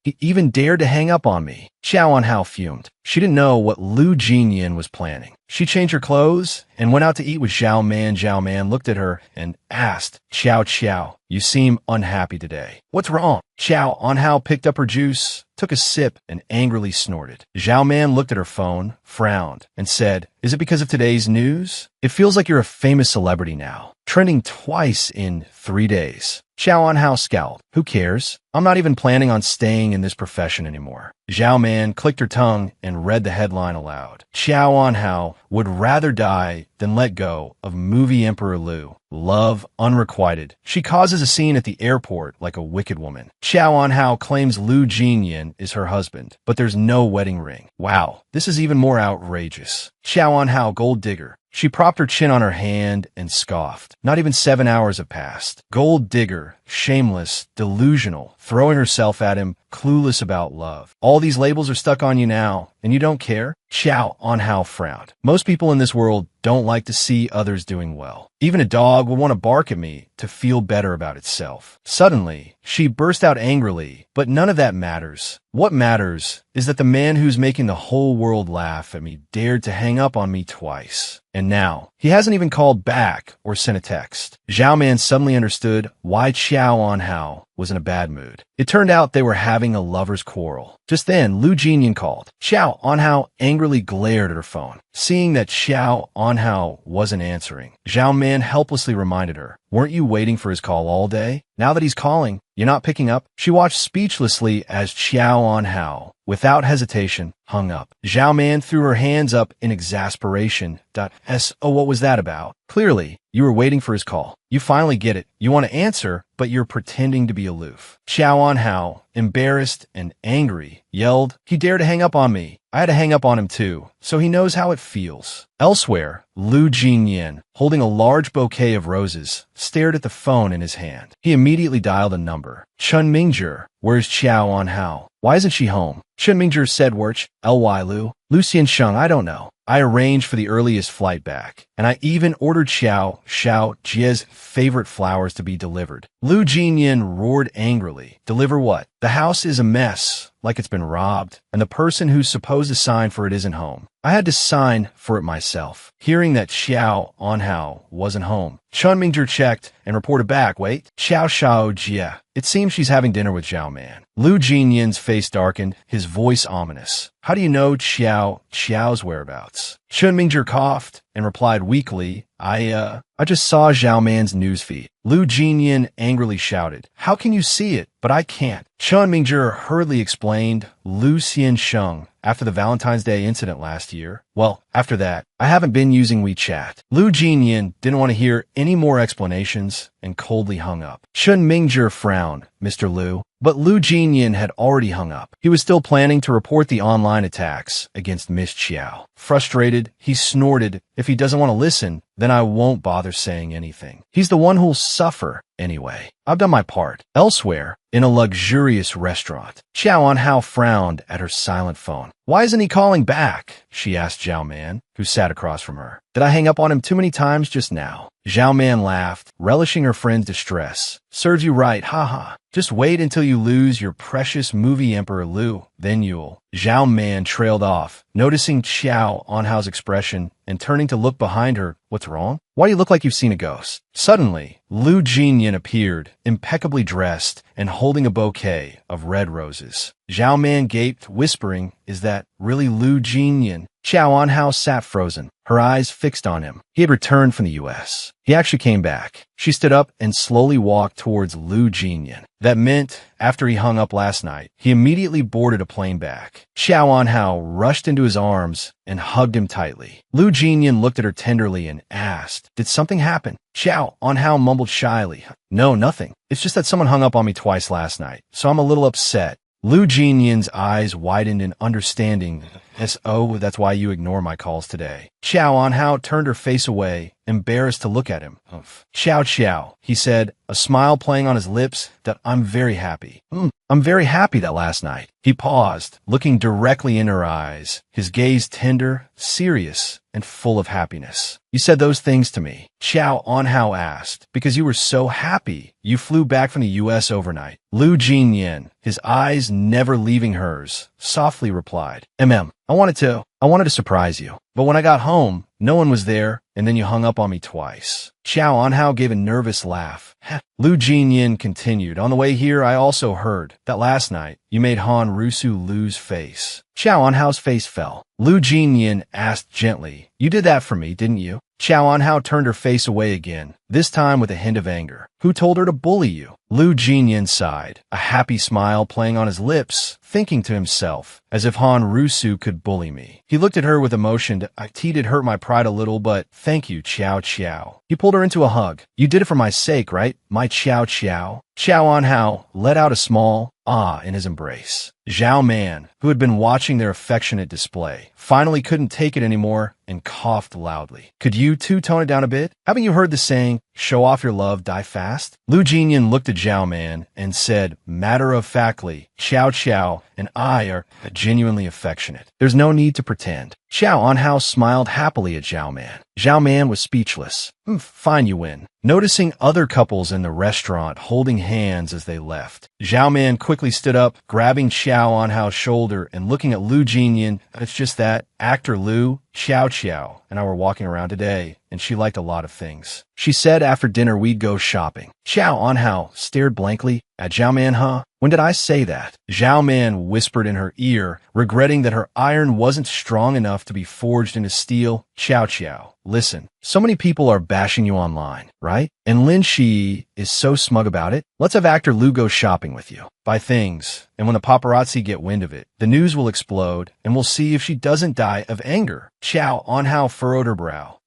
He even dared to hang up on me. Xiao Anhao fumed. She didn't know what Lu Jinyan was planning. She changed her clothes and went out to eat with Zhao Man. Zhao Man looked at her and asked, Xiao, you seem unhappy today. What's wrong? Xiao Anhao picked up her juice, took a sip, and angrily snorted. Zhao Man looked at her phone, frowned, and said, Is it because of today's news? It feels like you're a famous celebrity now, trending twice in 3 days. Xiao Anhao scowled. Who cares? I'm not even planning on staying in this profession anymore. Zhao Man clicked her tongue and read the headline aloud. Xiao Anhao would rather die than let go of movie Emperor Lu. Love unrequited. She causes a scene at the airport like a wicked woman. Xiao Anhao claims Lu Jinyan is her husband, but there's no wedding ring. Wow, this is even more outrageous. Xiao Anhao, gold digger. She propped her chin on her hand and scoffed. Not even 7 hours have passed. Gold digger, shameless, delusional, throwing herself at him, clueless about love. All these labels are stuck on you now, and you don't care? Xiao Anhao frowned. Most people in this world don't like to see others doing well. Even a dog would want to bark at me to feel better about itself. Suddenly, she burst out angrily, but none of that matters. What matters is that the man who's making the whole world laugh at me dared to hang up on me twice. And now, he hasn't even called back or sent a text. Zhao Man suddenly understood why Xiao Anhao was in a bad mood. It turned out they were having a lover's quarrel. Just then, Lu Jinyan called. Xiao Anhao angrily glared at her phone. Seeing that Xiao Anhao wasn't answering, Zhao Man helplessly reminded her, "Weren't you waiting for his call all day? Now that he's calling, you're not picking up?" She watched speechlessly as Xiao Anhao, without hesitation, hung up. Zhao Man threw her hands up in exasperation. Oh, what was that about? Clearly, you were waiting for his call. You finally get it. You want to answer, but you're pretending to be aloof. Xiao Anhao, embarrassed and angry, yelled, "He dared to hang up on me. I had to hang up on him too, so he knows how it feels." Elsewhere, Lu Jinyan, holding a large bouquet of roses, stared at the phone in his hand. He immediately dialed a number. Chun Mingzhi, where's Xiao Anhao? Why isn't she home? Chun Mingzhi said, "Wirch, Ly Lu, Lucian Sheng, I don't know. I arranged for the earliest flight back, and I even ordered Xiao Jie's favorite flowers to be delivered." Lu Jinyan roared angrily. "Deliver what? The house is a mess, like it's been robbed, and the person who's supposed to sign for it isn't home. I had to sign for it myself." Hearing that Xiao Anhao wasn't home, Chun Mingzhi checked and reported back, "Wait, Xiao Jie. It seems she's having dinner with Zhao Man." Lu Jinyan's face darkened, his voice ominous. "How do you know Xiao's whereabouts?" Chun Mingzhi coughed and replied weakly, I just saw Zhao Man's newsfeed." Lu Jinyan angrily shouted, "How can you see it? But I can't." Chun Mingzhi hurriedly explained, "Lu Xiansheng, after the Valentine's Day incident last year. Well, after that, I haven't been using WeChat." Lu Jinyan didn't want to hear any more explanations and coldly hung up. Chun Mingzhi frowned, "Mr. Lu." But Lu Jinyan had already hung up. He was still planning to report the online attacks against Miss Xiao. Frustrated, he snorted, "If he doesn't want to listen, then I won't bother saying anything. He's the one who'll suffer anyway. I've done my part." Elsewhere, in a luxurious restaurant, Xiao Anhao frowned at her silent phone. "Why isn't he calling back?" she asked Zhao Man, who sat across from her. "Did I hang up on him too many times just now?" Zhao Man laughed, relishing her friend's distress. "Serves you right, haha. Just wait until you lose your precious movie emperor Lu, then you'll." Zhao Man trailed off, noticing Xiao Anhao's expression and turning to look behind her. "What's wrong? Why do you look like you've seen a ghost?" Suddenly, Lu Jinyan appeared, impeccably dressed and holding a bouquet of red roses. Zhao Man gaped, whispering, "Is that really Lu Jinyan?" Xiao Anhao sat frozen, her eyes fixed on him. He had returned from the U.S. He actually came back. She stood up and slowly walked towards Lu Jinyan. That meant, after he hung up last night, he immediately boarded a plane back. Xiao Anhao rushed into his arms and hugged him tightly. Lu Jinyan looked at her tenderly and asked, "Did something happen?" Xiao Anhao mumbled shyly, "No, nothing. It's just that someone hung up on me twice last night, so I'm a little upset." Lu Jinyan's eyes widened in understanding. "Oh, that's why you ignore my calls today." Xiao Anhao turned her face away, embarrassed to look at him. Xiao, he said, a smile playing on his lips, "that I'm very happy. I'm very happy that last night." He paused, looking directly in her eyes, his gaze tender, serious, and full of happiness. "You said those things to me," Xiao Anhao asked, "because you were so happy you flew back from the U.S. overnight." Lu Jinyan, his eyes never leaving hers, softly replied, I wanted to surprise you. But when I got home, no one was there, and then you hung up on me twice." Xiao Anhao gave a nervous laugh. Lu Jinyan continued, "On the way here, I also heard that last night you made Han Rusu lose face." Xiao Anhao's face fell. Lu Jinyan asked gently, "You did that for me, didn't you?" Xiao Anhao turned her face away again, this time with a hint of anger. "Who told her to bully you?" Lu Jinyan sighed, a happy smile playing on his lips, thinking to himself, "As if Han Rusu could bully me." He looked at her with emotion. "It did hurt my pride a little, but thank you, Xiao." He pulled her into a hug. "You did it for my sake, right? My Xiao." Xiao Anhao let out a small ah in his embrace. Zhao Man, who had been watching their affectionate display, finally couldn't take it anymore and coughed loudly. Could you two tone it down a bit? Haven't you heard the saying, show off your love, die fast? Lu Jinyan looked at Zhao Man and said, matter-of-factly, Xiao Xiao and I are genuinely affectionate. There's no need to pretend. Xiao Anhao smiled happily at Zhao Man. Zhao Man was speechless. Fine, you win. Noticing other couples in the restaurant holding hands as they left, Zhao Man quickly stood up, grabbing Xiao Anhao's shoulder and looking at Lu Jinyan. It's just that actor Lu, Xiao Xiao, and I were walking around today, and she liked a lot of things. She said after dinner we'd go shopping. Xiao Anhao stared blankly at Zhao Man. Huh? When did I say that? Zhao Man whispered in her ear, regretting that her iron wasn't strong enough to be forged into steel. Xiao Xiao, listen, so many people are bashing you online, right? And Lin Shi is so smug about it. Let's have actor Lu go shopping with you. Buy things, and when the paparazzi get wind of it, the news will explode, and we'll see if she doesn't die of anger. Xiao Anhao furrowed her brow.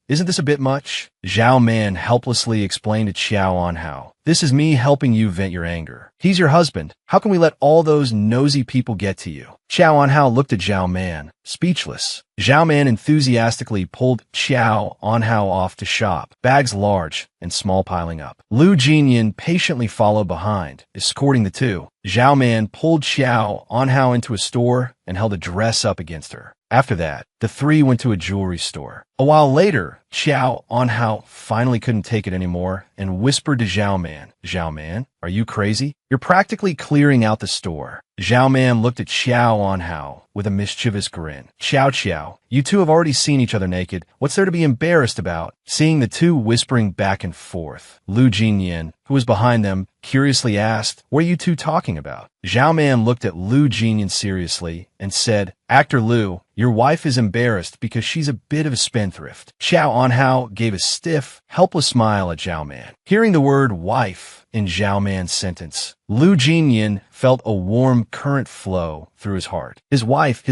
Isn't this a bit much? Zhao Man helplessly explained to Xiao Anhao. This is me helping you vent your anger. He's your husband. How can we let all those nosy people get to you? Xiao Anhao looked at Zhao Man, speechless. Zhao Man enthusiastically pulled Xiao Anhao off to shop, bags large and small piling up. Lu Jinyan patiently followed behind, escorting the two. Zhao Man pulled Xiao Anhao into a store and held a dress up against her. After that, the three went to a jewelry store. A while later, Xiao Anhao finally couldn't take it anymore and whispered to Zhao Man, are you crazy? You're practically clearing out the store. Zhao Man looked at Xiao Anhao with a mischievous grin. Xiao, you two have already seen each other naked. What's there to be embarrassed about? Seeing the two whispering back and forth, Lu Jinyan, who was behind them, curiously asked, what are you two talking about? Zhao Man looked at Lu Jinyan seriously and said, actor Lu, your wife is embarrassed because she's a bit of a spendthrift. Xiao Anhao gave a stiff, helpless smile at Zhao Man. Hearing the word wife in Zhao Man's sentence, Lu Jinyan felt a warm current flow through his heart. His wife.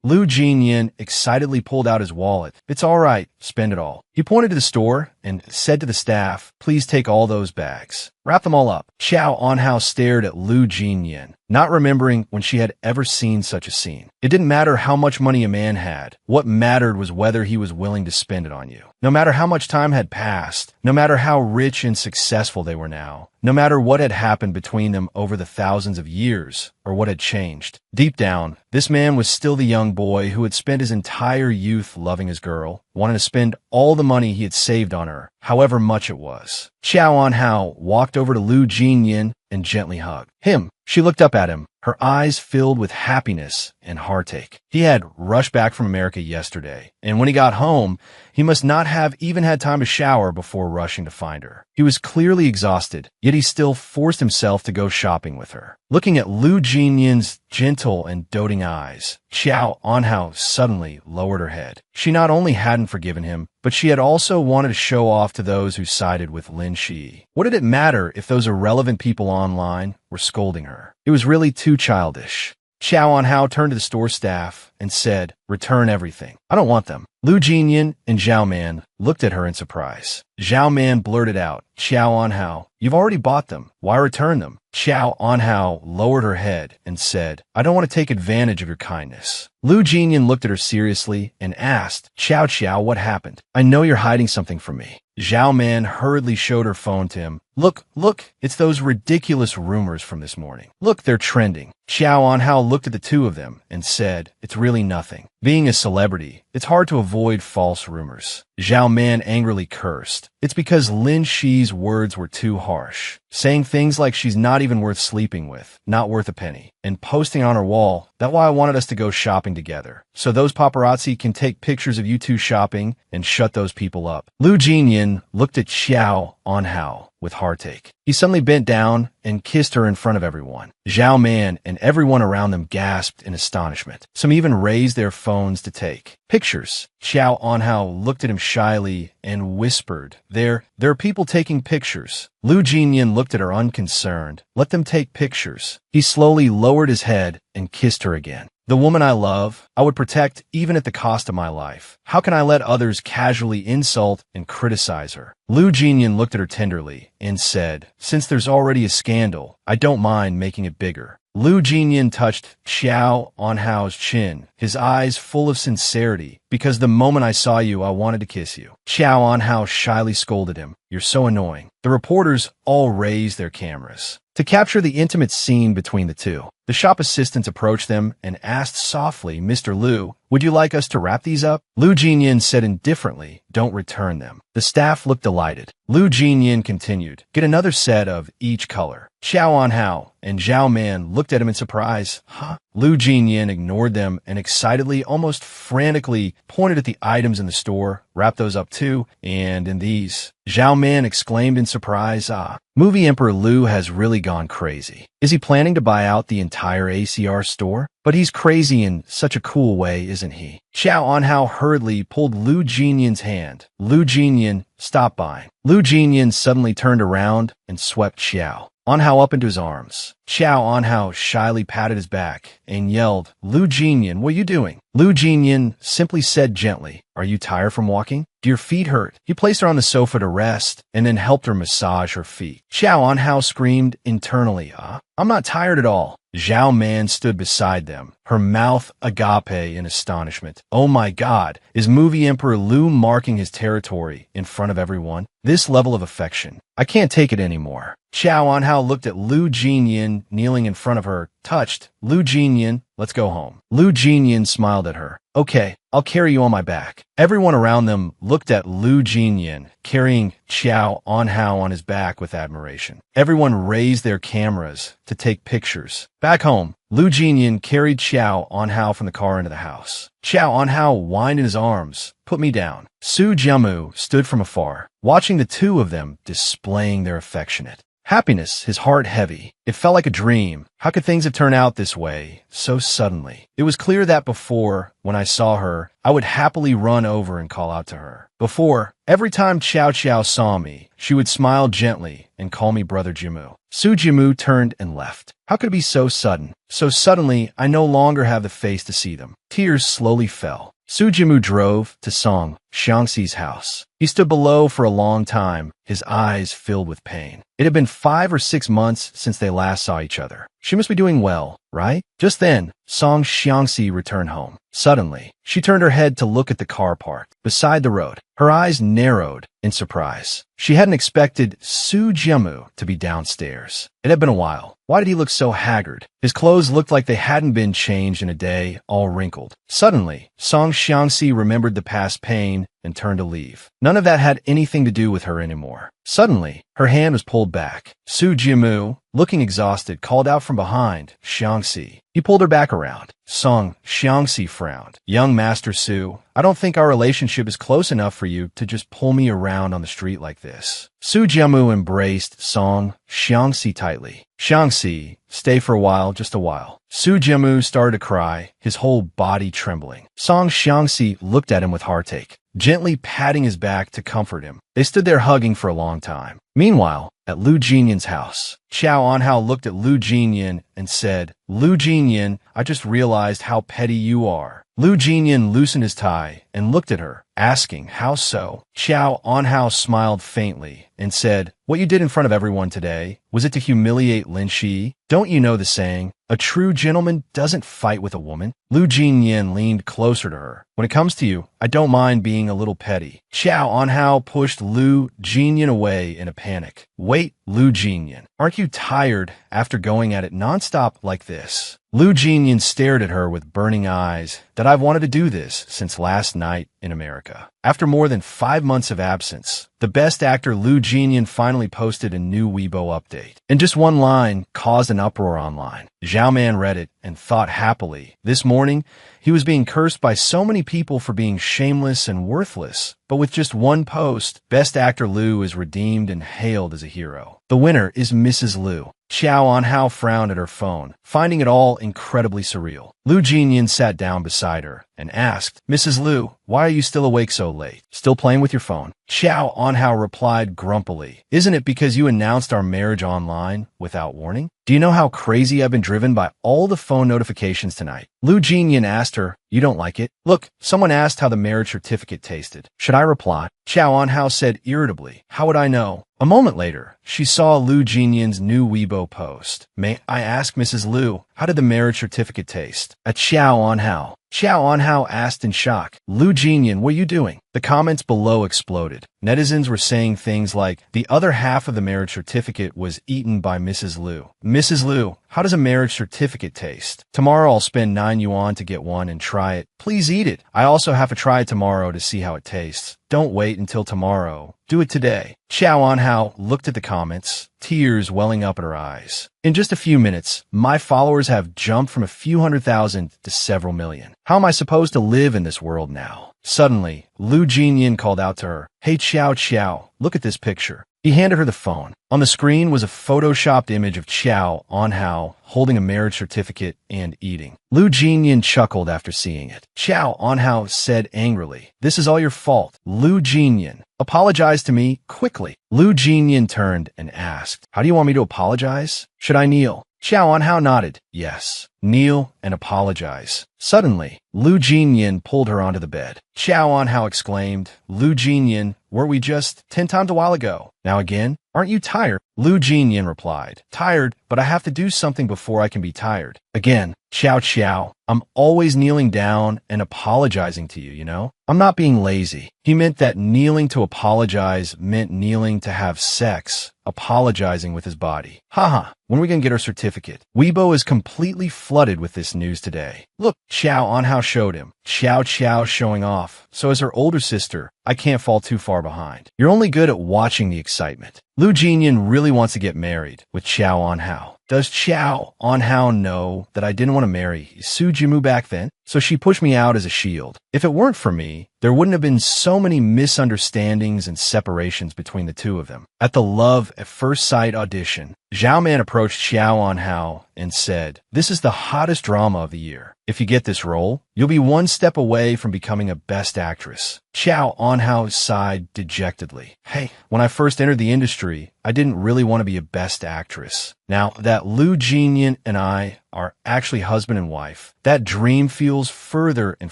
Lu Jinyan excitedly pulled out his wallet. It's all right, spend it all. He pointed to the store and said to the staff, please take all those bags. Wrap them all up. Xiao Anhao stared at Lu Jinyan, not remembering when she had ever seen such a scene. It didn't matter how much money a man had. What mattered was whether he was willing to spend it on you. No matter how much time had passed, no matter how rich and successful they were now, no matter what had happened between them over the thousands of years, or what had changed. Deep down, this man was still the young boy who had spent his entire youth loving his girl, wanting to spend all the money he had saved on her, however much it was. Xiao Anhao walked over to Lu Jinyan and gently hugged him. She looked up at him, her eyes filled with happiness and heartache. He had rushed back from America yesterday, and when he got home, he must not have even had time to shower before rushing to find her. He was clearly exhausted, yet he still forced himself to go shopping with her. Looking at Lu Jinyan's gentle and doting eyes, Xiao Anhao suddenly lowered her head. She not only hadn't forgiven him, but she had also wanted to show off to those who sided with Lin Shi. What did it matter if those irrelevant people online were scolding her? It was really too childish. Xiao Anhao turned to the store staff and said, return everything. I don't want them. Lu Jinyan and Zhao Man looked at her in surprise. Zhao Man blurted out, Xiao Anhao, you've already bought them. Why return them? Xiao Anhao lowered her head and said, I don't want to take advantage of your kindness. Lu Jinyan looked at her seriously and asked, Xiao, what happened? I know you're hiding something from me. Zhao Man hurriedly showed her phone to him. Look, it's those ridiculous rumors from this morning. Look, they're trending. Xiao Anhao looked at the two of them and said, it's really nothing. Being a celebrity, it's hard to avoid false rumors. Zhao Man angrily cursed. It's because Lin Shi's words were too harsh, saying things like she's not even worth sleeping with, not worth a penny, and posting on her wall, that's why I wanted us to go shopping together, so those paparazzi can take pictures of you two shopping and shut those people up. Lu Jinyan looked at Xiao Anhao with heartache. He suddenly bent down and kissed her in front of everyone. Zhao Man and everyone around them gasped in astonishment. Some even raised their phones to take pictures. Xiao Anhao looked at him shyly and whispered, There are people taking pictures. Lu Jinyan looked at her unconcerned. Let them take pictures. He slowly lowered his head and kissed her again. The woman I love, I would protect even at the cost of my life. How can I let others casually insult and criticize her? Lu Jinyan looked at her tenderly and said, since there's already a scandal, I don't mind making it bigger. Lu Jinyan touched Xiao Anhao's chin, his eyes full of sincerity. Because the moment I saw you, I wanted to kiss you. Xiao Anhao shyly scolded him. You're so annoying. The reporters all raised their cameras to capture the intimate scene between the two. The shop assistant approached them and asked softly, Mr. Lu, would you like us to wrap these up? Lu Jinyan said indifferently, don't return them. The staff looked delighted. Lu Jinyan continued, get another set of each color. Xiao Anhao and Zhao Man looked at him in surprise. Huh? Lu Jinyan ignored them and excitedly, almost frantically, pointed at the items in the store. Wrap those up too, and in these. Zhao Man exclaimed in surprise, Movie Emperor Lu has really gone crazy. Is he planning to buy out the entire ACR store? But he's crazy in such a cool way, isn't he? Xiao Anhao hurriedly pulled Lu Jinyan's hand. Lu Jinyan, stop buying. Lu Jinyan suddenly turned around and swept Xiao Anhao up into his arms. Xiao Anhao shyly patted his back and yelled, Lu Jinyan, what are you doing? Lu Jinyan simply said gently, are you tired from walking? Do your feet hurt? He placed her on the sofa to rest and then helped her massage her feet. Xiao Anhao screamed internally, I'm not tired at all. Zhao Man stood beside them, her mouth agape in astonishment. Oh my God, is Movie Emperor Lu marking his territory in front of everyone? This level of affection, I can't take it anymore. Xiao Anhao looked at Lu Jinyan kneeling in front of her, touched. Lu Jinyan, let's go home. Lu Jinyan smiled at her. Okay, I'll carry you on my back. Everyone around them looked at Lu Jinyan, carrying Xiao Anhao on his back with admiration. Everyone raised their cameras to take pictures. Back home, Lu Jinyan carried Xiao Anhao from the car into the house. Xiao Anhao whined in his arms. Put me down. Su Jiamu stood from afar, watching the two of them displaying their affectionate happiness, his heart heavy. It felt like a dream. How could things have turned out this way, so suddenly? It was clear that before, when I saw her, I would happily run over and call out to her. Before, every time Xiao Xiao saw me, she would smile gently and call me Brother Jimu. Su Jimu turned and left. How could it be so sudden? So suddenly, I no longer have the face to see them. Tears slowly fell. Su Jimu drove to Song Xiangxi's house. He stood below for a long time, his eyes filled with pain. It had been 5 or 6 months since they last saw each other. She must be doing well, right? Just then, Song Xiangxi returned home. Suddenly, she turned her head to look at the car parked beside the road. Her eyes narrowed in surprise. She hadn't expected Su Jiamu to be downstairs. It had been a while. Why did he look so haggard? His clothes looked like they hadn't been changed in a day, all wrinkled. Suddenly, Song Xiangxi remembered the past pain and turned to leave. None of that had anything to do with her anymore. Suddenly, her hand was pulled back. Su Jiamu, looking exhausted, called out from behind, Xiangxi. He pulled her back around. Song Xiangxi frowned. Young Master Su, I don't think our relationship is close enough for you to just pull me around on the street like this. Su Jiamu embraced Song Xiangxi tightly. Xiangxi, stay for a while, just a while. Su Jiamu started to cry, his whole body trembling. Song Xiangxi looked at him with heartache, gently patting his back to comfort him. They stood there hugging for a long time. Meanwhile, at Lu Jinyan's house, Xiao Anhao looked at Lu Jinyan and said, Lu Jinyan, I just realized how petty you are. Lu Jinyan loosened his tie and looked at her, asking, how so? Xiao Anhao smiled faintly and said, what you did in front of everyone today, was it to humiliate Lin Shi? Don't you know the saying, a true gentleman doesn't fight with a woman? Lu Jinyan leaned closer to her. When it comes to you, I don't mind being a little petty. Xiao Anhao pushed Lu Jinyan away in a panic. Wait, Lu Jinyan, aren't you tired after going at it nonstop like this? Lu Jinyan stared at her with burning eyes. That I've wanted to do this since last night in America. After more than 5 months of absence, the best actor Lu Jinyan finally posted a new Weibo update. And just one line caused an uproar online. Zhao Man read it and thought happily. This morning, he was being cursed by so many people for being shameless and worthless. But with just one post, Best Actor Lu is redeemed and hailed as a hero. The winner is Mrs. Lu. Xiao Anhao frowned at her phone, finding it all incredibly surreal. Lu Jinyan sat down beside her and asked, Mrs. Lu, why are you still awake so late? Still playing with your phone? Xiao Anhao replied grumpily, isn't it because you announced our marriage online without warning? Do you know how crazy I've been driven by all the phone notifications tonight? Lu Jinyan asked her, you don't like it? Look, someone asked how the marriage certificate tasted. Should I reply? Xiao Anhao said irritably, how would I know? A moment later, she saw Lu Jinyan's new Weibo post. "May I ask Mrs. Lu, how did the marriage certificate taste?" At Xiao Anhao. Xiao Anhao asked in shock, "Lu Jinyan, what are you doing?" The comments below exploded. Netizens were saying things like, "The other half of the marriage certificate was eaten by Mrs. Lu." "Mrs. Lu, how does a marriage certificate taste? Tomorrow I'll spend 9 yuan to get one and try it. Please eat it. I also have to try it tomorrow to see how it tastes. Don't wait until tomorrow. Do it today." Xiao Anhao looked at the comments, tears welling up at her eyes. "In just a few minutes, my followers have jumped from a few 100,000 to several million. How am I supposed to live in this world now?" Suddenly, Lu Jinyan called out to her, "Hey Xiao Xiao, look at this picture." He handed her the phone. On the screen was a photoshopped image of Xiao Anhao holding a marriage certificate and eating. Lu Jinyan chuckled after seeing it. Xiao Anhao said angrily, "This is all your fault. Lu Jinyan, apologize to me quickly." Lu Jinyan turned and asked, "How do you want me to apologize? Should I kneel?" Xiao Anhao nodded. "Yes, kneel and apologize." Suddenly, Lu Jinyan pulled her onto the bed. Xiao Anhao exclaimed, "Lu Jinyan, were we just 10 times a while ago? Now again? Aren't you tired?" Lu Jinyan replied, "Tired, but I have to do something before I can be tired." Again, "Xiao Xiao, I'm always kneeling down and apologizing to you, you know? I'm not being lazy." He meant that kneeling to apologize meant kneeling to have sex, apologizing with his body. Haha, when are we gonna get our certificate? Weibo is completely flooded with this news today. Look, Xiao Anhao showed him. Xiao Xiao showing off. So as her older sister, I can't fall too far behind. You're only good at watching the excitement. Lu Jinyan really wants to get married with Xiao Anhao. Does Xiao Anhao know that I didn't want to marry Su Jimu back then? So she pushed me out as a shield. If it weren't for me, there wouldn't have been so many misunderstandings and separations between the two of them. At the Love at First Sight audition, Zhao Man approached Xiao Anhao and said, "This is the hottest drama of the year. If you get this role, you'll be one step away from becoming a best actress." Xiao Anhao sighed dejectedly. "Hey, when I first entered the industry, I didn't really want to be a best actress. Now that Lu Jinyan and I are actually husband and wife, that dream feels further and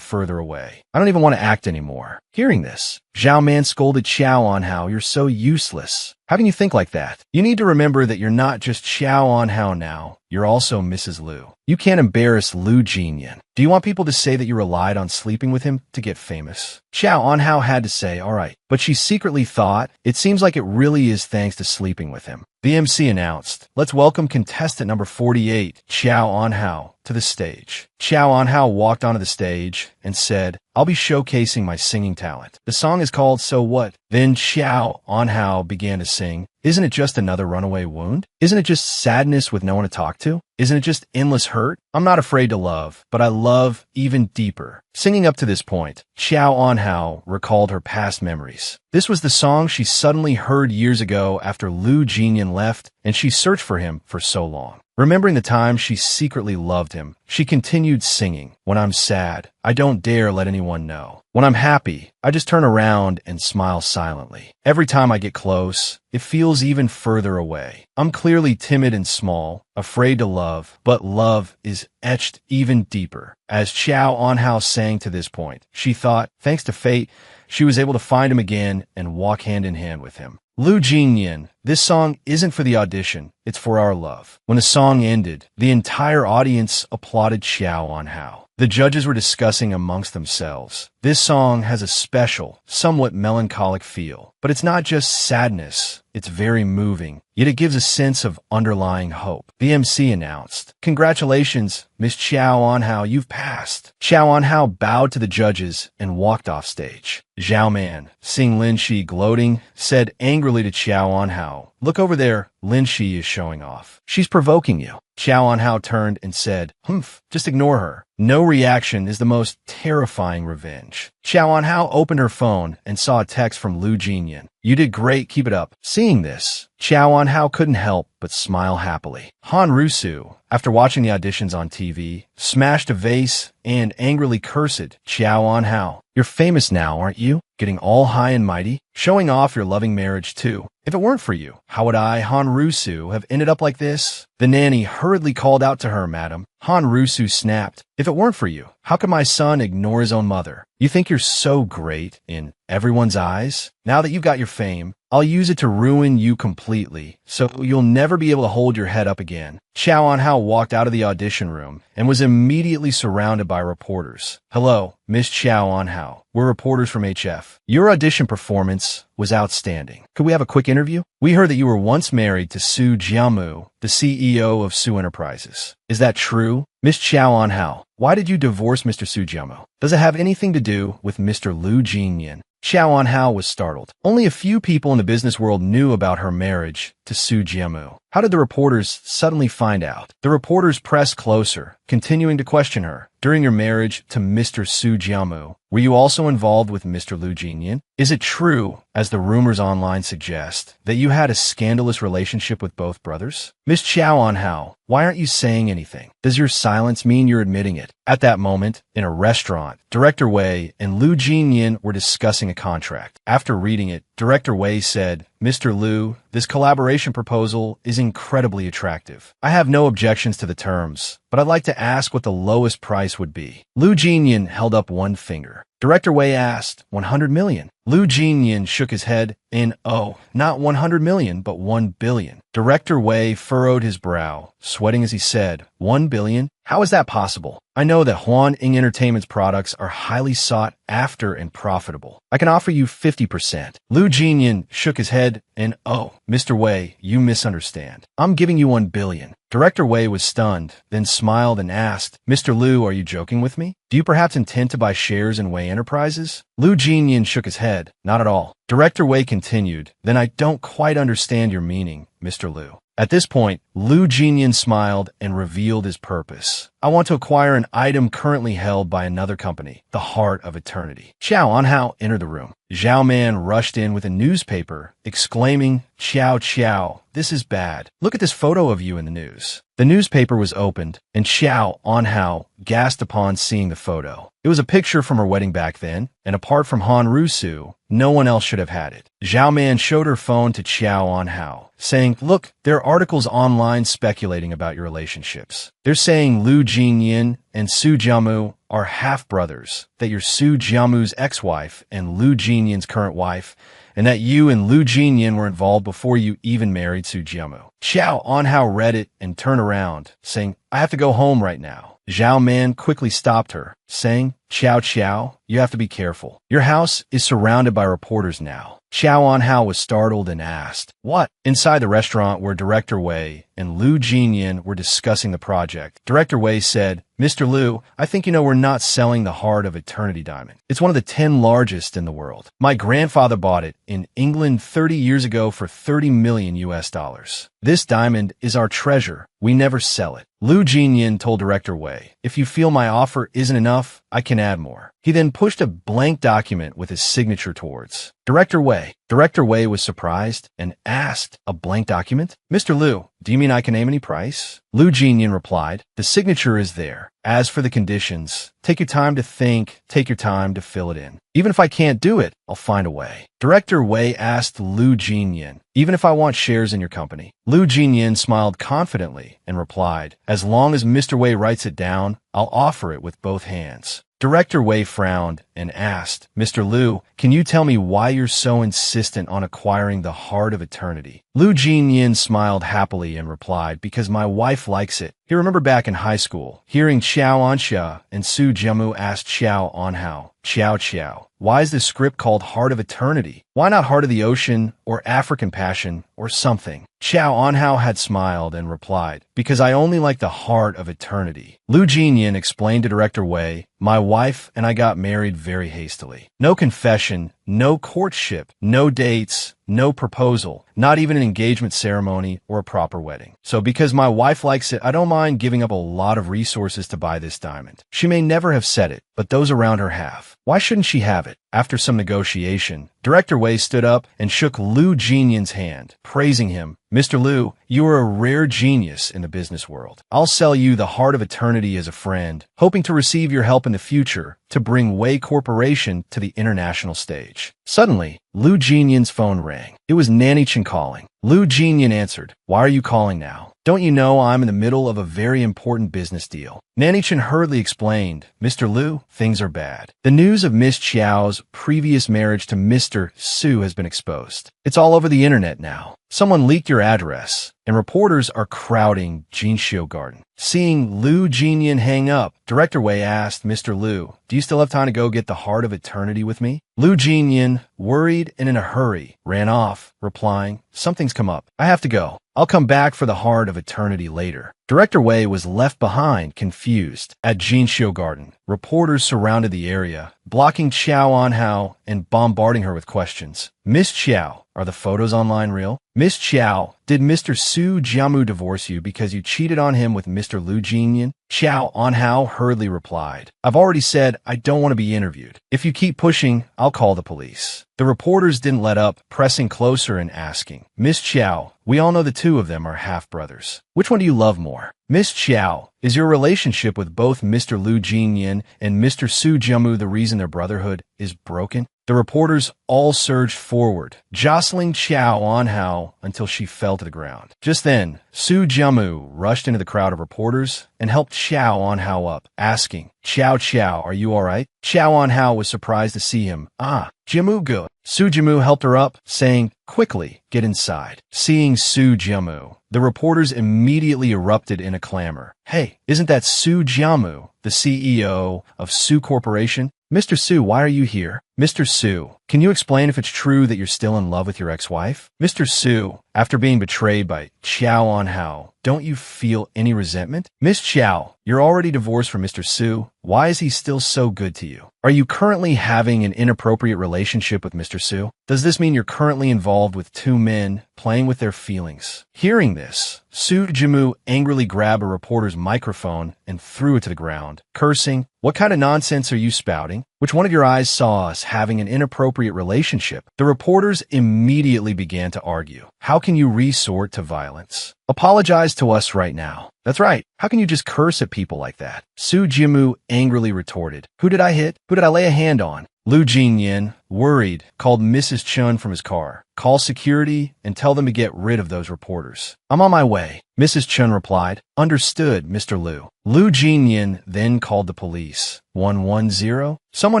further away. I don't even want to act anymore." Hearing this, Zhao Man scolded Xiao Anhao, "You're so useless. How can you think like that? You need to remember that you're not just Xiao Anhao now, you're also Mrs. Lu. You can't embarrass Lu Jinyan. Do you want people to say that you relied on sleeping with him to get famous?" Xiao Anhao had to say, "All right," but she secretly thought, "It seems like it really is thanks to sleeping with him." The MC announced, "Let's welcome contestant number 48, Xiao Anhao, to the stage." Xiao Anhao walked onto the stage and said, "I'll be showcasing my singing talent. The song is called So What?" Then Xiao Anhao began to sing, "Isn't it just another runaway wound? Isn't it just sadness with no one to talk to? Isn't it just endless hurt? I'm not afraid to love, but I love even deeper." Singing up to this point, Xiao Anhao recalled her past memories. This was the song she suddenly heard years ago after Lu Jinyan left, and she searched for him for so long. Remembering the time she secretly loved him, she continued singing, "When I'm sad, I don't dare let anyone know. When I'm happy, I just turn around and smile silently. Every time I get close, it feels even further away. I'm clearly timid and small, afraid to love, but love is etched even deeper." As Xiao Anhao sang to this point, she thought, thanks to fate, she was able to find him again and walk hand in hand with him. Lu Jinyan, this song isn't for the audition, it's for our love. When the song ended, the entire audience applauded Xiao Anhao. The judges were discussing amongst themselves. This song has a special, somewhat melancholic feel, but it's not just sadness, it's very moving, yet it gives a sense of underlying hope. The MC announced, "Congratulations, Miss Xiao Anhao, you've passed." Xiao Anhao bowed to the judges and walked off stage. Zhao Man, seeing Lin Shi gloating, said angrily to Xiao Anhao, "Look over there, Lin Shi is showing off. She's provoking you." Xiao Anhao turned and said, "Humph, just ignore her. No reaction is the most terrifying revenge." Xiao Anhao opened her phone and saw a text from Lu Jinyan. "You did great, keep it up." Seeing this, Xiao Anhao couldn't help but smile happily. Han Rusu, after watching the auditions on TV, smashed a vase and angrily cursed Xiao Anhao. "You're famous now, aren't you? Getting all high and mighty? Showing off your loving marriage too. If it weren't for you, how would I, Han Rusu, have ended up like this?" The nanny hurriedly called out to her, "Madam." Han Rusu snapped, "If it weren't for you, how could my son ignore his own mother? You think you're so great in everyone's eyes? Now that you've got your fame, I'll use it to ruin you completely, so you'll never be able to hold your head up again. Chow On-hao walked out of the audition room and was immediately surrounded by reporters. Hello, Miss Chow On-hao. We're reporters from HF. Your audition performance was outstanding. Could we have a quick interview? We heard that you were once married to Su Jiamu, the CEO of Su Enterprises. Is that true? Miss Chow On-hao, why did you divorce Mr. Su Jiamu? Does it have anything to do with Mr. Lu Jinyan? Chow On-hao was startled. Only a few people in the business world knew about her marriage to Su Jiamu. How did the reporters suddenly find out? The reporters pressed closer, continuing to question her. During your marriage to Mr. Su Jiamu, were you also involved with Mr. Lu Jinyan? Is it true, as the rumors online suggest, that you had a scandalous relationship with both brothers? Miss Chow On-hao, why aren't you saying anything? Does your silence mean you're admitting it? At that moment, in a restaurant, Director Wei and Lu Jinyan were discussing a contract. After reading it, Director Wei said, Mr. Lu, this collaboration proposal is incredibly attractive. I have no objections to the terms, but I'd like to ask what the lowest price would be. Lu Jinyan held up one finger. Director Wei asked, 100 million. Lu Jinyan shook his head in, oh, not 100 million, but 1 billion. Director Wei furrowed his brow, sweating as he said, 1 billion? How is that possible? I know that Huan Ing Entertainment's products are highly sought after and profitable. I can offer you 50%. Lu Jinyan shook his head and, oh, Mr. Wei, you misunderstand. I'm giving you 1 billion. Director Wei was stunned, then smiled and asked, Mr. Lu, are you joking with me? Do you perhaps intend to buy shares in Wei Enterprises? Lu Jinyan shook his head. Not at all. Director Wei continued, then I don't quite understand your meaning, Mr. Lu. At this point, Lu Jinyan smiled and revealed his purpose. I want to acquire an item currently held by another company, the Heart of Eternity. Chow On-hao entered the room. Zhao Man rushed in with a newspaper, exclaiming, Chow Chow, this is bad. Look at this photo of you in the news. The newspaper was opened, and Chow On-hao gasped upon seeing the photo. It was a picture from her wedding back then, and apart from Han Rusu, no one else should have had it. Zhao Man showed her phone to Chow On-hao, saying, look, there are articles online speculating about your relationships. They're saying Lu Jinyan and Su Jiamu are half-brothers, that you're Su Jiamu's ex-wife and Lu Jinyan's current wife, and that you and Lu Jinyan were involved before you even married Su Jiamu. Chow On-hao read it and turned around, saying, I have to go home right now. Zhao Man quickly stopped her, saying, Chow Chow, you have to be careful. Your house is surrounded by reporters now. Chow On-hao was startled and asked, what? Inside the restaurant where Director Wei and Lu Jinyan were discussing the project, Director Wei said, Mr. Lu, I think you know we're not selling the Heart of Eternity diamond. It's one of the 10 largest in the world. My grandfather bought it in England 30 years ago for 30 million US dollars. This diamond is our treasure. We never sell it. Lu Jinyan told Director Wei, if you feel my offer isn't enough, I can add more. He then pushed a blank document with his signature towards Director Wei. Director Wei was surprised and asked, a blank document? Mr. Lu, do you mean I can name any price? Lu Jinyan replied, the signature is there. As for the conditions, take your time to think, take your time to fill it in. Even if I can't do it, I'll find a way. Director Wei asked Lu Jinyan, even if I want shares in your company. Lu Jinyan smiled confidently and replied, as long as Mr. Wei writes it down, I'll offer it with both hands. Director Wei frowned and asked, Mr. Lu, can you tell me why you're so insistent on acquiring the Heart of Eternity? Lu Jinyan smiled happily and replied, because my wife likes it. He remembered back in high school, hearing Chow On-hao and Su Jiamu asked Chow On-hao, Chow Chow, why is this script called Heart of Eternity? Why not Heart of the Ocean or African Passion or something? Chow On-hao had smiled and replied, because I only like the Heart of Eternity. Lu Jinyan explained to Director Wei, my wife and I got married very hastily. No confession, no courtship, no dates, no proposal, not even an engagement ceremony or a proper wedding. So because my wife likes it, I don't mind giving up a lot of resources to buy this diamond. She may never have said it, but those around her have. Why shouldn't she have it? After some negotiation, Director Wei stood up and shook Lu Jinyan's hand, praising him. Mr. Lu, you are a rare genius in the business world. I'll sell you the Heart of Eternity as a friend, hoping to receive your help in the future to bring Wei Corporation to the international stage. Suddenly, Lu Jinyan's phone rang. It was Nanny Chen calling. Lu Jinyan answered. Why are you calling now? Don't you know I'm in the middle of a very important business deal? Nanny Chen hurriedly explained, Mr. Liu, things are bad. The news of Miss Chiao's previous marriage to Mr. Su has been exposed. It's all over the internet now. Someone leaked your address, and reporters are crowding Jinxiu Garden. Seeing Liu Jinyan hang up, Director Wei asked Mr. Liu, do you still have time to go get the Heart of Eternity with me? Liu Jinyan, worried and in a hurry, ran off, replying, something's come up. I have to go. I'll come back for the Heart of Eternity later. Director Wei was left behind, confused. At Jinxiu Garden, reporters surrounded the area, blocking Qiao Anhao and bombarding her with questions. Miss Qiao, are the photos online real? Miss Qiao, did Mr. Su Jiamu divorce you because you cheated on him with Mr. Liu Jinyan? Qiao Anhao hurriedly replied, I've already said I don't want to be interviewed. If you keep pushing, I'll call the police. The reporters didn't let up, pressing closer and asking, Miss Qiao, we all know the two of them are half-brothers. Which one do you love more? Miss Qiao, is your relationship with both Mr. Liu Jinyan and Mr. Su Jiamu the reason their brotherhood is broken? The reporters all surged forward, jostling Qiao Anhao until she fell to the ground. Just then, Su Jiamu rushed into the crowd of reporters and helped Qiao Anhao up, asking, Qiao, are you all right? Qiao Anhao was surprised to see him. Jiamu good. Su Jiamu helped her up, saying, quickly, get inside. Seeing Su Jiamu, the reporters immediately erupted in a clamor. Hey, isn't that Su Jiamu, the CEO of Su Corporation? Mr. Su, why are you here? Mr. Su, can you explain if it's true that you're still in love with your ex-wife? Mr. Su, after being betrayed by Qiao Anhao, don't you feel any resentment? Miss Qiao, you're already divorced from Mr. Su. Why is he still so good to you? Are you currently having an inappropriate relationship with Mr. Su? Does this mean you're currently involved with two men playing with their feelings? Hearing this, Su Jiamu angrily grabbed a reporter's microphone and threw it to the ground, cursing, what kind of nonsense are you spouting? Which one of your eyes saw us having an inappropriate relationship? The reporters immediately began to argue. How can you resort to violence? Apologize to us right now. That's right. How can you just curse at people like that? Su Jiamu angrily retorted. Who did I hit? Who did I lay a hand on? Liu Jinyan, worried, called Mrs. Chun from his car. Call security and tell them to get rid of those reporters. I'm on my way. Mrs. Chun replied. Understood, Mr. Liu. Liu Jinyan then called the police. 110? Someone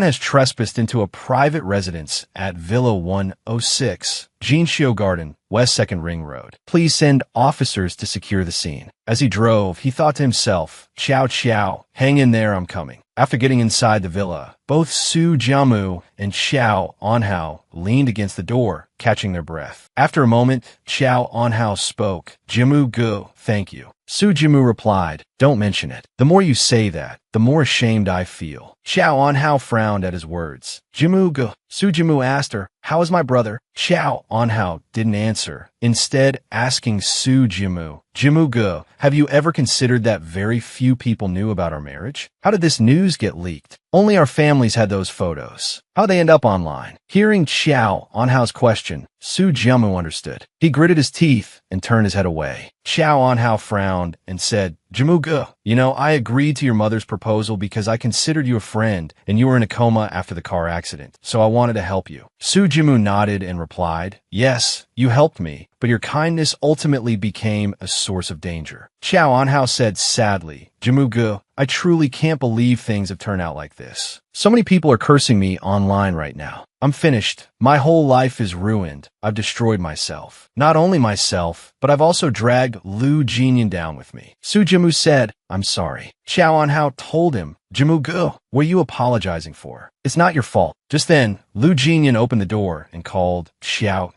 has trespassed into a private residence at Villa 106, Jinxiu Garden, West 2nd Ring Road. Please send officers to secure the scene. As he drove, he thought to himself, Qiao, hang in there, I'm coming. After getting inside the villa, both Su Jiamu and Qiao Anhao leaned against the door, catching their breath. After a moment, Qiao Anhao spoke. Jiamu Gu, thank you. Su Jiamu replied, don't mention it. The more you say that, the more ashamed I feel. Qiao Anhao frowned at his words. Jiamu Gu. Su Jiamu asked her, how is my brother? Qiao Anhao didn't answer, instead asking Su Jiamu, Jiamu Gu, have you ever considered that very few people knew about our marriage? How did this news get leaked? Only our families had those photos. How'd they end up online? Hearing Qiao Anhao's question, Su Jiamu understood. He gritted his teeth and turned his head away. Qiao Anhao frowned and said, Jiamu Gu, you know, I agreed to your mother's proposal because I considered you a friend and you were in a coma after the car accident, so I wanted to help you. Su Jiamu nodded and replied, yes, you helped me, but your kindness ultimately became a source of danger. Qiao Anhao said sadly, Jiamu Gu, I truly can't believe things have turned out like this. So many people are cursing me online right now. I'm finished. My whole life is ruined. I've destroyed myself. Not only myself, but I've also dragged Liu Jinyan down with me. Su Jiamu said, I'm sorry. Qiao Anhao told him, Jiamu Gu, what are you apologizing for? It's not your fault. Just then, Liu Jinyan opened the door and called, Qiao.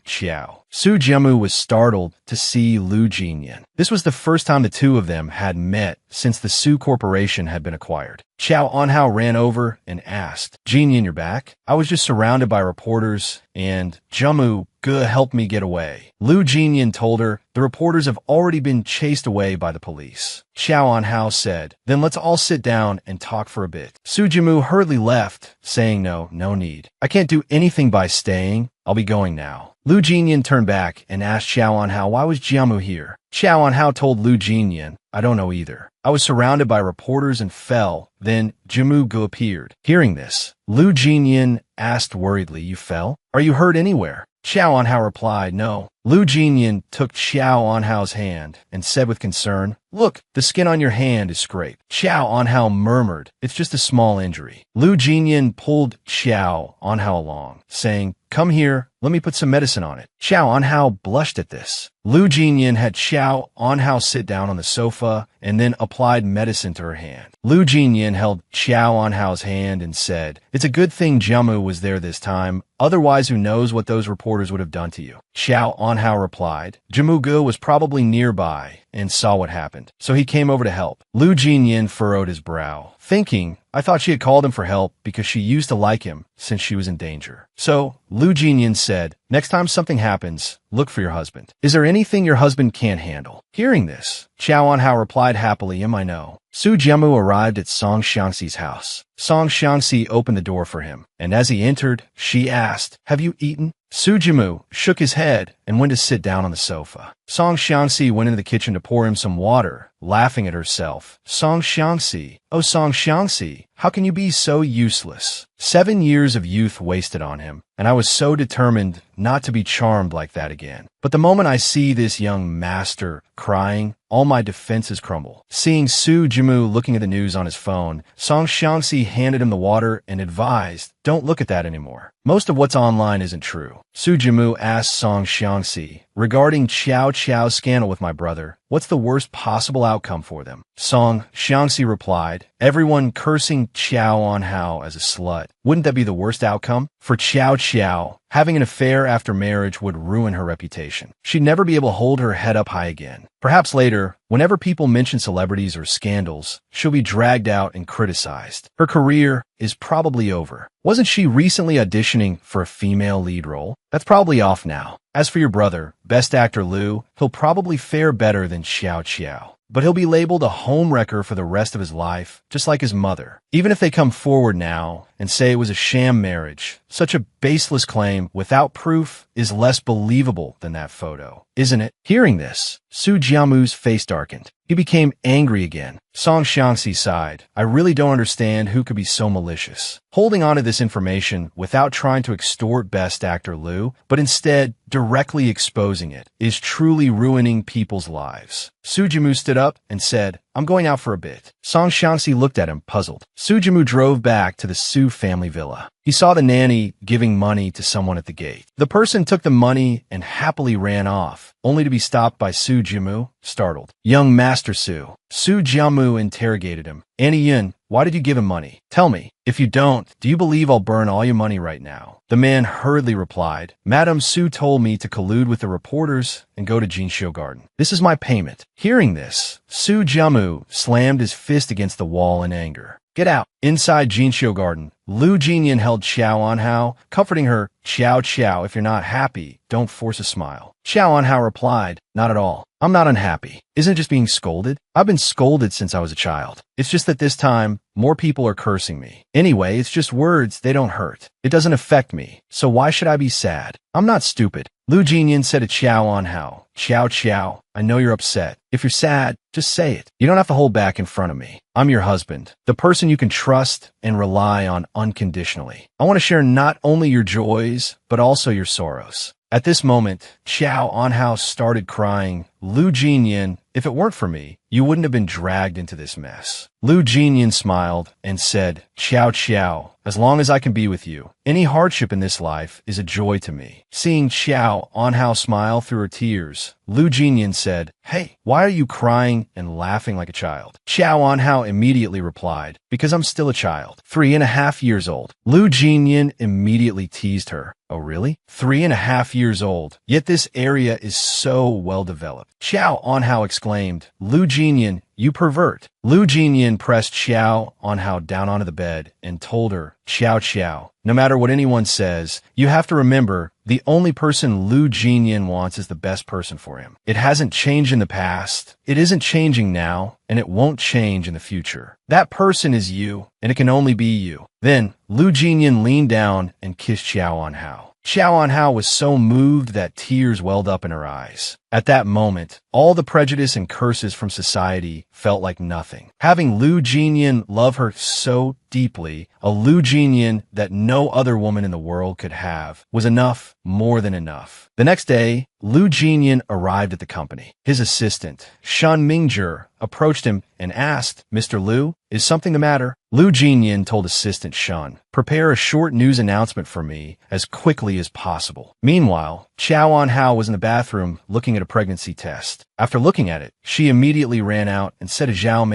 Su Jiamu was startled to see Liu Jinyan. This was the first time the two of them had met since the Su Corporation had been acquired. Qiao Anhao ran over and asked, Jinyan, you're back? I was just surrounded by reporters and Jiamu Gu helped me get away. Liu Jinyan told her the reporters have already been chased away by the police. Qiao Anhao said, then let's all sit down and talk for a bit. Su Jiamu hurriedly left, saying no need. I can't do anything by staying. I'll be going now. Liu Jinyan turned back and asked Qiao Anhao why was Jiamu here. Qiao Anhao told Liu Jinyan, I don't know either. I was surrounded by reporters and fell. Then Jiamu Gu appeared. Hearing this, Liu Jinyan asked worriedly, you fell? Are you hurt anywhere? Qiao Anhao replied, no. Lu Jinyan took Xiao Anhao's hand and said with concern, "Look, the skin on your hand is scraped." Xiao Anhao murmured, "It's just a small injury." Lu Jinyan pulled Xiao Anhao along, saying, "Come here, let me put some medicine on it." Xiao Anhao blushed at this. Lu Jinyan had Xiao Anhao sit down on the sofa and then applied medicine to her hand. Lu Jinyan held Xiao Anhao's hand and said, "It's a good thing Jiamu was there this time, otherwise who knows what those reporters would have done to you." Xiao Anhao replied, "Jimu Ge was probably nearby and saw what happened, so he came over to help." Lu Jinyan furrowed his brow, thinking, "I thought she had called him for help because she used to like him since she was in danger." So Lu Jinyan said, "Next time something happens, look for your husband. Is there anything your husband can't handle?" Hearing this, Xiao Anhao replied happily, "I know." Su Jiamu arrived at Song Xiangxi's house. Song Xiangxi opened the door for him, and as he entered, she asked, "Have you eaten?" Su Jiamu shook his head and went to sit down on the sofa. Song Xiangxi went into the kitchen to pour him some water, laughing at herself. "Song Xiangxi, oh Song Xiangxi, how can you be so useless?" 7 years of youth wasted on him, and I was so determined not to be charmed like that again. But the moment I see this young master crying, all my defenses crumble. Seeing Su Jimu looking at the news on his phone, Song Xiangxi handed him the water and advised, "Don't look at that anymore. Most of what's online isn't true." Su Jimu asked Song Xiangxi, "Regarding Qiao Qiao's scandal with my brother, what's the worst possible outcome for them?" Song Xiangxi replied, "Everyone cursing Qiao Anhao as a slut. Wouldn't that be the worst outcome? For Qiao Qiao, having an affair after marriage would ruin her reputation. She'd never be able to hold her head up high again. Perhaps later, whenever people mention celebrities or scandals, she'll be dragged out and criticized. Her career is probably over. Wasn't she recently auditioning for a female lead role? That's probably off now. As for your brother, Best Actor Liu, he'll probably fare better than Xiao Qiao. But he'll be labeled a homewrecker for the rest of his life, just like his mother. Even if they come forward now and say it was a sham marriage, such a baseless claim without proof is less believable than that photo, isn't it?" Hearing this, Su Jiamu's face darkened. He became angry again. Song Xiangxi sighed. "I really don't understand who could be so malicious. Holding on to this information without trying to extort Best Actor Liu, but instead directly exposing it, is truly ruining people's lives." Su Jimu stood up and said, "I'm going out for a bit." Song Xiangxi looked at him, puzzled. Su Jimu drove back to the Su family villa. He saw the nanny giving money to someone at the gate. The person took the money and happily ran off, only to be stopped by Su Jimu, startled. "Young Master Su." Su Jiamu interrogated him. "Annie Yun, why did you give him money? Tell me. If you don't, do you believe I'll burn all your money right now?" The man hurriedly replied, "Madam Su told me to collude with the reporters and go to Jinxiu Garden. This is my payment." Hearing this, Su Jiamu slammed his fist against the wall in anger. "Get out." Inside Jinxiu Garden, Lu Jinyan held Xiao Anhao, comforting her. "Qiao Qiao, if you're not happy, don't force a smile." Xiao Anhao replied, "Not at all. I'm not unhappy. Isn't it just being scolded? I've been scolded since I was a child. It's just that this time, more people are cursing me. Anyway, it's just words, they don't hurt. It doesn't affect me, so why should I be sad? I'm not stupid." Lu Jinyan said to Qiao Anhao, "Qiao Qiao, I know you're upset. If you're sad, just say it. You don't have to hold back in front of me. I'm your husband, the person you can trust and rely on unconditionally. I want to share not only your joys, but also your sorrows." At this moment, Qiao Anhao started crying. Lu Jinyan, "If it weren't for me, you wouldn't have been dragged into this mess." Lu Jinyan smiled and said, "Qiao Qiao, as long as I can be with you, any hardship in this life is a joy to me." Seeing Qiao Anhao smile through her tears, Lu Jinyan said, "Hey, why are you crying and laughing like a child?" Qiao Anhao immediately replied, "Because I'm still a child, 3.5 years old." Lu Jinyan immediately teased her. "Oh really? 3.5 years old, yet this area is so well developed." Qiao Anhao exclaimed, "Lu Jinyan, you pervert." Lu Jinyan pressed Qiao Anhao down onto the bed and told her, "Qiao Qiao, no matter what anyone says, you have to remember the only person Lu Jinyan wants is the best person for him. It hasn't changed in the past, it isn't changing now, and it won't change in the future. That person is you, and it can only be you." Then, Lu Jinyan leaned down and kissed Qiao Anhao. Qiao Anhao was so moved that tears welled up in her eyes. At that moment, all the prejudice and curses from society felt like nothing. Having Lu Jinyan love her so deeply, a Lu Jinyan that no other woman in the world could have, was enough, more than enough. The next day, Lu Jinyan arrived at the company. His assistant, Shan Mingzhi, approached him and asked, "Mr. Lu, is something the matter?" Lu Jinyan told assistant Shan, "Prepare a short news announcement for me as quickly as possible." Meanwhile, Qiao Anhao was in the bathroom looking at a pregnancy test. After looking at it, she immediately ran out and said to Zhao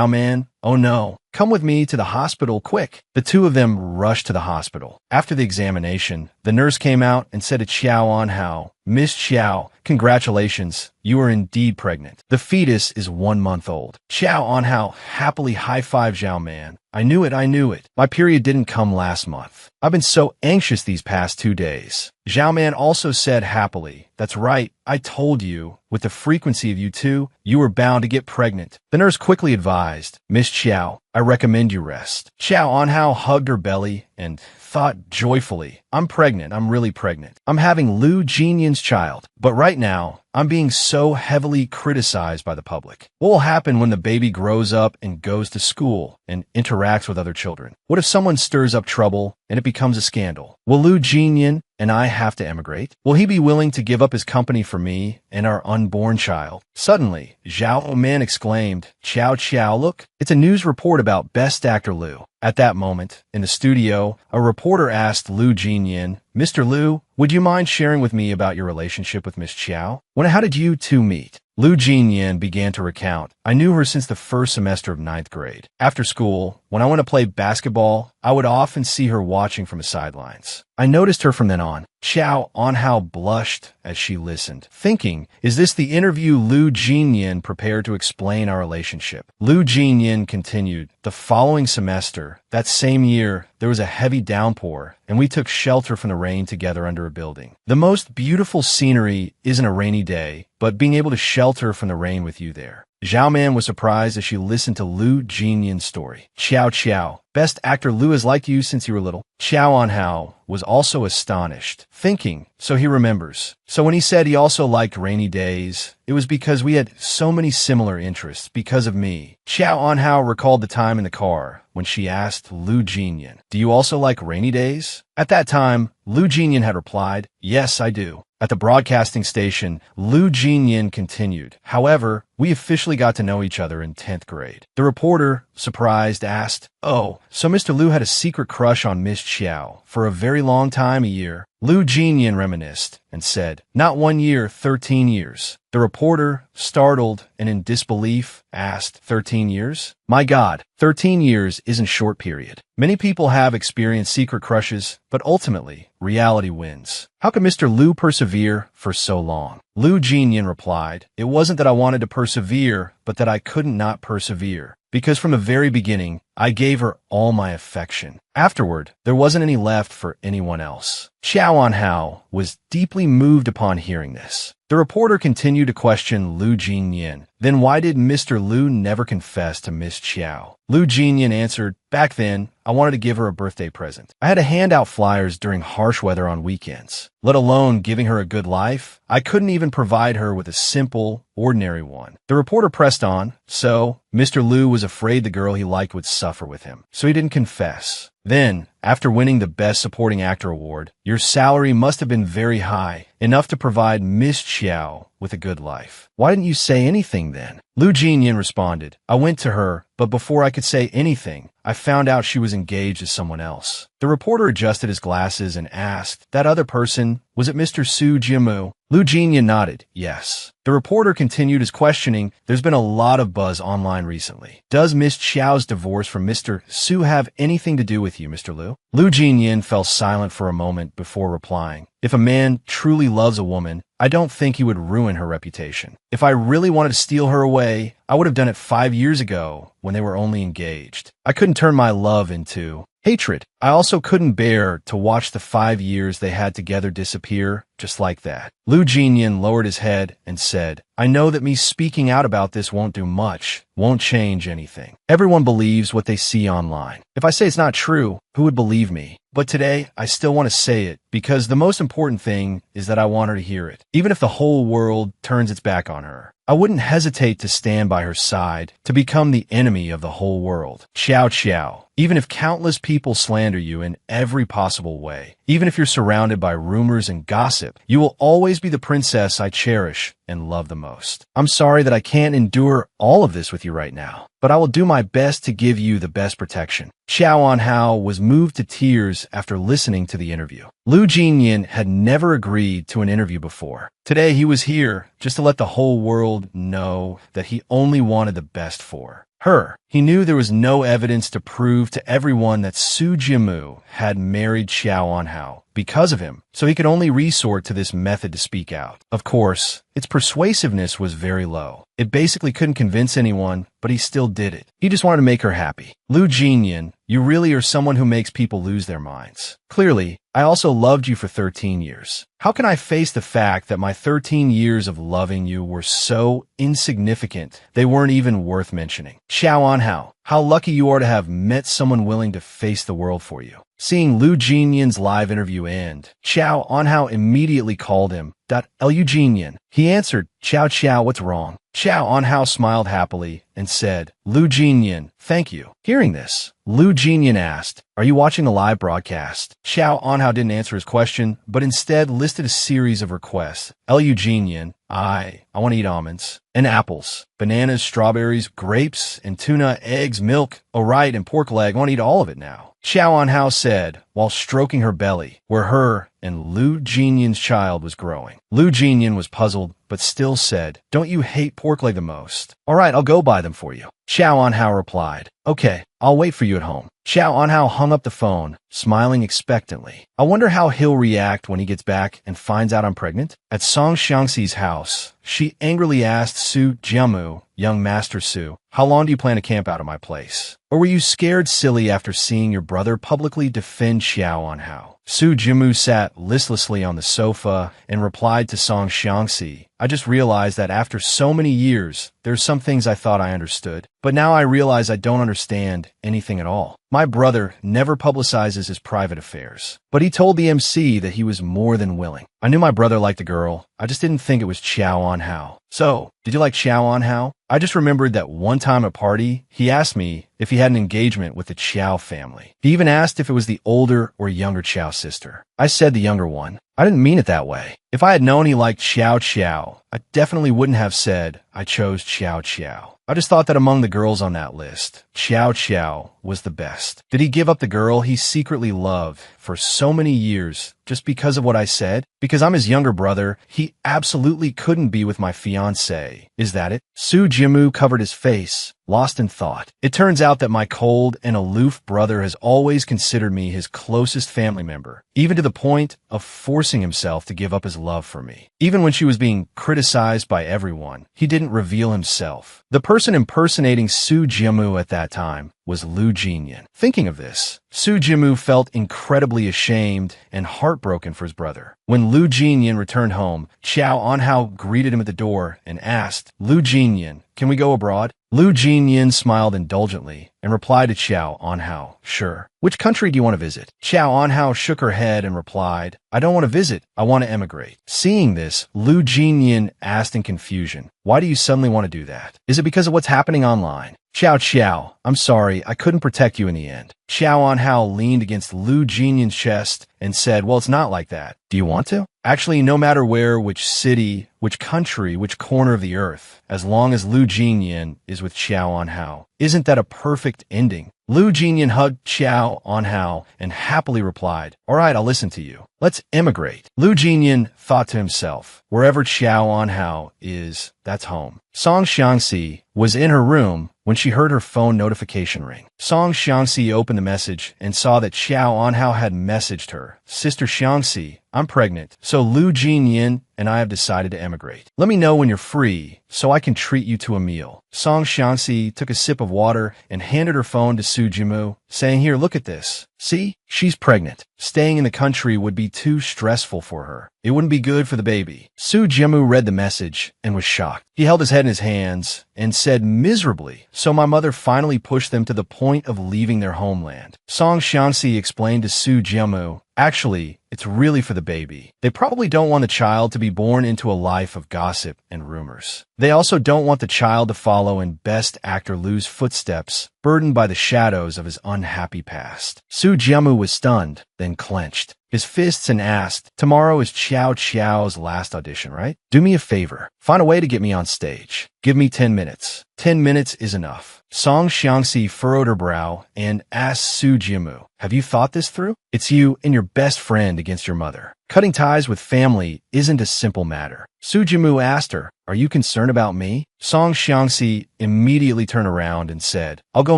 Man, "Oh no, come with me to the hospital quick." The two of them rushed to the hospital. After the examination, the nurse came out and said to Qiao Anhao, "Miss Qiao, congratulations, you are indeed pregnant. The fetus is 1 month old." Qiao Anhao happily high-fived Zhao Man. I knew it. My period didn't come last month. I've been so anxious these past 2 days. Zhao Man also said happily, "That's right, I told you. With the frequency of you two, you were bound to get pregnant." The nurse quickly advised, "Miss Qiao, I recommend you rest." Qiao Anhao hugged her belly and thought joyfully, "I'm pregnant, I'm really pregnant. I'm having Lu Jinyan's child. But right now, I'm being so heavily criticized by the public. What will happen when the baby grows up and goes to school and interacts with other children? What if someone stirs up trouble and it becomes a scandal? Will Lu Jinyan and I have to emigrate? Will he be willing to give up his company for me and our unborn child?" Suddenly, Zhao Man exclaimed, Qiao, look, it's a news report about Best Actor Lu." At that moment, in the studio, a reporter asked Lu Jinyan, "Mr. Lu, would you mind sharing with me about your relationship with Miss Qiao? How did you two meet?" Lu Jinyan began to recount. "I knew her since the first semester of 9th grade. After school, when I went to play basketball, I would often see her watching from the sidelines. I noticed her from then on." Qiao Anhao blushed as she listened, thinking, is this the interview Lu Jinyan prepared to explain our relationship? Lu Jinyan continued, "The following semester, that same year, there was a heavy downpour, and we took shelter from the rain together under a building. The most beautiful scenery isn't a rainy day, but being able to shelter from the rain with you there." Zhao Man was surprised as she listened to Lu Jinyan's story. Qiao, Best Actor Lu has liked you since you were little." Qiao Anhao was also astonished, thinking, so he remembers. So when he said he also liked rainy days, it was because we had so many similar interests because of me. Qiao Anhao recalled the time in the car when she asked Lu Jinyan, "Do you also like rainy days?" At that time, Lu Jinyan had replied, "Yes, I do." At the broadcasting station, Lu Jinyan continued, "However, we officially got to know each other in 10th grade." The reporter, surprised, asked, "Oh, so Mr. Lu had a secret crush on Miss Qiao for a very long time, a year?" Lu Jinyan reminisced and said, "Not 1 year, 13 years. The reporter, startled and in disbelief, asked, 13 years? My God, 13 years isn't a short period. Many people have experienced secret crushes, but ultimately, reality wins. How could Mr. Lu persevere for so long?" Lu Jinyan replied, "It wasn't that I wanted to persevere, but that I couldn't not persevere. Because from the very beginning, I gave her all my affection. Afterward, there wasn't any left for anyone else." Qiao Anhao was deeply moved upon hearing this. The reporter continued to question Lu Jinyan. "Then why did Mr. Lu never confess to Miss Qiao?" Lu Jinyan answered, "Back then, I wanted to give her a birthday present. I had to hand out flyers during harsh weather on weekends. Let alone giving her a good life, I couldn't even provide her with a simple, ordinary one." The reporter pressed on, "So, Mr. Lu was afraid the girl he liked would suffer with him, so he didn't confess. Then, after winning the Best Supporting Actor award, your salary must have been very high, enough to provide Miss Qiao with a good life. Why didn't you say anything then?" Lu Jinyan responded, "I went to her, but before I could say anything, I found out she was engaged to someone else." The reporter adjusted his glasses and asked, "That other person, was it Mr. Su Jiamu?" Lu Jinyan nodded, "Yes." The reporter continued his questioning. "There's been a lot of buzz online recently. Does Miss Qiao's divorce from Mr. Su have anything to do with you, Mr. Lu?" Lu Jinyan fell silent for a moment before replying, "If a man truly loves a woman, I don't think he would ruin her reputation. If I really wanted to steal her away, I would have done it 5 years ago when they were only engaged. I couldn't turn my love into hatred. I also couldn't bear to watch the 5 years they had together disappear just like that. Lu Jinyan lowered his head and said, I know that me speaking out about this won't do much, won't change anything. Everyone believes what they see online. If I say it's not true, who would believe me? But today, I still want to say it because the most important thing is that I want her to hear it. Even if the whole world turns its back on her, I wouldn't hesitate to stand by her side, to become the enemy of the whole world. Ciao ciao. Even if countless people slander you in every possible way, even if you're surrounded by rumors and gossip, you will always be the princess I cherish and love the most. I'm sorry that I can't endure all of this with you right now, but I will do my best to give you the best protection. Xiao Anhao was moved to tears after listening to the interview. Lu Jinyan had never agreed to an interview before. Today he was here just to let the whole world know that he only wanted the best for her. He knew there was no evidence to prove to everyone that Su Jimu had married Xiao Anhao because of him, so he could only resort to this method to speak out. Of course, its persuasiveness was very low. It basically couldn't convince anyone, but he still did it. He just wanted to make her happy. Lu Jinyan, you really are someone who makes people lose their minds. Clearly, I also loved you for 13 years. How can I face the fact that my 13 years of loving you were so insignificant they weren't even worth mentioning? Xiao Anhao, how lucky you are to have met someone willing to face the world for you. Seeing Lu Jinyan's live interview end, Xiao Anhao immediately called him, Lu Jinyan. He answered, Ciao Ciao, what's wrong? Xiao Anhao smiled happily and said, Lu Jinyan, thank you. Hearing this, Lu Jinyan asked, are you watching the live broadcast? Xiao Anhao didn't answer his question, but instead listed a series of requests. Lu Jinyan, I want to eat almonds and apples, bananas, strawberries, grapes, and tuna, eggs, milk. Oh, right, and pork leg. I want to eat all of it now. Xiao Anhao said, while stroking her belly, where her and Lu Jinyan's child was growing. Lu Jinyan was puzzled, but still said, don't you hate pork leg the most? All right, I'll go buy them for you. Xiao Anhao replied, okay, I'll wait for you at home. Xiao Anhao hung up the phone, smiling expectantly. I wonder how he'll react when he gets back and finds out I'm pregnant. At Song Xiangxi's house, she angrily asked Su Jiamu, young Master Su, how long do you plan to camp out at my place? Or were you scared silly after seeing your brother publicly defend Xiao Anhao? Su Jimu sat listlessly on the sofa and replied to Song Xiangxi, I just realized that after so many years, there's some things I thought I understood, but now I realize I don't understand anything at all. My brother never publicizes his private affairs, but he told the MC that he was more than willing. I knew my brother liked a girl, I just didn't think it was Xiao Anhao. So, did you like Xiao Anhao? I just remembered that one time at a party, he asked me if he had an engagement with the Qiao family. He even asked if it was the older or younger Qiao sister. I said the younger one. I didn't mean it that way. If I had known he liked Xiao Qiao, I definitely wouldn't have said I chose Xiao Qiao. I just thought that among the girls on that list, Xiao Qiao was the best. Did he give up the girl he secretly loved for so many years just because of what I said? Because I'm his younger brother, he absolutely couldn't be with my fiancée. Is that it? Su Jimu covered his face, lost in thought. It turns out that my cold and aloof brother has always considered me his closest family member, even to the point of forcing himself to give up his love for me. Even when she was being criticized by everyone, he didn't reveal himself. The person impersonating Su Jimu at that time was Lu Jinyan. Thinking of this, Su Jimu felt incredibly ashamed and heartbroken for his brother. When Lu Jinyan returned home, Xiao Anhao greeted him at the door and asked, Lu Jinyan, can we go abroad? Lu Jinyan smiled indulgently and replied to Xiao Anhao, sure. Which country do you want to visit? Xiao Anhao shook her head and replied, I don't want to visit, I want to emigrate. Seeing this, Lu Jinyan asked in confusion, why do you suddenly want to do that? Is it because of what's happening online? Xiao, I'm sorry, I couldn't protect you in the end. Xiao Anhao leaned against Lu Jinyan's chest and said, well, it's not like that. Do you want to? Actually, no matter where, which city, which country, which corner of the earth, as long as Lu Jinyan is with Xiao Anhao. Isn't that a perfect ending? Lu Jinyan hugged Xiao Anhao and happily replied, all right, I'll listen to you. Let's emigrate. Lu Jinyan thought to himself, wherever Xiao Anhao is, that's home. Song Xiangxi was in her room when she heard her phone notification ring. Song Xiangxi opened the message and saw that Xiao Anhao had messaged her. Sister Xiangxi, I'm pregnant, so Lu Jinyin and I have decided to emigrate. Let me know when you're free, so I can treat you to a meal. Song Xiangxi took a sip of water and handed her phone to Su Jimu, saying, "Here, look at this. See? She's pregnant. Staying in the country would be too stressful for her. It wouldn't be good for the baby." Su Jimu read the message and was shocked. He held his head in his hands and said miserably, "So my mother finally pushed them to the point of leaving their homeland." Song Xiangxi explained to Su Jimu, "Actually, it's really for the baby. They probably don't want the child to be born into a life of gossip and rumors. They also don't want the child to follow in best actor Lu's footsteps, burdened by the shadows of his unhappy past." Su Jimu was stunned, then clenched his fists and asked, "Tomorrow is Qiao Qiao's last audition, right? Do me a favor. Find a way to get me on stage. Give me 10 minutes. 10 minutes is enough." Song Xiangxi furrowed her brow and asked Su Jimu, "Have you thought this through? It's you and your best friend against your mother. Cutting ties with family isn't a simple matter." Su Jimu asked her, "Are you concerned about me?" Song Xiangxi immediately turned around and said, "I'll go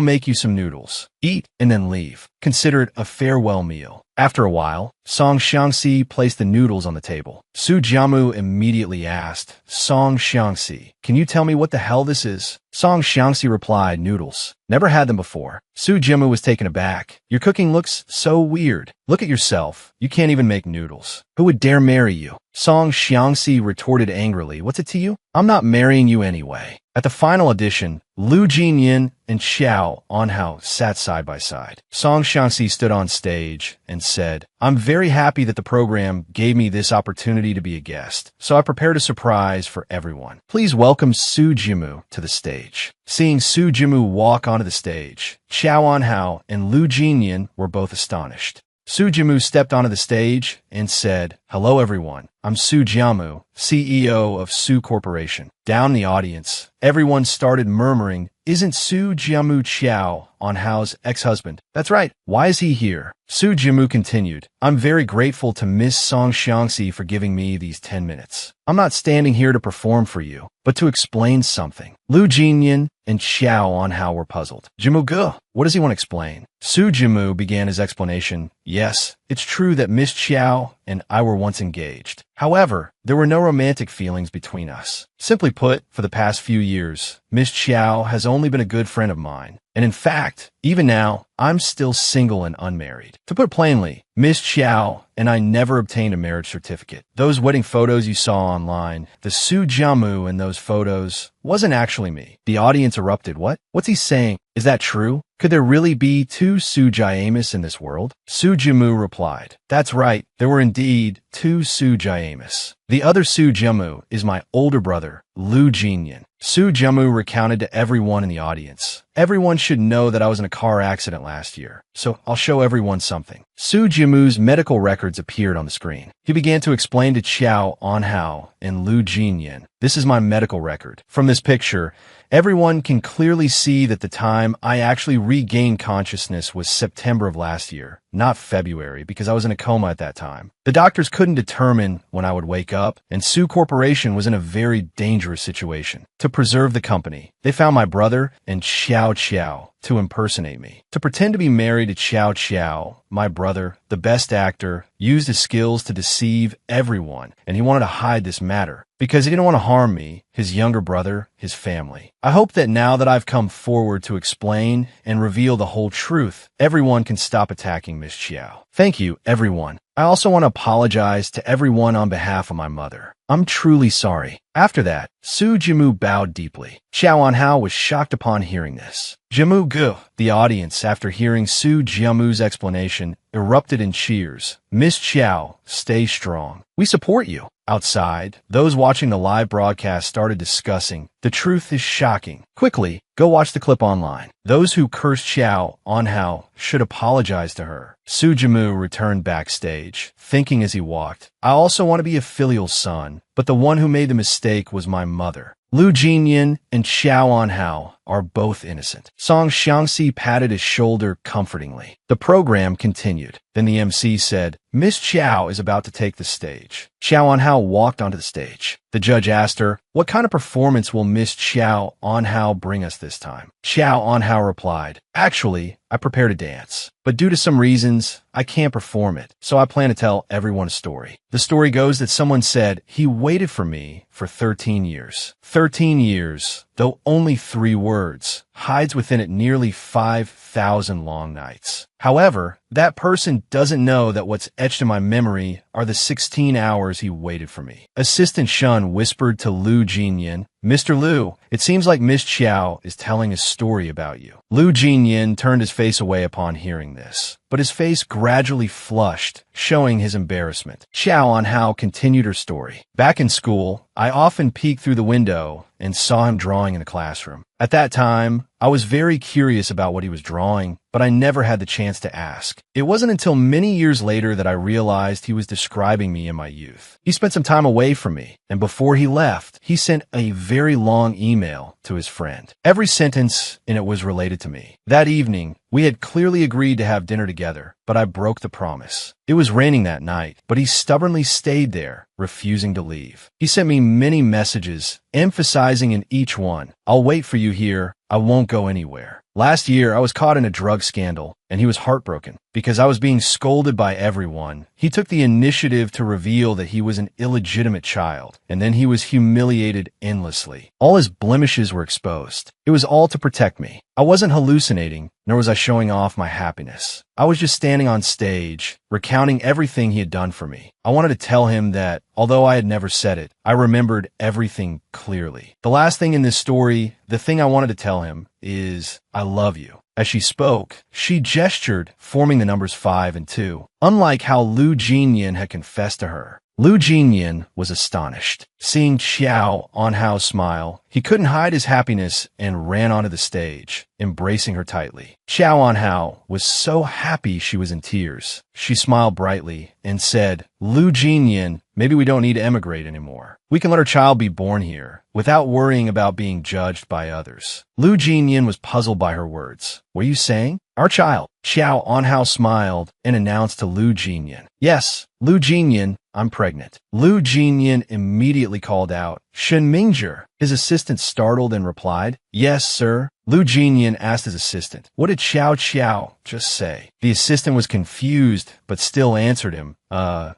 make you some noodles. Eat and then leave. Consider it a farewell meal." After a while, Song Xiangxi placed the noodles on the table. Su Jimu immediately asked, "Song Xiangxi, can you tell me what the hell this is?" Song Xiangxi replied, "Noodles. Never had them before." Su Jimu was taken aback. "Your cooking looks so weird. Look at yourself. You can't even make noodles. Who would dare marry you?" Song Xiangxi retorted angrily, "What's it to you? I'm not marrying you anyway." At the final audition, Lu Jinyin and Xiao Anhao sat side by side. Song Xiangxi stood on stage and said, "I'm very happy that the program gave me this opportunity to be a guest, so I prepared a surprise for everyone. Please welcome Su Jimu to the stage." Seeing Su Jimu walk onto the stage, Xiao Anhao and Lu Jinyin were both astonished. Su Jimu stepped onto the stage and said, "Hello everyone, I'm Su Jimu, CEO of Su Corporation." Down in the audience, everyone started murmuring, "Isn't Su Jimu Qiao Anhao's ex-husband? That's right, why is he here?" Su Jimu continued, "I'm very grateful to Miss Song Xiangxi for giving me these 10 minutes. I'm not standing here to perform for you, but to explain something." Lu Jinyin and Xiao Anhao were puzzled. "Jimu Ge, what does he want to explain?" Su Jimu began his explanation. "Yes, it's true that Miss Qiao and I were once engaged. However, there were no romantic feelings between us. Simply put, for the past few years, Miss Qiao has only been a good friend of mine. And in fact, even now, I'm still single and unmarried. To put it plainly, Miss Qiao and I never obtained a marriage certificate. Those wedding photos you saw online, the Su Jimu in those photos, wasn't actually me." The audience erupted. What's he saying? Is that true? Could there really be two Su Jiamus in this world? Su Jimu replied, "That's right, there were indeed two Su Jiamus. The other Su Jimu is my older brother, Lu Jinyin." Su Jimu recounted to everyone in the audience. "Everyone should know that I was in a car accident last year, so I'll show everyone something." Su Jimu's medical records appeared on the screen. He began to explain to Qiao Anhao and Lu Jinyin, "This is my medical record. From this picture, everyone can clearly see that the time I actually regained consciousness was September of last year, not February, because I was in a coma at that time. The doctors couldn't determine when I would wake up, and Su Corporation was in a very dangerous situation. To preserve the company, they found my brother and Xiao Qiao to impersonate me. To pretend to be married to Qiao Qiao, my brother, the best actor, used his skills to deceive everyone, and he wanted to hide this matter because he didn't want to harm me, his younger brother, his family. I hope that now that I've come forward to explain and reveal the whole truth, everyone can stop attacking Miss Qiao. Thank you, everyone. I also want to apologize to everyone on behalf of my mother. I'm truly sorry." After that, Su Jimu bowed deeply. Xiao Anhao was shocked upon hearing this. "Jimu Ge." The audience, after hearing Su Jimu's explanation, erupted in cheers. "Miss Qiao, stay strong. We support you." Outside, those watching the live broadcast started discussing, "The truth is shocking. Quickly, go watch the clip online. Those who cursed Xiao Anhao should apologize to her." Su Jimu returned backstage, thinking as he walked, "I also want to be a filial son, but the one who made the mistake was my mother." Lu Jinyin and Xiao Anhao are both innocent. Song Xiangxi patted his shoulder comfortingly. The program continued. Then the MC said, Miss Qiao is about to take the stage. Qiao Anhao walked onto the stage. The judge asked her, what kind of performance will Miss Qiao Anhao bring us this time? Qiao Anhao replied, actually, I prepared a dance, but due to some reasons, I can't perform it, so I plan to tell everyone a story. The story goes that someone said, he waited for me for 13 years. 13 years, though only 3 words, hides within it nearly 5,000 long nights. However, that person doesn't know that what's etched in my memory are the 16 hours he waited for me. Assistant Shun whispered to Lu Jinyin, Mr. Lu, it seems like Miss Qiao is telling a story about you. Lu Jinyin turned his face away upon hearing this, but his face gradually flushed, showing his embarrassment. Qiao Anhao continued her story. Back in school, I often peeked through the window and saw him drawing in the classroom. At that time, I was very curious about what he was drawing, but I never had the chance to ask. It wasn't until many years later that I realized he was describing me in my youth. He spent some time away from me, and before he left, he sent a very long email to his friend. Every sentence in it was related to me. That evening, we had clearly agreed to have dinner together, but I broke the promise. It was raining that night, but he stubbornly stayed there, refusing to leave. He sent me many messages, emphasizing in each one, I'll wait for you here, I won't go anywhere. Last year, I was caught in a drug scandal, and he was heartbroken. Because I was being scolded by everyone, he took the initiative to reveal that he was an illegitimate child, and then he was humiliated endlessly. All his blemishes were exposed. It was all to protect me. I wasn't hallucinating, nor was I showing off my happiness. I was just standing on stage, recounting everything he had done for me. I wanted to tell him that, although I had never said it, I remembered everything clearly. The last thing in this story, the thing I wanted to tell him, is, I love you. As she spoke, she gestured, forming the numbers 5 and 2, unlike how Lu Jinyin had confessed to her. Lu Jinyin was astonished. Seeing Qiao Anhao smile, he couldn't hide his happiness and ran onto the stage, embracing her tightly. Qiao Anhao was so happy she was in tears. She smiled brightly and said, Lu Jinyin, maybe we don't need to emigrate anymore. We can let our child be born here, without worrying about being judged by others. Lu Jinyin was puzzled by her words. What are you saying? Our child. Qiao Anhao smiled and announced to Lu Jinyin, yes, Lu Jinyin, I'm pregnant. Lu Jinyin immediately called out, Shen Mingzhi. His assistant startled and replied, yes, sir. Lu Jinyin asked his assistant, what did Qiao just say? The assistant was confused, but still answered him,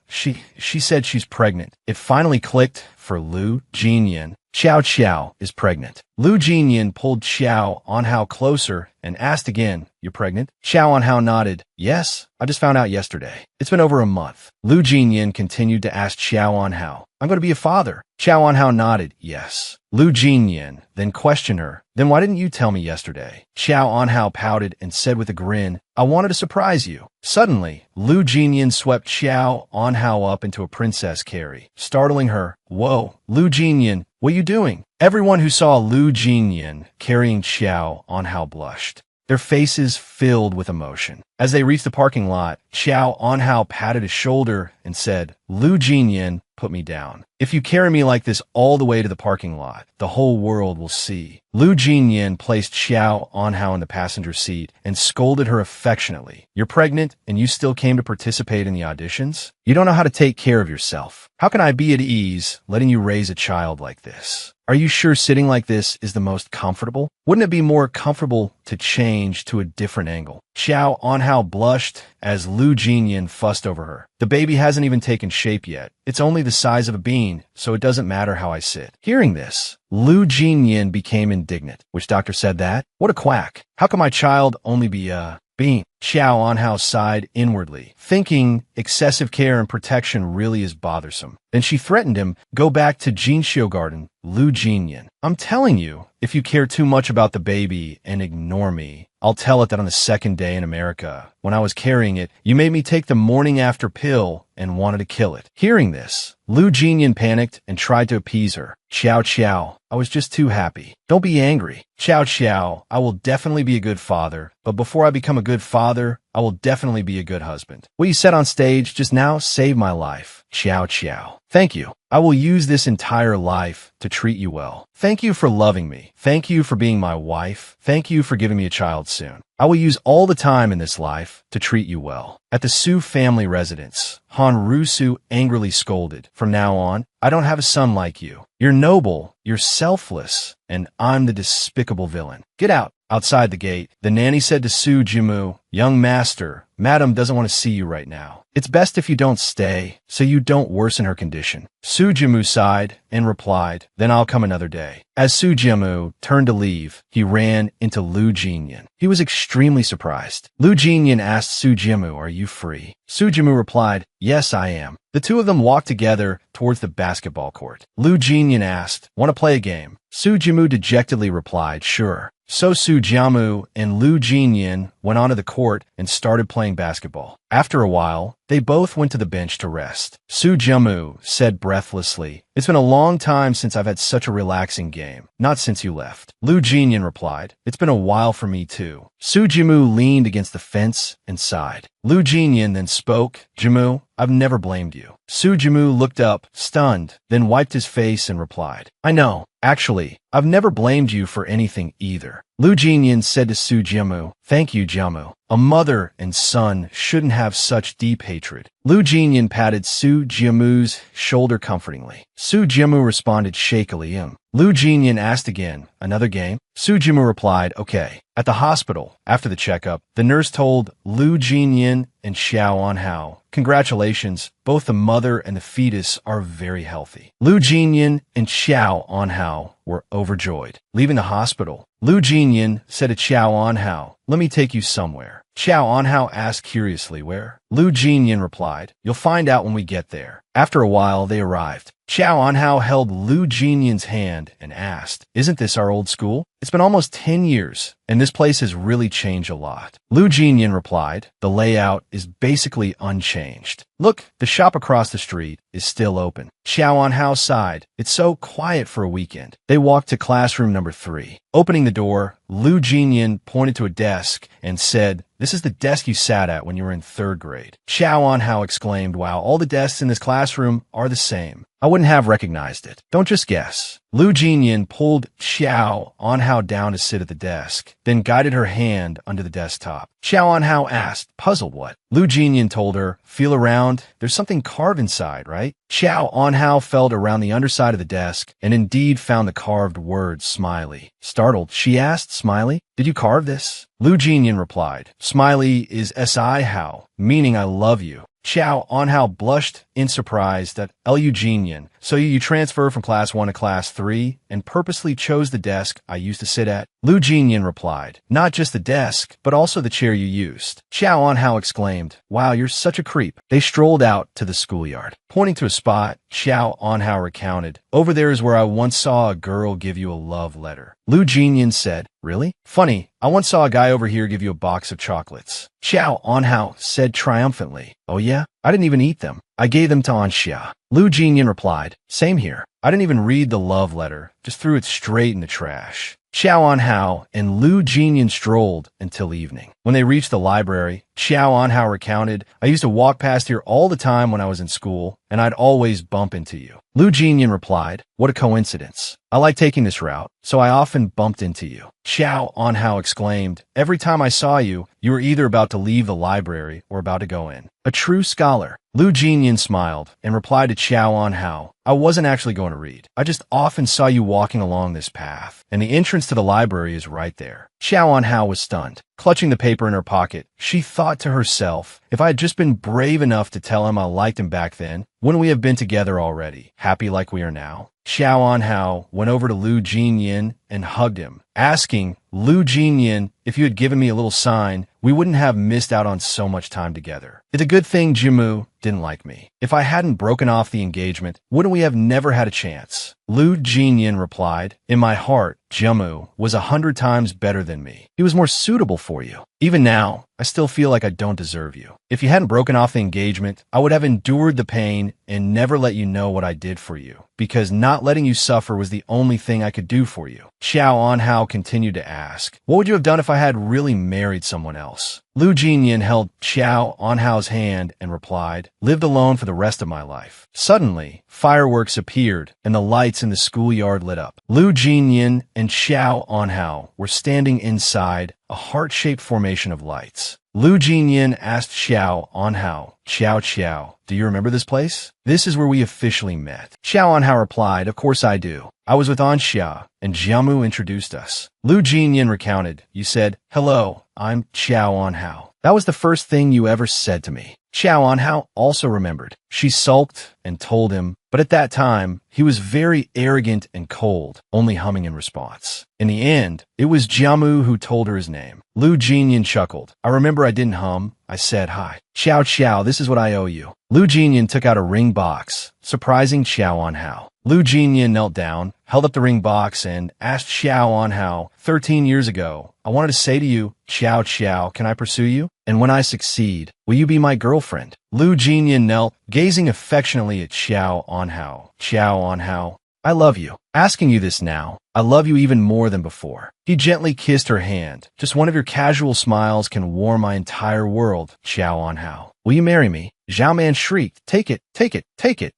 she said she's pregnant. It finally clicked for Lu Jinyin. Qiao is pregnant. Lu Jinyin pulled Qiao Anhao closer and asked again, you're pregnant? Qiao Anhao nodded, yes, I just found out yesterday. It's been over a month. Lu Jinyin continued to ask Qiao Anhao, I'm going to be a father. Qiao Anhao nodded, yes. Lu Jinyin then questioned her, then why didn't you tell me yesterday? Qiao Anhao pouted and said with a grin, I wanted to surprise you. Suddenly, Lu Jinyin swept Qiao Anhao up into a princess carry, startling her. Whoa, Lu Jinyin, what are you doing? Everyone who saw Lu Jinyin carrying Qiao Anhao blushed. Their faces filled with emotion. As they reached the parking lot, Qiao Anhao patted his shoulder and said, Lu Jinyin, put me down. If you carry me like this all the way to the parking lot, the whole world will see. Lu Jinyin placed Qiao Anhao in the passenger seat and scolded her affectionately. You're pregnant and you still came to participate in the auditions? You don't know how to take care of yourself. How can I be at ease letting you raise a child like this? Are you sure sitting like this is the most comfortable? Wouldn't it be more comfortable to change to a different angle? Qiao Anhao blushed as Lu Jinyin fussed over her. The baby hasn't even taken shape yet. It's only the size of a bean, so it doesn't matter how I sit. Hearing this, Lu Jinyin became indignant. Which doctor said that? What a quack. How can my child only be a bean? Qiao Anhao sighed inwardly, thinking excessive care and protection really is bothersome. Then she threatened him, go back to Jinxiu Garden, Lu Jinyin. I'm telling you, if you care too much about the baby and ignore me, I'll tell it that on the second day in America, when I was carrying it, you made me take the morning after pill and wanted to kill it. Hearing this, Lu Jinyin panicked and tried to appease her. Qiao, I was just too happy. Don't be angry. Qiao, I will definitely be a good father, but before I become a good father, I will definitely be a good husband. What you said on stage just now saved my life. Ciao, ciao. Thank you. I will use this entire life to treat you well. Thank you for loving me. Thank you for being my wife. Thank you for giving me a child soon. I will use all the time in this life to treat you well. At the Su family residence, Hanru-su angrily scolded. From now on, I don't have a son like you. You're noble, you're selfless, and I'm the despicable villain. Get out. Outside the gate, the nanny said to Su Jimu, young master, Madam doesn't want to see you right now. It's best if you don't stay, so you don't worsen her condition. Su Jimu sighed and replied, then I'll come another day. As Su Jimu turned to leave, he ran into Lu Jinyan. He was extremely surprised. Lu Jinyan asked Su Jimu, are you free? Su Jimu replied, yes, I am. The two of them walked together towards the basketball court. Lu Jinyan asked, want to play a game? Su Jimu dejectedly replied, sure. So Su Jiamu and Lu Jinyan went onto the court and started playing basketball. After a while, they both went to the bench to rest. Su Jiamu said breathlessly, it's been a long time since I've had such a relaxing game. Not since you left. Lu Jinyan replied, it's been a while for me too. Su Jimu leaned against the fence and sighed. Lu Jinyan then spoke, Jimu, I've never blamed you. Su Jimu looked up, stunned, then wiped his face and replied, I know. Actually, I've never blamed you for anything either. Lu Jinyan said to Su Jiamu, thank you, Jiamu. A mother and son shouldn't have such deep hatred. Lu Jinyan patted Su Jiamu's shoulder comfortingly. Su Jiamu responded shakily. Lu Jinyan asked again, another game? Su Jiamu replied, okay. At the hospital, after the checkup, the nurse told Lu Jinyan and Xiao Anhao, congratulations, both the mother and the fetus are very healthy. Lu Jinyan and Xiao Anhao were overjoyed. Leaving the hospital, Lu Jinyan said to Xiao Anhao, let me take you somewhere. Xiao Anhao asked curiously, where? Lu Jinyan replied, you'll find out when we get there. After a while, they arrived. Xiao Anhao held Lu Jinyan's hand and asked, isn't this our old school? It's been almost 10 years, and this place has really changed a lot. Lu Jinyan replied, the layout is basically unchanged. Look, the shop across the street is still open. Xiao Anhao sighed, it's so quiet for a weekend. They walked to classroom number 3. Opening the door, Lu Jinyan pointed to a desk and said, this is the desk you sat at when you were in 3rd grade. Xiao Anhao exclaimed, wow, all the desks in this classroom are the same. I wouldn't have recognized it. Don't just guess. Lu Jinyan pulled Xiao Anhao down to sit at the desk, then guided her hand under the desktop. Xiao Anhao asked, puzzled what? Lu Jinyan told her, feel around, there's something carved inside, right? Xiao Anhao felt around the underside of the desk and indeed found the carved word smiley. Startled, she asked, smiley, did you carve this? Lu Jinyan replied, smiley is si-how, meaning I love you. Xiao Anhao blushed in surprise that Lu Jinyan, so you transfer from class 1 to class 3 and purposely chose the desk I used to sit at? Lu Jinyan replied, not just the desk, but also the chair you used. Xiao Anhao exclaimed, wow, you're such a creep. They strolled out to the schoolyard. Pointing to a spot, Xiao Anhao recounted, over there is where I once saw a girl give you a love letter. Lu Jinyan said, really? Funny, I once saw a guy over here give you a box of chocolates. Xiao Anhao said triumphantly, oh yeah? I didn't even eat them. I gave them to Anxia. Lu Jinyan replied, same here. I didn't even read the love letter, just threw it straight in the trash. Xiao Anhao and Lu Jinyan strolled until evening. When they reached the library, Xiao Anhao recounted, I used to walk past here all the time when I was in school, and I'd always bump into you. Lu Jinyan replied, what a coincidence. I like taking this route, so I often bumped into you. Xiao Anhao exclaimed, every time I saw you, you were either about to leave the library or about to go in. A true scholar. Lu Jinyan smiled and replied to Xiao Anhao, I wasn't actually going to read. I just often saw you walking along this path, and the entrance to the library is right there. Xiao Anhao was stunned. Clutching the paper in her pocket, she thought to herself, if I had just been brave enough to tell him I liked him back then, wouldn't we have been together already, happy like we are now? Xiao Anhao went over to Lu Jinyan and hugged him, asking, Lu Jinyan, if you had given me a little sign, we wouldn't have missed out on so much time together. It's a good thing Jimu didn't like me. If I hadn't broken off the engagement, wouldn't we have never had a chance? Lu Jinyan replied, in my heart, Jimu was 100 times better than me. He was more suitable for you. Even now, I still feel like I don't deserve you. If you hadn't broken off the engagement, I would have endured the pain and never let you know what I did for you, because not letting you suffer was the only thing I could do for you. Xiao Anhao continued to ask, what would you have done if I had really married someone else? Lu Jinyan held Xiao Anhao's hand and replied, lived alone for the rest of my life. Suddenly, fireworks appeared and the lights in the schoolyard lit up. Lu Jinyan and Xiao Anhao were standing inside a heart-shaped formation of lights. Lu Jinyan asked Xiao Anhao, Xiao, do you remember this place? This is where we officially met. Xiao Anhao replied, of course I do. I was with Anxia, and Jiamu introduced us. Lu Jinyan recounted, you said, hello, I'm Xiao Anhao. That was the first thing you ever said to me. Xiao Anhao also remembered. She sulked and told him, but at that time, he was very arrogant and cold, only humming in response. In the end, it was Jiamu who told her his name. Lu Jinyan chuckled. I remember I didn't hum. I said, hi. Xiao, this is what I owe you. Lu Jinyan took out a ring box, surprising Xiao Anhao. Lu Jinyan knelt down, held up the ring box, and asked Xiao Anhao, 13 years ago, I wanted to say to you, Xiao, can I pursue you? And when I succeed, will you be my girlfriend? Lu Jinyan knelt, gazing affectionately at Xiao Anhao. Xiao Anhao, I love you. Asking you this now, I love you even more than before. He gently kissed her hand. Just one of your casual smiles can warm my entire world, Xiao Anhao. Will you marry me? Zhao Man shrieked, take it.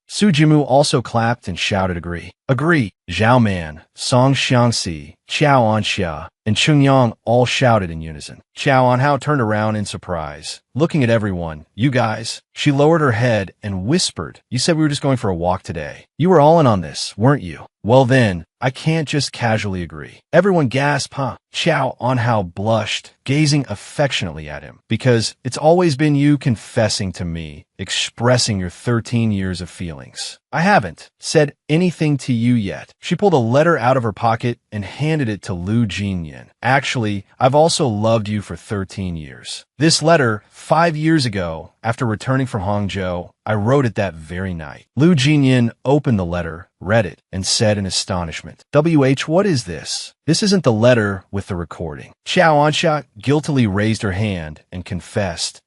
Su Jimu also clapped and shouted agree. Agree. Zhao Man, Song Xiangxi, Qiao Anxia, and Chungyang all shouted in unison. Xiao Anhao turned around in surprise, looking at everyone. You guys. She lowered her head and whispered, you said we were just going for a walk today. You were all in on this, weren't you? Well then, I can't just casually agree. Everyone gasped, huh? Xiao Anhao blushed, gazing affectionately at him. Because it's always been you confessing to me, expressing your 13 years of feelings. I haven't said anything to you yet. She pulled a letter out of her pocket and handed it to Lu Jinyan. Actually, I've also loved you for 13 years. This letter, 5 years ago, after returning from Hangzhou, I wrote it that very night. Lu Jinyan opened the letter, read it, and said in astonishment, what is this? This isn't the letter with the recording. Xiao Anxia guiltily raised her hand and confessed,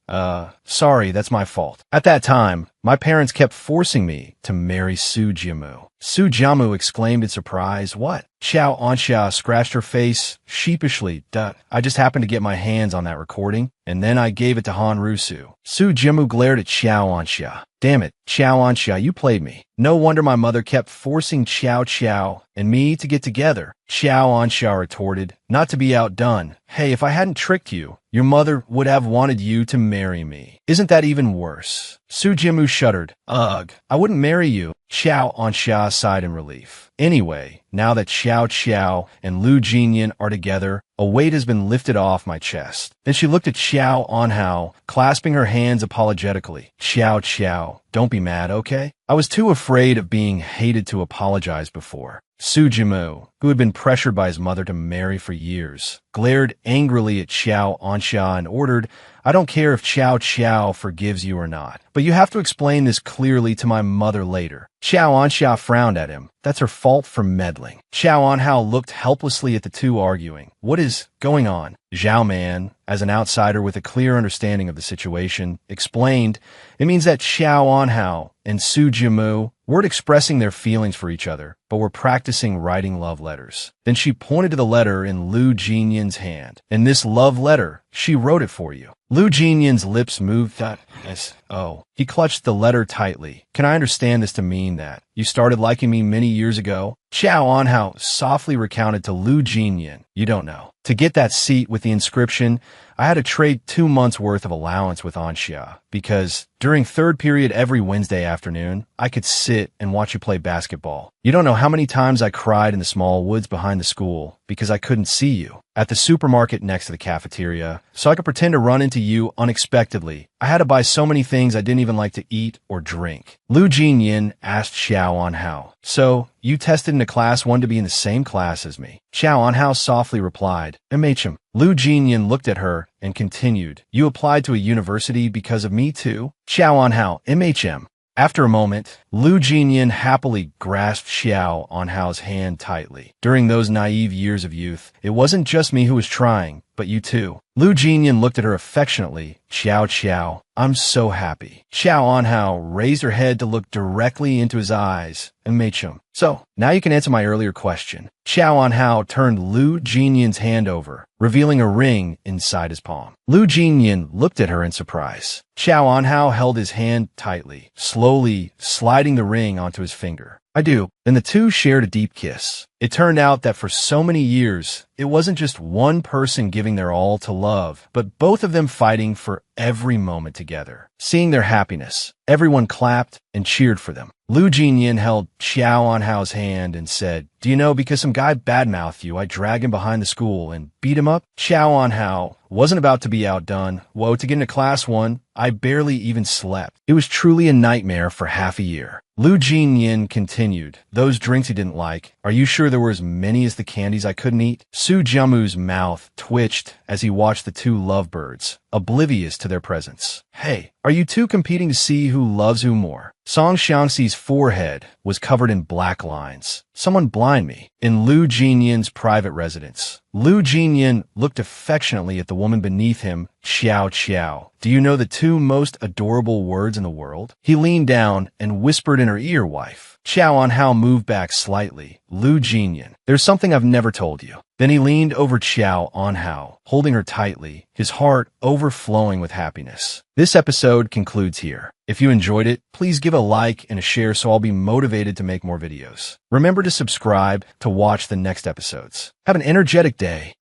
sorry, that's my fault. At that time, my parents kept forcing me to marry Su Jiamu. Su Jiamu exclaimed in surprise, what? Xiao Anxia scratched her face sheepishly. I just happened to get my hands on that recording, and then I gave it to Han Rusu. Su Jiamu glared at Xiao Anxia. Damn it, Xiao Anxia, you played me. No wonder my mother kept forcing Xiao and me to get together. Xiao Anxia retorted, not to be outdone. Hey, if I hadn't tricked you, your mother would have wanted you to marry me. Isn't that even worse? Su Jiamu shuddered. Ugh, I wouldn't marry you. Xiao Anxia sighed in relief. Anyway, now that Xiao and Lu Jinyan are together, a weight has been lifted off my chest. Then she looked at Xiao Anhao, clasping her hands apologetically. Xiao, don't be mad, okay? I was too afraid of being hated to apologize before. Su Jimu, who had been pressured by his mother to marry for years, glared angrily at Xiao Anxia and ordered, I don't care if Xiao forgives you or not, but you have to explain this clearly to my mother later. Xiao Anxia frowned at him. That's her fault for meddling. Xiao Anhao looked helplessly at the two arguing. What is going on? Zhao Man, as an outsider with a clear understanding of the situation, explained, it means that Xiao Anhao and Su Jimu weren't expressing their feelings for each other, but were practicing writing love letters. Then she pointed to the letter in Lu Jinyan's hand. In this love letter, she wrote it for you. Lu Jinyan's lips moved. He clutched the letter tightly. Can I understand this to mean that you started liking me many years ago? Xiao Anhao softly recounted to Lu Jinyan. You don't know. To get that seat with the inscription, I had to trade 2 months' worth of allowance with Anxia, because during third period every Wednesday afternoon, I could sit and watch you play basketball. You don't know how many times I cried in the small woods behind the school because I couldn't see you. At the supermarket next to the cafeteria, so I could pretend to run into you unexpectedly. I had to buy so many things I didn't even like to eat or drink. Lu Jinyan asked Xiao Anhao, so you tested into class 1 to be in the same class as me? Xiao Anhao softly replied, MHM. Lu Jinyan looked at her and continued, you applied to a university because of me too? Xiao Anhao, MHM. After a moment, Lu Jinyan happily grasped Xiao Anhao's hand tightly. During those naive years of youth, it wasn't just me who was trying, but you too. Lu Jinyan looked at her affectionately. Xiao Xiao, I'm so happy. Xiao Anhao raised her head to look directly into his eyes and made him. So, now you can answer my earlier question. Xiao Anhao turned Lu Jinyan's hand over, revealing a ring inside his palm. Lu Jinyan looked at her in surprise. Xiao Anhao held his hand tightly, slowly sliding the ring onto his finger. I do. Then the two shared a deep kiss. It turned out that for so many years, it wasn't just one person giving their all to love, but both of them fighting for every moment together. Seeing their happiness, everyone clapped and cheered for them. Lu Jinyan held Xiao Anhao's hand and said, do you know, because some guy badmouthed you, I dragged him behind the school and beat him up? Xiao Anhao wasn't about to be outdone. Whoa, to get into class 1, I barely even slept. It was truly a nightmare for half a year. Lu Jinyan continued, those drinks he didn't like, are you sure there were as many as the candies I couldn't eat? Su Jiamu's mouth twitched as he watched the two lovebirds, oblivious to their presence. Hey, are you two competing to see who loves who more? Song Xiangxi's forehead was covered in black lines. Someone blind me. In Lu Jinyan's private residence, Lu Jinyan looked affectionately at the woman beneath him. Xiao Xiao, do you know the two most adorable words in the world? He leaned down and whispered in her ear, wife. Xiao Anhao moved back slightly. Lu Jinyan, there's something I've never told you. Then he leaned over Xiao Anhao, holding her tightly, his heart overflowing with happiness. This episode concludes here. If you enjoyed it, please give a like and a share so I'll be motivated to make more videos. Remember to subscribe to watch the next episodes. Have an energetic day.